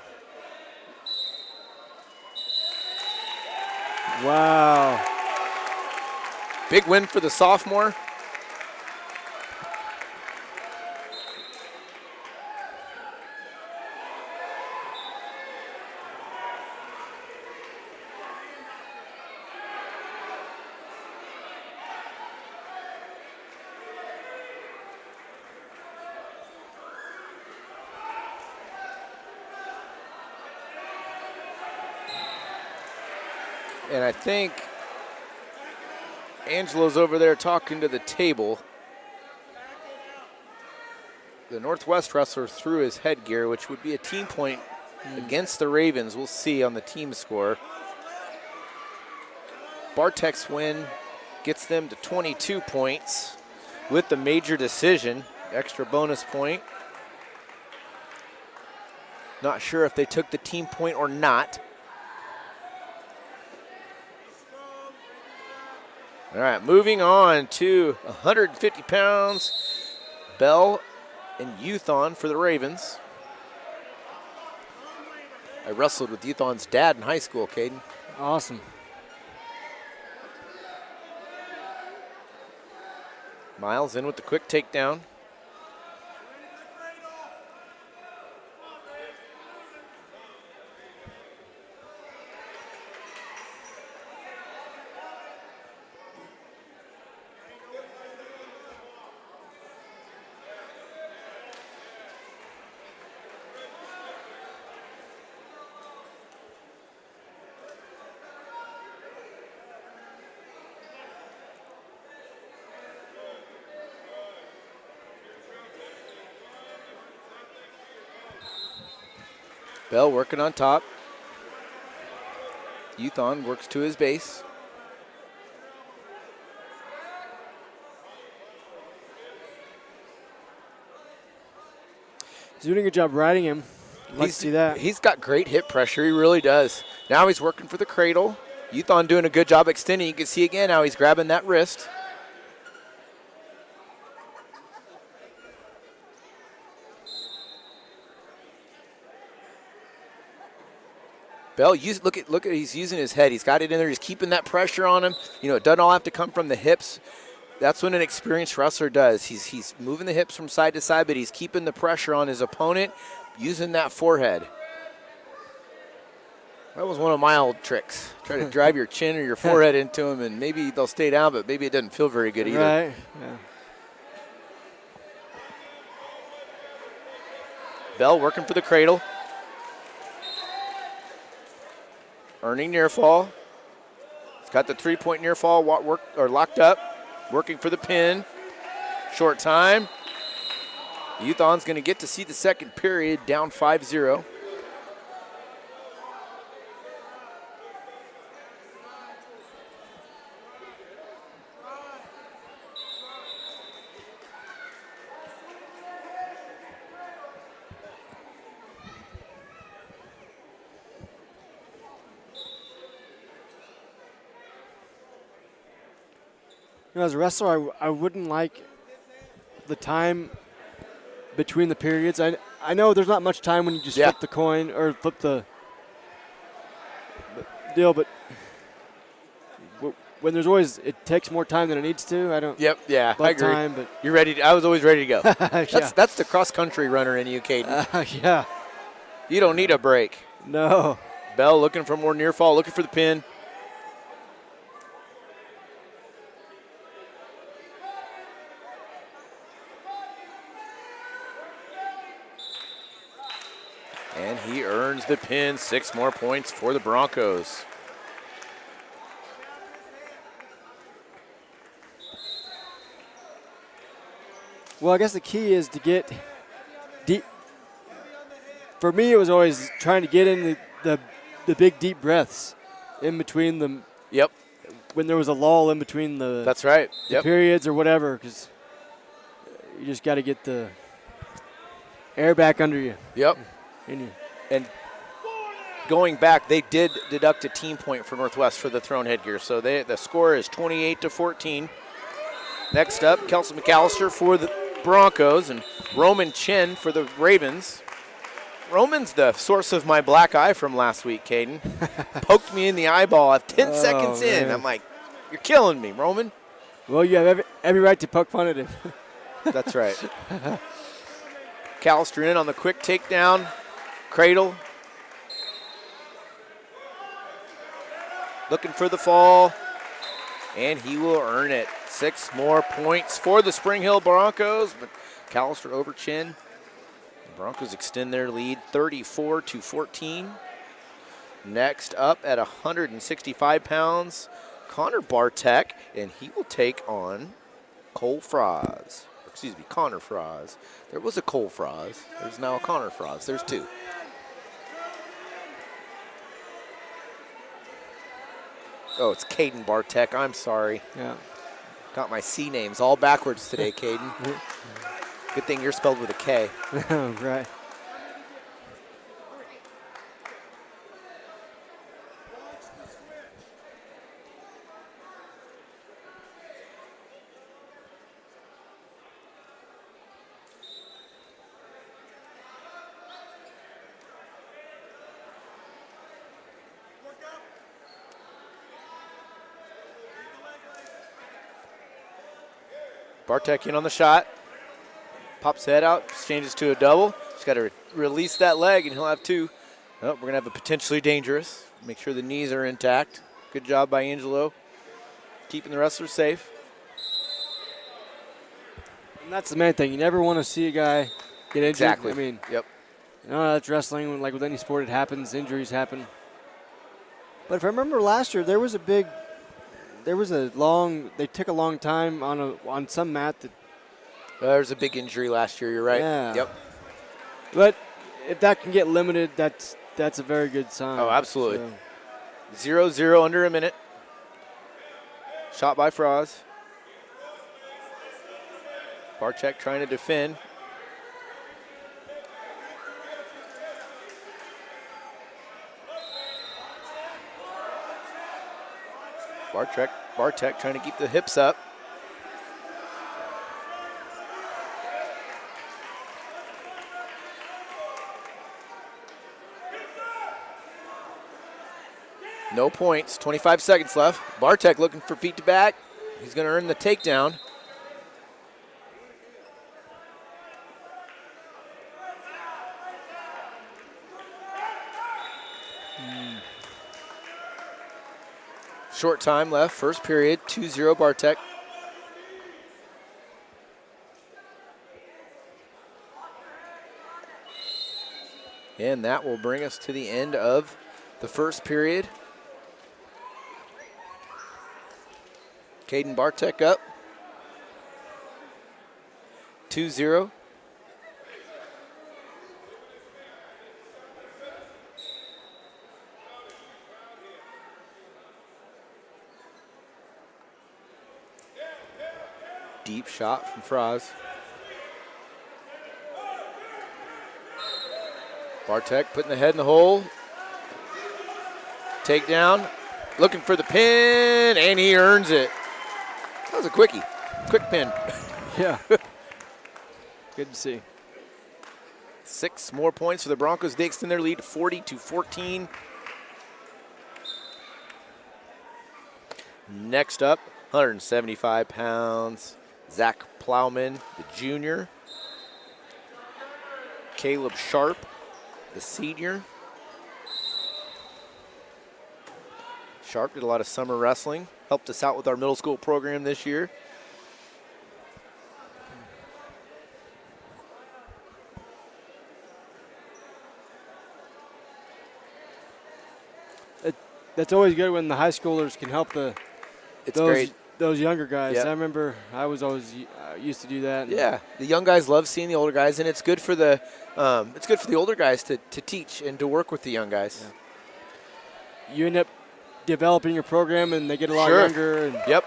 Wow. Big win for the sophomore. And I think Angelo's over there talking to the table. The Northwest wrestler threw his headgear, which would be a team point against the Ravens. We'll see on the team score. Bartek's win gets them to 22 points with the major decision, extra bonus point. Not sure if they took the team point or not. All right, moving on to 150 pounds. Bell and Youthon for the Ravens. I wrestled with Youthon's dad in high school, Caden. Awesome. Miles in with the quick takedown. Bell working on top. Youthon works to his base. He's doing a good job riding him. Let's see that. He's got great hip pressure. He really does. Now he's working for the cradle. Youthon doing a good job extending. You can see again how he's grabbing that wrist. Bell, look at he's using his head. He's got it in there. He's keeping that pressure on him. You know, it doesn't all have to come from the hips. That's what an experienced wrestler does. He's moving the hips from side to side, but he's keeping the pressure on his opponent, using that forehead. That was one of my old tricks. Try to drive your chin or your forehead into them, and maybe they'll stay down, but maybe it doesn't feel very good either. Right, yeah. Bell working for the cradle. Earning near fall. He's got the 3-point near fall locked up. Working for the pin. Short time. Youthon's going to get to see the second period, down 5-0. You know, as a wrestler, I wouldn't like the time between the periods. I know there's not much time when you just flip the coin or flip the deal, but when there's always, it takes more time than it needs to. I don't. Yep. Yeah. I agree. Time, but you're ready. I was always ready to go. Yeah. That's the cross country runner in you, Caden. Yeah. You don't need a break. No. Bell looking for more near fall, looking for the pin. And he earns the pin. 6 more points for the Broncos. Well, I guess the key is to get deep. For me, it was always trying to get in the big deep breaths in between them. Yep. When there was a lull in between the. That's right. The periods or whatever, because you just got to get the air back under you. Yep. And going back, they did deduct a team point for Northwest for the thrown headgear, so the score is 28-14. Next up, Kelsey McAllister for the Broncos and Roman Chen for the Ravens. Roman's the source of my black eye from last week, Caden. Poked me in the eyeball at 10 seconds in. Man. I'm like, you're killing me, Roman. Well, you have every right to poke fun at him. That's right. McAllister in on the quick takedown. Cradle. Looking for the fall. And he will earn it. 6 more points for the Spring Hill Broncos. But McAllister over Chin. The Broncos extend their lead 34-14. Next up at 165 pounds, Connor Bartek. And he will take on Connor Froz. There was a Cole Froz. There's now a Connor Froz. There's 2. Oh, it's Caden Bartek. I'm sorry. Yeah. Got my C names all backwards today, Caden. Good thing you're spelled with a K. Right. Bartek in on the shot. Pops head out, changes to a double. Just got to release that leg and he'll have 2. Oh, we're going to have a potentially dangerous. Make sure the knees are intact. Good job by Angelo. Keeping the wrestler safe. And that's the main thing. You never want to see a guy get injured. Exactly. I mean, yep. That's wrestling. Like with any sport, it happens. Injuries happen. But if I remember last year, they took a long time on some mat. There was a big injury last year, you're right. Yeah. Yep. But if that can get limited, that's a very good sign. Oh, absolutely. 0-0 under a minute. Shot by Froz. Bartek trying to defend. Bartek trying to keep the hips up. No points, 25 seconds left. Bartek looking for feet to back. He's going to earn the takedown. Short time left, first period, 2-0 Bartek. And that will bring us to the end of the first period. Caden Bartek up. 2-0. Deep shot from Froz. Bartek putting the head in the hole. Takedown. Looking for the pin, and he earns it. That was a quickie. Quick pin. Yeah. Good to see. 6 more points for the Broncos. They extend their lead to 40-14. Next up, 175 pounds, Zach Plowman, the junior. Caleb Sharp, the senior. Sharp did a lot of summer wrestling, helped us out with our middle school program this year. That's always good when the high schoolers can help those younger guys. Yep. I remember I was always used to do that. Yeah, the young guys love seeing the older guys, and it's good for the older guys to teach and to work with the young guys. Yeah. You end up developing your program, and they get a lot Sure. younger. And Yep.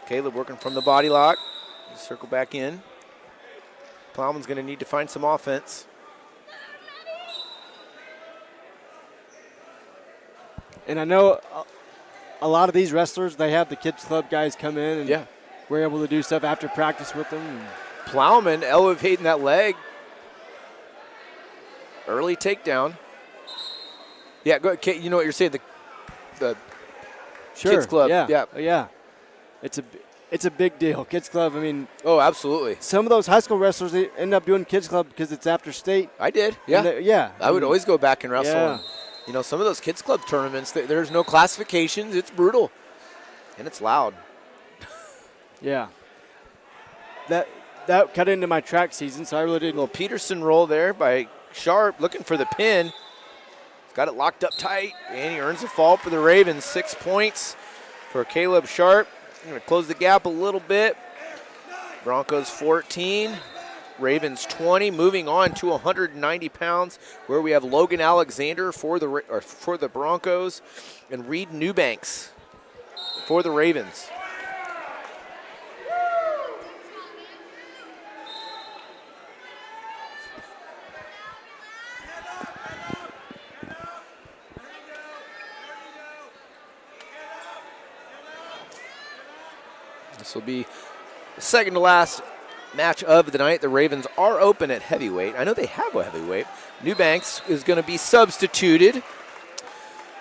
Caleb working from the body lock. Circle back in. Plowman's going to need to find some offense. And I know a lot of these wrestlers, they have the kids club guys come in, and we're able to do stuff after practice with them. Plowman elevating that leg. Early takedown. Yeah, go ahead. You know what you're saying, the Sure. kids club. Yeah. It's a big deal. Kids club, I mean. Oh, absolutely. Some of those high school wrestlers, they end up doing kids club because it's after state. I did, yeah. Yeah. I would always go back and wrestle. Yeah. And, you know, some of those kids club tournaments, there's no classifications. It's brutal, and it's loud. Yeah. That cut into my track season, so I really didn't. A little Peterson roll there by Sharp, looking for the pin. He's got it locked up tight, and he earns a fall for the Ravens. 6 points for Caleb Sharp. Going to close the gap a little bit. Broncos 14. Ravens 20, moving on to 190 pounds, where we have Logan Alexander for the Broncos and Reed Newbanks for the Ravens. This will be the second to last match of the night. The Ravens are open at heavyweight. I know they have a heavyweight. Newbanks is going to be substituted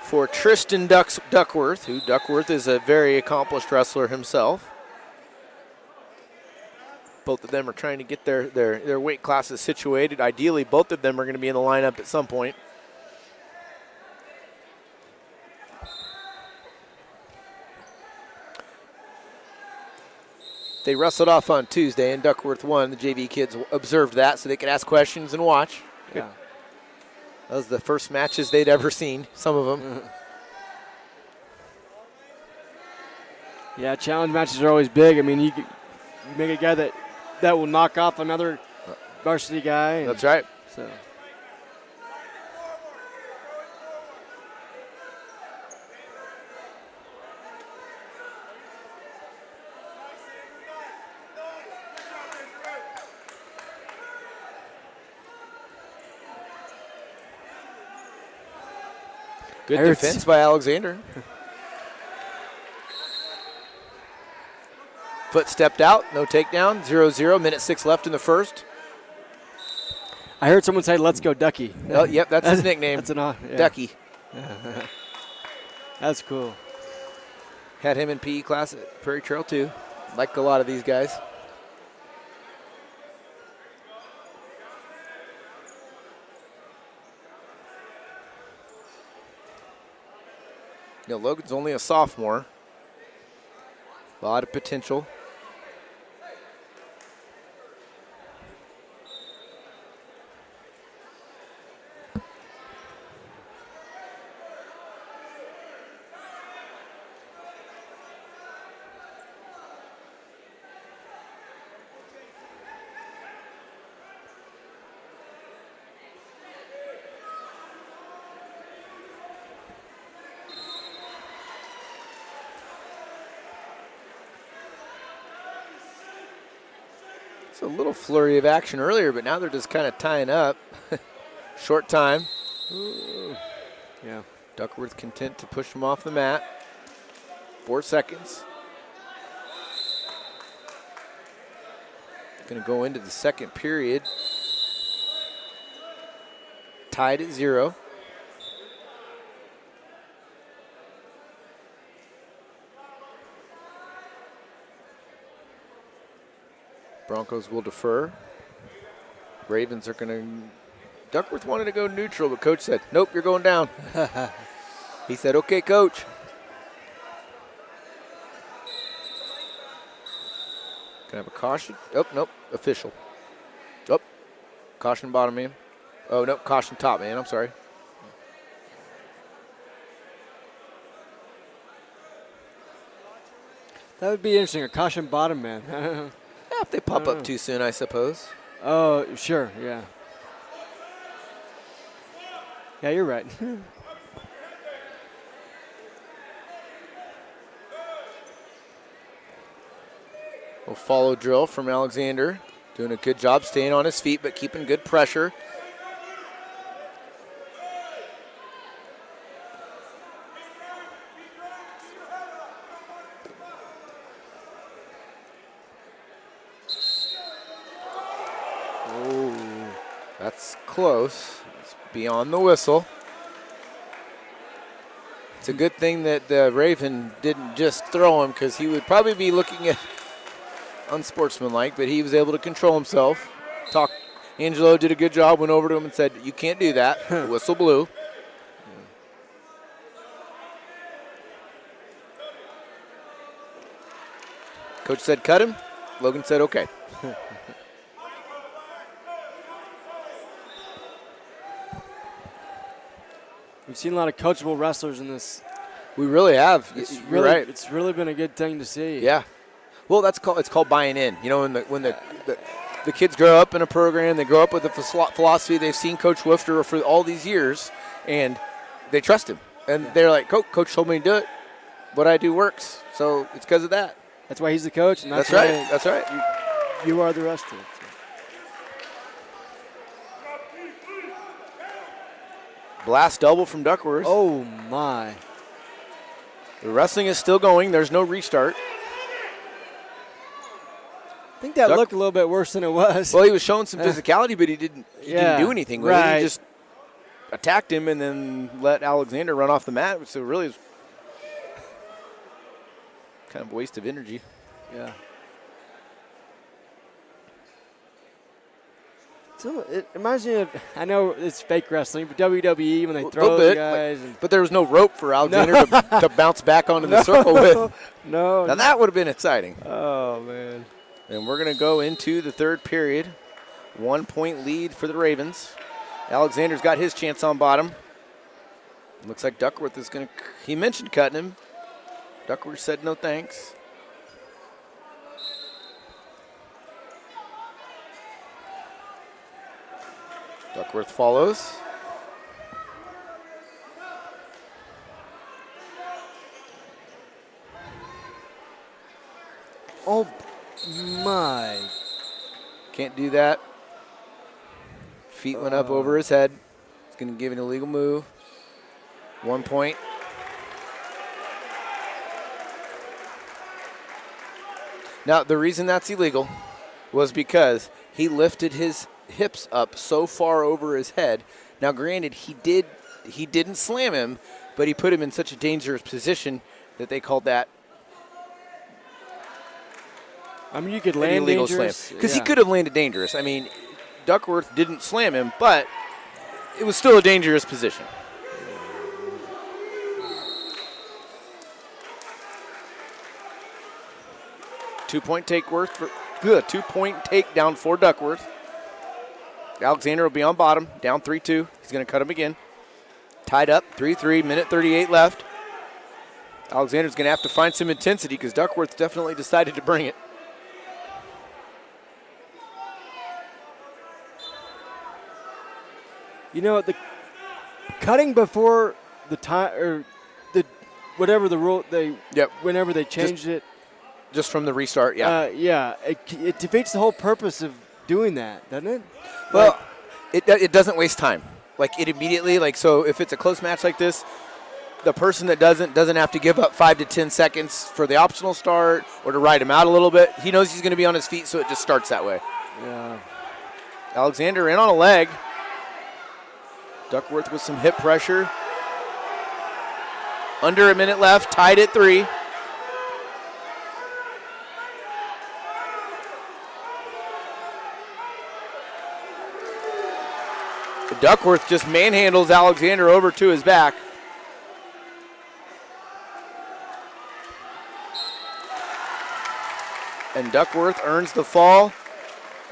for Tristan Duckworth, who Duckworth is a very accomplished wrestler himself. Both of them are trying to get their weight classes situated. Ideally, both of them are going to be in the lineup at some point. They wrestled off on Tuesday, and Duckworth won. The JV kids observed that so they could ask questions and watch. Yeah. That was the first matches they'd ever seen, some of them. Yeah, challenge matches are always big. I mean, you make a guy that will knock off another varsity guy. That's right. So. Good defense by Alexander. Foot stepped out, no takedown, 0-0, minute 6 left in the first. I heard someone say, "Let's go, Ducky." Oh, yep, that's his nickname. That's yeah. Ducky. That's cool. Had him in PE class at Prairie Trail too. Like a lot of these guys. You know, Logan's only a sophomore. A lot of potential. It's a little flurry of action earlier, but now they're just kind of tying up. Short time. Ooh. Yeah. Duckworth content to push him off the mat. 4 seconds. Going to go into the second period. Tied at 0. Broncos will defer. Ravens are going to. Duckworth wanted to go neutral, but coach said, nope, you're going down. He said, okay, coach. Can I have a caution? Oh, nope, official. Oh, caution bottom man. Oh, nope, caution top man, I'm sorry. That would be interesting, a caution bottom man. Yeah, if they pop up too soon, I suppose. Oh, sure, yeah. Yeah, you're right. We'll follow drill from Alexander. Doing a good job staying on his feet, but keeping good pressure. Oh, that's close. It's beyond the whistle. It's a good thing that the Raven didn't just throw him, because he would probably be looking at unsportsmanlike, but he was able to control himself. Angelo did a good job, went over to him and said, you can't do that. The whistle blew. Coach said cut him. Logan said okay. We've seen a lot of coachable wrestlers in this. We really have. You're right. It's really been a good thing to see. Yeah. Well, it's called buying in. You know, when the kids grow up in a program, they grow up with a philosophy. They've seen Coach Wifter for all these years, and they trust him. And they're like, Coach told me to do it. What I do works. So it's because of that. That's why he's the coach. And that's right. That's right. You are the rest of it. Blast double from Duckworth. Oh, my. The wrestling is still going. There's no restart. I think that looked a little bit worse than it was. Well, he was showing some physicality, but he didn't do anything with it. He just attacked him and then let Alexander run off the mat. So really it's kind of a waste of energy. Yeah. So it reminds me of, I know it's fake wrestling, but WWE when they throw the guys. But there was no rope for Alexander to bounce back onto the circle with. No. Now that would have been exciting. Oh, man. And we're going to go into the third period. 1 point lead for the Ravens. Alexander's got his chance on bottom. Looks like Duckworth is going to, he mentioned cutting him. Duckworth said no thanks. Duckworth follows. Oh, my. Can't do that. Feet went up over his head. He's going to give an illegal move. 1 point. Now, the reason that's illegal was because he lifted his hips up so far over his head. Now, granted, he didn't slam him, but he put him in such a dangerous position that they called that. I mean, you could land dangerous. Because he could have landed dangerous. I mean, Duckworth didn't slam him, but it was still a dangerous position. Two-point takedown for Duckworth. Alexander will be on bottom, down 3-2. He's going to cut him again. Tied up, 3-3, minute 38 left. Alexander's going to have to find some intensity because Duckworth definitely decided to bring it. You know, the cutting before the time or the whatever the rule whenever they changed it, just from the restart, it defeats the whole purpose of doing that, doesn't it? Well, it doesn't waste time. Like it immediately, so if it's a close match like this, the person that doesn't have to give up 5 to 10 seconds for the optional start or to ride him out a little bit. He knows he's going to be on his feet, so it just starts that way. Yeah. Alexander in on a leg. Duckworth with some hip pressure. Under a minute left, tied at 3. Duckworth just manhandles Alexander over to his back. And Duckworth earns the fall.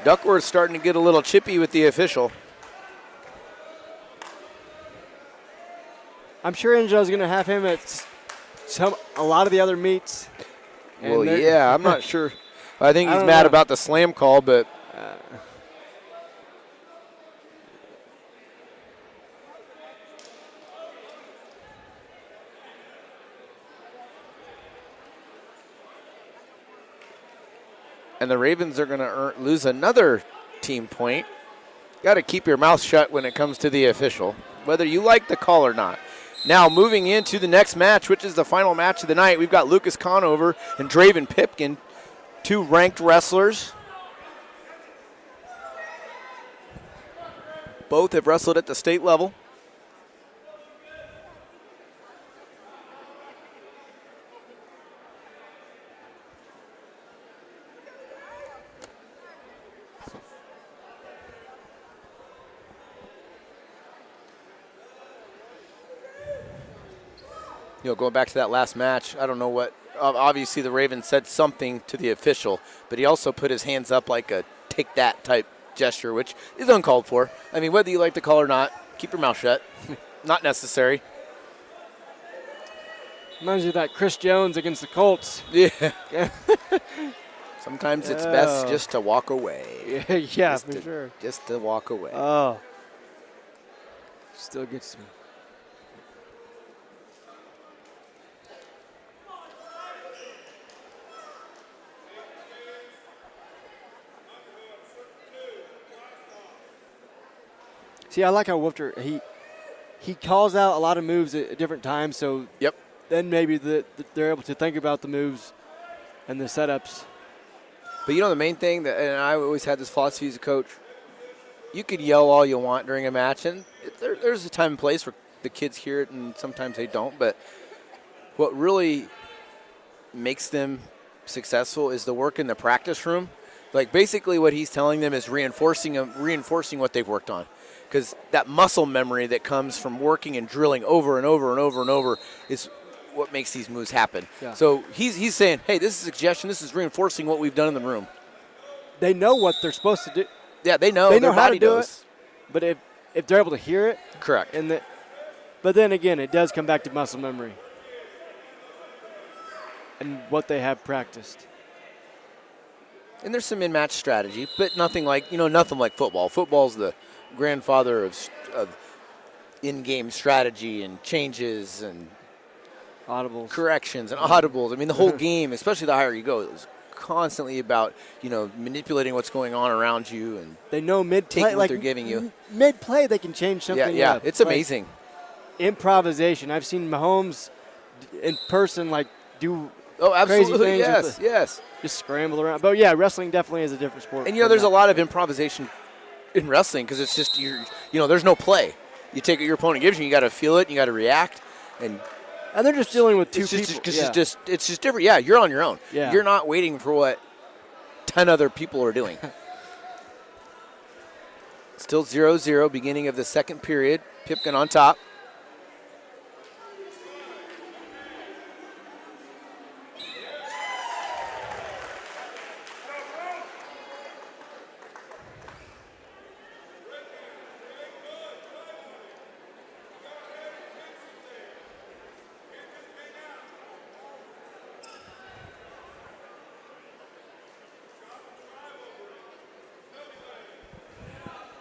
Duckworth starting to get a little chippy with the official. I'm sure Angela's going to have him at a lot of the other meets. Well, yeah, I'm not sure. I think he's mad about the slam call, but and the Ravens are going to lose another team point. Got to keep your mouth shut when it comes to the official, whether you like the call or not. Now moving into the next match, which is the final match of the night, we've got Lucas Conover and Draven Pipkin, 2 ranked wrestlers. Both have wrestled at the state level. Going back to that last match, I don't know what, obviously the Ravens said something to the official, but he also put his hands up like a take that type gesture, which is uncalled for. I mean, whether you like the call or not, keep your mouth shut. Not necessary. Reminds you of that Chris Jones against the Colts. Yeah. Sometimes it's best just to walk away. Yeah, for sure. Just to walk away. Oh. Still gets me. See, I like how Wolfter, he calls out a lot of moves at different times, so then maybe they're able to think about the moves and the setups. But the main thing, and I always had this philosophy as a coach, you could yell all you want during a match, and there's a time and place where the kids hear it and sometimes they don't, but what really makes them successful is the work in the practice room. Like basically what he's telling them is reinforcing what they've worked on. Because that muscle memory that comes from working and drilling over and over and over and over is what makes these moves happen. Yeah. So he's saying, hey, this is a suggestion. This is reinforcing what we've done in the room. They know what they're supposed to do. Yeah, they know. They know Their how body to do knows. it. But if they're able to hear it. Correct. But then again, it does come back to muscle memory and what they have practiced. And there's some in-match strategy, but nothing like football. Football's the grandfather of in-game strategy and changes and audibles, corrections and audibles. I mean, the whole game, especially the higher you go, is constantly about manipulating what's going on around you and they know mid-play, taking what they're giving you. Mid-play, they can change something. Yeah, up. It's amazing. Improvisation. I've seen Mahomes in person do absolutely, crazy things. Yes. Just scramble around. But yeah, wrestling definitely is a different sport. And there's a lot of improvisation in wrestling because it's just there's no play. You take what your opponent gives you, you got to feel it, you got to react, and they're just dealing with two people. Because it's just different. Yeah, you're on your own. Yeah. You're not waiting for what 10 other people are doing. Still 0-0, beginning of the second period. Pipkin on top.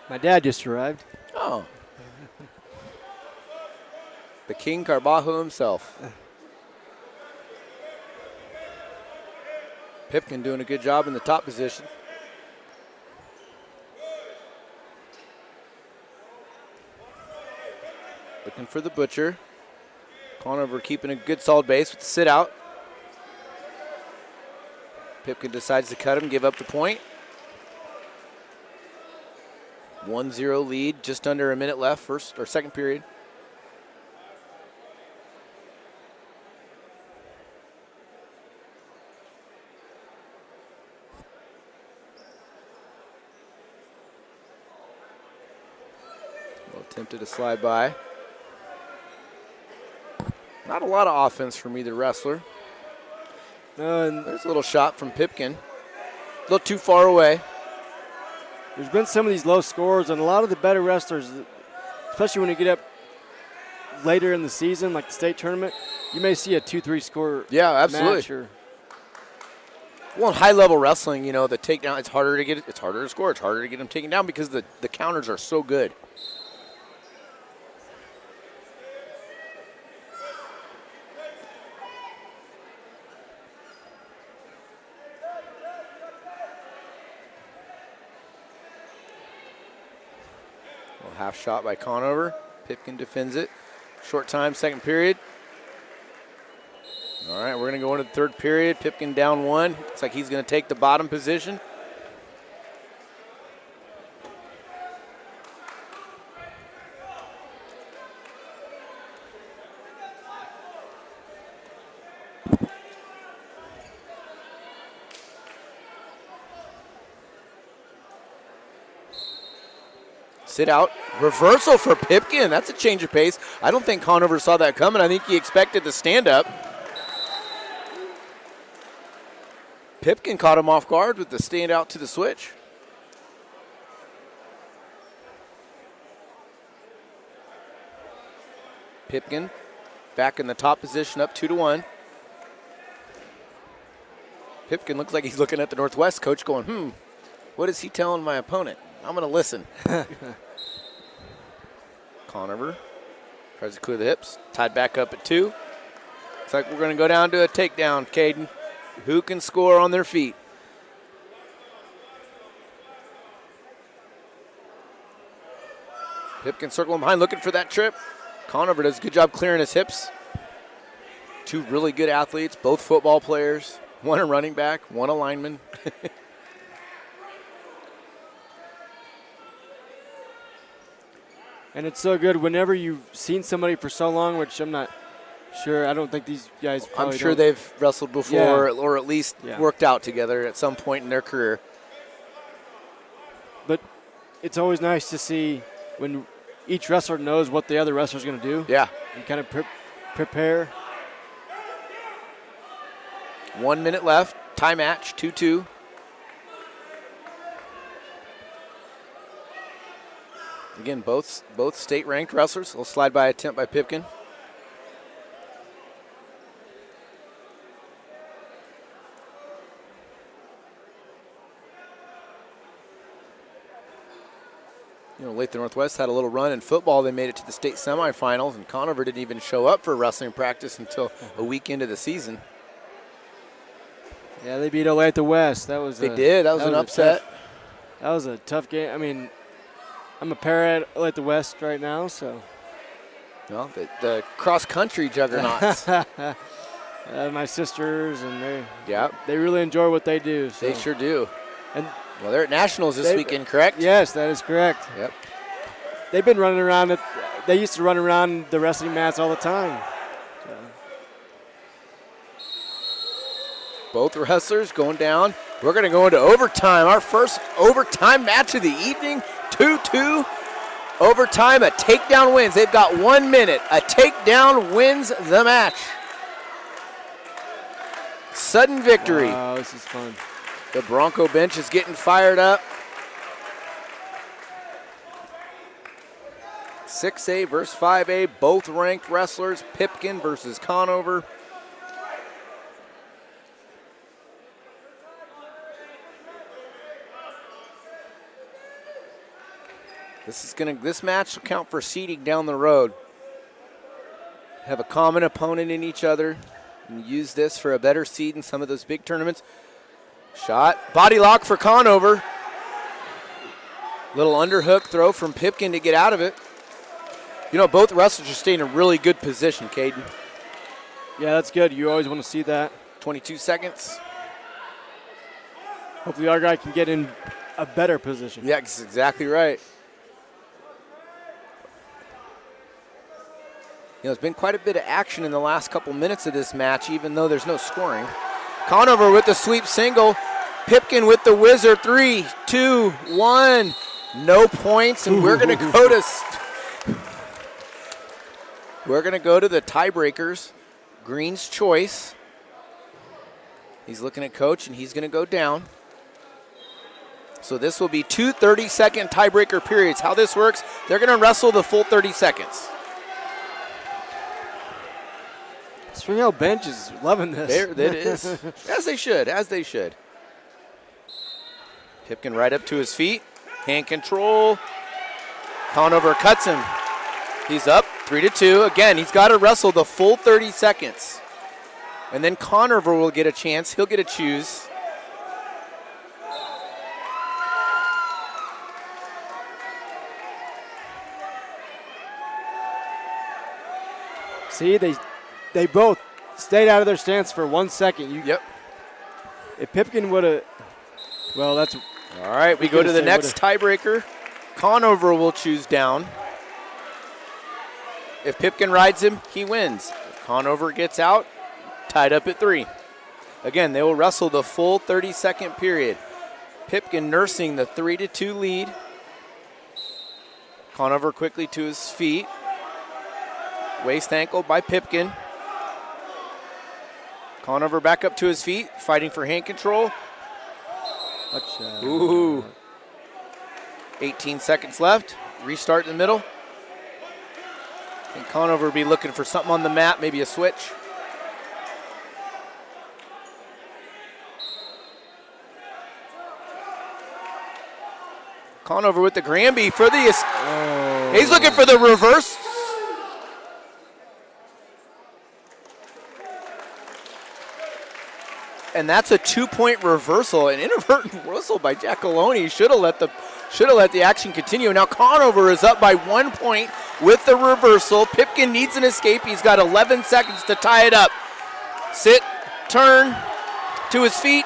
My dad just arrived. Oh. The King Carbajo himself. Pipkin doing a good job in the top position. Looking for the butcher. Conover keeping a good solid base with the sit out. Pipkin decides to cut him, give up the point. 1-0 lead, just under a minute left, first or second period. Attempted to slide by. Not a lot of offense from either wrestler. There's a little shot from Pipkin. A little too far away. There's been some of these low scores, and a lot of the better wrestlers, especially when you get up later in the season, like the state tournament, you may see a 2-3 score. Yeah, absolutely. Match or well, in high-level wrestling, the takedown, it's harder to get it. It's harder to score. It's harder to get them taken down because the counters are so good. Half shot by Conover. Pipkin defends it. Short time, second period. All right, we're going to go into the third period. Pipkin down 1. Looks like he's going to take the bottom position. Sit out. Reversal for Pipkin. That's a change of pace. I don't think Conover saw that coming. I think he expected the stand-up. Pipkin caught him off guard with the stand out to the switch. Pipkin back in the top position, up 2-1. Pipkin looks like he's looking at the Northwest coach going, what is he telling my opponent? I'm going to listen. Conover tries to clear the hips. Tied back up at 2. Looks like we're going to go down to a takedown, Caden. Who can score on their feet? Pipkin circling behind, looking for that trip. Conover does a good job clearing his hips. 2 really good athletes, both football players. One a running back, one a lineman. And it's so good whenever you've seen somebody for so long, which I'm not sure. I don't think these guys I'm sure they've wrestled before or at least worked out together at some point in their career. But it's always nice to see when each wrestler knows what the other wrestler's going to do. Yeah. And kind of prepare. 1 minute left. Tie match, 2-2. Again, both state-ranked wrestlers. We'll slide by attempt by Pipkin. Olathe Northwest had a little run in football. They made it to the state semifinals, and Conover didn't even show up for wrestling practice until a week into the season. Yeah, they beat Olathe West. They did. That was an upset. That was a tough game. I mean, I'm a parent at the West right now, so. Well, the cross-country juggernauts. My sisters, and they really enjoy what they do. So. They sure do. And well, they're at Nationals this weekend, correct? Yes, that is correct. Yep. They've been running around. They used to run around the wrestling mats all the time. So. Both wrestlers going down. We're going to go into overtime. Our first overtime match of the evening. 2-2 overtime. A takedown wins. They've got 1 minute. A takedown wins the match. Sudden victory. Wow, this is fun. The Bronco bench is getting fired up. 6A versus 5A, both ranked wrestlers. Pipkin versus Conover. This match will count for seeding down the road. Have a common opponent in each other and use this for a better seed in some of those big tournaments. Shot, body lock for Conover. Little underhook throw from Pipkin to get out of it. Both wrestlers are staying in a really good position, Caden. Yeah, that's good. You always want to see that. 22 seconds. Hopefully our guy can get in a better position. Yeah, that's exactly right. there's been quite a bit of action in the last couple minutes of this match, even though there's no scoring. Conover with the sweep single. Pipkin with the whizzer. 3, 2, 1. No points, and we're going to go to the tiebreakers. Green's choice. He's looking at coach, and he's going to go down. So this will be 2 30-second tiebreaker periods. How this works, they're going to wrestle the full 30 seconds. Spring Hill bench is loving this. There it is. As they should. Pipkin right up to his feet. Hand control. Conover cuts him. He's up 3-2. Again, he's got to wrestle the full 30 seconds. And then Conover will get a chance. He'll get to choose. See, they both stayed out of their stance for 1 second. Yep. If Pipkin would have, well, that's. All right, we go to the next tiebreaker. Conover will choose down. If Pipkin rides him, he wins. If Conover gets out, tied up at 3. Again, they will wrestle the full 30-second period. Pipkin nursing the 3-2 lead. Conover quickly to his feet. Waist ankle by Pipkin. Conover back up to his feet, fighting for hand control. Ooh. 18 seconds left. Restart in the middle. And Conover will be looking for something on the mat, maybe a switch. Conover with the Granby for the. Oh. He's looking for the reverse. And that's a 2-point reversal, an inadvertent whistle by Giacalone. Should have let the action continue. Now Conover is up by 1 point with the reversal. Pipkin needs an escape. He's got 11 seconds to tie it up. Sit, turn, to his feet.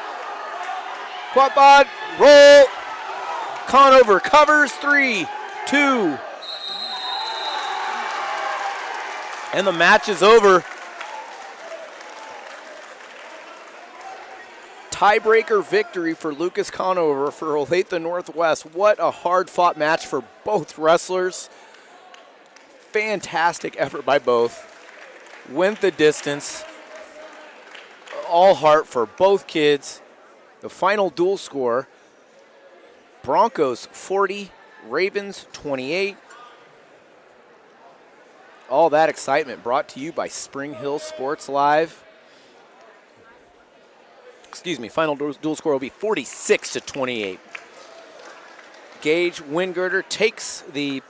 Quad bod, roll. Conover covers. 3, 2. And the match is over. Tiebreaker victory for Lucas Conover for Olathe Northwest. What a hard-fought match for both wrestlers. Fantastic effort by both. Went the distance. All heart for both kids. The final dual score, Broncos 40, Ravens 28. All that excitement brought to you by Spring Hill Sports Live. Final dual score will be 46-28. Gage Wingirter takes the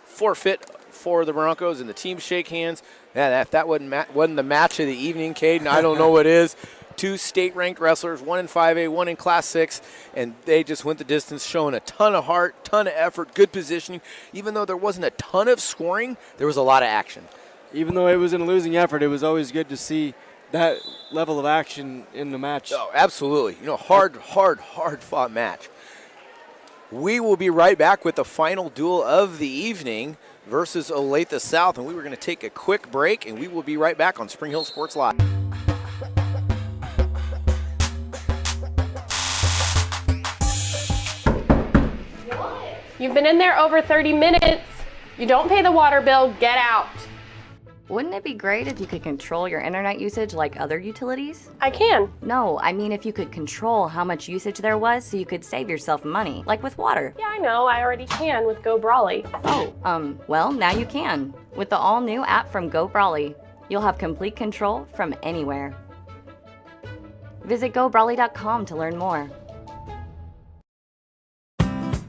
forfeit for the Broncos, and the team shake hands. Yeah, if that wasn't the match of the evening, Caden, I don't know what is. 2 state-ranked wrestlers, 1 in 5A, 1 in Class 6, and they just went the distance, showing a ton of heart, ton of effort, good positioning. Even though there wasn't a ton of scoring, there was a lot of action. Even though it was in a losing effort, it was always good to see that level of action in the match. Oh, absolutely. Hard fought match. We will be right back with the final duel of the evening versus Olathe South, and we were going to take a quick break, and we will be right back on Spring Hill Sports Live. You've been in there over 30 minutes. You don't pay the water bill, get out. Wouldn't it be great if you could control your internet usage like other utilities? I can. No, I mean if you could control how much usage there was so you could save yourself money, like with water. Yeah, I know. I already can with Go Brawley. Oh, well, now you can. With the all-new app from Go Brawley, you'll have complete control from anywhere. Visit GoBrawley.com to learn more.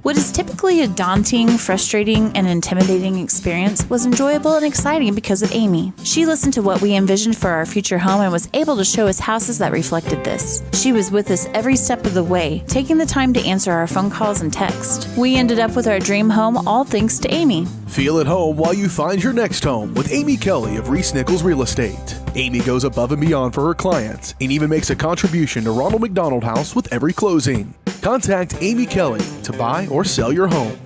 What is typically a daunting, frustrating, and intimidating experience was enjoyable and exciting because of Amy. She listened to what we envisioned for our future home and was able to show us houses that reflected this. She was with us every step of the way, taking the time to answer our phone calls and text. We ended up with our dream home all thanks to Amy. Feel at home while you find your next home with Amy Kelly of Reese Nichols Real Estate. Amy goes above and beyond for her clients and even makes a contribution to Ronald McDonald House with every closing. Contact Amy Kelly to buy or sell your home.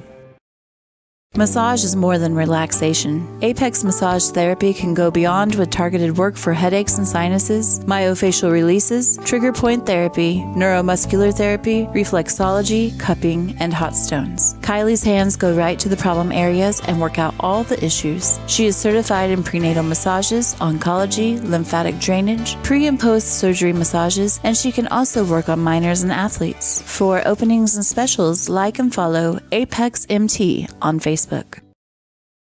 Massage is more than relaxation. Apex Massage Therapy can go beyond with targeted work for headaches and sinuses, myofascial releases, trigger point therapy, neuromuscular therapy, reflexology, cupping, and hot stones. Kylie's hands go right to the problem areas and work out all the issues. She is certified in prenatal massages, oncology, lymphatic drainage, pre- and post-surgery massages, and she can also work on minors and athletes. For openings and specials, like and follow Apex MT on Facebook.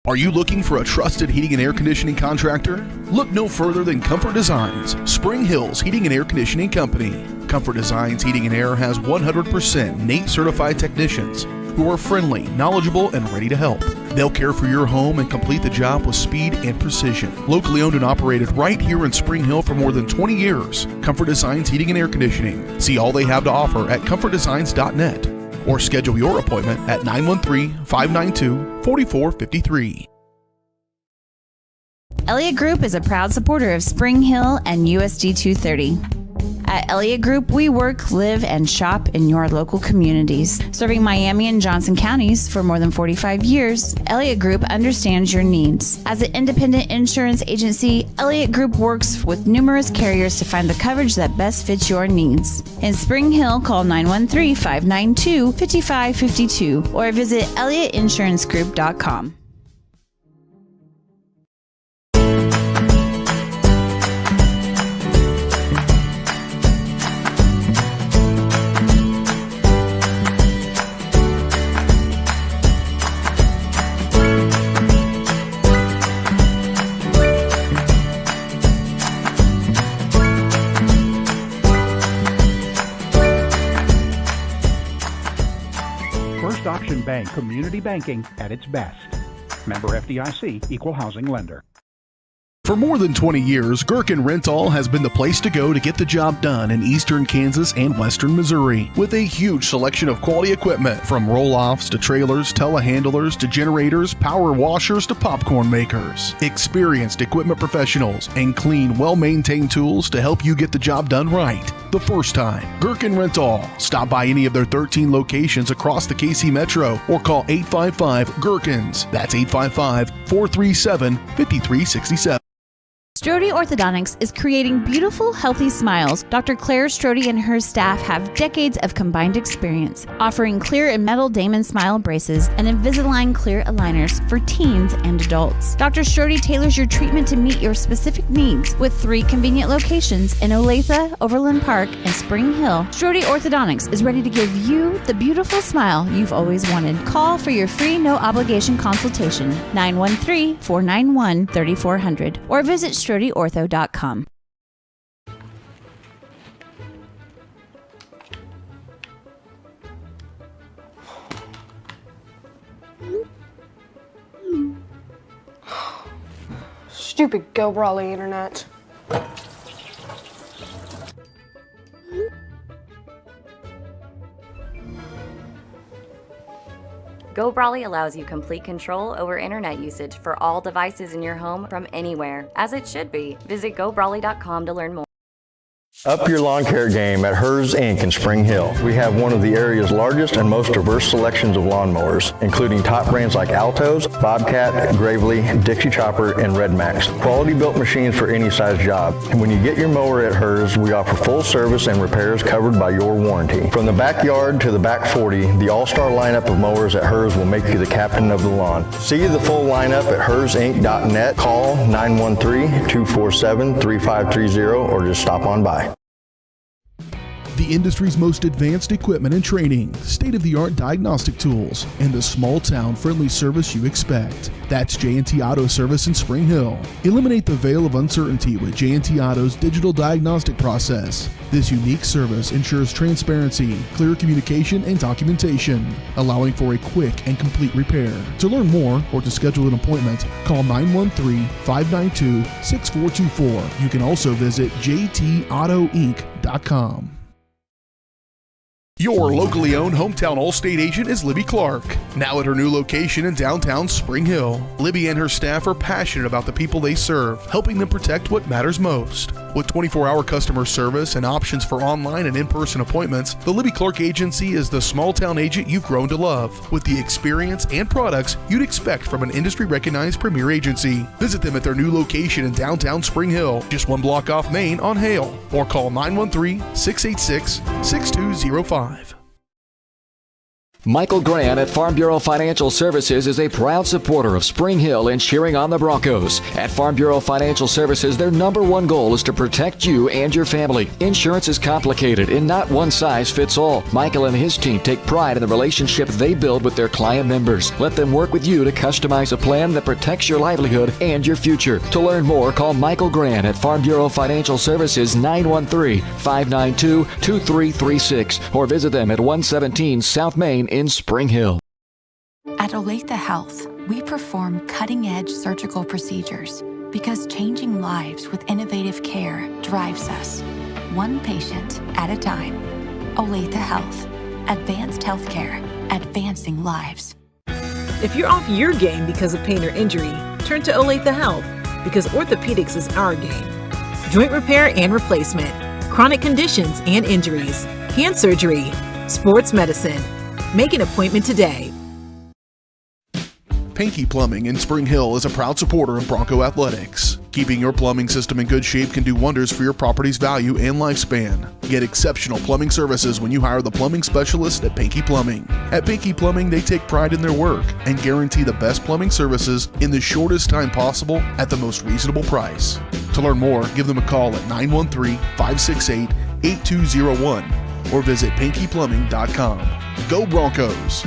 Are you looking for a trusted heating and air conditioning contractor? Look no further than Comfort Designs, Spring Hill's Heating and Air Conditioning Company. Comfort Designs Heating and Air has 100% NATE certified technicians who are friendly, knowledgeable, and ready to help. They'll care for your home and complete the job with speed and precision. Locally owned and operated right here in Spring Hill for more than 20 years, Comfort Designs Heating and Air Conditioning. See all they have to offer at comfortdesigns.net. Or schedule your appointment at 913-592-4453. Elliott Group is a proud supporter of Spring Hill and USD 230. At Elliott Group, we work, live, and shop in your local communities. Serving Miami and Johnson counties for more than 45 years, Elliott Group understands your needs. As an independent insurance agency, Elliott Group works with numerous carriers to find the coverage that best fits your needs. In Spring Hill, call 913-592-5552 or visit ElliottInsuranceGroup.com. Option Bank Community Banking at its best. Member FDIC, Equal Housing Lender. For more than 20 years, Gherkin Rental has been the place to go to get the job done in eastern Kansas and western Missouri. With a huge selection of quality equipment, from roll-offs to trailers, telehandlers to generators, power washers to popcorn makers. Experienced equipment professionals and clean, well-maintained tools to help you get the job done right the first time. Gherkin Rental. Stop by any of their 13 locations across the KC Metro or call 855-GHERKINS. That's 855-437-5367. Strode Orthodontics is creating beautiful, healthy smiles. Dr. Claire Strode and her staff have decades of combined experience, offering clear and metal Damon smile braces and Invisalign clear aligners for teens and adults. Dr. Strode tailors your treatment to meet your specific needs with 3 convenient locations in Olathe, Overland Park, and Spring Hill. Strode Orthodontics is ready to give you the beautiful smile you've always wanted. Call for your free, no-obligation consultation, 913-491-3400, or visit StrodeOrtho.com. Stupid Go Brawley internet. Go Brawley allows you complete control over internet usage for all devices in your home from anywhere, as it should be. Visit GoBrawley.com to learn more. Up your lawn care game at Hers Inc. in Spring Hill. We have one of the area's largest and most diverse selections of lawnmowers, including top brands like Altos, Bobcat, Gravely, Dixie Chopper, and Red Max. Quality built machines for any size job. And when you get your mower at Hers, we offer full service and repairs covered by your warranty. From the backyard to the back 40, the all-star lineup of mowers at Hers will make you the captain of the lawn. See the full lineup at hersinc.net. Call 913-247-3530 or just stop on by. The industry's most advanced equipment and training, state-of-the-art diagnostic tools, and the small-town friendly service you expect. That's J&T Auto Service in Spring Hill. Eliminate the veil of uncertainty with J&T Auto's digital diagnostic process. This unique service ensures transparency, clear communication, and documentation, allowing for a quick and complete repair. To learn more or to schedule an appointment, call 913-592-6424. You can also visit jtautoinc.com. Your locally owned hometown Allstate agent is Libby Clark, now at her new location in downtown Spring Hill. Libby and her staff are passionate about the people they serve, helping them protect what matters most. With 24-hour customer service and options for online and in-person appointments, the Libby Clark Agency is the small-town agent you've grown to love, with the experience and products you'd expect from an industry-recognized premier agency. Visit them at their new location in downtown Spring Hill, just one block off Main on Hale, or call 913-686-6205. Michael Grant at Farm Bureau Financial Services is a proud supporter of Spring Hill and cheering on the Broncos. At Farm Bureau Financial Services, their number one goal is to protect you and your family. Insurance is complicated and not one size fits all. Michael and his team take pride in the relationship they build with their client members. Let them work with you to customize a plan that protects your livelihood and your future. To learn more, call Michael Grant at Farm Bureau Financial Services 913-592-2336 or visit them at 117 South Main in Spring Hill. At Olathe Health, we perform cutting-edge surgical procedures because changing lives with innovative care drives us, one patient at a time. Olathe Health, advanced healthcare, advancing lives. If you're off your game because of pain or injury, turn to Olathe Health because orthopedics is our game. Joint repair and replacement, chronic conditions and injuries, hand surgery, sports medicine. Make an appointment today. Pinky Plumbing in Spring Hill is a proud supporter of Bronco Athletics. Keeping your plumbing system in good shape can do wonders for your property's value and lifespan. Get exceptional plumbing services when you hire the plumbing specialist at Pinky Plumbing. At Pinky Plumbing, they take pride in their work and guarantee the best plumbing services in the shortest time possible at the most reasonable price. To learn more, give them a call at 913-568-8201 or visit pinkyplumbing.com. Go Broncos!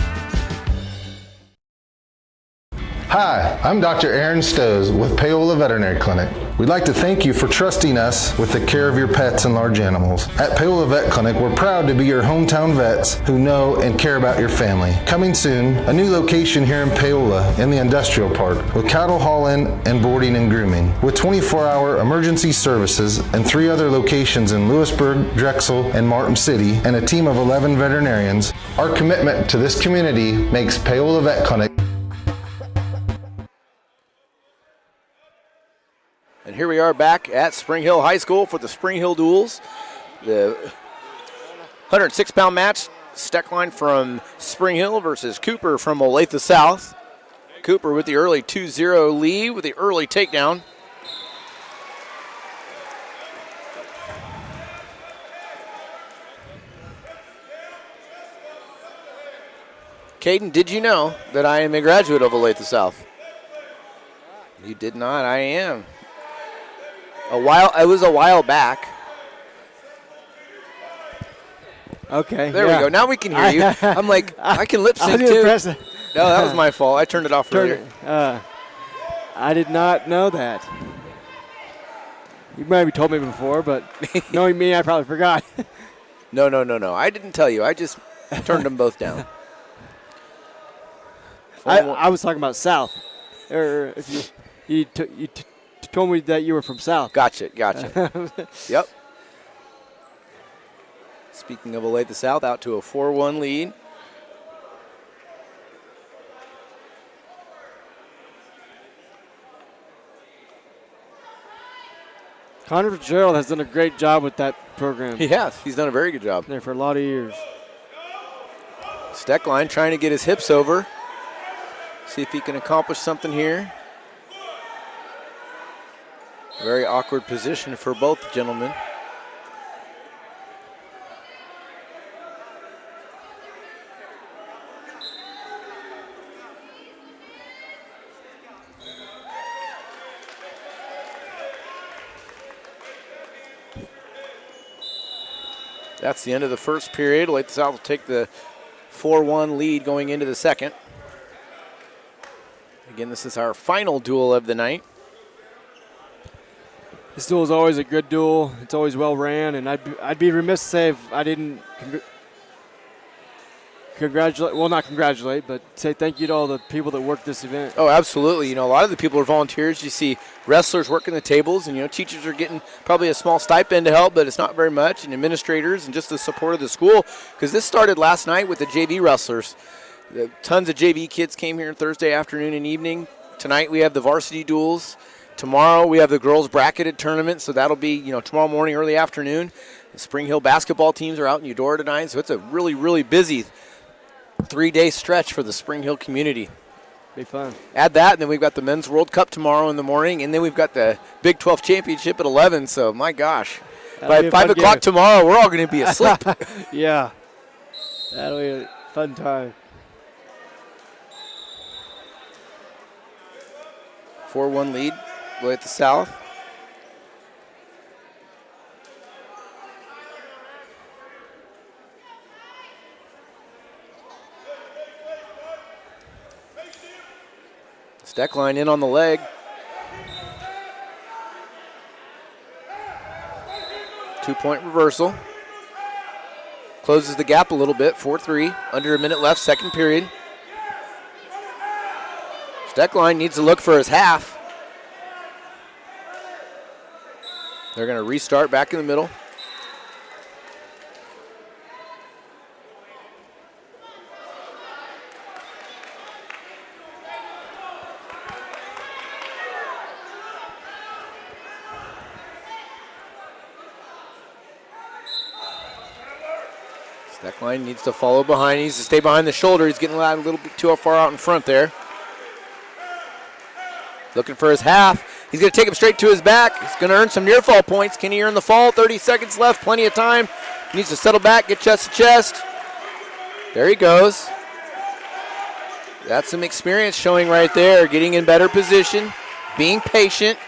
Hi, I'm Dr. Aaron Stoes with Paola Veterinary Clinic. We'd like to thank you for trusting us with the care of your pets and large animals. At Paola Vet Clinic, we're proud to be your hometown vets who know and care about your family. Coming soon, a new location here in Paola in the industrial park with cattle haul-in and boarding and grooming. With 24-hour emergency services and 3 other locations in Lewisburg, Drexel, and Martin City, and a team of 11 veterinarians, our commitment to this community makes Paola Vet Clinic. And here we are back at Spring Hill High School for the Spring Hill Duels. The 106-pound match, Steckline from Spring Hill versus Cooper from Olathe South. Cooper with the early 2-0 lead with the early takedown. Caden, did you know that I am a graduate of Olathe South? You did not, I am. It was a while back. Okay. There we go. Now we can hear you. I'm like, I can lip sync too. No, that was my fault. I turned it off earlier. I did not know that. You maybe told me before, but knowing me, I probably forgot. No. I didn't tell you. I just turned them both down. I was talking about South. Or if you told me that you were from South. Gotcha. Yep. Speaking of Olathe South, out to a 4-1 lead. Connor Fitzgerald has done a great job with that program. He has. He's done a very good job. There for a lot of years. Steckline trying to get his hips over. See if he can accomplish something here. Very awkward position for both gentlemen. That's the end of the first period. Olathe South will take the 4-1 lead going into the second. Again, this is our final duel of the night. This duel is always a good duel. It's always well ran, and I'd be remiss to say if I didn't not congratulate, but say thank you to all the people that worked this event. Oh, absolutely. A lot of the people are volunteers. You see wrestlers working the tables, and, teachers are getting probably a small stipend to help, but it's not very much, and administrators and just the support of the school, because this started last night with the JV wrestlers. Tons of JV kids came here Thursday afternoon and evening. Tonight we have the varsity duels. Tomorrow we have the girls bracketed tournament, so that'll be, tomorrow morning, early afternoon. The Spring Hill basketball teams are out in Eudora tonight, so it's a really, really busy 3-day stretch for the Spring Hill community. Be fun. Add that, and then we've got the Men's World Cup tomorrow in the morning, and then we've got the Big 12 Championship at 11, so my gosh. By 5 o'clock tomorrow, we're all going to be asleep. Yeah. That'll be a fun time. 4-1 lead, Olathe South. Steckline in on the leg. Two-point reversal. Closes the gap a little bit, 4-3. Under a minute left, second period. Steckline needs to look for his half. They're going to restart back in the middle. Steckline needs to follow behind. He needs to stay behind the shoulder. He's getting a little bit too far out in front there. Looking for his half. He's going to take him straight to his back. He's going to earn some near fall points. Can he earn the fall? 30 seconds left. Plenty of time. He needs to settle back, get chest to chest. There he goes. That's some experience showing right there. Getting in better position. Being patient.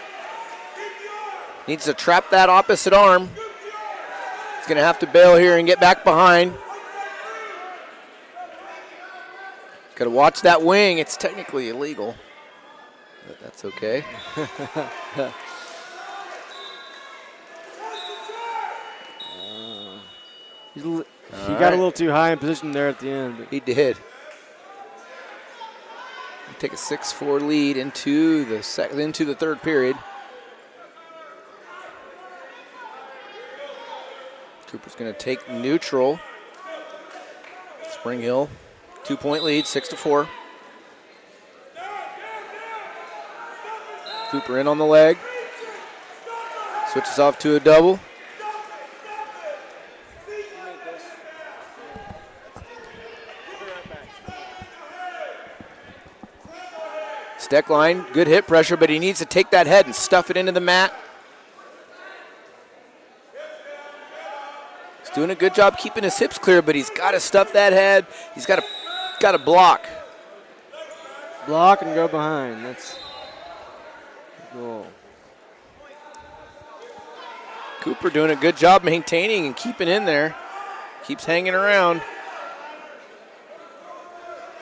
Needs to trap that opposite arm. He's going to have to bail here and get back behind. Got to watch that wing. It's technically illegal, but that's okay. He got a little too high in position there at the end. He did. Take a 6-4 lead into the third period. Cooper's going to take neutral. Spring Hill, 2-point lead, 6-4. Cooper in on the leg. Switches off to a double. Steckline, good hip pressure, but he needs to take that head and stuff it into the mat. He's doing a good job keeping his hips clear, but he's got to stuff that head. He's got to block. Block and go behind. That's the goal. Cooper doing a good job maintaining and keeping in there. Keeps hanging around.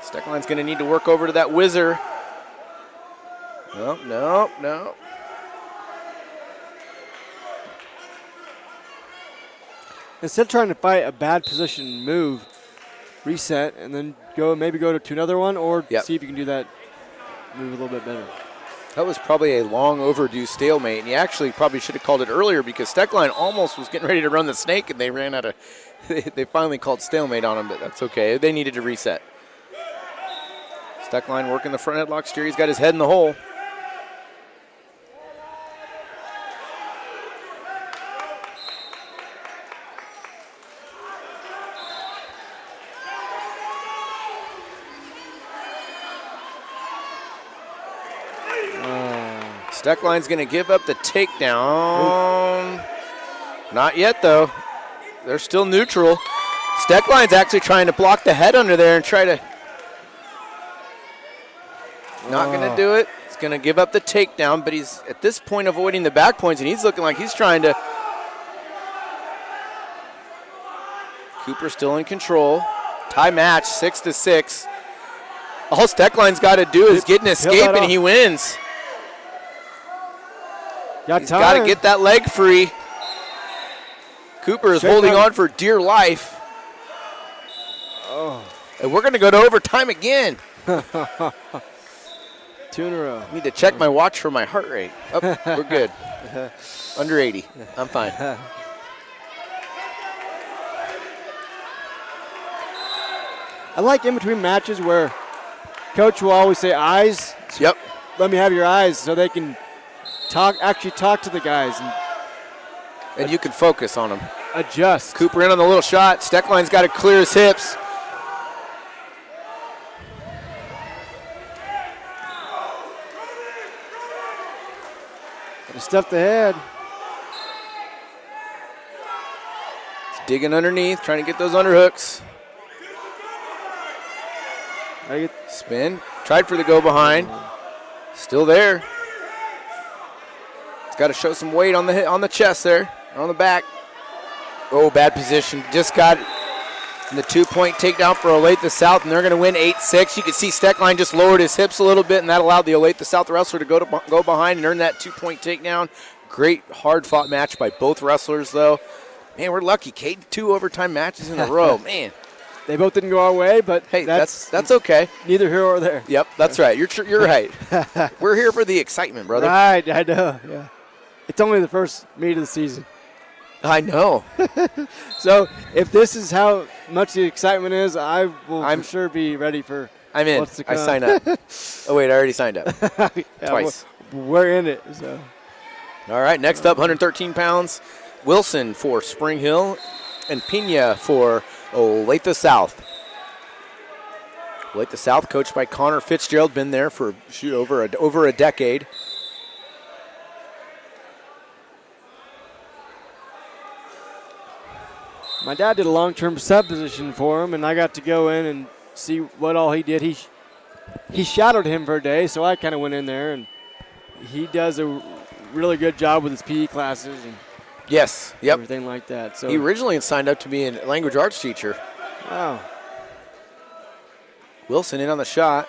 Steckline's going to need to work over to that whizzer. No. Instead of trying to fight a bad position move, reset, and then maybe go to another one, or see if you can do that move a little bit better. That was probably a long overdue stalemate, and he actually probably should have called it earlier because Steckline almost was getting ready to run the snake, and they ran out of – they finally called stalemate on him, but that's okay. They needed to reset. Steckline working the front headlock steer. He's got his head in the hole. Steckline's going to give up the takedown. Not yet, though. They're still neutral. Steckline's actually trying to block the head under there and try to... Not going to do it. He's going to give up the takedown, but he's at this point avoiding the back points, and he's looking like he's trying to... Cooper still in control. Tie match, 6-6. All Steckline's got to do is get an escape, and he wins. He's got to get that leg free. Cooper is holding on for dear life. And we're going to go to overtime again. 2 in a row. I need to check my watch for my heart rate. Oh, we're good. Under 80. I'm fine. I like in between matches where coach will always say eyes. Yep. Let me have your eyes so they can actually talk to the guys. And you can focus on them. Adjust. Cooper in on the little shot. Steckline's got to clear his hips. Got to stuff the head. He's digging underneath, trying to get those underhooks. Spin. Tried for the go behind. Still there. It's got to show some weight on the chest there, on the back. Oh, bad position. Just got it. And the 2-point takedown for Olathe South, and they're going to win 8-6. You can see Steckline just lowered his hips a little bit, and that allowed the Olathe South wrestler to go behind and earn that 2-point takedown. Great, hard-fought match by both wrestlers, though. Man, we're lucky, Kate. 2 overtime matches in a row. Man. They both didn't go our way, but hey, that's okay. Neither here or there. Yep, that's right. You're right. We're here for the excitement, brother. Right, I know. Yeah, it's only the first meet of the season. I know. So if this is how much the excitement is, I will for sure be ready for. I'm in. What's to come. I signed up. Oh wait, I already signed up. Yeah, Twice. We're in it. So. All right, next up, 113 pounds. Wilson for Spring Hill, and Pena for Olathe South. Olathe South, coached by Connor Fitzgerald, been there for over a decade. My dad did a long-term sub position for him, and I got to go in and see what all he did. He shadowed him for a day, so I kind of went in there, and he does a really good job with his PE classes and yes, yep, everything like that. So he originally signed up to be a language arts teacher. Wow. Wilson in on the shot.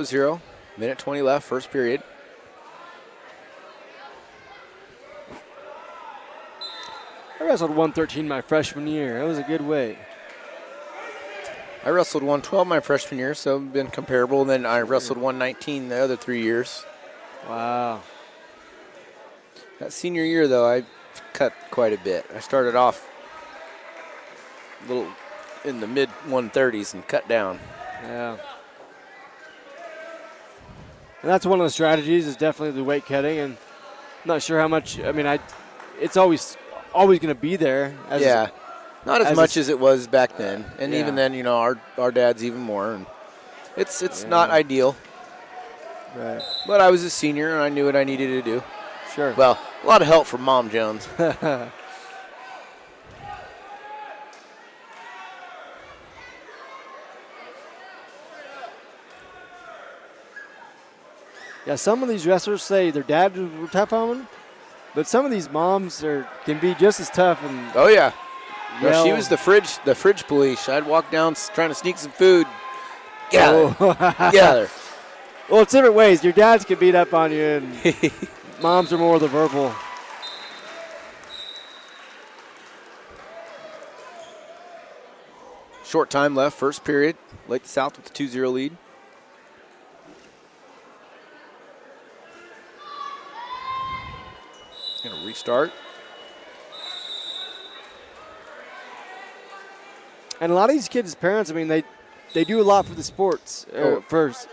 Zero, minute 20 left, first period. I wrestled 113 my freshman year. That was a good weight. I wrestled 112 my freshman year, so been comparable. And then I wrestled 119 the other 3 years. Wow. That senior year, though, I cut quite a bit. I started off a little in the mid 130s and cut down. Yeah. And that's one of the strategies is definitely the weight cutting, and I'm not sure how much. I mean, it's always going to be there. Not as much as it was back then, and even then, you know, our dad's even more, and it's not ideal. Right. But I was a senior, and I knew what I needed to do. Sure. Well, a lot of help from Mom Jones. Yeah, some of these wrestlers say their dad were tough on them, but some of these moms can be just as tough. And oh yeah, no, she was the fridge police. I'd walk down trying to sneak some food. Get out of there. Get out of there. Well, it's different ways. Your dads can beat up on you, and moms are more the verbal. Short time left, first period. Olathe South with the 2-0 lead. Going to restart. And a lot of these kids' parents, I mean, they do a lot for the sports first.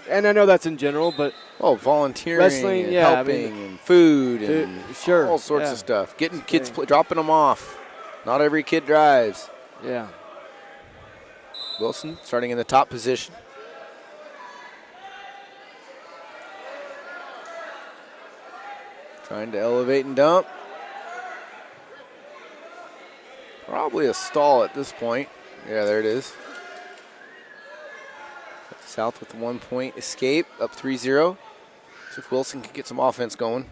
And I know that's in general, but volunteering, wrestling, and helping, and food, and sure, all sorts of stuff. Getting kids, dropping them off. Not every kid drives. Yeah. Wilson starting in the top position. Trying to elevate and dump. Probably a stall at this point. Yeah, there it is. South with the 1-point escape, up 3-0. So if Wilson can get some offense going.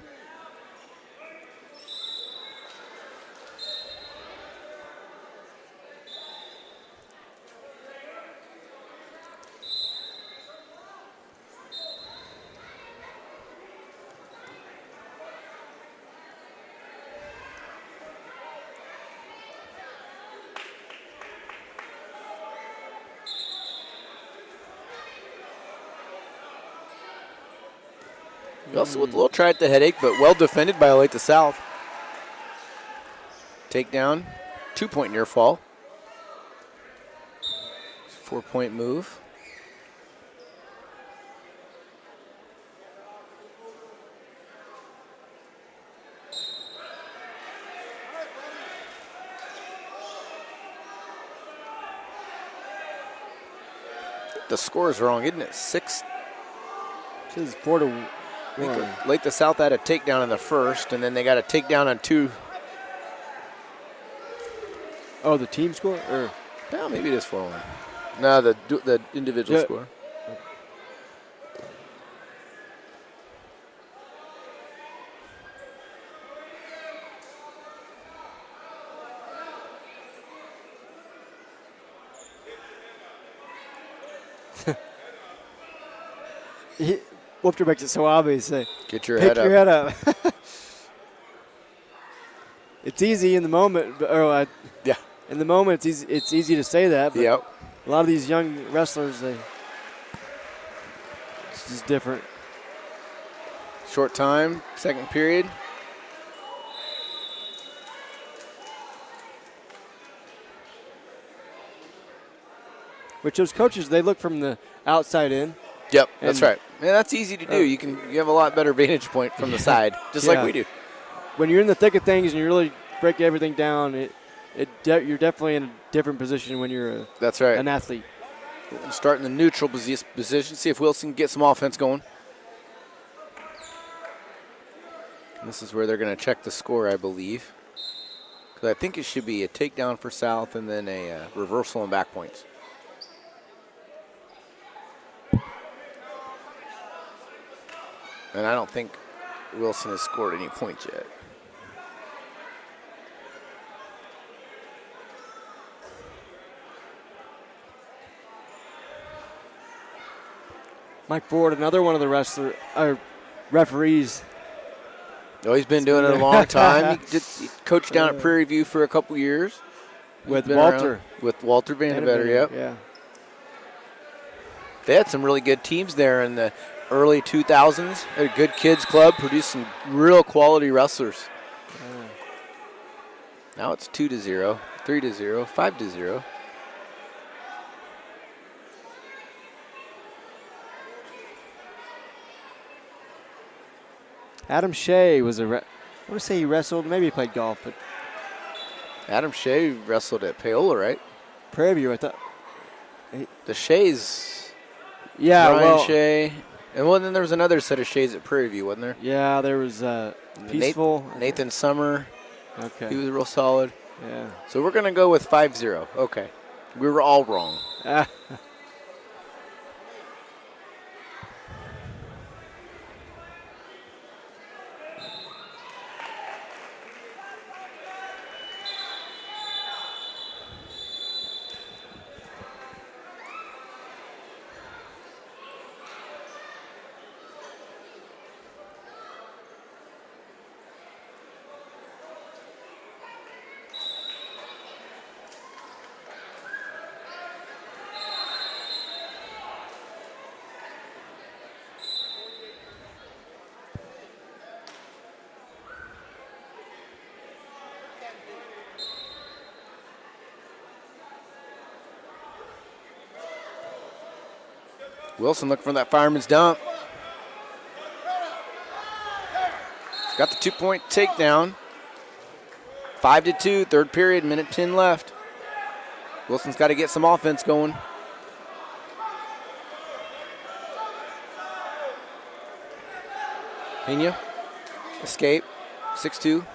Also with a little try at the headache, but well defended by Olathe South. Takedown, 2-point near fall. 4-point move. The score is wrong, isn't it? 6. It is 4-1. Olathe South had a takedown in the first, and then they got a takedown on 2. Oh, the team score? Or no, maybe it is 4-1. No, the individual score. Whoopter makes it so obvious. Get your head up. Head up. It's easy in the moment. Yeah. In the moment, it's easy to say that. But yep. A lot of these young wrestlers, it's just different. Short time, second period. Which those coaches, they look from the outside in. Yep, that's right. Yeah, that's easy to do. You have a lot better vantage point from the side, just like we do. When you're in the thick of things and you really break everything down, you're definitely in a different position when you're that's right. an athlete. We'll start in the neutral position, see if Wilson can get some offense going. And this is where they're going to check the score, I believe. Because I think it should be a takedown for South and then a reversal and back points. And I don't think Wilson has scored any points yet. Mike Ford, another one of the referees. Oh, he's been doing it a long time. He coached down at Prairie View for a couple years. With Walter. With Walter Vandevetter, yep. Yeah. They had some really good teams there in the early 2000s. Had a good kids club, produced some real quality wrestlers. Now it's 2-0, 3-0, 5-0. Adam Shea was I want to say he wrestled, maybe he played golf, but Adam Shea wrestled at Paola, right? Prairie View, I thought. The Shays. Yeah, Brian Shea. And then there was another set of Shays at Prairie View, wasn't there? Yeah, there was Peaceful. Nathan Summer. Okay. He was real solid. Yeah. So we're going to go with 5-0. Okay. We were all wrong. Wilson looking for that fireman's dump. Got the 2-point takedown. 5-2, third period, minute 10 left. Wilson's got to get some offense going. Pena, escape, 6-2.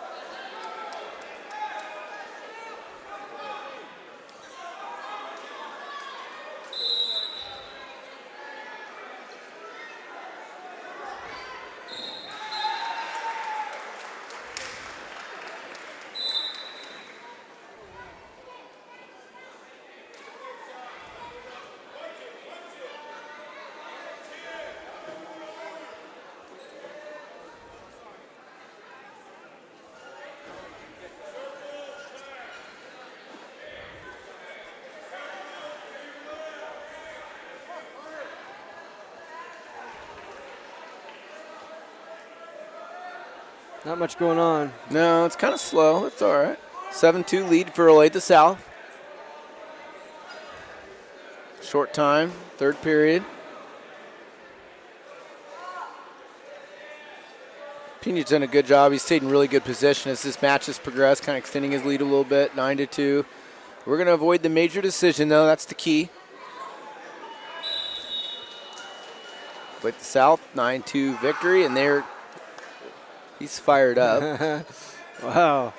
Not much going on. No, it's kind of slow. It's all right. 7-2 lead for Olathe South. Short time, third period. Pena's done a good job. He's taking really good position as this match has progressed, kind of extending his lead a little bit, 9-2. We're going to avoid the major decision, though. That's the key. Olathe South, 9-2 victory, and he's fired up. Wow.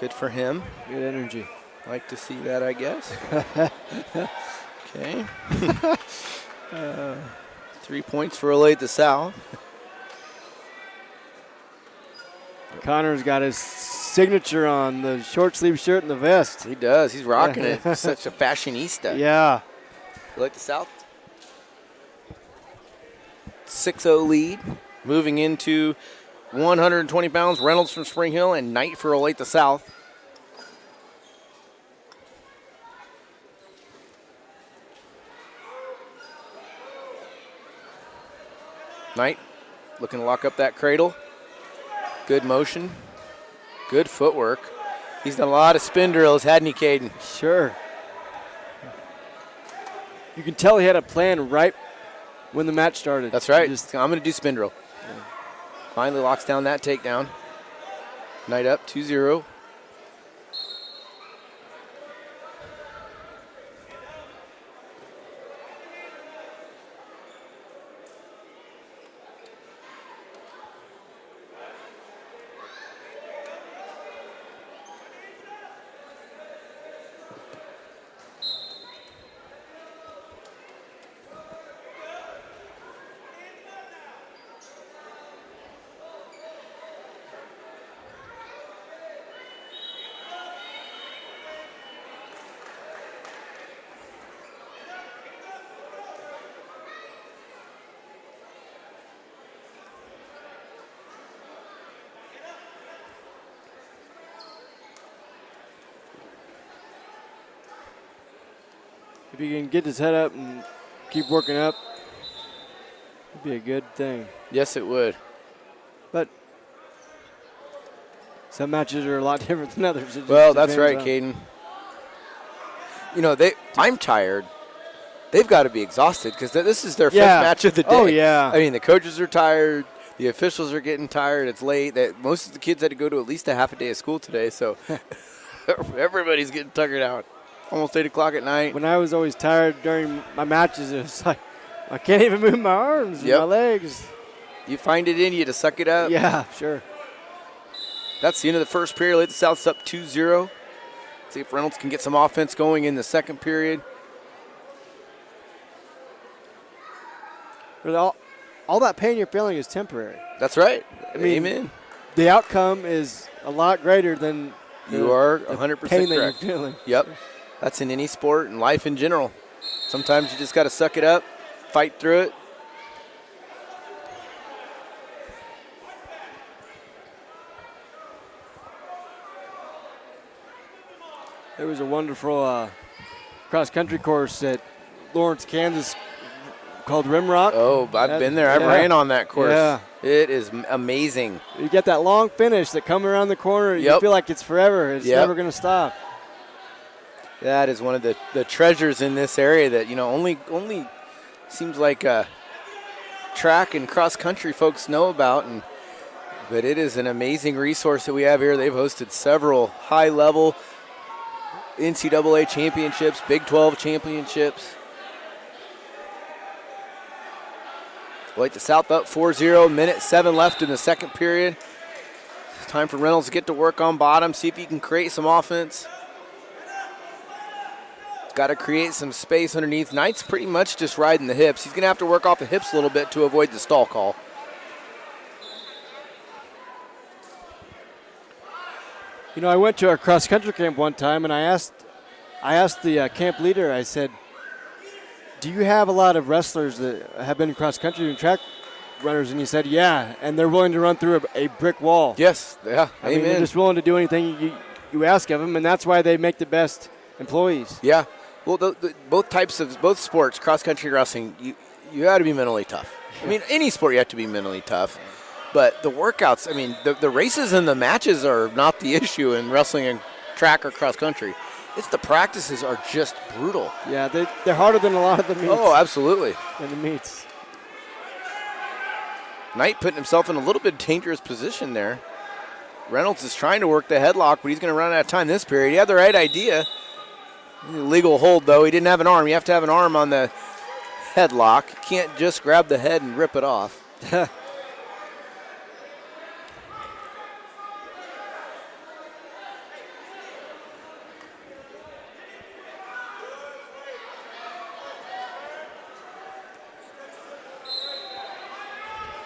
Good for him. Good energy. Like to see that, I guess. Okay. 3 points for Olathe South. Connor's got his signature on the short sleeve shirt and the vest. He does. He's rocking it. He's such a fashionista. Yeah. Olathe South. 6-0 lead. Moving into 120 pounds. Reynolds from Spring Hill and Knight for Olathe South. Knight looking to lock up that cradle. Good motion. Good footwork. He's done a lot of spin drills, hadn't he, Caden? Sure. You can tell he had a plan right when the match started. That's right. I'm going to do spin drill. Yeah. Finally locks down that takedown. Knight up 2-0. If he can get his head up and keep working up, it'd be a good thing. Yes, it would. But some matches are a lot different than others. Well, that's right, Caden. You know, I'm tired. They've got to be exhausted because this is their fifth match of the day. Oh, yeah. I mean, the coaches are tired. The officials are getting tired. It's late. Most of the kids had to go to at least a half a day of school today, so everybody's getting tuckered out. Almost 8 o'clock at night. When I was always tired during my matches, it was like I can't even move my arms and my legs. You find it in you to suck it up. Yeah, sure. That's the end of the first period. Olathe South's up 2-0. See if Reynolds can get some offense going in the second period. All that pain you're feeling is temporary. That's right. I mean, amen. The outcome is a lot greater than you are 100% pain correct. that you're feeling. Yep. That's in any sport and life in general. Sometimes you just got to suck it up, fight through it. There was a wonderful cross-country course at Lawrence, Kansas called Rimrock. Oh, I've been there. I ran on that course. Yeah. It is amazing. You get that long finish that come around the corner. You feel like it's forever. It's never going to stop. That is one of the treasures in this area that, you know, only seems like track and cross-country folks know about. But it is an amazing resource that we have here. They've hosted several high-level NCAA championships, Big 12 championships. Olathe South up 4-0, minute 7 left in the second period. It's time for Reynolds to get to work on bottom, see if he can create some offense. Got to create some space underneath. Knight's pretty much just riding the hips. He's going to have to work off the hips a little bit to avoid the stall call. You know, I went to a cross-country camp one time, and I asked the camp leader, I said, do you have a lot of wrestlers that have been cross-country and track runners? And he said, yeah, and they're willing to run through a brick wall. Yes, yeah, I mean, they're just willing to do anything you ask of them, and that's why they make the best employees. Yeah. Well, both sports, cross-country and wrestling, you got to be mentally tough. I mean, any sport you have to be mentally tough. But the workouts, I mean, the races and the matches are not the issue in wrestling and track or cross country. It's the practices are just brutal. Yeah, they're harder than a lot of the meets. Oh, absolutely. Than the meets. Knight putting himself in a little bit dangerous position there. Reynolds is trying to work the headlock, but he's going to run out of time this period. He had the right idea. Illegal hold, though. He didn't have an arm. You have to have an arm on the headlock. You can't just grab the head and rip it off.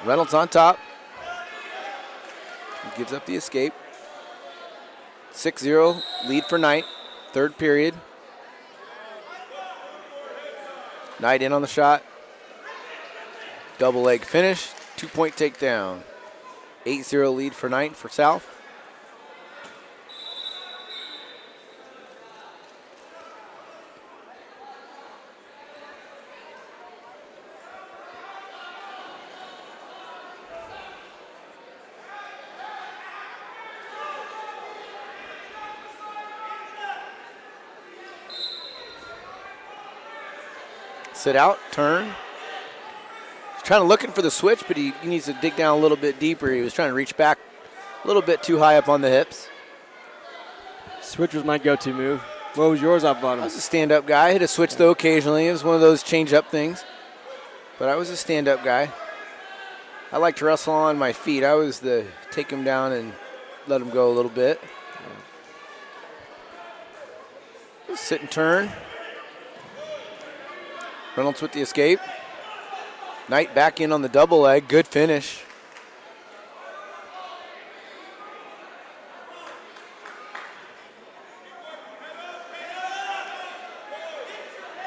Reynolds on top. He gives up the escape. 6-0 lead for Knight. Third period. Knight in on the shot. Double leg finish. 2-point takedown. 8-0 lead for Knight for South. Sit out, turn. He's trying to looking for the switch, but he needs to dig down a little bit deeper. He was trying to reach back a little bit too high up on the hips. Switch was my go-to move. What was yours off bottom? I was a stand-up guy. I hit a switch, though, occasionally. It was one of those change-up things. But I was a stand-up guy. I like to wrestle on my feet. I was the take him down and let him go a little bit. Sit and turn. Reynolds with the escape. Knight back in on the double leg. Good finish.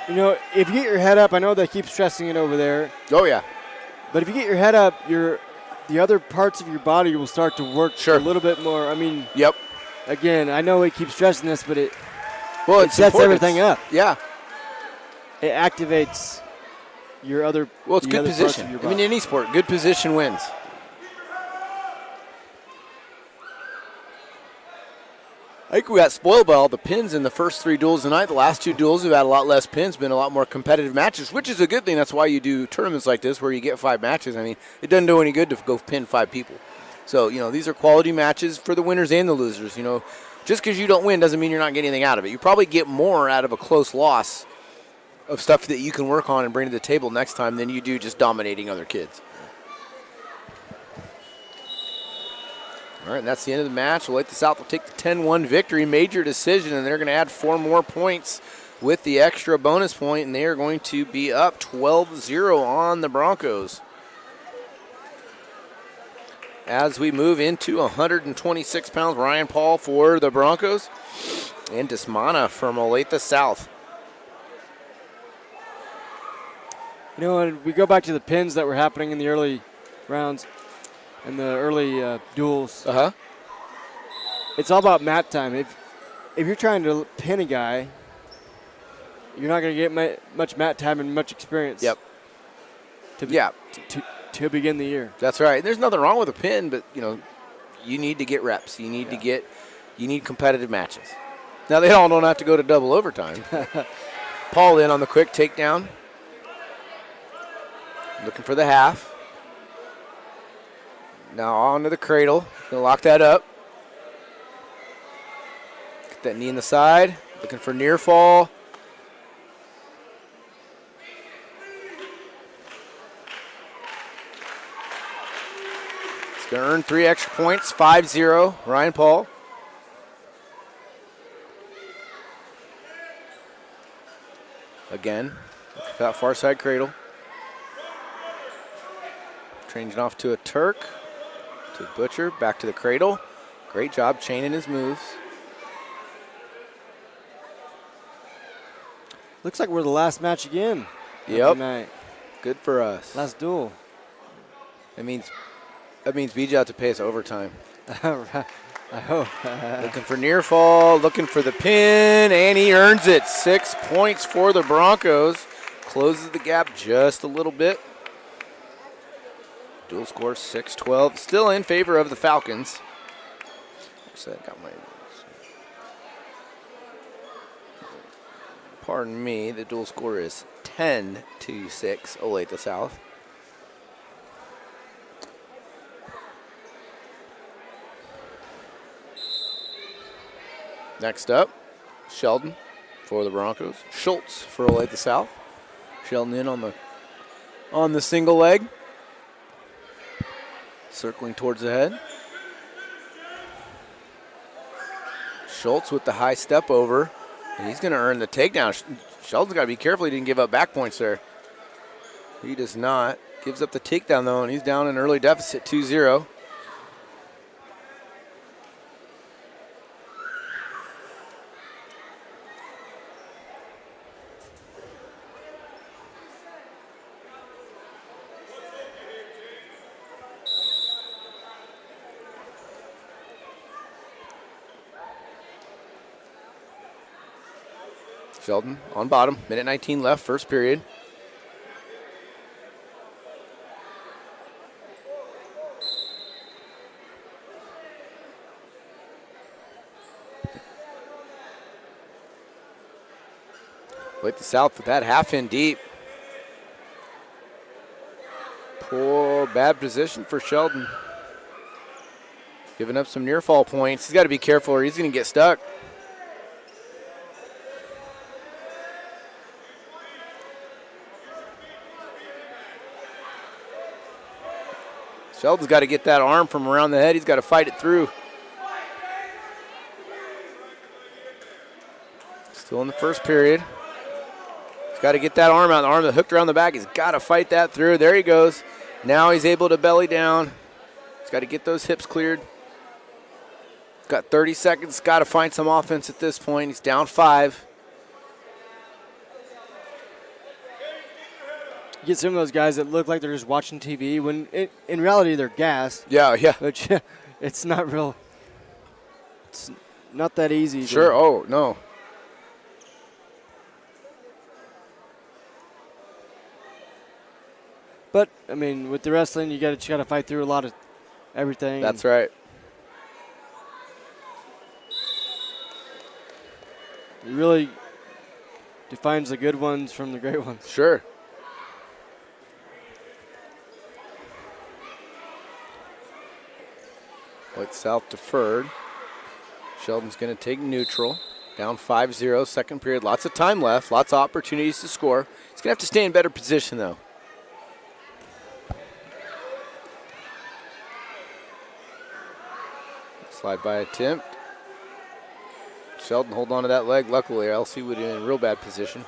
You know, if you get your head up, I know they keep stressing it over there. Oh, yeah. But if you get your head up, the other parts of your body will start to work a little bit more. I mean, yep. Again, I know it keeps stressing this, but it sets important. everything up. Yeah. It activates your other. Well, it's good position. I mean, any sport, good position wins. I think we got spoiled by all the pins in the first three duels tonight. The last two duels, we've had a lot less pins, been a lot more competitive matches, which is a good thing. That's why you do tournaments like this where you get 5 matches. I mean, it doesn't do any good to go pin 5 people. So, you know, these are quality matches for the winners and the losers. You know, just because you don't win doesn't mean you're not getting anything out of it. You probably get more out of a close loss of stuff that you can work on and bring to the table next time than you do just dominating other kids. All right, and that's the end of the match. Olathe South will take the 10-1 victory, major decision, and they're going to add 4 more points with the extra bonus point, and they are going to be up 12-0 on the Broncos. As we move into 126 pounds, Ryan Paul for the Broncos, and Desmana from Olathe South. You know, when we go back to the pins that were happening in the early rounds and the early duels, it's all about mat time. If you're trying to pin a guy, you're not going to get much mat time and much experience. Yep. To begin the year. That's right. There's nothing wrong with a pin, but you know, you need to get reps. You need competitive matches. Now they all don't have to go to double overtime. Paul in on the quick takedown. Looking for the half. Now onto the cradle. Gonna lock that up. Get that knee in the side. Looking for near fall. It's gonna earn 3 extra points. 5-0. Ryan Paul. Again, that far side cradle. Changing off to a Turk, to Butcher, back to the cradle. Great job chaining his moves. Looks like we're the last match again. Yep. Good for us. Last duel. That means BJ have to pay us overtime. I hope. Looking for near fall, looking for the pin, and he earns it. 6 points for the Broncos. Closes the gap just a little bit. Dual score 6-12. Still in favor of the Falcons. Pardon me, the dual score is 10-6, Olathe South. Next up, Sheldon for the Broncos. Schultz for Olathe South. Sheldon in on the single leg. Circling towards the head. Schultz with the high step over. And he's going to earn the takedown. Sheldon's got to be careful he didn't give up back points there. He does not. Gives up the takedown, though, and he's down in early deficit 2-0. Sheldon on bottom, minute 19 left, first period. Olathe South with that half in deep. Poor, bad position for Sheldon. Giving up some near fall points. He's got to be careful or he's going to get stuck. Sheldon's got to get that arm from around the head. He's got to fight it through. Still in the first period. He's got to get that arm out. The arm that hooked around the back. He's got to fight that through. There he goes. Now he's able to belly down. He's got to get those hips cleared. Got 30 seconds. Got to find some offense at this point. He's down 5. You get some of those guys that look like they're just watching TV when in reality they're gassed. Yeah. But it's not real. It's not that easy. Sure. Oh, no. But, I mean, with the wrestling, you got to fight through a lot of everything. That's right. It really defines the good ones from the great ones. Sure. Olathe South deferred. Sheldon's going to take neutral. Down 5-0, second period. Lots of time left, lots of opportunities to score. He's going to have to stay in better position, though. Slide by attempt. Sheldon hold on to that leg. Luckily, or else he would be in a real bad position.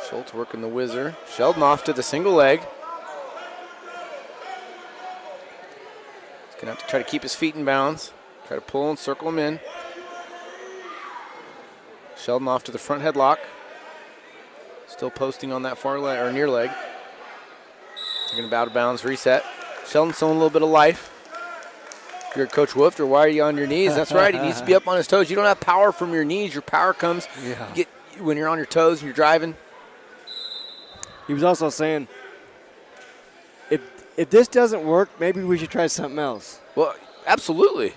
Schultz working the whizzer. Sheldon off to the single leg. He's going to have to try to keep his feet in bounds. Try to pull and circle him in. Sheldon off to the front headlock. Still posting on that far leg or near leg. They're going to bow to bounds, reset. Sheldon's showing a little bit of life. You're Coach Woofter, why are you on your knees? That's right, he needs to be up on his toes. You don't have power from your knees. Your power comes when you're on your toes and you're driving. He was also saying, if this doesn't work, maybe we should try something else. Well, absolutely.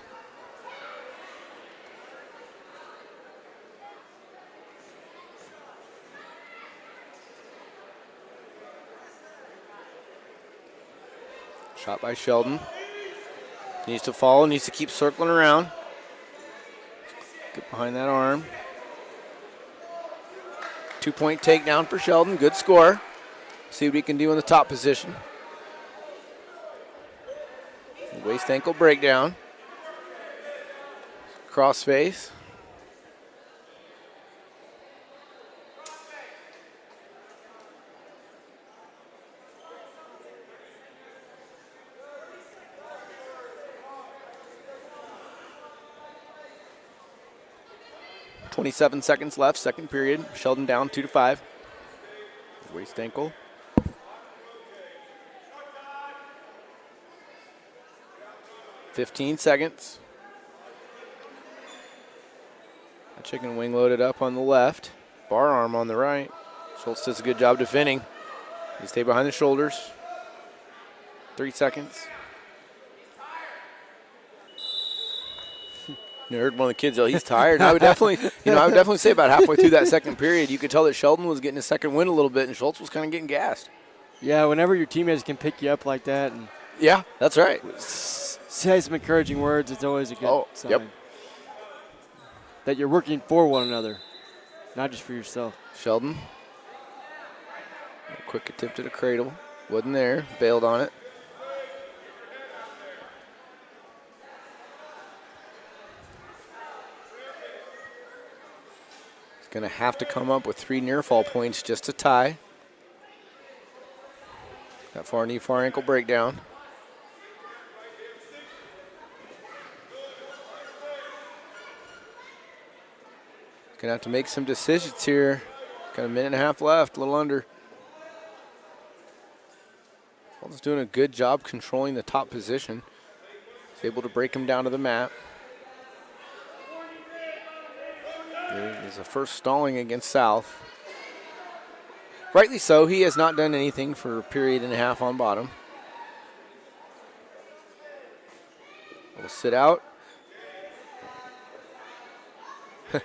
Shot by Sheldon. Needs to follow, needs to keep circling around. Get behind that arm. 2-point takedown for Sheldon. Good score. See what he can do in the top position. Waist ankle breakdown. Cross face. .27 seconds left, second period. Sheldon down 2-5. Waist ankle. .15 seconds. A chicken wing loaded up on the left. Bar arm on the right. Schultz does a good job defending. He stay behind the shoulders. 3 seconds. You heard one of the kids yell, he's tired. And I would definitely say about halfway through that second period, you could tell that Sheldon was getting his second wind a little bit, and Schultz was kind of getting gassed. Yeah, whenever your teammates can pick you up like that. And yeah, that's right. Say some encouraging words, it's always a good sign. Yep. That you're working for one another, not just for yourself. Sheldon. A quick attempt at a cradle. Wasn't there. Bailed on it. He's going to have to come up with 3 near fall points just to tie. That far knee, far ankle breakdown. He's going to have to make some decisions here. Got a minute and a half left, a little under. Sheldon's doing a good job controlling the top position. He's able to break him down to the mat. There's a first stalling against South. Rightly so, he has not done anything for a period and a half on bottom. We'll sit out. Gonna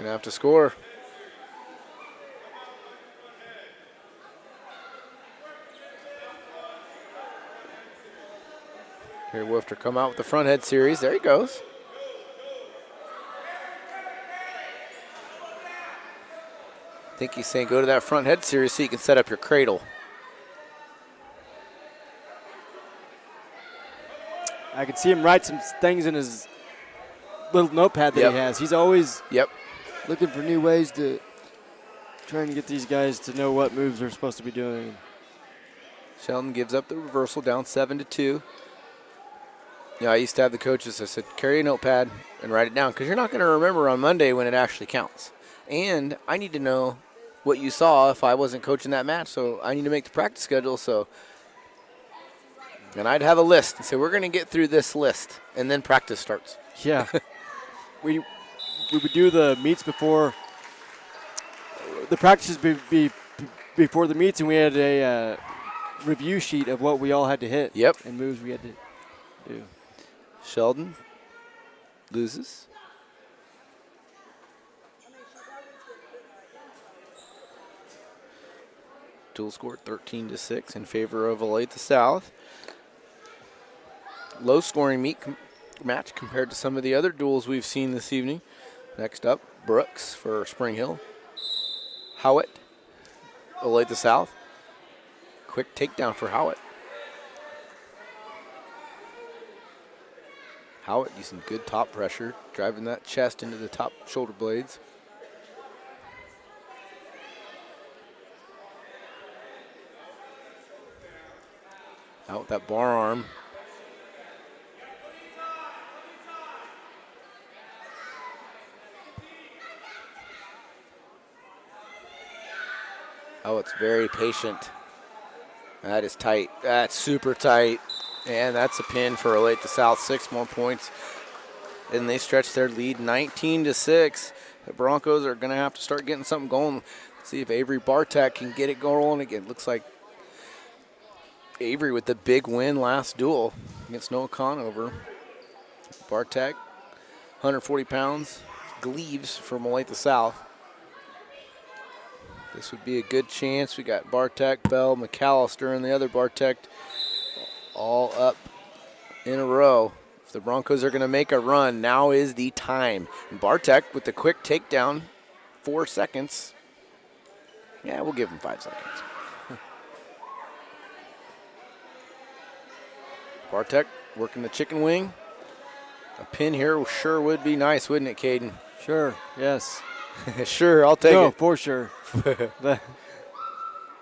have to score. Here Woofter come out with the front head series. There he goes. I think he's saying go to that front head series so you can set up your cradle. I could see him write some things in his little notepad that he has. He's always looking for new ways to trying to get these guys to know what moves they're supposed to be doing. Sheldon gives up the reversal, down 7-2. Yeah, I used to have the coaches, I said, carry a notepad and write it down because you're not going to remember on Monday when it actually counts. And I need to know what you saw if I wasn't coaching that match, so I need to make the practice schedule. And I'd have a list and say, we're going to get through this list, and then practice starts. Yeah. we would do the meets before the practices before the meets, and we had a review sheet of what we all had to hit. Yep. And moves we had to do. Sheldon loses. Dual score 13-6 in favor of Olathe South. Low scoring match compared to some of the other duels we've seen this evening. Next up, Brooks for Spring Hill. Howitt, Olathe South. Quick takedown for Howitt. Howitt using good top pressure, driving that chest into the top shoulder blades. Out with that bar arm. Oh, it's very patient. That is tight. That's super tight. And that's a pin for Olathe South. 6 more points. And they stretch their lead 19-6. The Broncos are going to have to start getting something going. Let's see if Avery Bartek can get it going again. Looks like Avery with the big win last duel against Noah Conover. Bartek, 140 pounds, Gleaves from Olathe South. This would be a good chance. We got Bartek, Bell, McAllister, and the other Bartek all up in a row. If the Broncos are going to make a run, now is the time. And Bartek with the quick takedown, 4 seconds. Yeah, we'll give him 5 seconds. Bartek working the chicken wing. A pin here sure would be nice, wouldn't it, Caden? Sure, yes. Sure, I'll take it. No, for sure.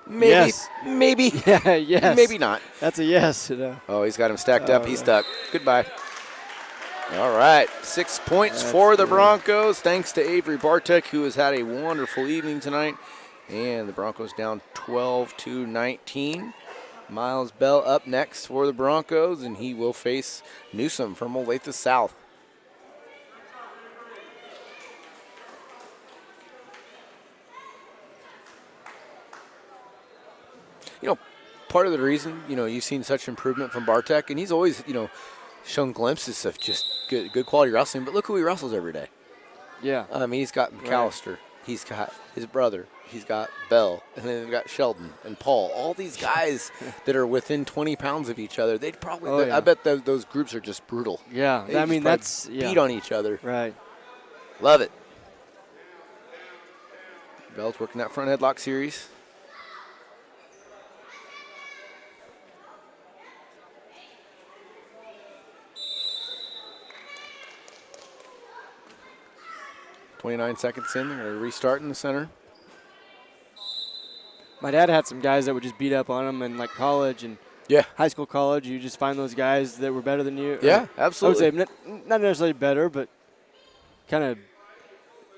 Maybe, yes. Maybe. Yeah, yes. Maybe not. That's a yes. Oh, he's got him stacked up. He's stuck. Goodbye. All right, 6 points for the Broncos, thanks to Avery Bartek, who has had a wonderful evening tonight. And the Broncos down 12-19. Miles Bell up next for the Broncos, and he will face Newsom from Olathe South. You know, part of the reason, you've seen such improvement from Bartek, and he's always, shown glimpses of just good quality wrestling. But look who he wrestles every day. Yeah. I mean, he's got McAllister. Right. He's got his brother. He's got Bell. And then they've got Sheldon and Paul. All these guys that are within 20 pounds of each other. They'd probably, I bet those groups are just brutal. Yeah. I mean, that's beat on each other. Right. Love it. Bell's working that front headlock series. .29 seconds in. They're going to restart in the center. My dad had some guys that would just beat up on him in college and high school, college. You just find those guys that were better than you. Yeah, absolutely. I would say not necessarily better, but kind of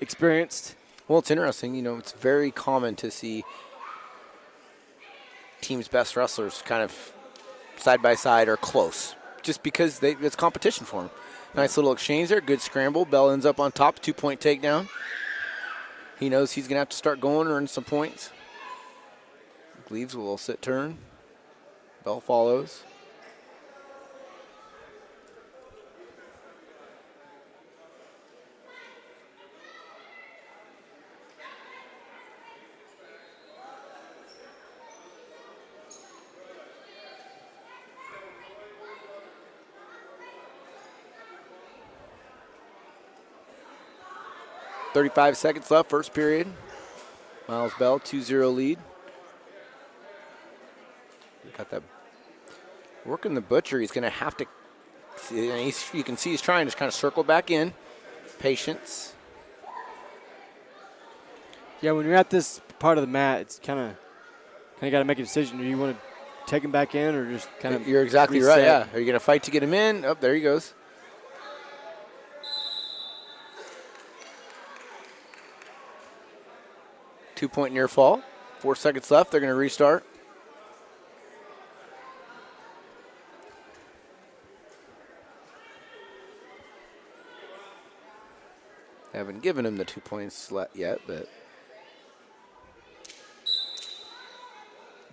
experienced. Well, it's interesting. It's very common to see teams' best wrestlers kind of side by side or close, just because it's competition for them. Nice little exchange there. Good scramble. Bell ends up on top. 2-point takedown. He knows he's going to have to start going, earn some points. Leaves a little sit turn. Bell follows. .35 seconds left, first period. Miles Bell, 2-0 lead. Got that working the butcher. He's going to have to, you can see he's trying to just kind of circle back in. Patience. Yeah, when you're at this part of the mat, it's kind of got to make a decision. Do you want to take him back in or just kind of You're exactly reset? Right, yeah. Are you going to fight to get him in? Oh, there he goes. Two-point near fall. 4 seconds left. They're going to restart. Haven't given him the 2 points yet, but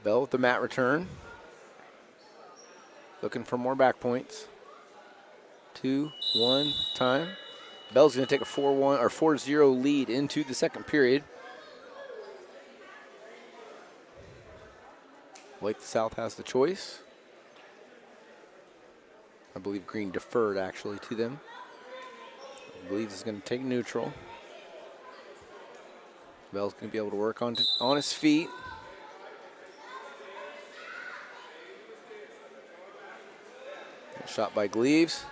Bell with the mat return. Looking for more back points. 2-1 time. Bell's going to take a 4-1 or 4-0 lead into the second period. Olathe South has the choice. I believe Green deferred actually to them. I believe he's going to take neutral. Bell's going to be able to work on his feet. Shot by Gleaves.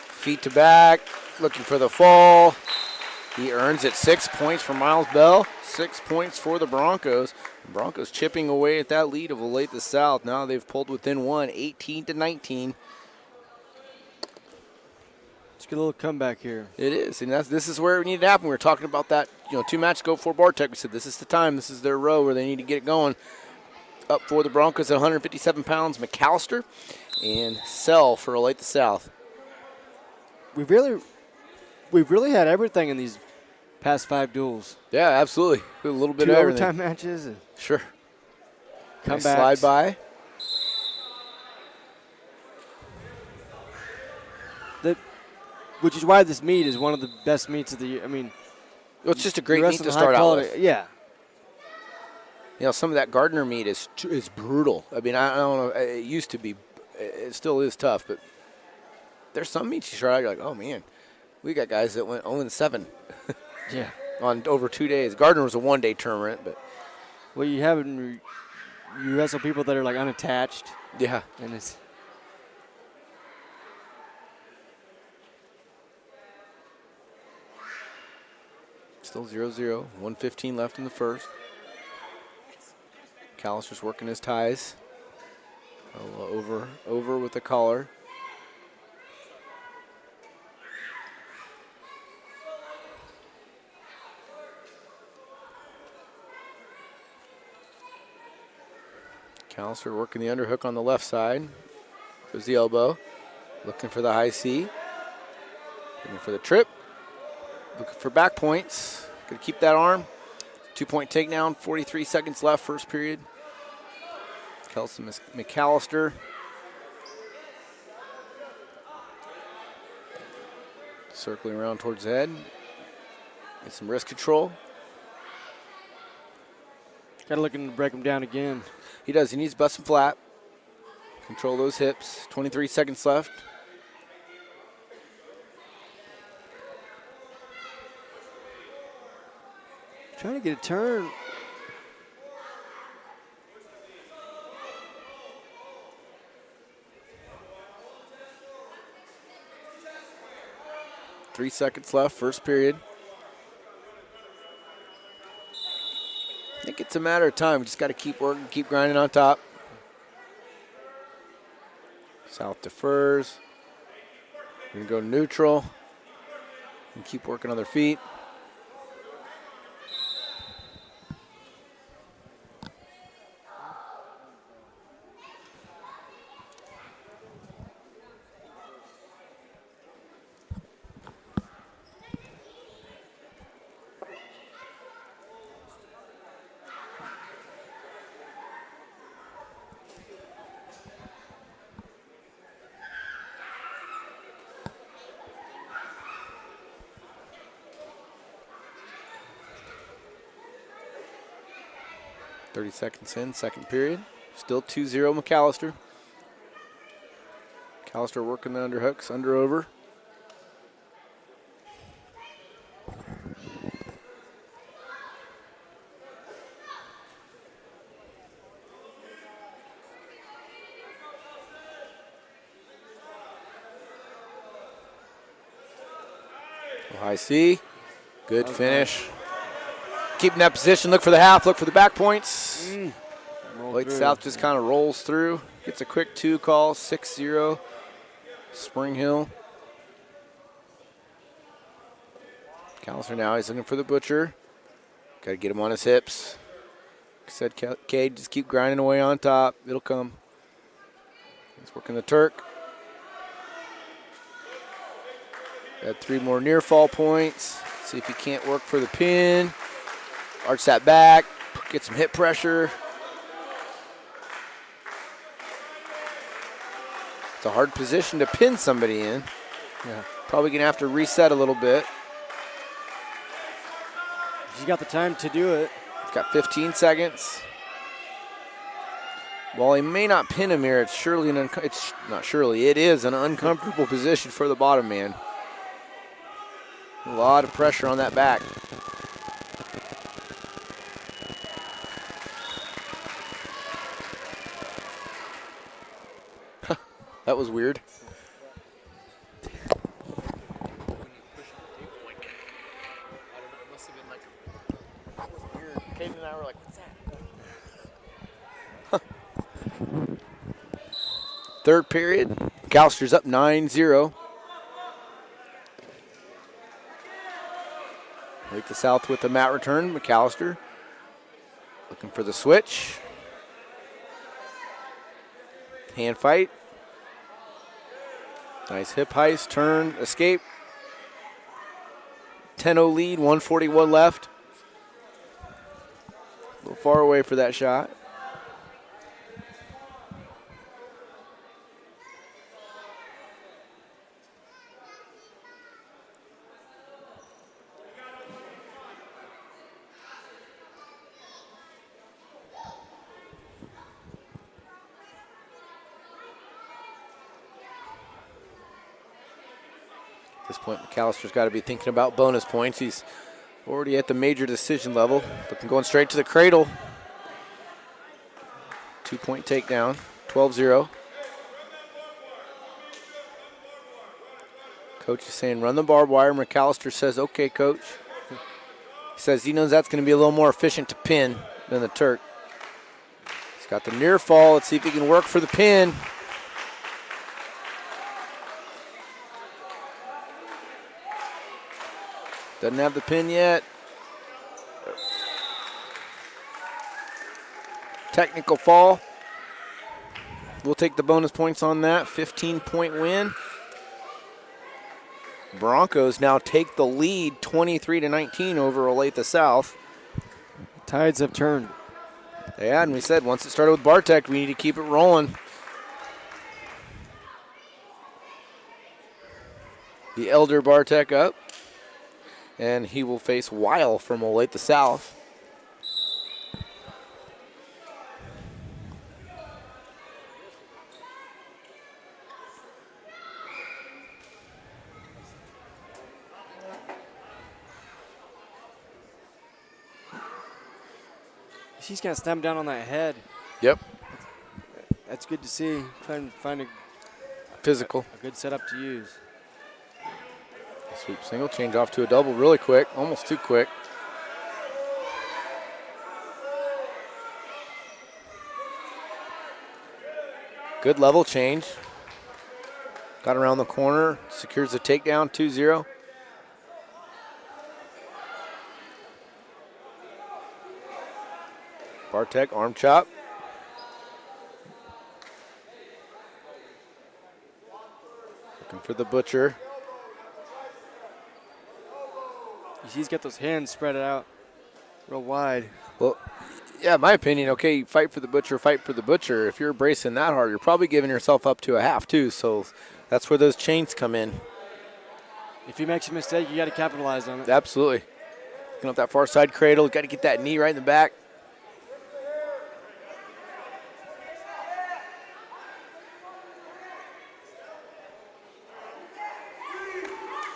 Feet to back, looking for the fall. He earns it. 6 points for Miles Bell. 6 points for the Broncos. The Broncos chipping away at that lead of Olathe South. Now they've pulled within one, 18-19. Let's get a little comeback here. It is, and this is where it needed to happen. We were talking about that, 2 matches ago for Bartek. We said this is the time. This is their row where they need to get it going. Up for the Broncos at 157 pounds, McAllister, and Sell for Olathe South. We've really had everything in these past 5 duels. Yeah, absolutely. A little bit 2 of everything. overtime matches. And sure. Comebacks. Nice slide by. Which is why this meet is one of the best meets of the year. I mean, it's just a great meet to start out with. Yeah. Some of that Gardner meat is brutal. I mean, I don't know. It used to be. It still is tough, but there's some meats you start out, you're like, oh, man. We got guys that went 0-7. Yeah. On over 2 days. Gardner was a one-day tournament, but. Well, you wrestle people that are like unattached. Yeah. And it's. Still 0-0. 1:15 left in the first. McAllister's working his ties. Over with the collar. McAllister working the underhook on the left side. Goes the elbow. Looking for the high C. Looking for the trip. Looking for back points. Going to keep that arm. 2-point takedown, 43 seconds left, first period. Kelsey McAllister. Circling around towards the head. Get some wrist control. Kind of looking to break him down again. He does. He needs to bust him flat. Control those hips. 23 seconds left. Trying to get a turn. Three seconds left, first period. I think it's a matter of time. We just got to keep working, keep grinding on top. South defers. We're going to go neutral and keep working on their feet. Seconds in, second period. Still 2-0 McAllister. McAllister working the underhooks, under over. High C. Good finish. Keeping that position, look for the half, look for the back points. Olathe South just kind of rolls through. Gets a quick 2 call, 6-0. Spring Hill. McAllister now, he's looking for the butcher. Got to get him on his hips. Like I said, Cade, just keep grinding away on top. It'll come. He's working the Turk. Got 3 more near fall points. See if he can't work for the pin. Arch that back, get some hip pressure. It's a hard position to pin somebody in. Yeah. Probably gonna have to reset a little bit. He's got the time to do it. He's got 15 seconds. While he may not pin him here, it is an uncomfortable position for the bottom man. A lot of pressure on that back. That was weird. Kate and I were like, what's that? Third period. McAllister's up 9-0. Olathe South with the mat return. McAllister looking for the switch. Hand fight. Nice hip heist, turn, escape. 10-0 lead, 141 left. A little far away for that shot. At this point, McAllister's got to be thinking about bonus points. He's already at the major decision level. Looking going straight to the cradle. 2-point takedown, 12-0. Coach is saying run the barbed wire. McAllister says, okay, coach. He says he knows that's going to be a little more efficient to pin than the Turk. He's got the near fall. Let's see if he can work for the pin. Doesn't have the pin yet. Technical fall. We'll take the bonus points on that. 15-point win. Broncos now take the lead 23-19 over Olathe South. Tides have turned. Yeah, and we said once it started with Bartek, we need to keep it rolling. The elder Bartek up, and he will face Weil from Olathe South. She's going to slam down on that head. Yep. That's good to see. Trying to find a physical. A good setup to use. Sweep single, change off to a double really quick, almost too quick. Good level change. Got around the corner, secures the takedown, 2-0. Bartek, arm chop. Looking for the butcher. He's got those hands spread out real wide. Well, yeah, my opinion, okay, fight for the butcher, fight for the butcher. If you're bracing that hard, you're probably giving yourself up to a half too, so that's where those chains come in. If he makes a mistake, you got to capitalize on it. Absolutely. Looking up that far side cradle, got to get that knee right in the back.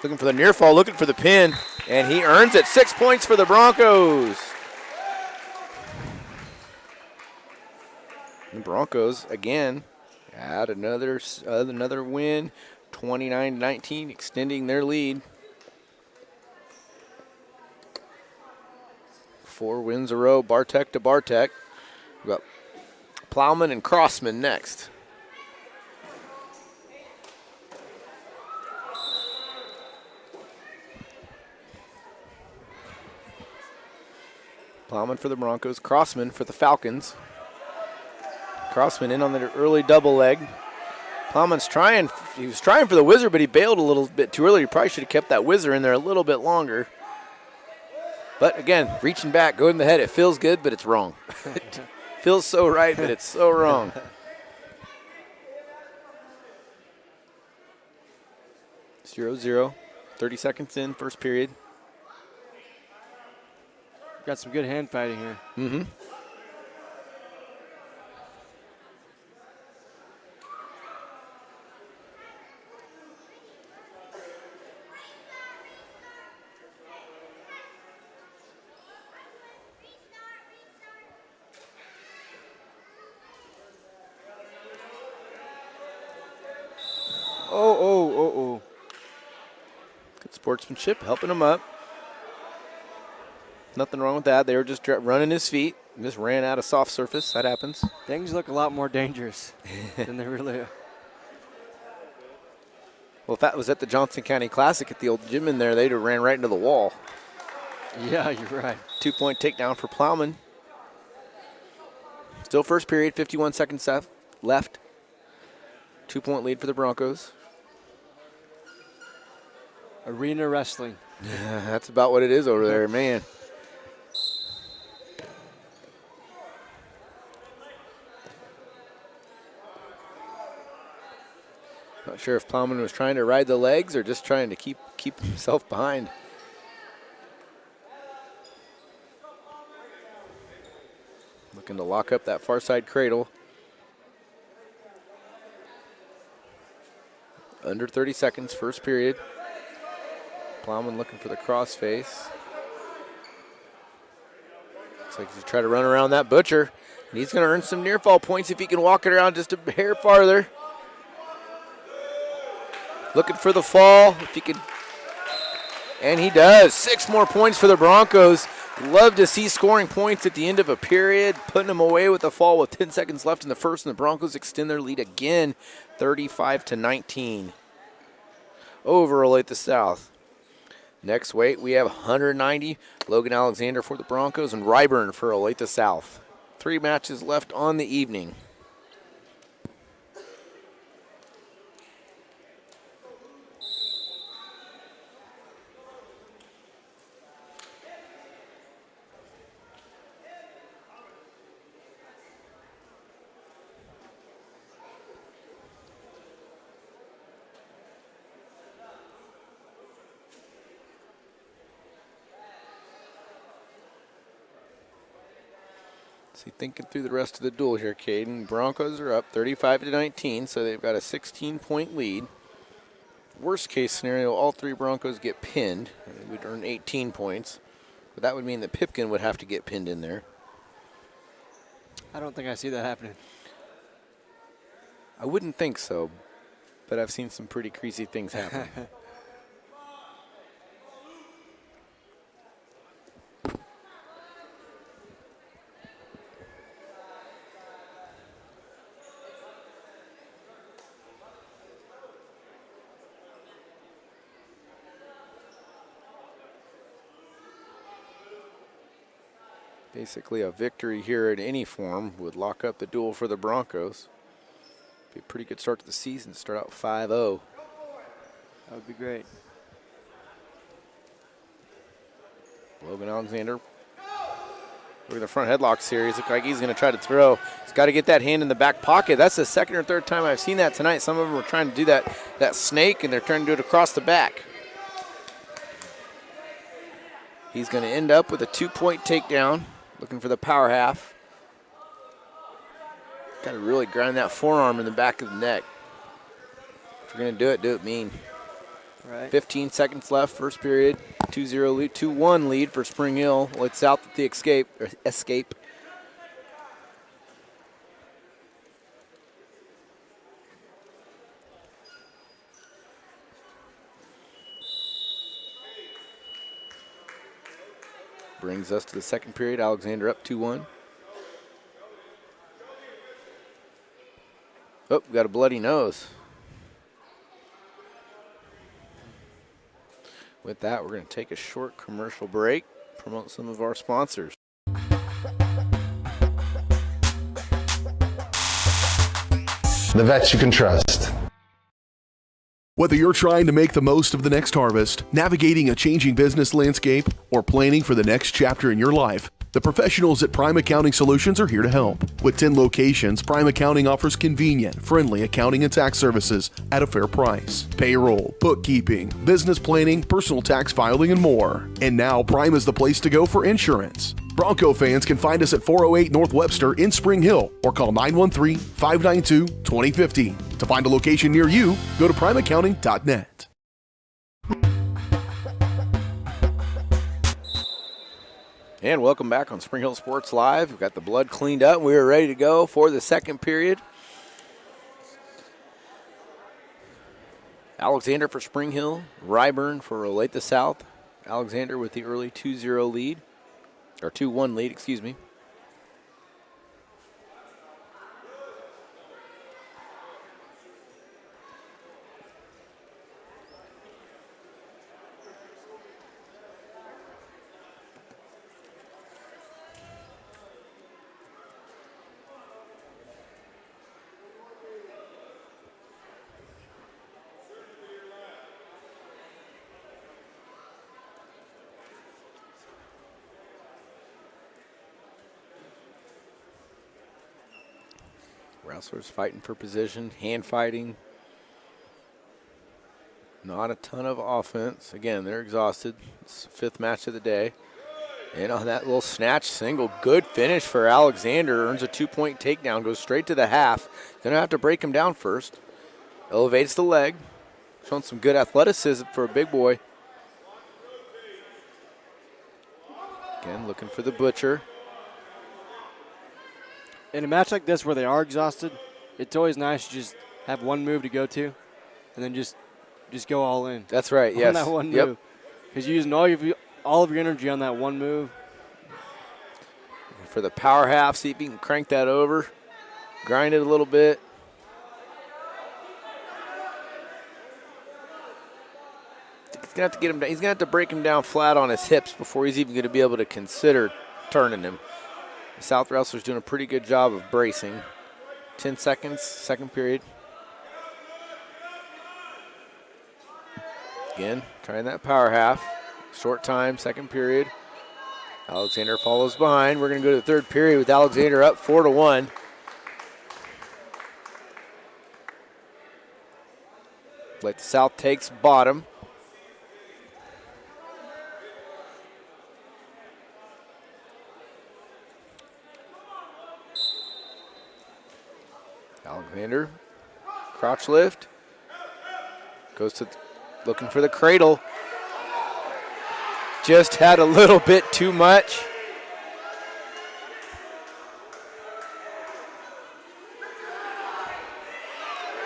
Looking for the near fall, looking for the pin, and he earns it. 6 points for the Broncos. The Broncos, again, add another win, 29-19, extending their lead. 4 wins a row, Bartek to Bartek. We've got Plowman and Crossman next. Plowman for the Broncos, Crossman for the Falcons. Crossman in on the early double leg. Plowman's trying, he was trying for the whizzer, but he bailed a little bit too early. He probably should have kept that whizzer in there a little bit longer. But again, reaching back, going in the head, it feels good, but it's wrong. It feels so right, but it's so wrong. Zero, 0, 30 seconds in, first period. Got some good hand fighting here. Mm-hmm. Oh. Good sportsmanship, helping him up. Nothing wrong with that. They were just running his feet. Just ran out of soft surface. That happens. Things look a lot more dangerous than they really are. Well, if that was at the Johnson County Classic at the old gym in there, they'd have ran right into the wall. Yeah, you're right. 2-point takedown for Plowman. Still first period, 51 seconds left. 2-point lead for the Broncos. Arena wrestling. Yeah, that's about what it is over there, man. Not sure if Plowman was trying to ride the legs or just trying to keep himself behind. Looking to lock up that far side cradle. Under 30 seconds, first period. Plowman looking for the crossface. Looks like he's trying to run around that butcher. And he's going to earn some near fall points if he can walk it around just a hair farther. Looking for the fall, if he can. And he does. 6 more points for the Broncos. Love to see scoring points at the end of a period, putting them away with a fall with 10 seconds left in the first, and the Broncos extend their lead again, 35-19 over Olathe South. Next weight, we have 190, Logan Alexander for the Broncos and Ryburn for Olathe South. 3 matches left on the evening. See, thinking through the rest of the duel here, Caden. Broncos are up 35-19, so they've got a 16-point lead. Worst case scenario, all three Broncos get pinned. We'd earn 18 points. But that would mean that Pipkin would have to get pinned in there. I don't think I see that happening. I wouldn't think so, but I've seen some pretty crazy things happen. Basically, a victory here in any form would lock up the duel for the Broncos. Be a pretty good start to the season. Start out 5-0. That would be great. Logan Alexander. Look at the front headlock series. Looks like he's going to try to throw. He's got to get that hand in the back pocket. That's the second or third time I've seen that tonight. Some of them are trying to do that snake, and they're trying to do it across the back. He's going to end up with a 2-point takedown. Looking for the power half. Got to really grind that forearm in the back of the neck. If you're going to do it mean. Right. 15 seconds left, first period. 2-0 lead, 2-1 lead for Spring Hill. Olathe South at the escape. Brings us to the second period. Alexander up 2-1. Oh, got a bloody nose. With that, we're going to take a short commercial break, promote some of our sponsors. The vets you can trust. Whether you're trying to make the most of the next harvest, navigating a changing business landscape, or planning for the next chapter in your life, the professionals at Prime Accounting Solutions are here to help. With 10 locations, Prime Accounting offers convenient, friendly accounting and tax services at a fair price. Payroll, bookkeeping, business planning, personal tax filing, and more. And now Prime is the place to go for insurance. Bronco fans can find us at 408 North Webster in Spring Hill or call 913-592-2050. To find a location near you, go to primeaccounting.net. And welcome back on Spring Hill Sports Live. We've got the blood cleaned up. We are ready to go for the second period. Alexander for Spring Hill, Ryburn for Olathe South. Alexander with the early 2-0 lead, or 2-1 lead, excuse me. Wrestlers fighting for position, hand fighting. Not a ton of offense. Again, they're exhausted. It's the fifth match of the day. And on that little snatch single, good finish for Alexander. Earns a 2-point takedown, goes straight to the half. Gonna have to break him down first. Elevates the leg. Showing some good athleticism for a big boy. Again, looking for the butcher. In a match like this where they are exhausted, it's always nice to just have one move to go to and then just go all in. That's right, yes. On that one move. Because you're using all of your energy on that one move. For the power half, see if you can crank that over. Grind it a little bit. He's going to have to get him down. He's going to have to break him down flat on his hips before he's even going to be able to consider turning him. The South wrestler's doing a pretty good job of bracing. 10 seconds, second period. Again, trying that power half. Short time, second period. Alexander follows behind. We're going to go to the third period with Alexander up 4-1. Olathe South takes bottom. Alexander, crotch lift. Goes to looking for the cradle. Just had a little bit too much.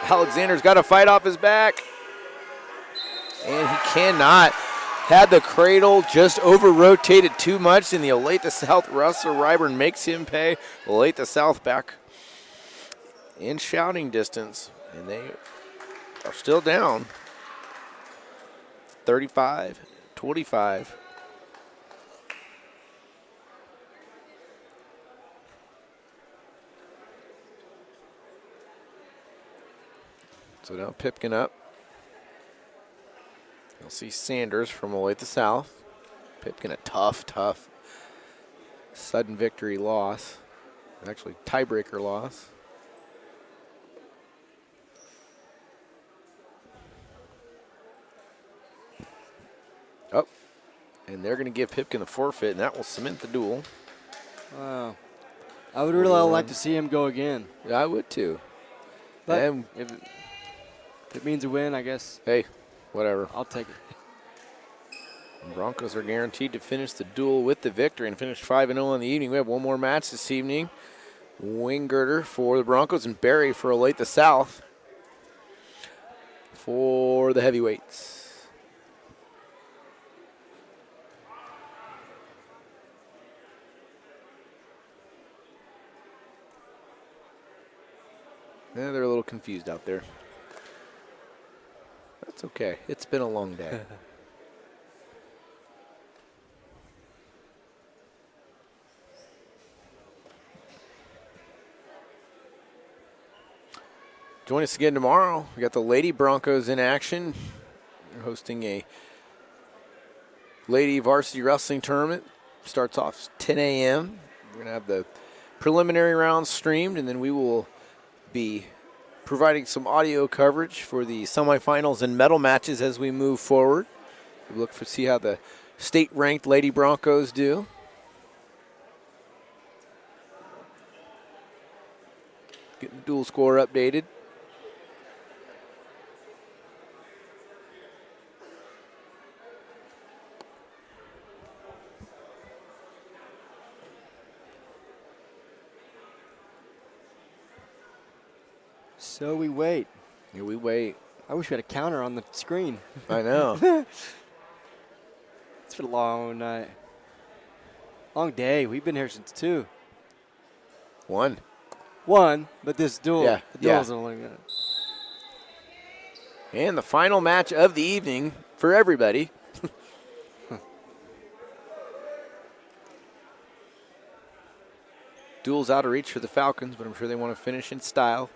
Alexander's got to fight off his back. And he cannot. Had the cradle, just over-rotated too much, and the Olathe South Russell Ryburn makes him pay. Olathe South back in shouting distance, and they are still down. 35-25. So now Pipkin up. You'll see Sanders from Olathe South. Pipkin a tough sudden victory loss. Actually, tiebreaker loss. Oh, and they're going to give Pipkin a forfeit, and that will cement the duel. Wow. I would really like to see him go again. Yeah, I would too. But and if it means a win, I guess. Hey, whatever. I'll take it. The Broncos are guaranteed to finish the duel with the victory and finish 5-0 on the evening. We have one more match this evening. Wingirter for the Broncos and Barry for Olathe South for the heavyweights. Yeah, they're a little confused out there. That's okay. It's been a long day. Join us again tomorrow. We got the Lady Broncos in action. They're hosting a Lady Varsity Wrestling Tournament. Starts off 10 a.m. We're going to have the preliminary rounds streamed, and then we will be providing some audio coverage for the semifinals and medal matches as we move forward. We look for see how the state-ranked Lady Broncos do. Getting the dual score updated. So we wait. Yeah, we wait. I wish we had a counter on the screen. I know. It's been a long night. Long day. We've been here since 2. One, but this duel. Yeah, the duel's only minute. And the final match of the evening for everybody. Duel's out of reach for the Falcons, but I'm sure they want to finish in style.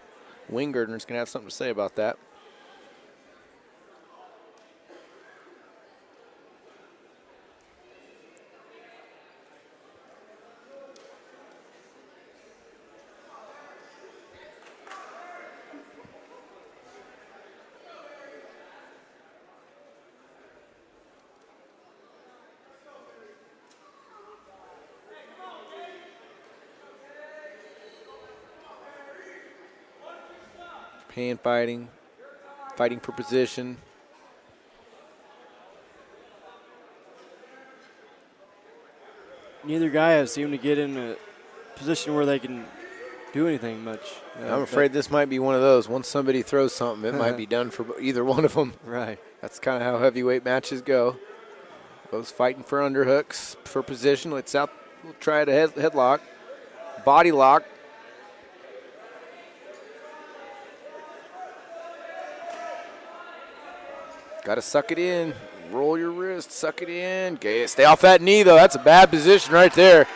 Wingirter's going to have something to say about that. Hand fighting, fighting for position. Neither guy has seemed to get in a position where they can do anything much. I'm afraid this might be one of those. Once somebody throws something, it might be done for either one of them. Right. That's kind of how heavyweight matches go. Both fighting for underhooks, for position. We'll try it a headlock, body lock. Got to suck it in. Roll your wrist. Suck it in. Okay, stay off that knee, though. That's a bad position right there.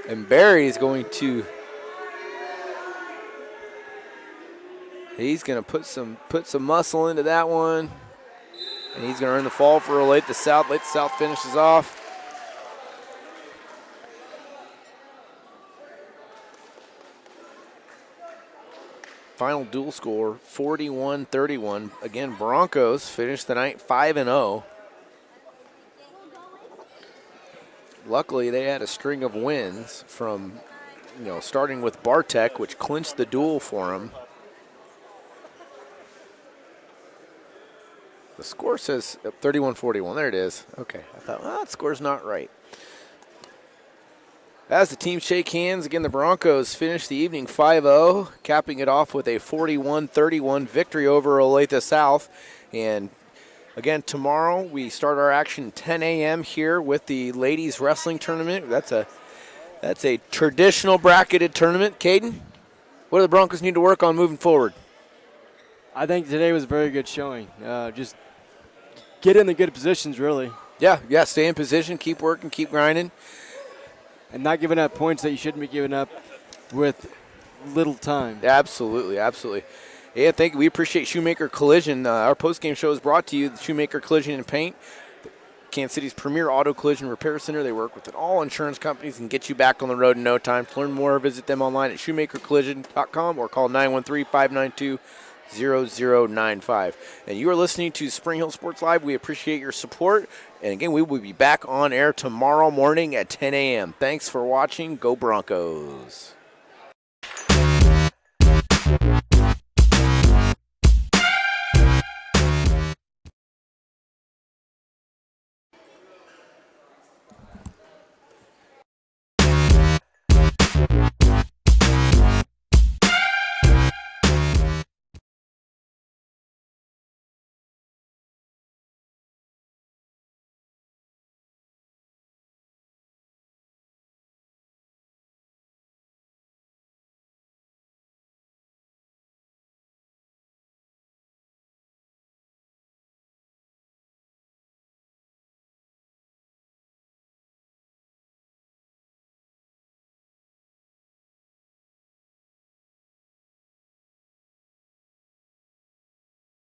And Barry's going to. He's going to put some muscle into that one. And he's going to earn the fall for Olathe South. Olathe South finishes off. Final dual score, 41-31. Again, Broncos finished the night 5-0. Luckily, they had a string of wins from starting with Bartek, which clinched the duel for him. The score says 31-41. There it is. Okay, I thought, that score's not right. As the teams shake hands, again, the Broncos finish the evening 5-0, capping it off with a 41-31 victory over Olathe South. And again, tomorrow we start our action 10 a.m. here with the ladies wrestling tournament. That's a traditional bracketed tournament. Caden, what do the Broncos need to work on moving forward? I think today was a very good showing. Just get in the good positions, really. Yeah, stay in position, keep working, keep grinding. And not giving up points that you shouldn't be giving up with little time. Absolutely. Yeah, thank you. We appreciate Shoemaker Collision. Our post-game show is brought to you, the Shoemaker Collision and Paint, Kansas City's premier auto collision repair center. They work with all insurance companies and get you back on the road in no time. To learn more, visit them online at shoemakercollision.com or call 913-592-0095. And you are listening to Spring Hill Sports Live. We appreciate your support. And again, we will be back on air tomorrow morning at 10 a.m. Thanks for watching. Go Broncos.